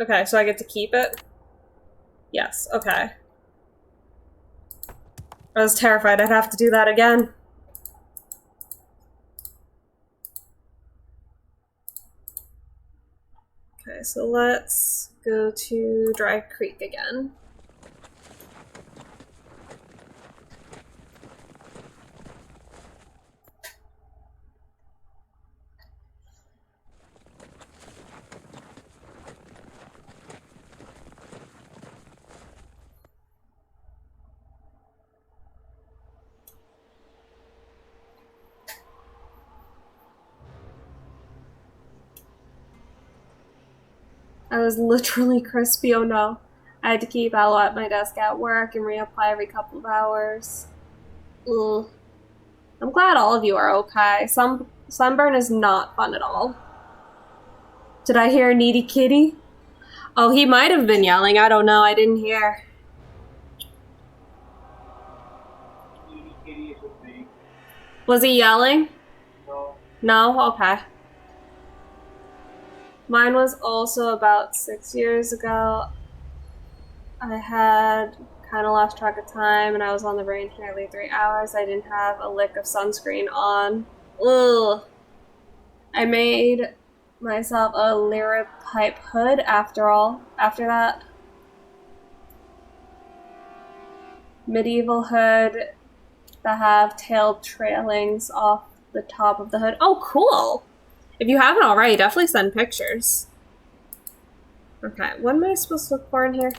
Okay, so I get to keep it? Yes, okay. I was terrified I'd have to do that again. Okay, so let's go to Dry Creek again. I was literally crispy, oh no. I had to keep Aloe at my desk at work and reapply every couple of hours. Ugh. I'm glad all of you are okay. Sunburn is not fun at all. Did I hear a needy kitty? Oh, he might have been yelling. I don't know. I didn't hear. Needy kitty is with me. Was he yelling? No. No? Okay. Mine was also about 6 years ago. I had kind of lost track of time and I was on the range nearly 3 hours. I didn't have a lick of sunscreen on. Ugh. I made myself a Lyra pipe hood after that. Medieval hood that have tailed trailings off the top of the hood. Oh, cool! If you haven't already, definitely send pictures. Okay, what am I supposed to look for in here?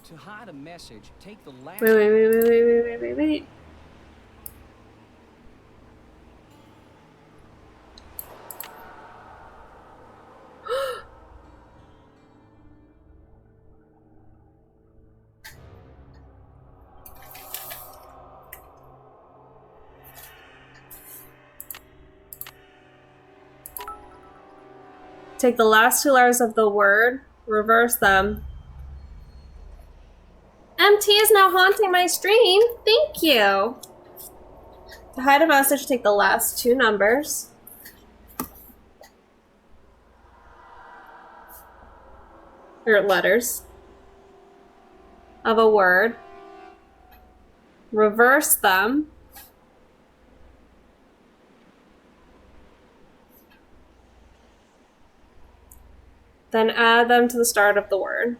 To hide a message, take the last... Wait. Take the last 2 letters of the word, reverse them. MT is now haunting my stream. Thank you. To hide a message, take the last 2 numbers. Or letters. Of a word. Reverse them. Then add them to the start of the word.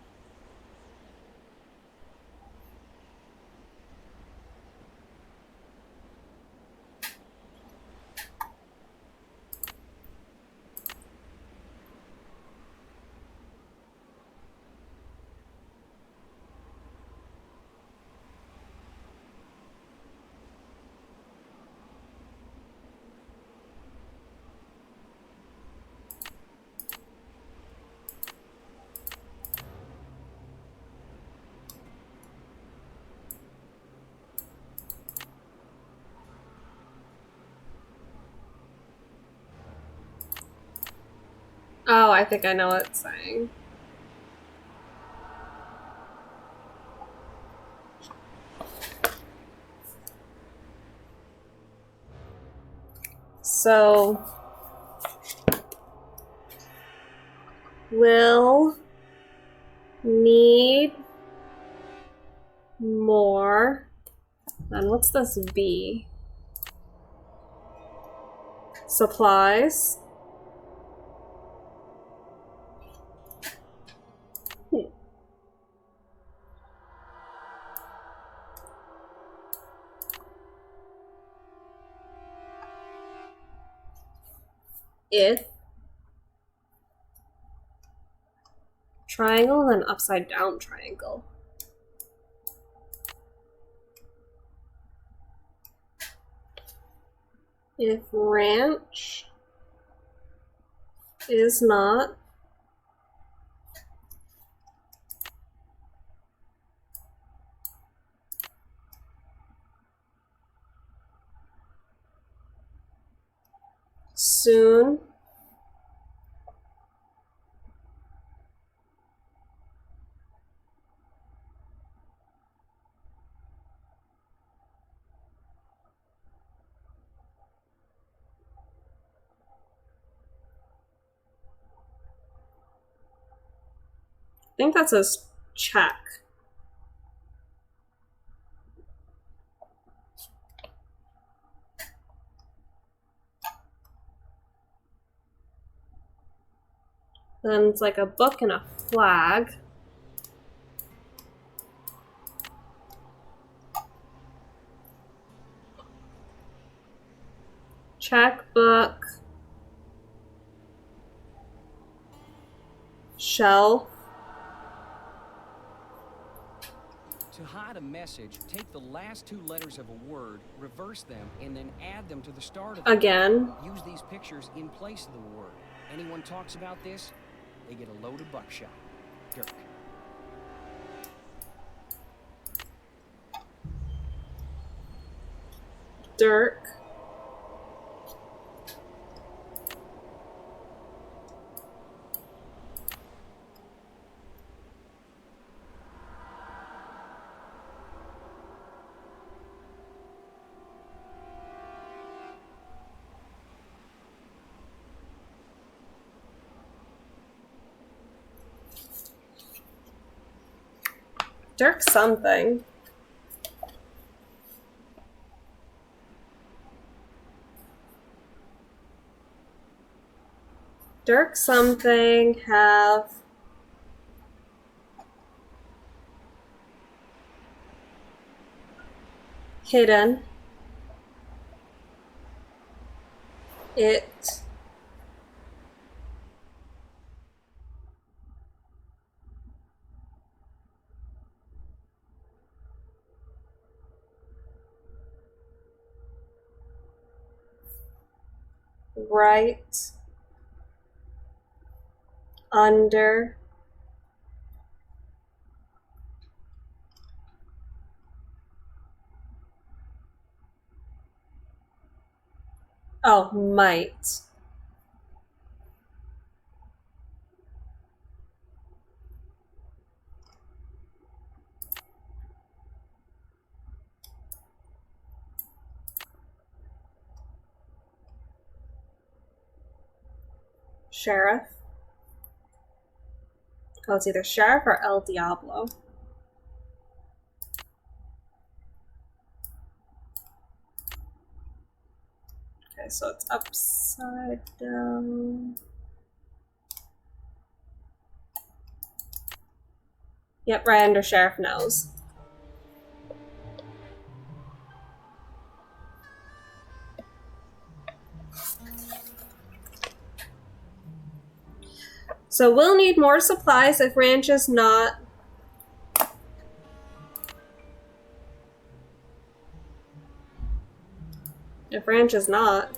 Oh, I think I know what it's saying. So, we'll need more. And what's this B? Supplies. If triangle and upside down triangle. If ranch is not soon I think that says check. Then it's like a book and a flag. Checkbook. Shelf. To hide a message, take the last 2 letters of a word, reverse them, and then add them to the start of the Again. word. Use these pictures in place of the word. Anyone talks about this, they get a load of buckshot. Dirk. Dirk. Dirk something. Dirk something have hidden it right under might. Sheriff. Oh, it's either Sheriff or El Diablo. Okay, so it's upside down. Yep, right under Sheriff Knows. So we'll need more supplies if ranch is not. If ranch is not.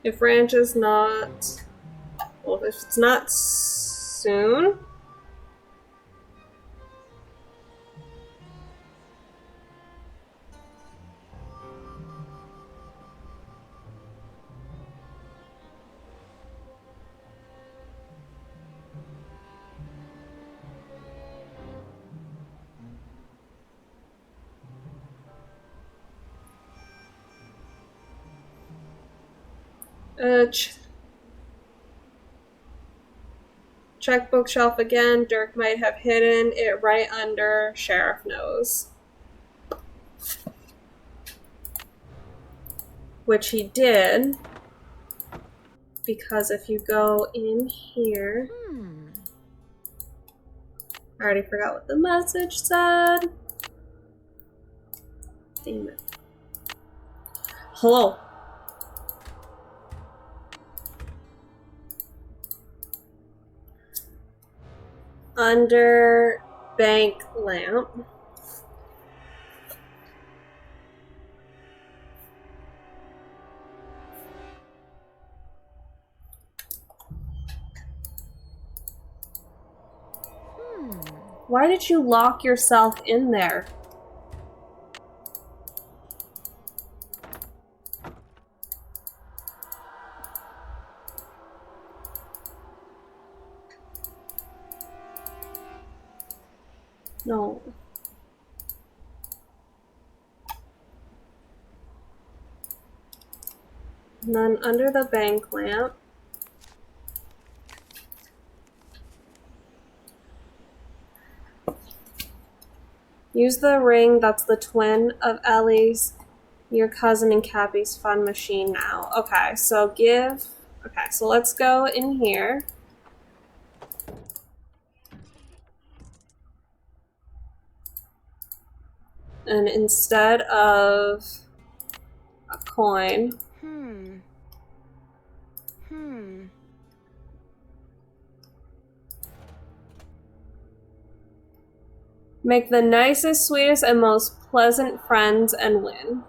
If ranch is not. Well, if it's not soon. Check bookshelf again. Dirk might have hidden it right under Sheriff Knows. Which he did. Because if you go in here... I already forgot what the message said. Damn it. Hello. Under bank lamp. Why did you lock yourself in there? No. And then under the bank lamp. Use the ring that's the twin of Ellie's, your cousin, and Cappy's fun machine now. Okay, so give... Okay, so let's go in here. And instead of a coin... Make the nicest, sweetest, and most pleasant friends and win.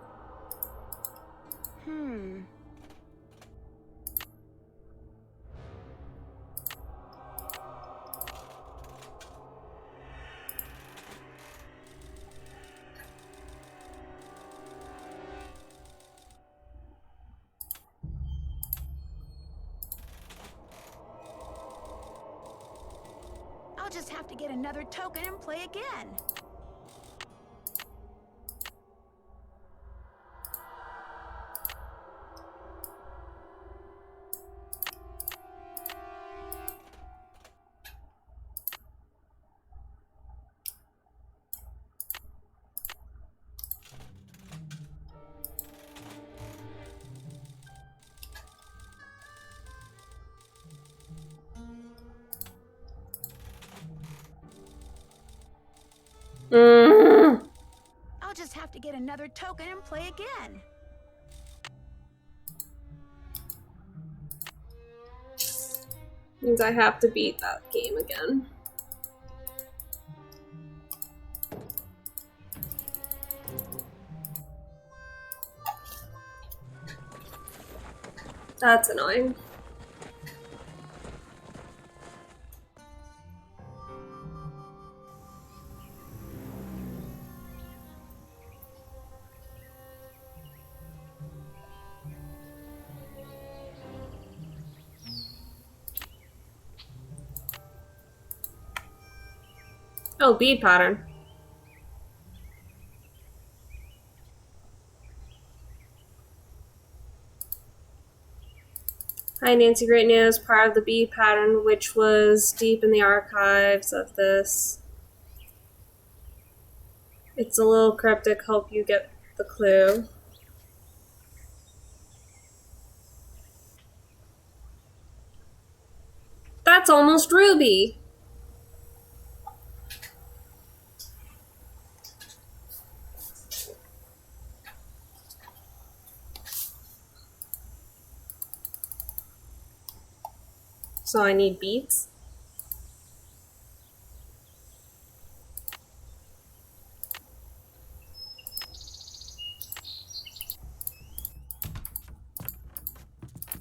I'll just have to get another token and play again. I'll just have to get another token and play again. Means I have to beat that game again. That's annoying. Oh, bead pattern. Hi, Nancy. Great news. Part of the bead pattern, which was deep in the archives of this. It's a little cryptic. Hope you get the clue. That's almost Ruby. So I need beads.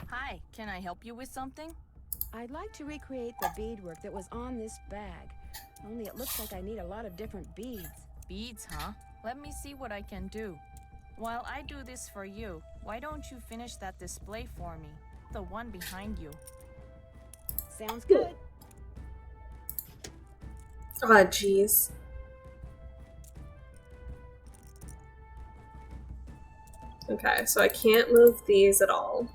Hi, can I help you with something? I'd like to recreate the beadwork that was on this bag. Only it looks like I need a lot of different beads. Beads, huh? Let me see what I can do. While I do this for you, why don't you finish that display for me? The one behind you. Sounds good. Oh, jeez. Okay, so I can't move these at all.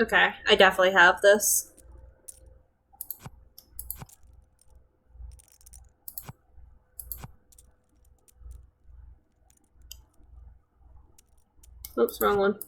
Okay, I definitely have this. Oops, wrong one.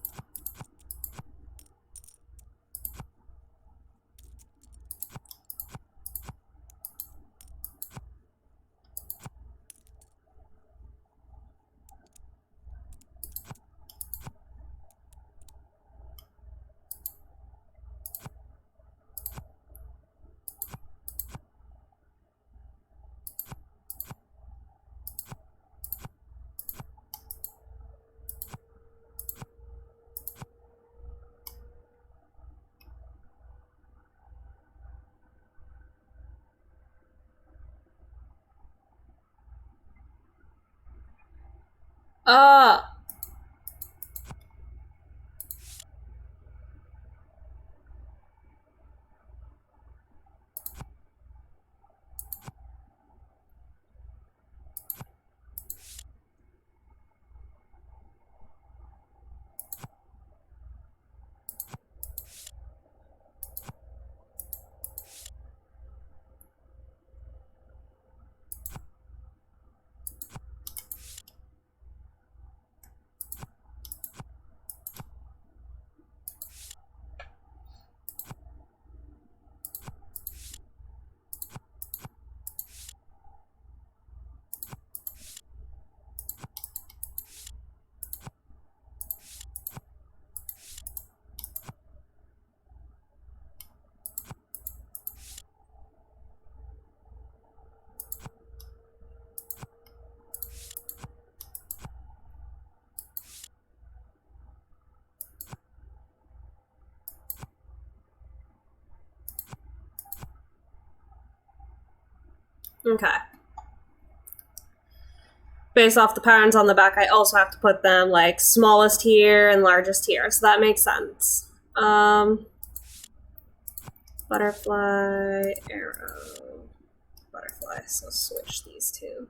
Okay. Based off the patterns on the back, I also have to put them like smallest here and largest here, so that makes sense. Butterfly, arrow, butterfly, so switch these two.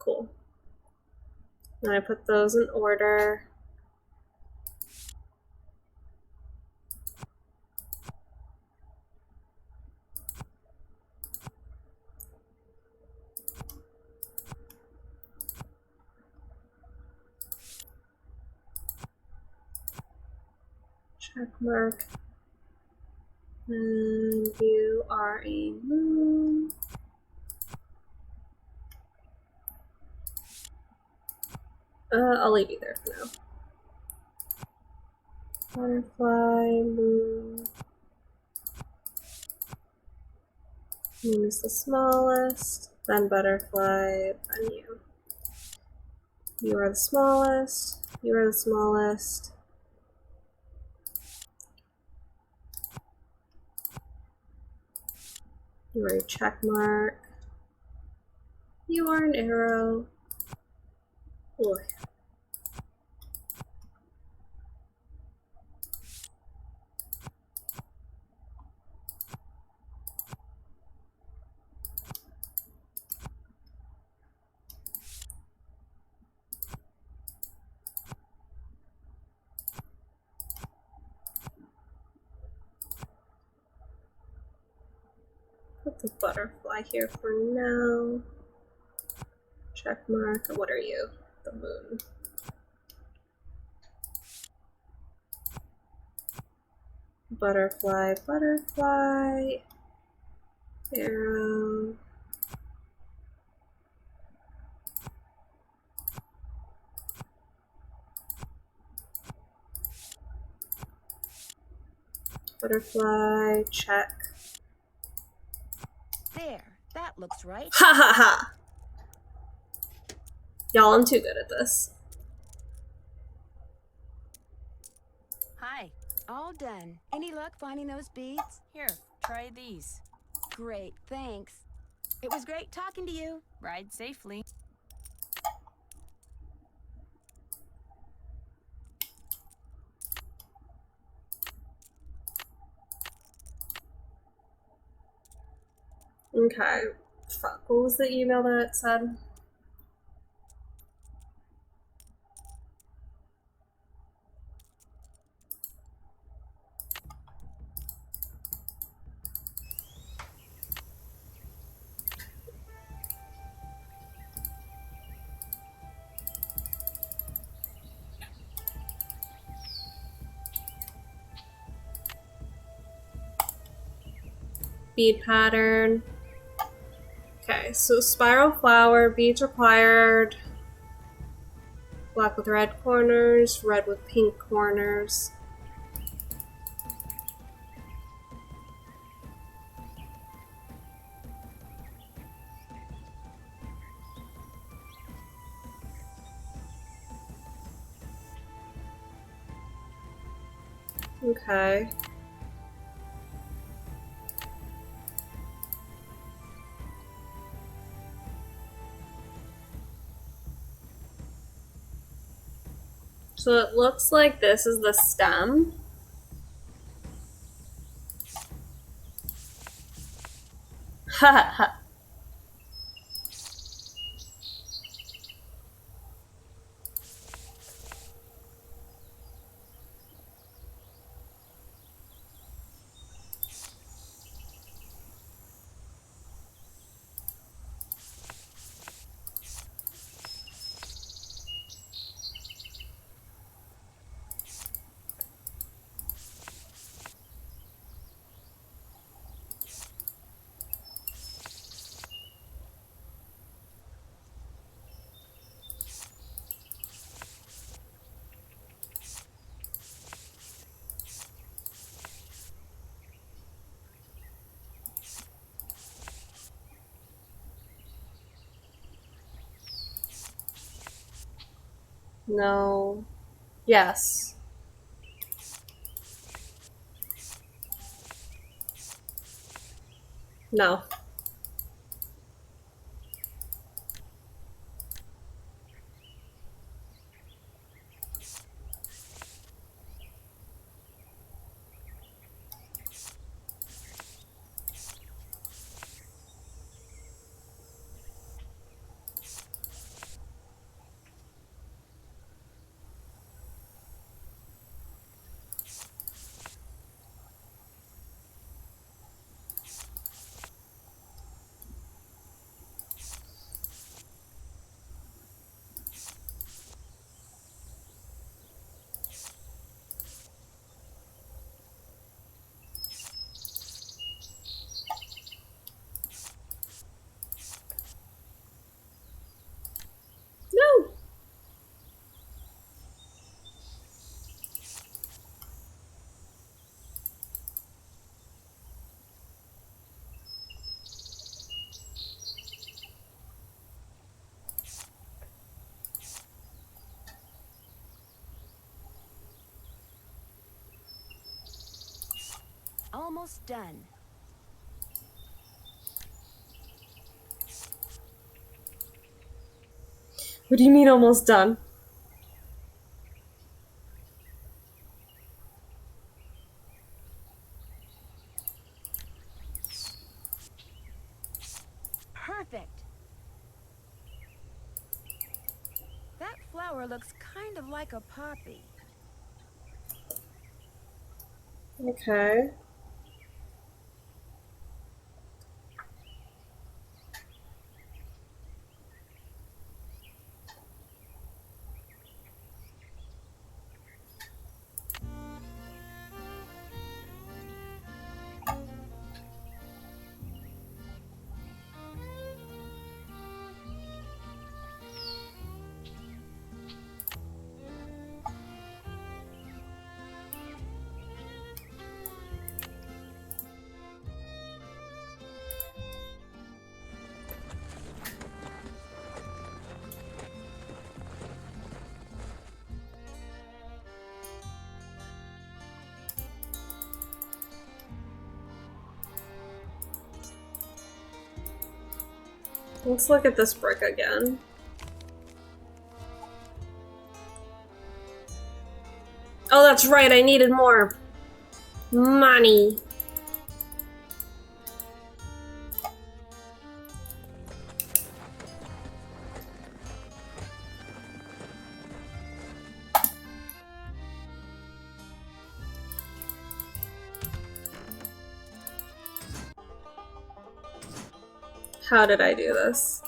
Cool. And I put those in order. Check mark. And you are a moon. I'll leave you there for now. Butterfly, moon. Moon is the smallest, then butterfly, then you. You are the smallest, you are the smallest. You are a check mark. You are an arrow. Boy. Put the butterfly here for now. Check mark. What are you? The moon. Butterfly, butterfly. Arrow. Butterfly, check. There, that looks right. Ha ha ha! Y'all, I'm too good at this. Hi, All done. Any luck finding those beads? Here, try these. Great, thanks. It was great talking to you. Ride safely. Okay. Fuck. What was the email that it said? Bead pattern. Okay, so spiral flower, beads required. Black with red corners, red with pink corners. Okay. So it looks like this is the stem. Ha ha. No. Yes. No. No. Almost done. What do you mean almost done? Perfect. That flower looks kind of like a poppy. Okay. Let's look at this brick again. Oh, that's right, I needed more money. How did I do this?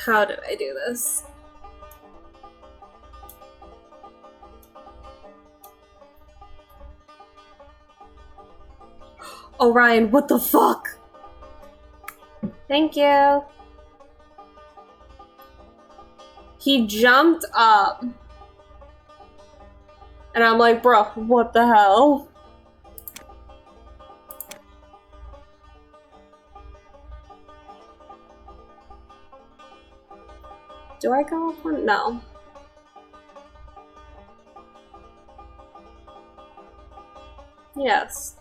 How did I do this? Orion, what the fuck? Thank you. He jumped up. And I'm like, bro, what the hell? Do I go up one? No. Yes.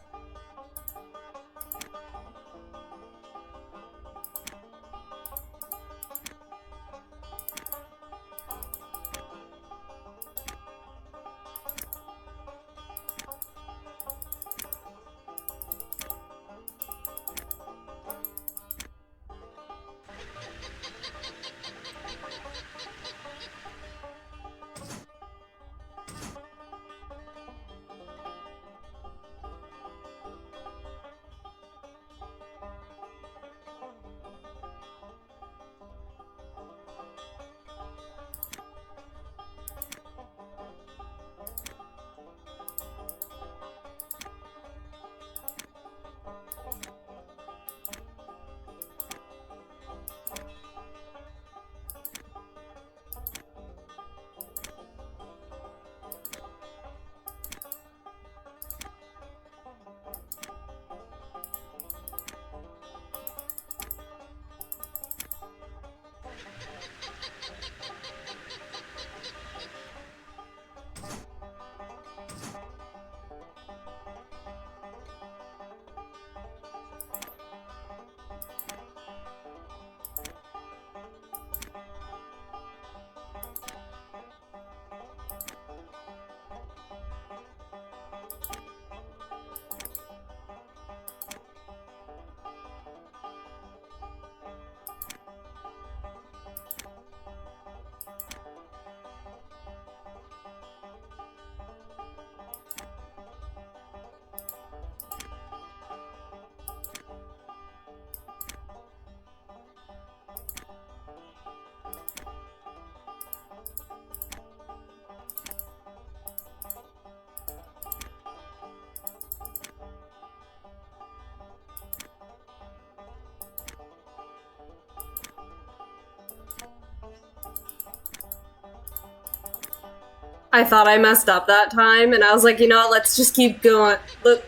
I thought I messed up that time, and I was like, you know what, let's just keep going.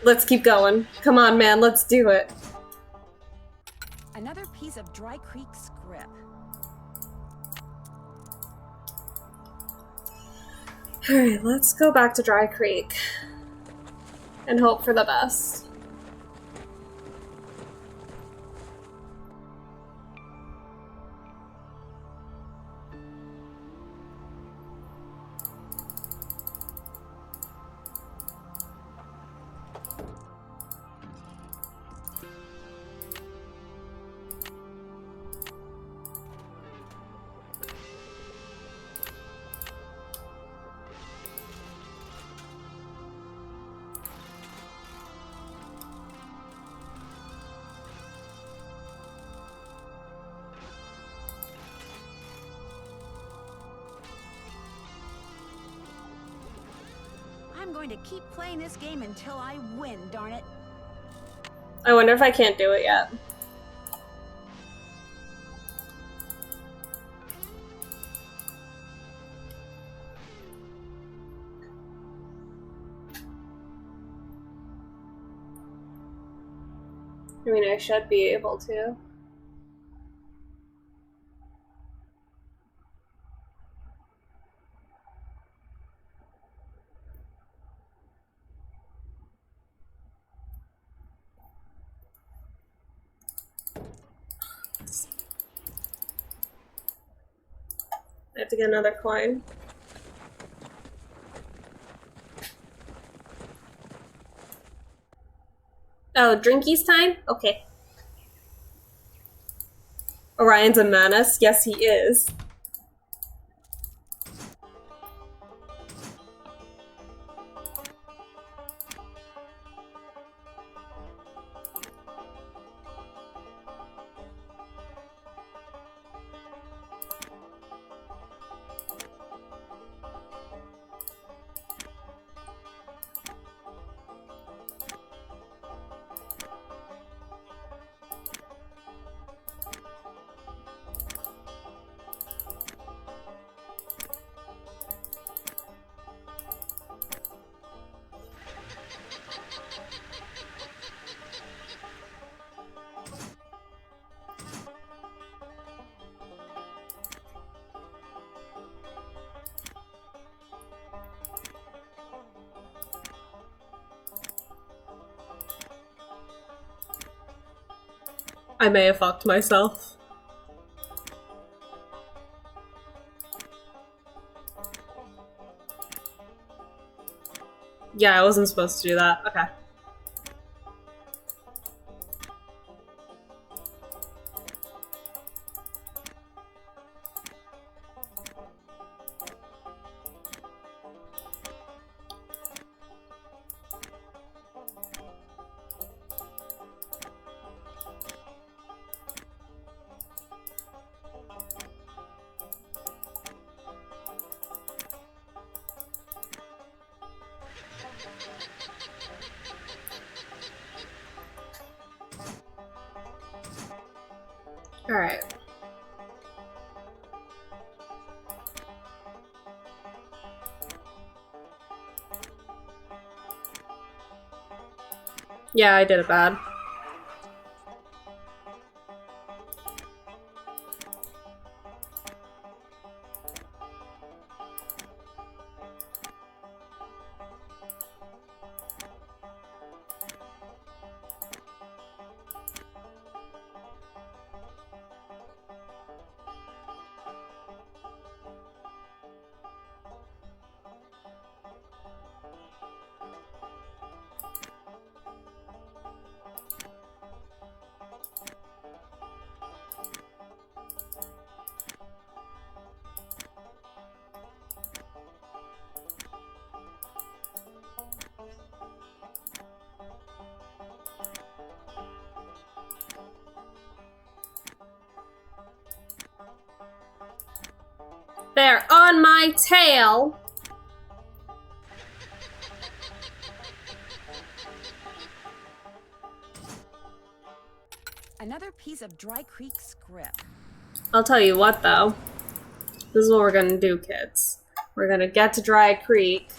Let's keep going. Come on, man, let's do it. Another piece of Dry Creek script. Alright, let's go back to Dry Creek. And hope for the best. I'm going to keep playing this game until I win, darn it. I wonder if I can't do it yet. I mean, I should be able to. have to get another coin. Oh, drinkies time? Okay. Orion's a menace. Yes, he is. I may have fucked myself. Yeah, I wasn't supposed to do that. Okay. Alright. Yeah, I did it bad. They're on my tail. Another piece of Dry Creek script. I'll tell you what, though. This is what we're gonna do, kids. We're gonna get to Dry Creek.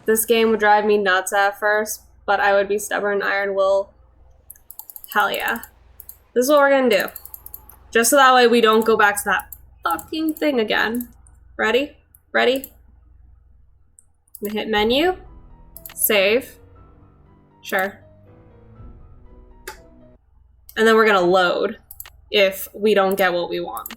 This game would drive me nuts at first, but I would be stubborn, iron will. Hell yeah. This is what we're gonna do. Just so that way we don't go back to that fucking thing again. Ready? Ready? I'm gonna hit menu. Save. Sure. And then we're gonna load if we don't get what we want.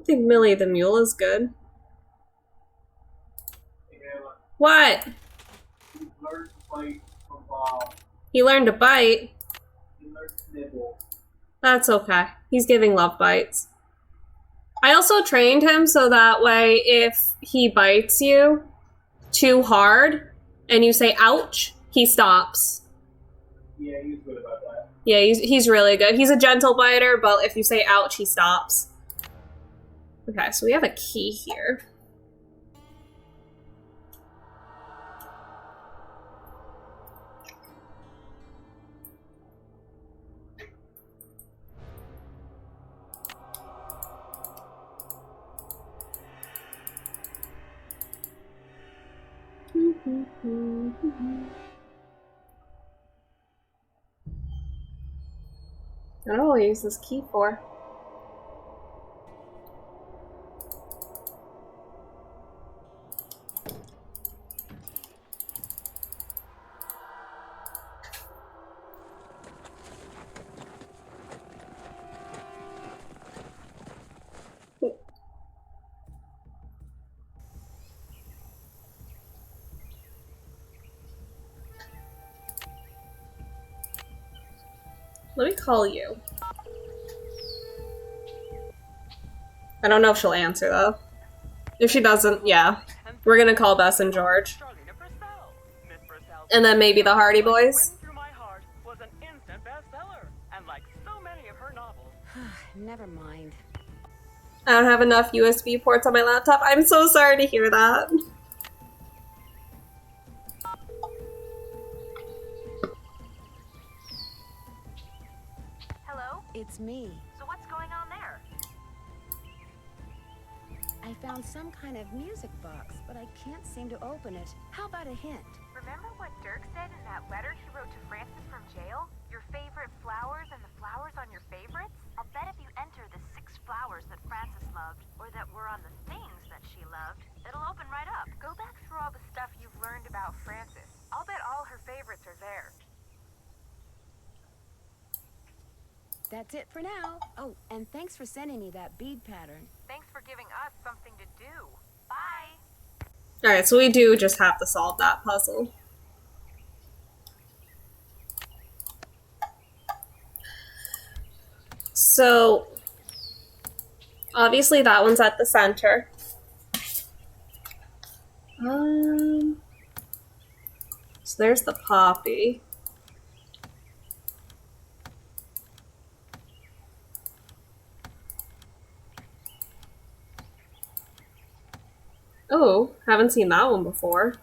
I think Millie the Mule is good. What? He learned to bite. That's okay. He's giving love bites. I also trained him so that way if he bites you too hard and you say ouch, he stops. Yeah, he's good about that. Yeah, he's really good. He's a gentle biter, but if you say ouch, he stops. Okay, so we have a key here. I don't know what I use this key for. Let me call you. I don't know if she'll answer though. If she doesn't, yeah. We're gonna call Bess and George. And then maybe the Hardy Boys. Was an instant bestseller, and like so many of her novels. Never mind. I don't have enough USB ports on my laptop. I'm so sorry to hear that. Hello? It's me. So what's going on there? I found some kind of music box, but I can't seem to open it. How about a hint? Remember what Dirk said in that letter he wrote to Francis from jail? Your favorite flowers and the flowers on your favorites? I'll bet if you enter the 6 flowers that Frances loved, or that were on the things that she loved, it'll open right up. Go back through all the stuff you've learned about Frances. I'll bet all her favorites are there. That's it for now. Oh, and thanks for sending me that bead pattern. Thanks for giving us something to do. Bye! Alright, so we do just have to solve that puzzle. So, obviously that one's at the center. So there's the poppy. Oh, haven't seen that one before.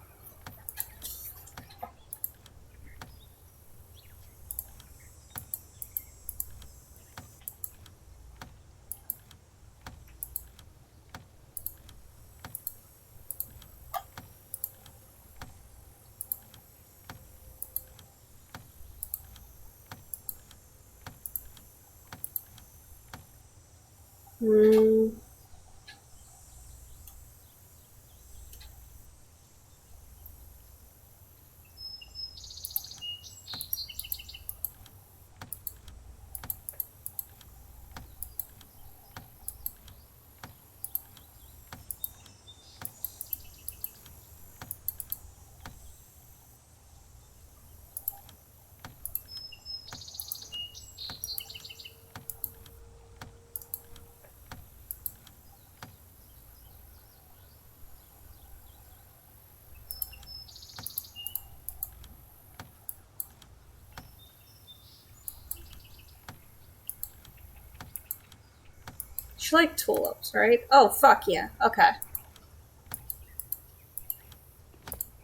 She like tulips, right? Oh, fuck yeah. Okay.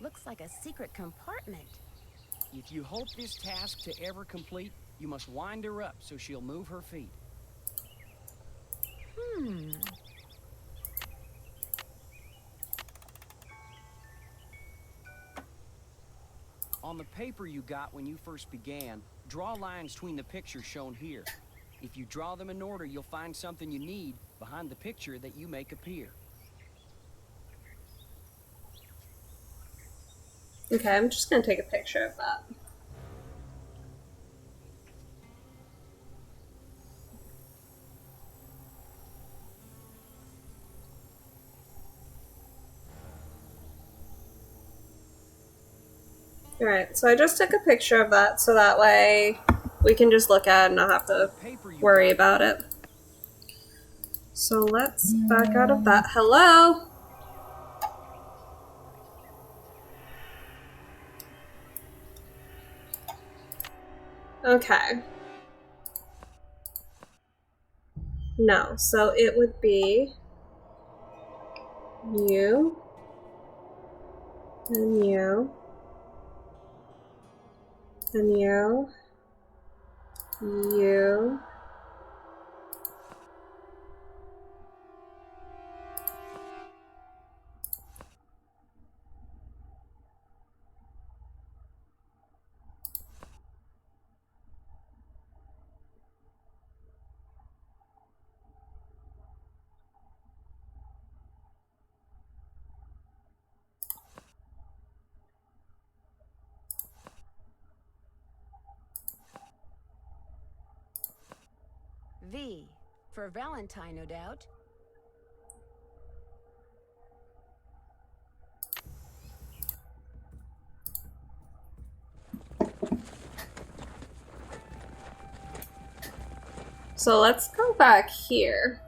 Looks like a secret compartment. If you hope this task to ever complete, you must wind her up so she'll move her feet. On the paper you got when you first began, draw lines between the pictures shown here. If you draw them in order, you'll find something you need behind the picture that you make appear. Okay, I'm just gonna take a picture of that. Alright, so I just took a picture of that so that way we can just look at it and not have to worry about it. So let's back out of that. Hello? Okay. No, so it would be you and you and you, you, V. For Valentine, no doubt. So let's go back here.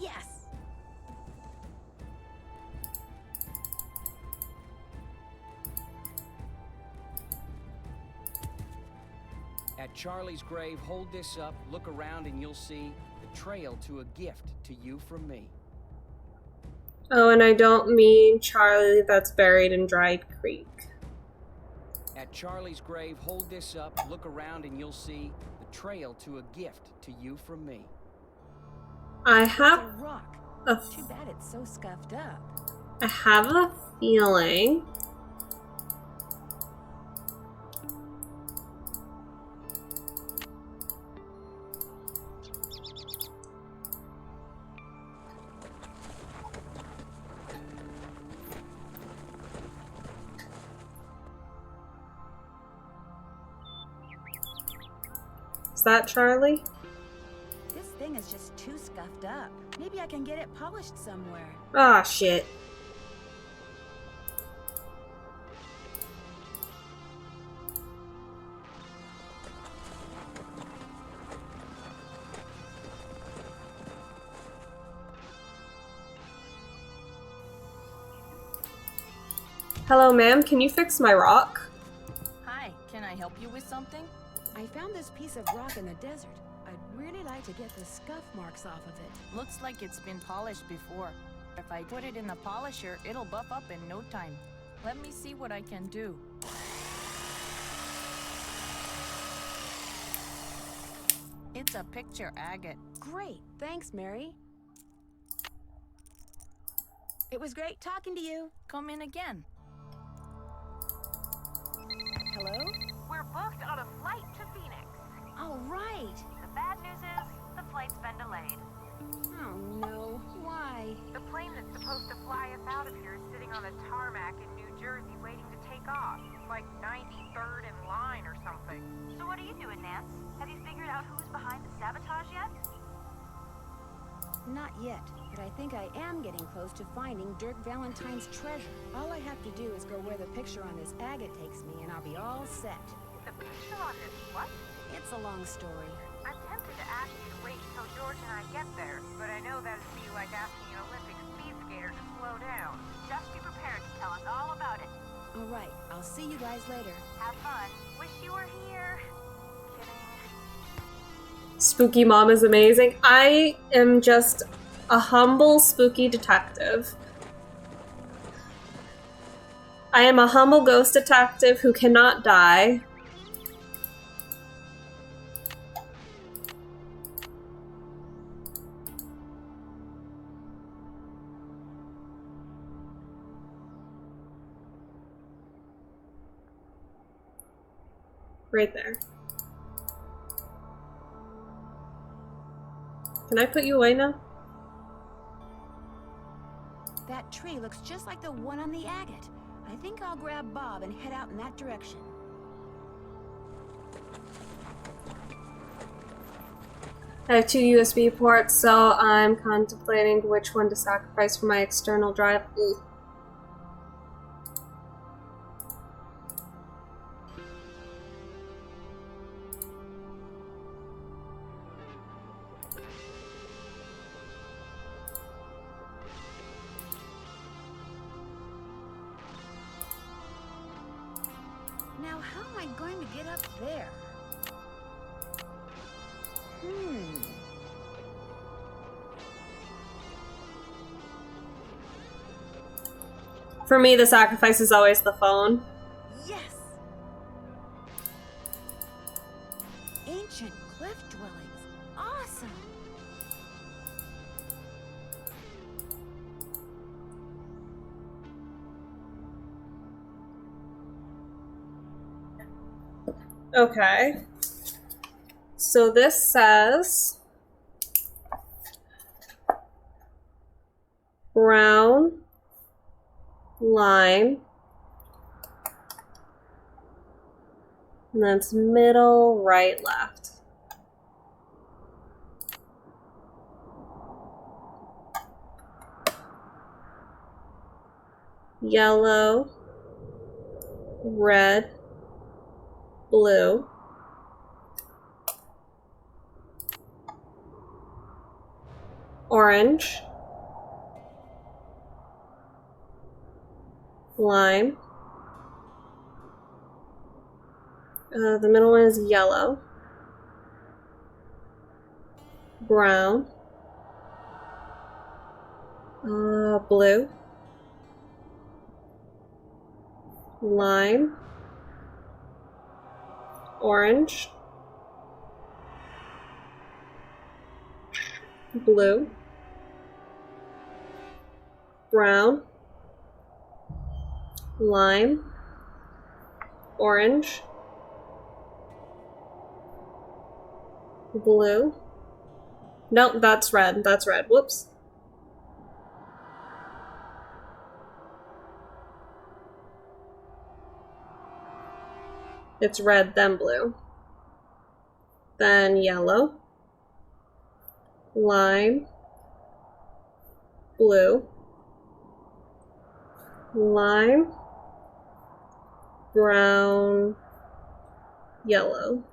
Yes! At Charlie's grave, hold this up, look around, and you'll see the trail to a gift to you from me. Oh, and I don't mean Charlie that's buried in Dried Creek. At Charlie's grave, hold this up, look around, and you'll see the trail to a gift to you from me. I have It's a rock. Too bad it's so scuffed up. I have a feeling. Is that Charlie? This thing is just too scuffed up. Maybe I can get it polished somewhere. Ah, shit. Hello, ma'am. Can you fix my rock? Hi, can I help you with something? I found this piece of rock in the desert. I'd really like to get the scuff marks off of it. Looks like it's been polished before. If I put it in the polisher, it'll buff up in no time. Let me see what I can do. It's a picture agate. Great. Thanks, Mary. It was great talking to you. Come in again. Hello? We're booked on a flight to Phoenix. All right. The bad news is the flight's been delayed. Oh, no. Why? The plane that's supposed to fly us out of here is sitting on the tarmac in New Jersey waiting to take off. It's like 93rd in line or something. So what are you doing, Nance? Have you figured out who's behind the sabotage yet? Not yet, but I think I am getting close to finding Dirk Valentine's treasure. All I have to do is go where the picture on this agate takes me, and I'll be all set. The picture on this what? It's a long story. I'm tempted to ask you to wait until George and I get there, but I know that'd be like asking an Olympic speed skater to slow down. Just be prepared to tell us all about it. All right, I'll see you guys later. Have fun. Wish you were here. Spooky Mom is amazing. I am just a humble spooky detective. I am a humble ghost detective who cannot die. Right there. Can I put you away now? That tree looks just like the one on the agate. I think I'll grab Bob and head out in that direction. I have 2 USB ports, so I'm contemplating which one to sacrifice for my external drive. Ugh. Now, how am I going to get up there? For me, the sacrifice is always the phone. Yes! Ancient cliff dwellings. Awesome! Okay. So this says brown, lime, and that's middle, right, left. Yellow, red, blue, orange, lime. The middle one is yellow, brown, blue, lime, orange, blue, brown, lime, orange, blue. Nope, that's red. That's red. Whoops. It's red, then blue. Then yellow, lime, blue, lime, brown, yellow.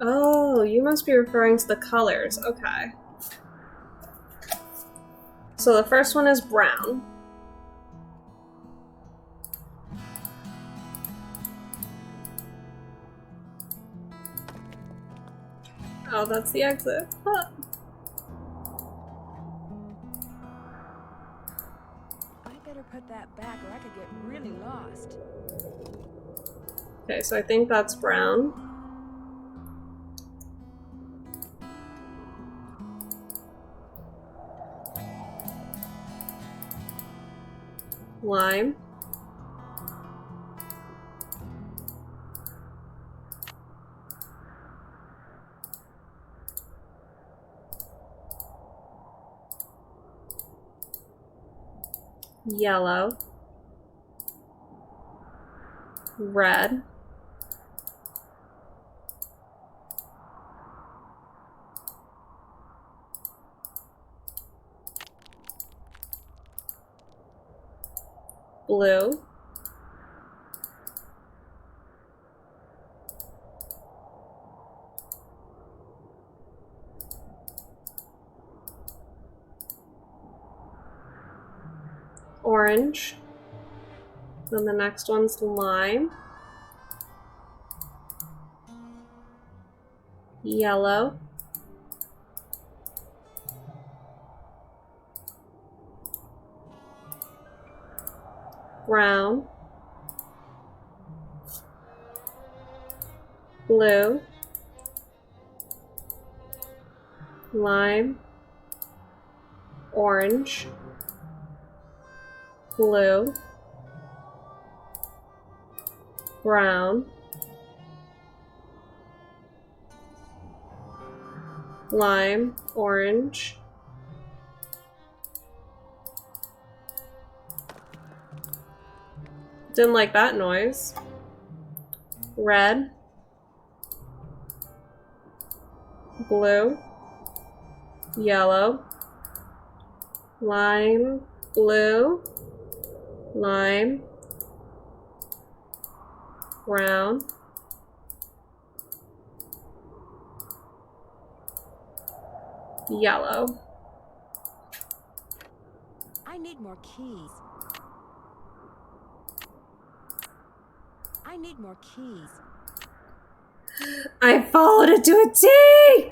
Oh, you must be referring to the colors. Okay. So the first one is brown. Oh, that's the exit. Huh. I better put that back or I could get really lost. Okay, so I think that's brown. Lime. Yellow. Red. Blue. Orange. Then the next one's lime. Yellow. Brown. Blue. Lime. Orange. Blue. Brown. Lime. Orange. Didn't like that noise. Red. Blue. Yellow. Lime. Blue. Lime. Brown. Yellow. I need more keys. I need more keys. I followed it to a T!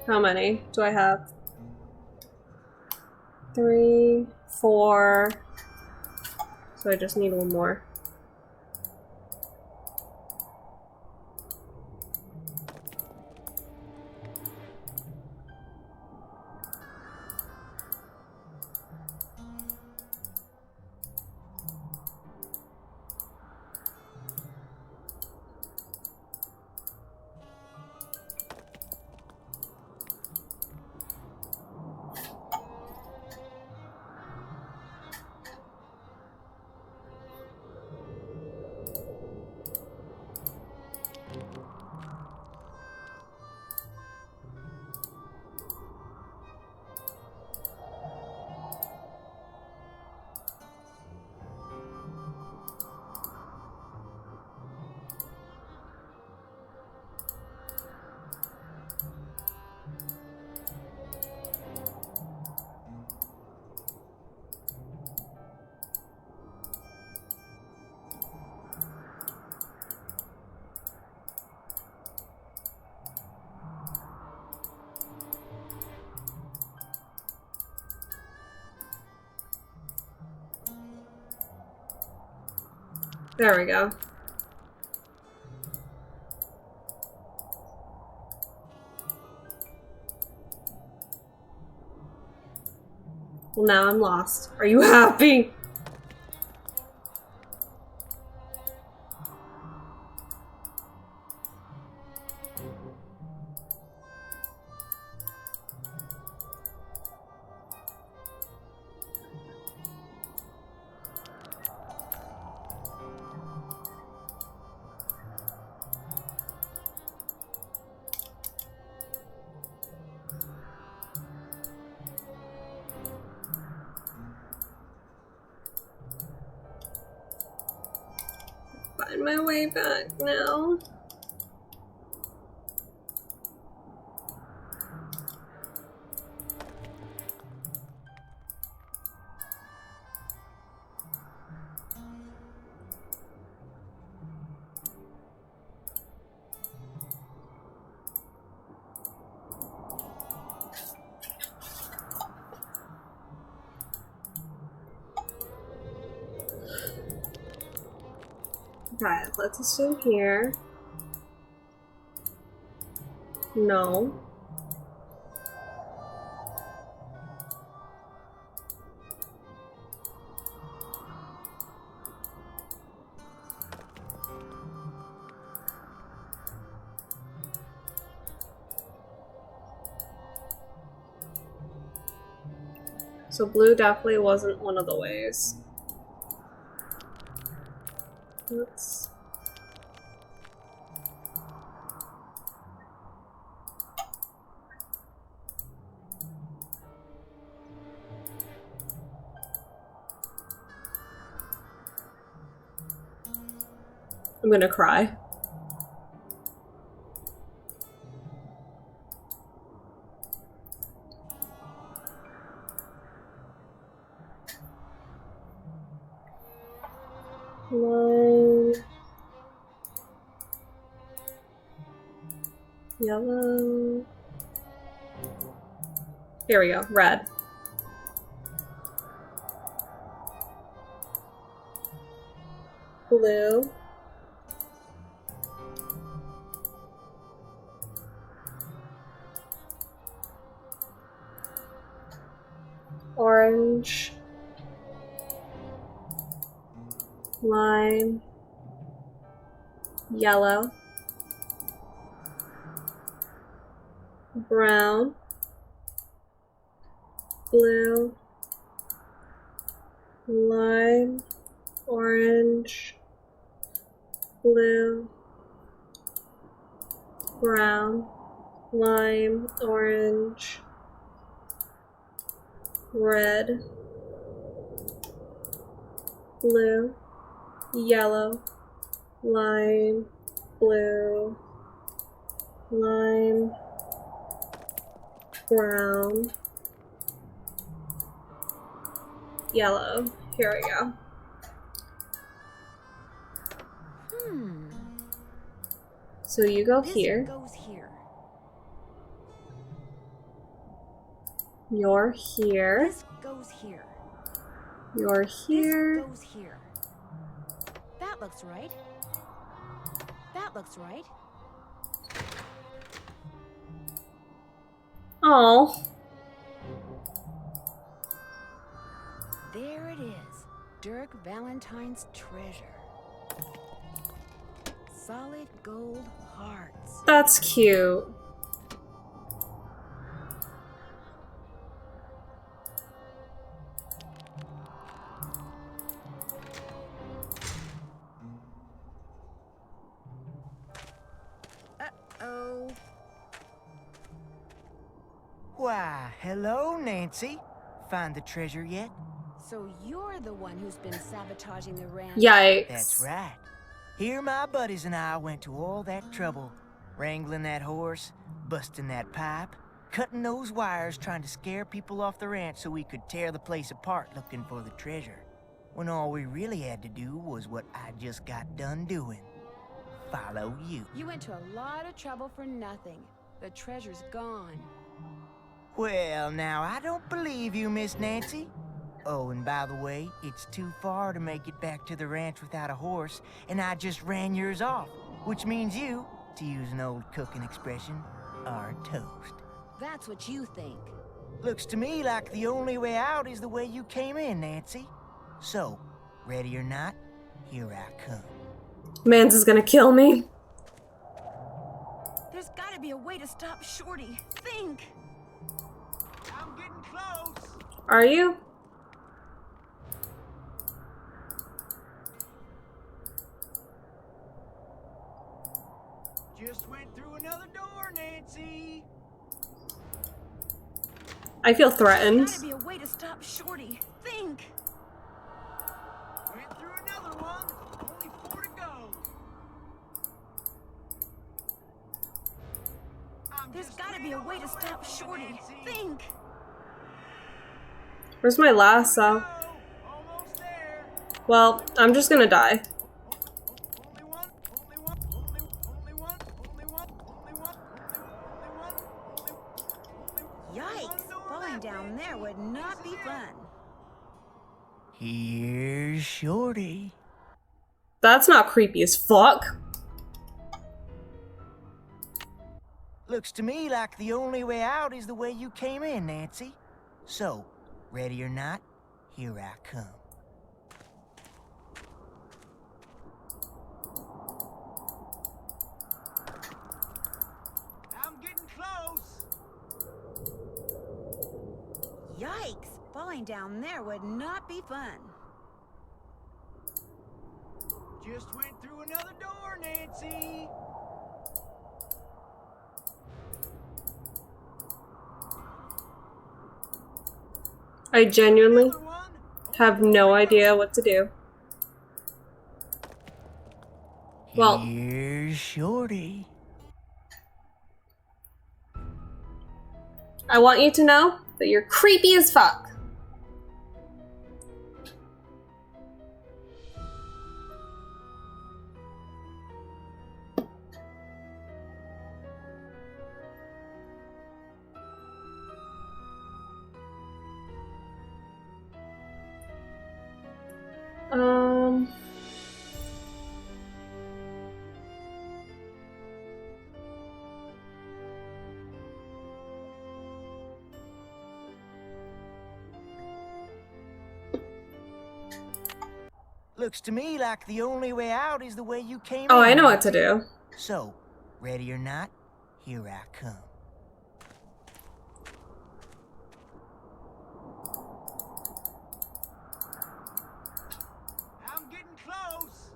How many do I have? 3, 4. So I just need one more. There we go. Well, now I'm lost. Are you happy? Find my way back now. Okay, let's assume here. No. So blue definitely wasn't one of the ways. Oops. I'm gonna cry. Line. Yellow. Here we go. Red. Blue. Orange. Lime. Yellow. Brown. Blue. Lime. Orange. Blue. Brown. Lime. Orange. Red. Blue. Yellow. Lime. Blue. Lime. Brown. Yellow. Here we go. So you go here. Goes here. You're here. This goes here. You're here. This goes here. That looks right. That looks right. Oh. There it is. Dirk Valentine's treasure. Solid gold hearts. That's cute. Uh-oh. Why, hello, Nancy. Find the treasure yet? So you're the one who's been sabotaging the ranch. Yikes. That's right. Here my buddies and I went to all that trouble. Wrangling that horse, busting that pipe, cutting those wires trying to scare people off the ranch so we could tear the place apart looking for the treasure. When all we really had to do was what I just got done doing. Follow you. You went to a lot of trouble for nothing. The treasure's gone. Well, now, I don't believe you, Miss Nancy. Oh, and by the way, it's too far to make it back to the ranch without a horse, and I just ran yours off, which means you, to use an old cooking expression, are toast. That's what you think. Looks to me like the only way out is the way you came in, Nancy. So, ready or not, here I come. Mans is gonna kill me. There's gotta be a way to stop Shorty. Think! I'm getting close. Are you? Just went through another door, Nancy. I feel threatened. There's gotta be a way to stop Shorty. Think! Went through another one. Only 4 to go. There's gotta be a way to stop Shorty. Think! Where's my lasso? Well, I'm just gonna die. Yikes! Falling down there would not be fun. Here's Shorty. That's not creepy as fuck. Looks to me like the only way out is the way you came in, Nancy. So, ready or not, here I come. I'm getting close. Yikes! Falling down there would not be fun. Just went through another door, Nancy. I genuinely have no idea what to do. Well, here's Shorty. I want you to know that you're creepy as fuck. Looks to me like the only way out is the way you came in. Oh, I know what to do. So, ready or not, here I come. I'm getting close.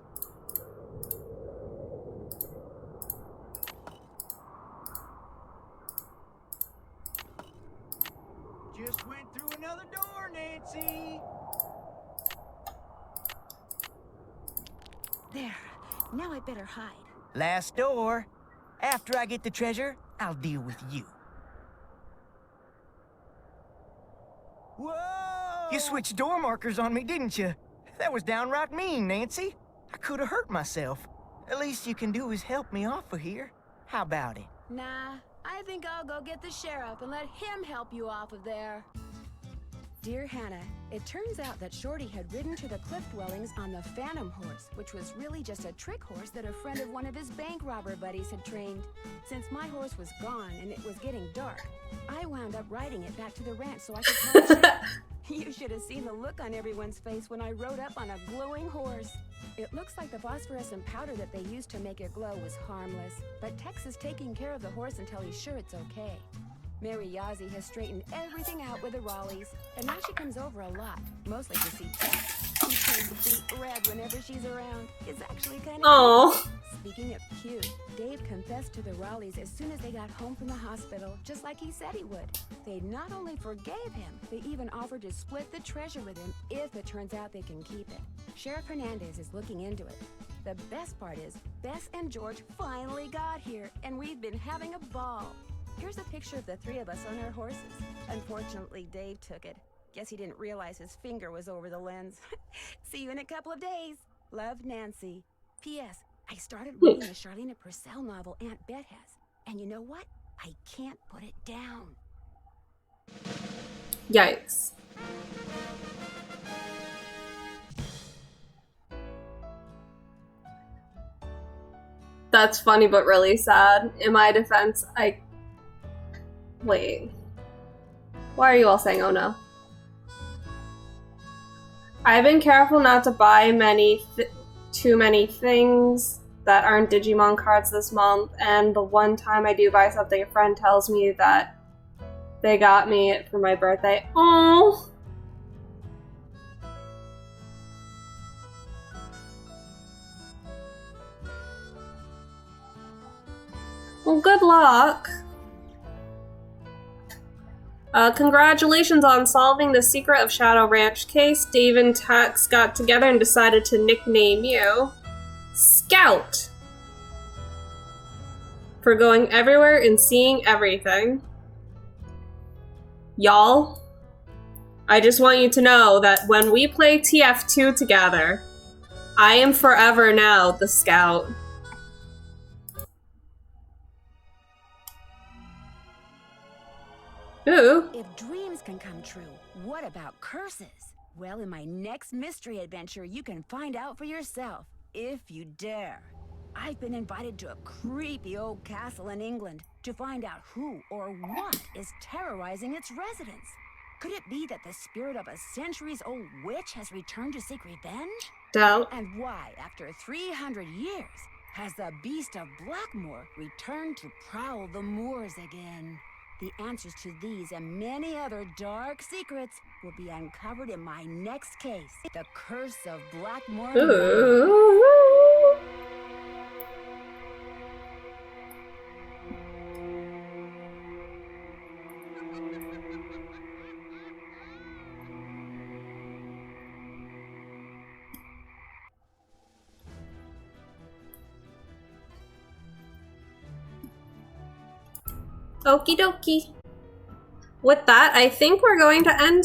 Just went through another door, Nancy. There. Now I better hide. Last door. After I get the treasure, I'll deal with you. Whoa! You switched door markers on me, didn't you? That was downright mean, Nancy. I could have hurt myself. The least you can do is help me off of here. How about it? Nah, I think I'll go get the sheriff and let him help you off of there. Dear Hannah, it turns out that Shorty had ridden to the cliff dwellings on the Phantom Horse, which was really just a trick horse that a friend of one of his bank robber buddies had trained. Since my horse was gone and it was getting dark, I wound up riding it back to the ranch so I could call the sheriff. You should have seen the look on everyone's face when I rode up on a glowing horse. It looks like the phosphorescent powder that they used to make it glow was harmless, but Tex is taking care of the horse until he's sure it's okay. Mary Yazzie has straightened everything out with the Raleighs, and now she comes over a lot, mostly to see Tex. She turns beet red whenever she's around. It's actually kind of cute. Speaking of cute, Dave confessed to the Raleighs as soon as they got home from the hospital, just like he said he would. They not only forgave him, they even offered to split the treasure with him if it turns out they can keep it. Sheriff Hernandez is looking into it. The best part is, Bess and George finally got here, and we've been having a ball. Here's a picture of the three of us on our horses. Unfortunately, Dave took it. Guess he didn't realize his finger was over the lens. See you in a couple of days. Love, Nancy. P.S. I started reading the Charlene Purcell novel Aunt Bet has. And you know what? I can't put it down. Yikes. That's funny but really sad. In my defense, Wait. Why are you all saying oh no? I've been careful not to buy too many things that aren't Digimon cards this month, and the one time I do buy something, a friend tells me that they got me it for my birthday. Oh. Well, good luck. Congratulations on solving the Secret of Shadow Ranch case. Dave and Tex got together and decided to nickname you Scout for going everywhere and seeing everything. Y'all, I just want you to know that when we play TF2 together, I am forever now the Scout. Ooh. If dreams can come true, what about curses? Well, in my next mystery adventure, you can find out for yourself, if you dare. I've been invited to a creepy old castle in England to find out who or what is terrorizing its residents. Could it be that the spirit of a centuries-old witch has returned to seek revenge? Doubt. And why, after 300 years, has the beast of Blackmoor returned to prowl the moors again? The answers to these and many other dark secrets will be uncovered in my next case, The Curse of Blackmoor. Ooh. Okie dokie. With that, I think we're going to end